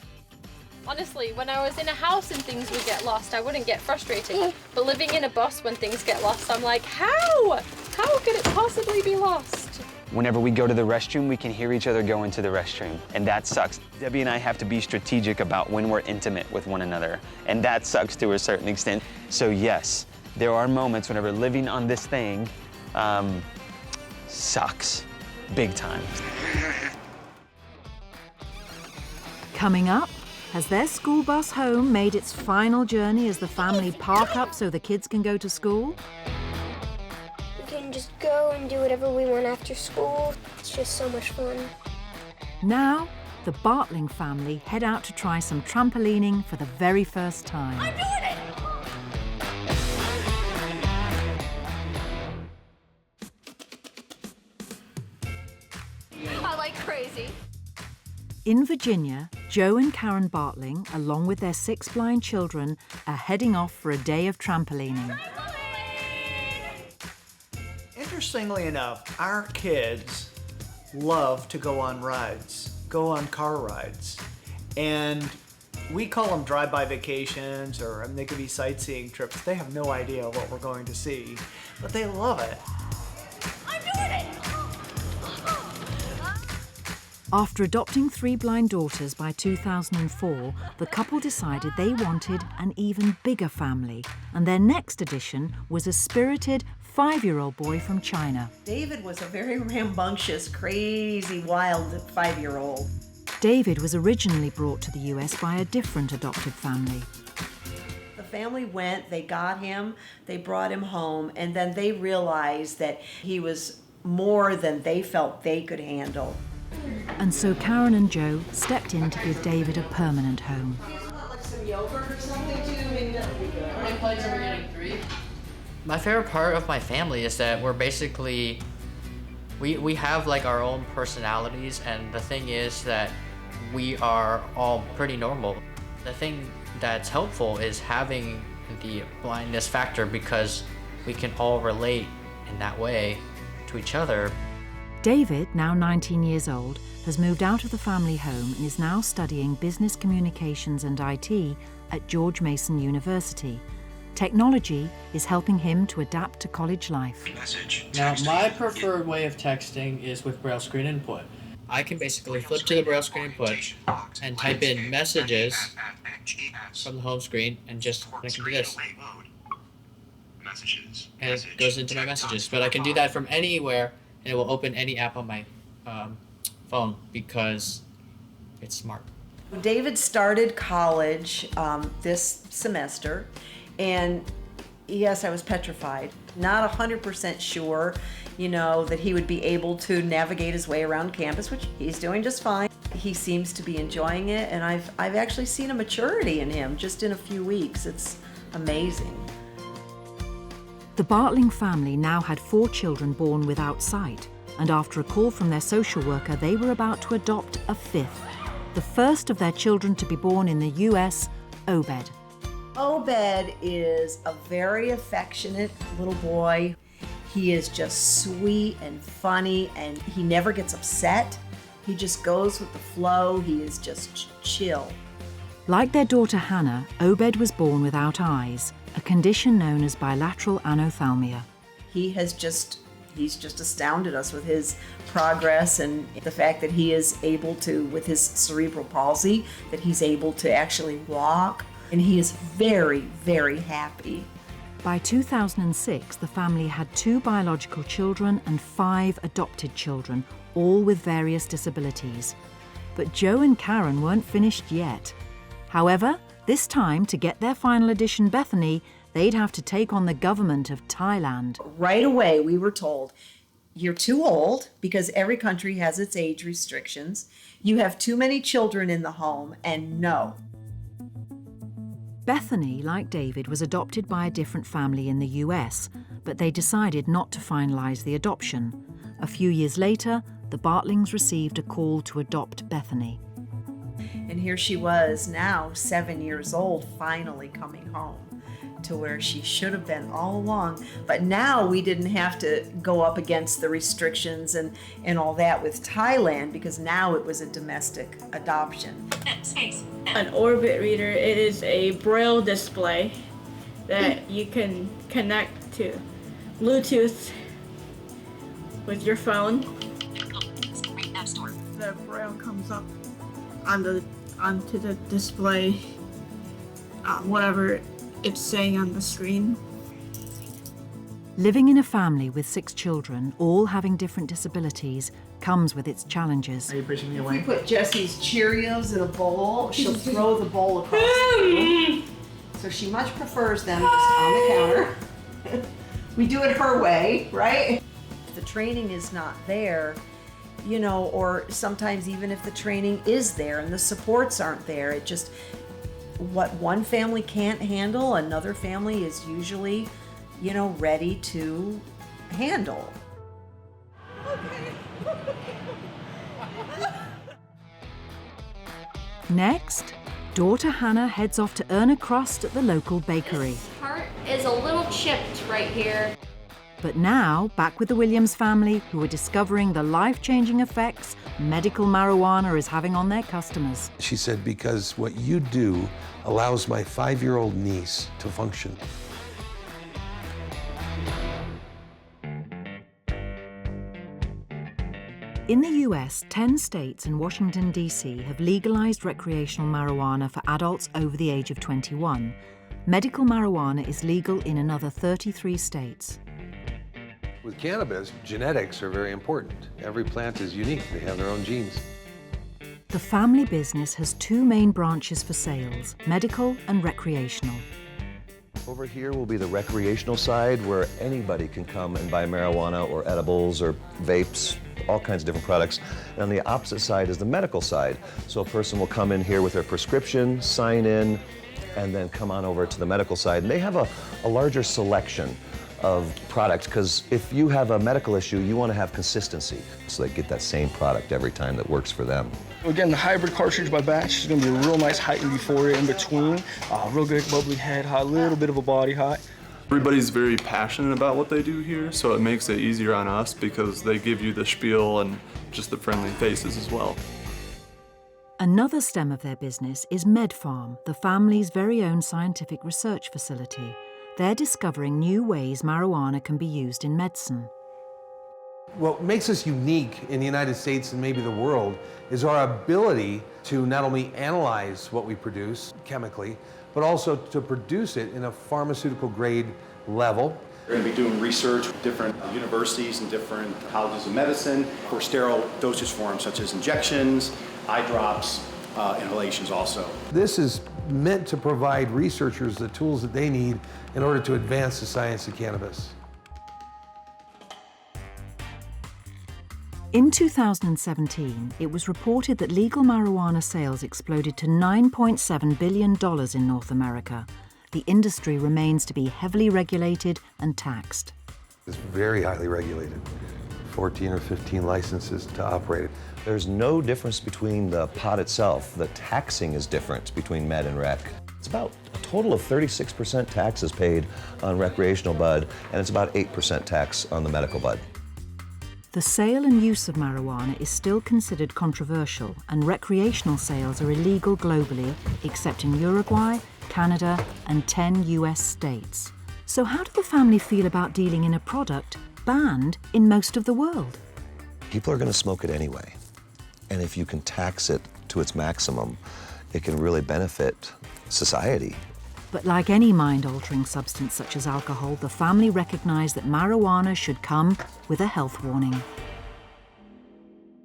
Honestly, when I was in a house and things would get lost, I wouldn't get frustrated. But living in a bus when things get lost, I'm like, how? How could it possibly be lost? Whenever we go to the restroom, we can hear each other go into the restroom, and that sucks. Debbie and I have to be strategic about when we're intimate with one another, and that sucks to a certain extent. So yes, there are moments whenever living on this thing sucks, big time. Coming up, has their school bus home made its final journey as the family park up so the kids can go to school? We can just go and do whatever we want after school. It's just so much fun. Now, the Bartling family head out to try some trampolining for the very first time. I'm doing it! I like crazy. In Virginia, Joe and Karen Bartling, along with their 6 blind children, are heading off for a day of trampolining. Interestingly enough, our kids love to go on rides, go on car rides. And we call them drive-by vacations, or they could be sightseeing trips. They have no idea what we're going to see, but they love it. I'm doing it! After adopting 3 blind daughters by 2004, the couple decided they wanted an even bigger family, and their next addition was a spirited 5-year-old boy from China. David was a very rambunctious, crazy, wild 5-year-old. David was originally brought to the US by a different adopted family. The family went, they got him, they brought him home, and then they realized that he was more than they felt they could handle. And so Karen and Joe stepped in to give David a permanent home. My favorite part of my family is that we're basically, we have like our own personalities, and the thing is that we are all pretty normal. The thing that's helpful is having the blindness factor, because we can all relate in that way to each other. David, now 19 years old, has moved out of the family home and is now studying business communications and IT at George Mason University. Technology is helping him to adapt to college life. Now, my preferred way of texting is with Braille screen input. I can basically flip to the Braille screen input and type in messages from the home screen, and just I can do this. And it goes into my messages. But I can do that from anywhere, and it will open any app on my phone because it's smart. David started college this semester, and yes, I was petrified. Not 100% sure, that he would be able to navigate his way around campus, which he's doing just fine. He seems to be enjoying it, and I've actually seen a maturity in him just in a few weeks. It's amazing. The Bartling family now had 4 children born without sight, and after a call from their social worker, they were about to adopt a 5th, the first of their children to be born in the US, Obed. Obed is a very affectionate little boy. He is just sweet and funny, and he never gets upset. He just goes with the flow. He is just chill. Like their daughter Hannah, Obed was born without eyes, a condition known as bilateral anophthalmia. He's just astounded us with his progress, and the fact that he is able to, with his cerebral palsy, that he's able to actually walk, and he is very, very happy. By 2006, the family had 2 biological children and 5 adopted children, all with various disabilities. But Joe and Karen weren't finished yet. However, This time, to get their final edition Bethany, they'd have to take on the government of Thailand. Right away, we were told, you're too old, because every country has its age restrictions. You have too many children in the home, and no. Bethany, like David, was adopted by a different family in the US, but they decided not to finalise the adoption. A few years later, the Bartlings received a call to adopt Bethany. And here she was, now 7 years old, finally coming home to where she should have been all along. But now we didn't have to go up against the restrictions and all that with Thailand, because now it was a domestic adoption. An Orbit reader, it is a braille display that you can connect to Bluetooth with your phone. The braille comes up onto the display, whatever it's saying on the screen. Living in a family with 6 children, all having different disabilities, comes with its challenges. Are you pushing me If away? we put Jessie's Cheerios in a bowl, she'll throw the bowl across the room. So she much prefers them just on the counter. We do it her way, right? If the training is not there, you know, or sometimes even if the training is there and the supports aren't there, it just, what one family can't handle, another family is usually, you know, ready to handle. Next, daughter Hannah heads off to earn a crust at the local bakery. This part is a little chipped right here. But now, back with the Williams family, who are discovering the life-changing effects medical marijuana is having on their customers. She said, because what you do allows my 5-year-old niece to function. In the US, 10 states and Washington, D.C. have legalized recreational marijuana for adults over the age of 21. Medical marijuana is legal in another 33 states. With cannabis, genetics are very important. Every plant is unique. They have their own genes. The family business has 2 main branches for sales, medical and recreational. Over here will be the recreational side, where anybody can come and buy marijuana or edibles or vapes, all kinds of different products. And on the opposite side is the medical side. So a person will come in here with their prescription, sign in, and then come on over to the medical side. And they have a larger selection of products, because if you have a medical issue, you want to have consistency, so they get that same product every time that works for them. We're getting the hybrid cartridge by batch. It's going to be a real nice height and euphoria in between. Real good bubbly head high, a little bit of a body high. Everybody's very passionate about what they do here, so it makes it easier on us because they give you the spiel and just the friendly faces as well. Another stem of their business is MedFarm, the family's very own scientific research facility. They're discovering new ways marijuana can be used in medicine. What makes us unique in the United States and maybe the world is our ability to not only analyze what we produce chemically, but also to produce it in a pharmaceutical grade level. We're going to be doing research with different universities and different colleges of medicine for sterile dosage forms such as injections, eye drops, inhalations also. This is meant to provide researchers the tools that they need in order to advance the science of cannabis. In 2017, it was reported that legal marijuana sales exploded to $9.7 billion in North America. The industry remains to be heavily regulated and taxed. It's very highly regulated. 14 or 15 licenses to operate it. There's no difference between the pot itself. The taxing is different between med and rec. It's about a total of 36% taxes paid on recreational bud, and it's about 8% tax on the medical bud. The sale and use of marijuana is still considered controversial, and recreational sales are illegal globally, except in Uruguay, Canada, and 10 US states. So how do the family feel about dealing in a product banned in most of the world? People are going to smoke it anyway. And if you can tax it to its maximum, it can really benefit society. But like any mind-altering substance such as alcohol, the family recognize that marijuana should come with a health warning.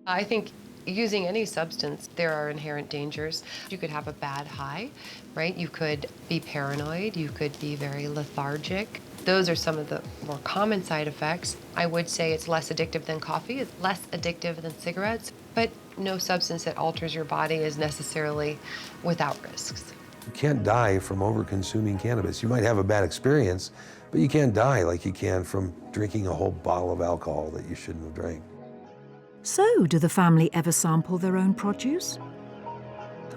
I think Using any substance, there are inherent dangers. You could have a bad high, right? You could be paranoid, you could be very lethargic. Those are some of the more common side effects. I would say it's less addictive than coffee, it's less addictive than cigarettes, but no substance that alters your body is necessarily without risks. You can't die from over-consuming cannabis. You might have a bad experience, but you can't die like you can from drinking a whole bottle of alcohol that you shouldn't have drank. So, do the family ever sample their own produce?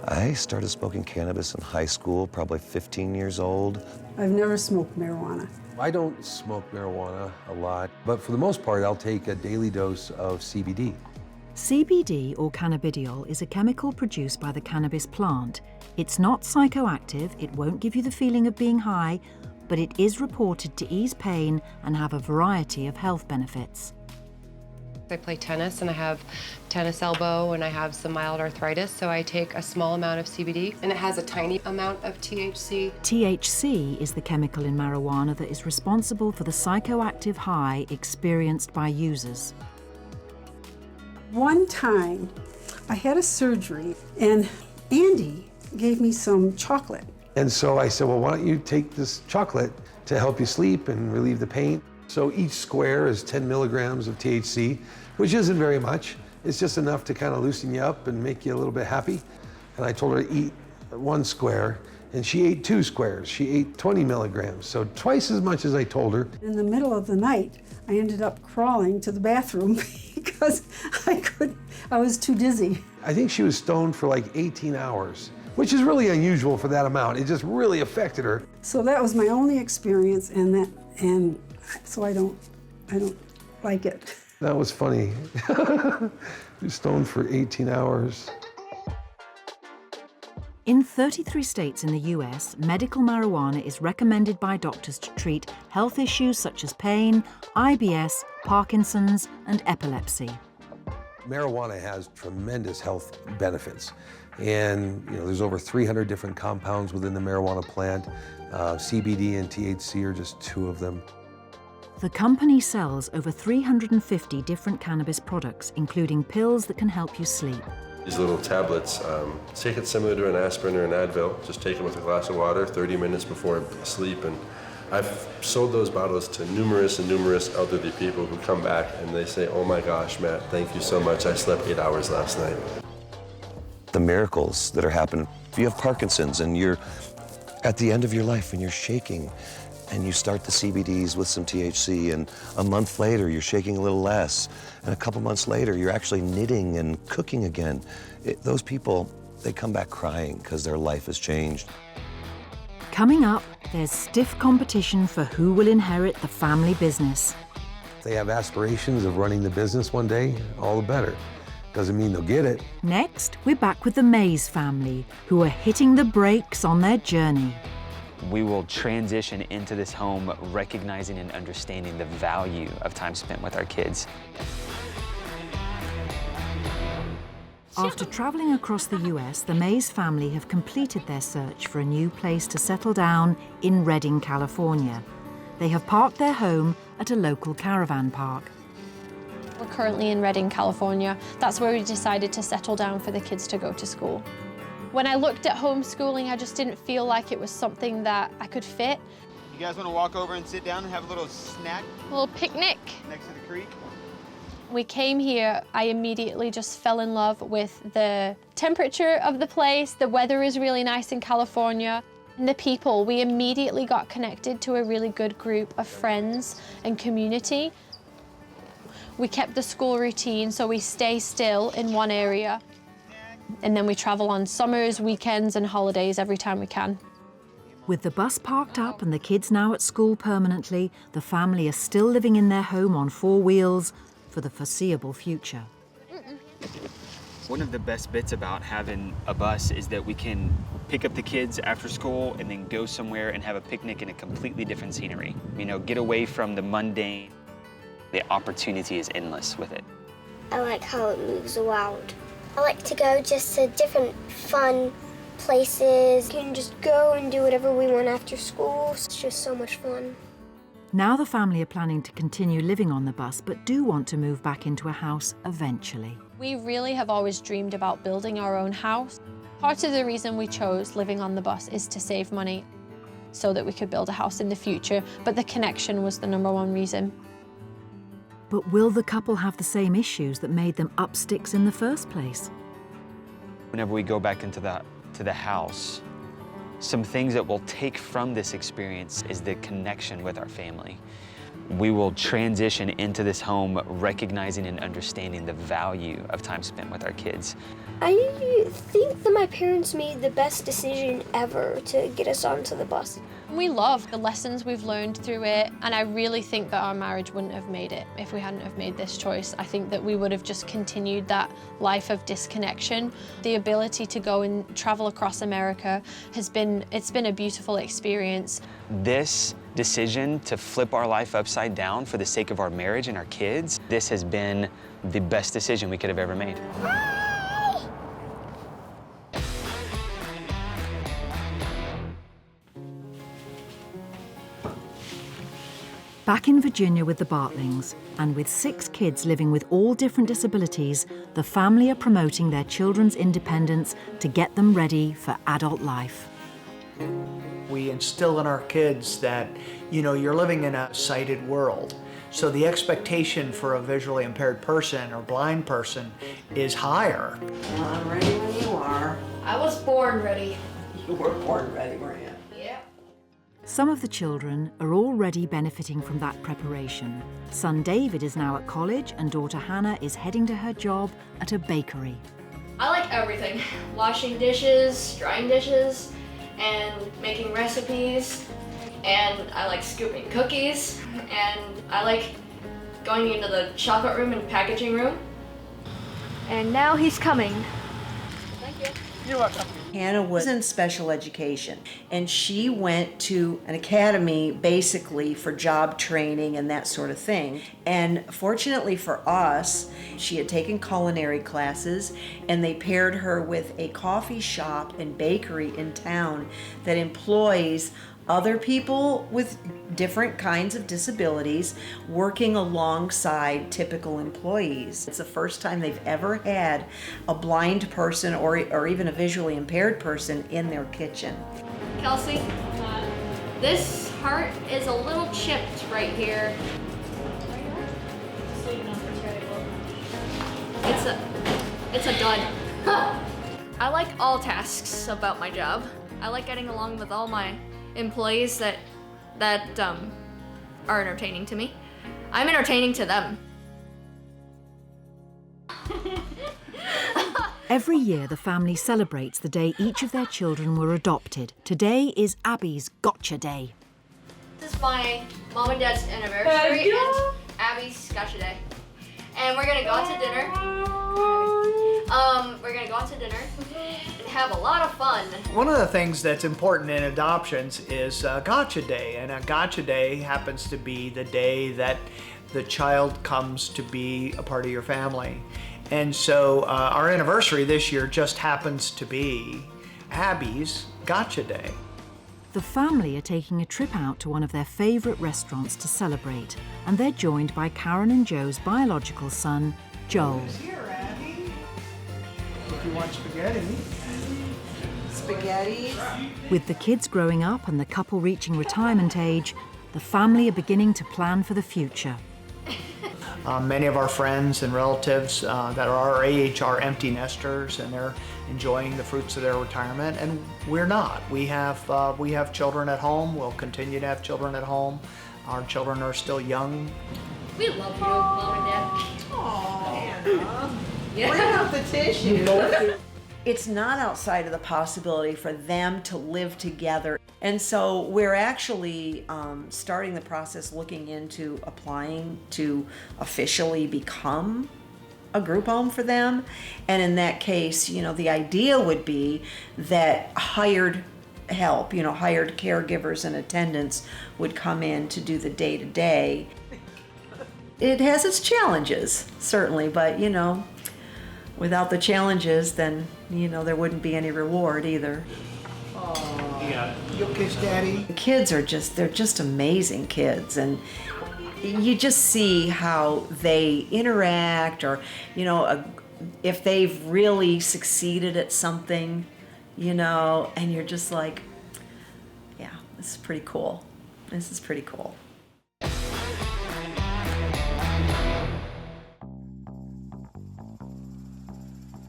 I started smoking cannabis in high school, probably 15 years old. I've never smoked marijuana. I don't smoke marijuana a lot, but for the most part, I'll take a daily dose of CBD. CBD, or cannabidiol, is a chemical produced by the cannabis plant. It's not psychoactive, it won't give you the feeling of being high, but it is reported to ease pain and have a variety of health benefits. I play tennis and I have tennis elbow and I have some mild arthritis, so I take a small amount of CBD and it has a tiny amount of THC. THC is the chemical in marijuana that is responsible for the psychoactive high experienced by users. One time, I had a surgery and Andy gave me some chocolate. And so I said, well, why don't you take this chocolate to help you sleep and relieve the pain? So each square is 10 milligrams of THC, which isn't very much. It's just enough to kind of loosen you up and make you a little bit happy. And I told her to eat one square, and she ate 2 squares. She ate 20 milligrams, so twice as much as I told her. In the middle of the night, I ended up crawling to the bathroom because I was too dizzy. I think she was stoned for like 18 hours, which is really unusual for that amount. It just really affected her. So that was my only experience, and so I don't like it. That was funny. You're stoned for 18 hours. In 33 states in the US, medical marijuana is recommended by doctors to treat health issues such as pain, IBS, Parkinson's, and epilepsy. Marijuana has tremendous health benefits. And there's over 300 different compounds within the marijuana plant. CBD and THC are just 2 of them. The company sells over 350 different cannabis products, including pills that can help you sleep. These little tablets, take it similar to an aspirin or an Advil. Just take it with a glass of water 30 minutes before sleep. And I've sold those bottles to numerous and numerous elderly people who come back and they say, oh my gosh, Matt, thank you so much. I slept 8 hours last night. The miracles that are happening. If you have Parkinson's and you're at the end of your life and you're shaking, and you start the CBDs with some THC, and a month later you're shaking a little less, and a couple months later you're actually knitting and cooking again. Those people, they come back crying because their life has changed. Coming up, there's stiff competition for who will inherit the family business. If they have aspirations of running the business one day, all the better. Doesn't mean they'll get it. Next, we're back with the Mays family, who are hitting the brakes on their journey. We will transition into this home recognizing and understanding the value of time spent with our kids. After traveling across the US, the Mays family have completed their search for a new place to settle down in Redding, California. They have parked their home at a local caravan park. We're currently in Redding, California. That's where we decided to settle down for the kids to go to school. When I looked at homeschooling, I just didn't feel like it was something that I could fit. You guys want to walk over and sit down and have a little snack? A little picnic. Next to the creek? We came here, I immediately just fell in love with the temperature of the place. The weather is really nice in California. And the people, we immediately got connected to a really good group of friends and community. We kept the school routine, so we stay still in one area. And then we travel on summers, weekends, and holidays every time we can. With the bus parked up and the kids now at school permanently, the family are still living in their home on 4 wheels for the foreseeable future. One of the best bits about having a bus is that we can pick up the kids after school and then go somewhere and have a picnic in a completely different scenery. Get away from the mundane. The opportunity is endless with it. I like how it moves around. I like to go just to different fun places. We can just go and do whatever we want after school. It's just so much fun. Now the family are planning to continue living on the bus, but do want to move back into a house eventually. We really have always dreamed about building our own house. Part of the reason we chose living on the bus is to save money so that we could build a house in the future, but the connection was the #1 reason. But will the couple have the same issues that made them up sticks in the first place? Whenever we go back into the house, some things that we'll take from this experience is the connection with our family. We will transition into this home recognizing and understanding the value of time spent with our kids. I think that my parents made the best decision ever to get us onto the bus. We love the lessons we've learned through it, and I really think that our marriage wouldn't have made it if we hadn't have made this choice. I think that we would have just continued that life of disconnection. The ability to go and travel across America it's been a beautiful experience. This decision to flip our life upside down for the sake of our marriage and our kids, this has been the best decision we could have ever made. Back in Virginia with the Bartlings, and with 6 kids living with all different disabilities, the family are promoting their children's independence to get them ready for adult life. We instill in our kids that, you're living in a sighted world. So the expectation for a visually impaired person or blind person is higher. Well, I'm ready when you are. I was born ready. You were born ready, weren't you? Yeah. Some of the children are already benefiting from that preparation. Son David is now at college and daughter Hannah is heading to her job at a bakery. I like everything. Washing dishes, drying dishes, and making recipes. And I like scooping cookies. And I like going into the chocolate room and packaging room. And now he's coming. Thank you. You're welcome. Hannah was in special education, and she went to an academy basically for job training and that sort of thing. And fortunately for us, she had taken culinary classes, and they paired her with a coffee shop and bakery in town that employs other people with different kinds of disabilities working alongside typical employees. It's the first time they've ever had a blind person or even a visually impaired person in their kitchen. Kelsey, this heart is a little chipped right here. It's a dud. I like all tasks about my job. I like getting along with all my employees that are entertaining to me. I'm entertaining to them. Every year, the family celebrates the day each of their children were adopted. Today is Abby's Gotcha Day. This is my mom and dad's anniversary and Abby's Gotcha Day. And we're gonna go out to dinner. And have a lot of fun. One of the things that's important in adoptions is Gotcha Day, and a Gotcha Day happens to be the day that the child comes to be a part of your family. And so our anniversary this year just happens to be Abby's Gotcha Day. The family are taking a trip out to one of their favourite restaurants to celebrate, and they're joined by Karen and Joe's biological son, Joel. Here, Abby. If you want spaghetti. Spaghetti. With the kids growing up and the couple reaching retirement age, the family are beginning to plan for the future. Many of our friends and relatives that are our age are empty nesters, and they're enjoying the fruits of their retirement, and we're not. We have children at home. We'll continue to have children at home. Our children are still young. We love you, Mom and Dad. Aw, Hannah. Yeah. Bring out the tissue. It's not outside of the possibility for them to live together. And so we're actually starting the process looking into applying to officially become a group home for them. And in that case, the idea would be that hired help, hired caregivers and attendants would come in to do the day-to-day. It has its challenges, certainly, but without the challenges, then, there wouldn't be any reward either. Yeah. You'll kiss Daddy. The kids are they're just amazing kids, and you just see how they interact, or, you know, if they've really succeeded at something, you know, and you're just like, yeah, this is pretty cool. This is pretty cool.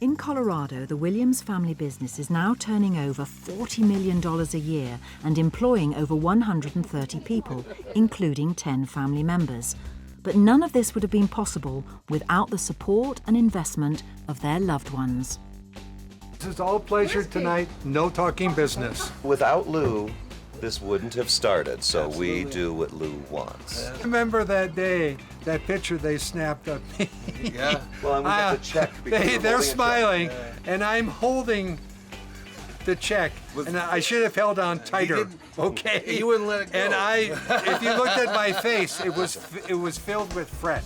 In Colorado, the Williams family business is now turning over $40 million a year and employing over 130 people, including 10 family members. But none of this would have been possible without the support and investment of their loved ones. This is all pleasure tonight, no talking business. Without Lou, this wouldn't have started, so we do what Lou wants. Remember that day, that picture they snapped of me? Yeah. Well, we got the check. They're smiling, and I'm holding the check, and I should have held on tighter. Okay. You wouldn't let it go. And if you looked at my face, it was filled with fret.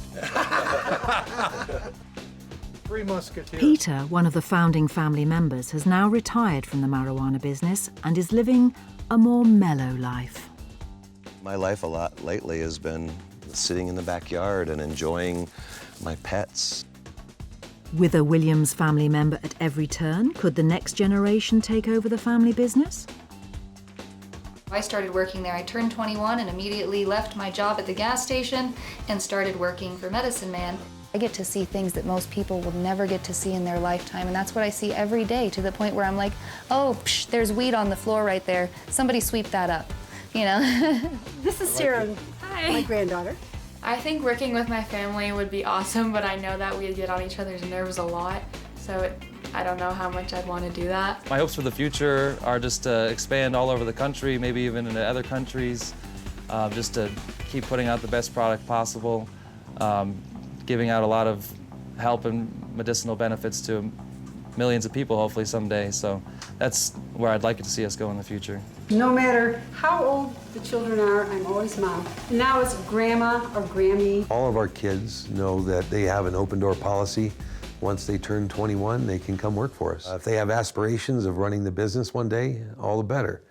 Three Musketeers. Peter, one of the founding family members, has now retired from the marijuana business and is living a more mellow life. My life a lot lately has been sitting in the backyard and enjoying my pets. With a Williams family member at every turn, could the next generation take over the family business? I started working there. I turned 21 and immediately left my job at the gas station and started working for Medicine Man. I get to see things that most people will never get to see in their lifetime, and that's what I see every day, to the point where I'm like, oh, psh, there's weed on the floor right there. Somebody sweep that up, you know? This is Sarah, my granddaughter. I think working with my family would be awesome, but I know that we'd get on each other's nerves a lot, so I don't know how much I'd want to do that. My hopes for the future are just to expand all over the country, maybe even into other countries, just to keep putting out the best product possible, giving out a lot of help and medicinal benefits to millions of people, hopefully someday. So that's where I'd like it to see us go in the future. No matter how old the children are, I'm always mom. Now it's grandma or Grammy. All of our kids know that they have an open door policy. Once they turn 21, they can come work for us. If they have aspirations of running the business one day, all the better.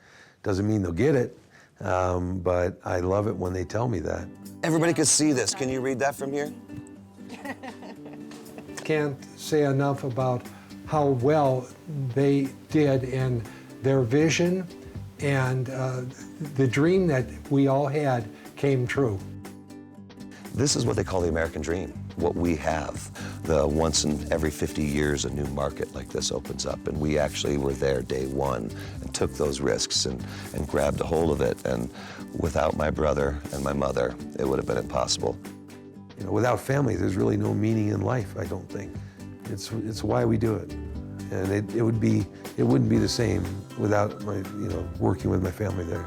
Doesn't mean they'll get it, but I love it when they tell me that. Everybody can see this. Can you read that from here? Can't say enough about how well they did, and their vision and the dream that we all had came true. This is what they call the American dream, what we have. The once in every 50 years a new market like this opens up, and we actually were there day one and took those risks and grabbed a hold of it, and without my brother and my mother, it would have been impossible. You know, without family, there's really no meaning in life, I don't think. It's why we do it. And it wouldn't be the same without my, working with my family there.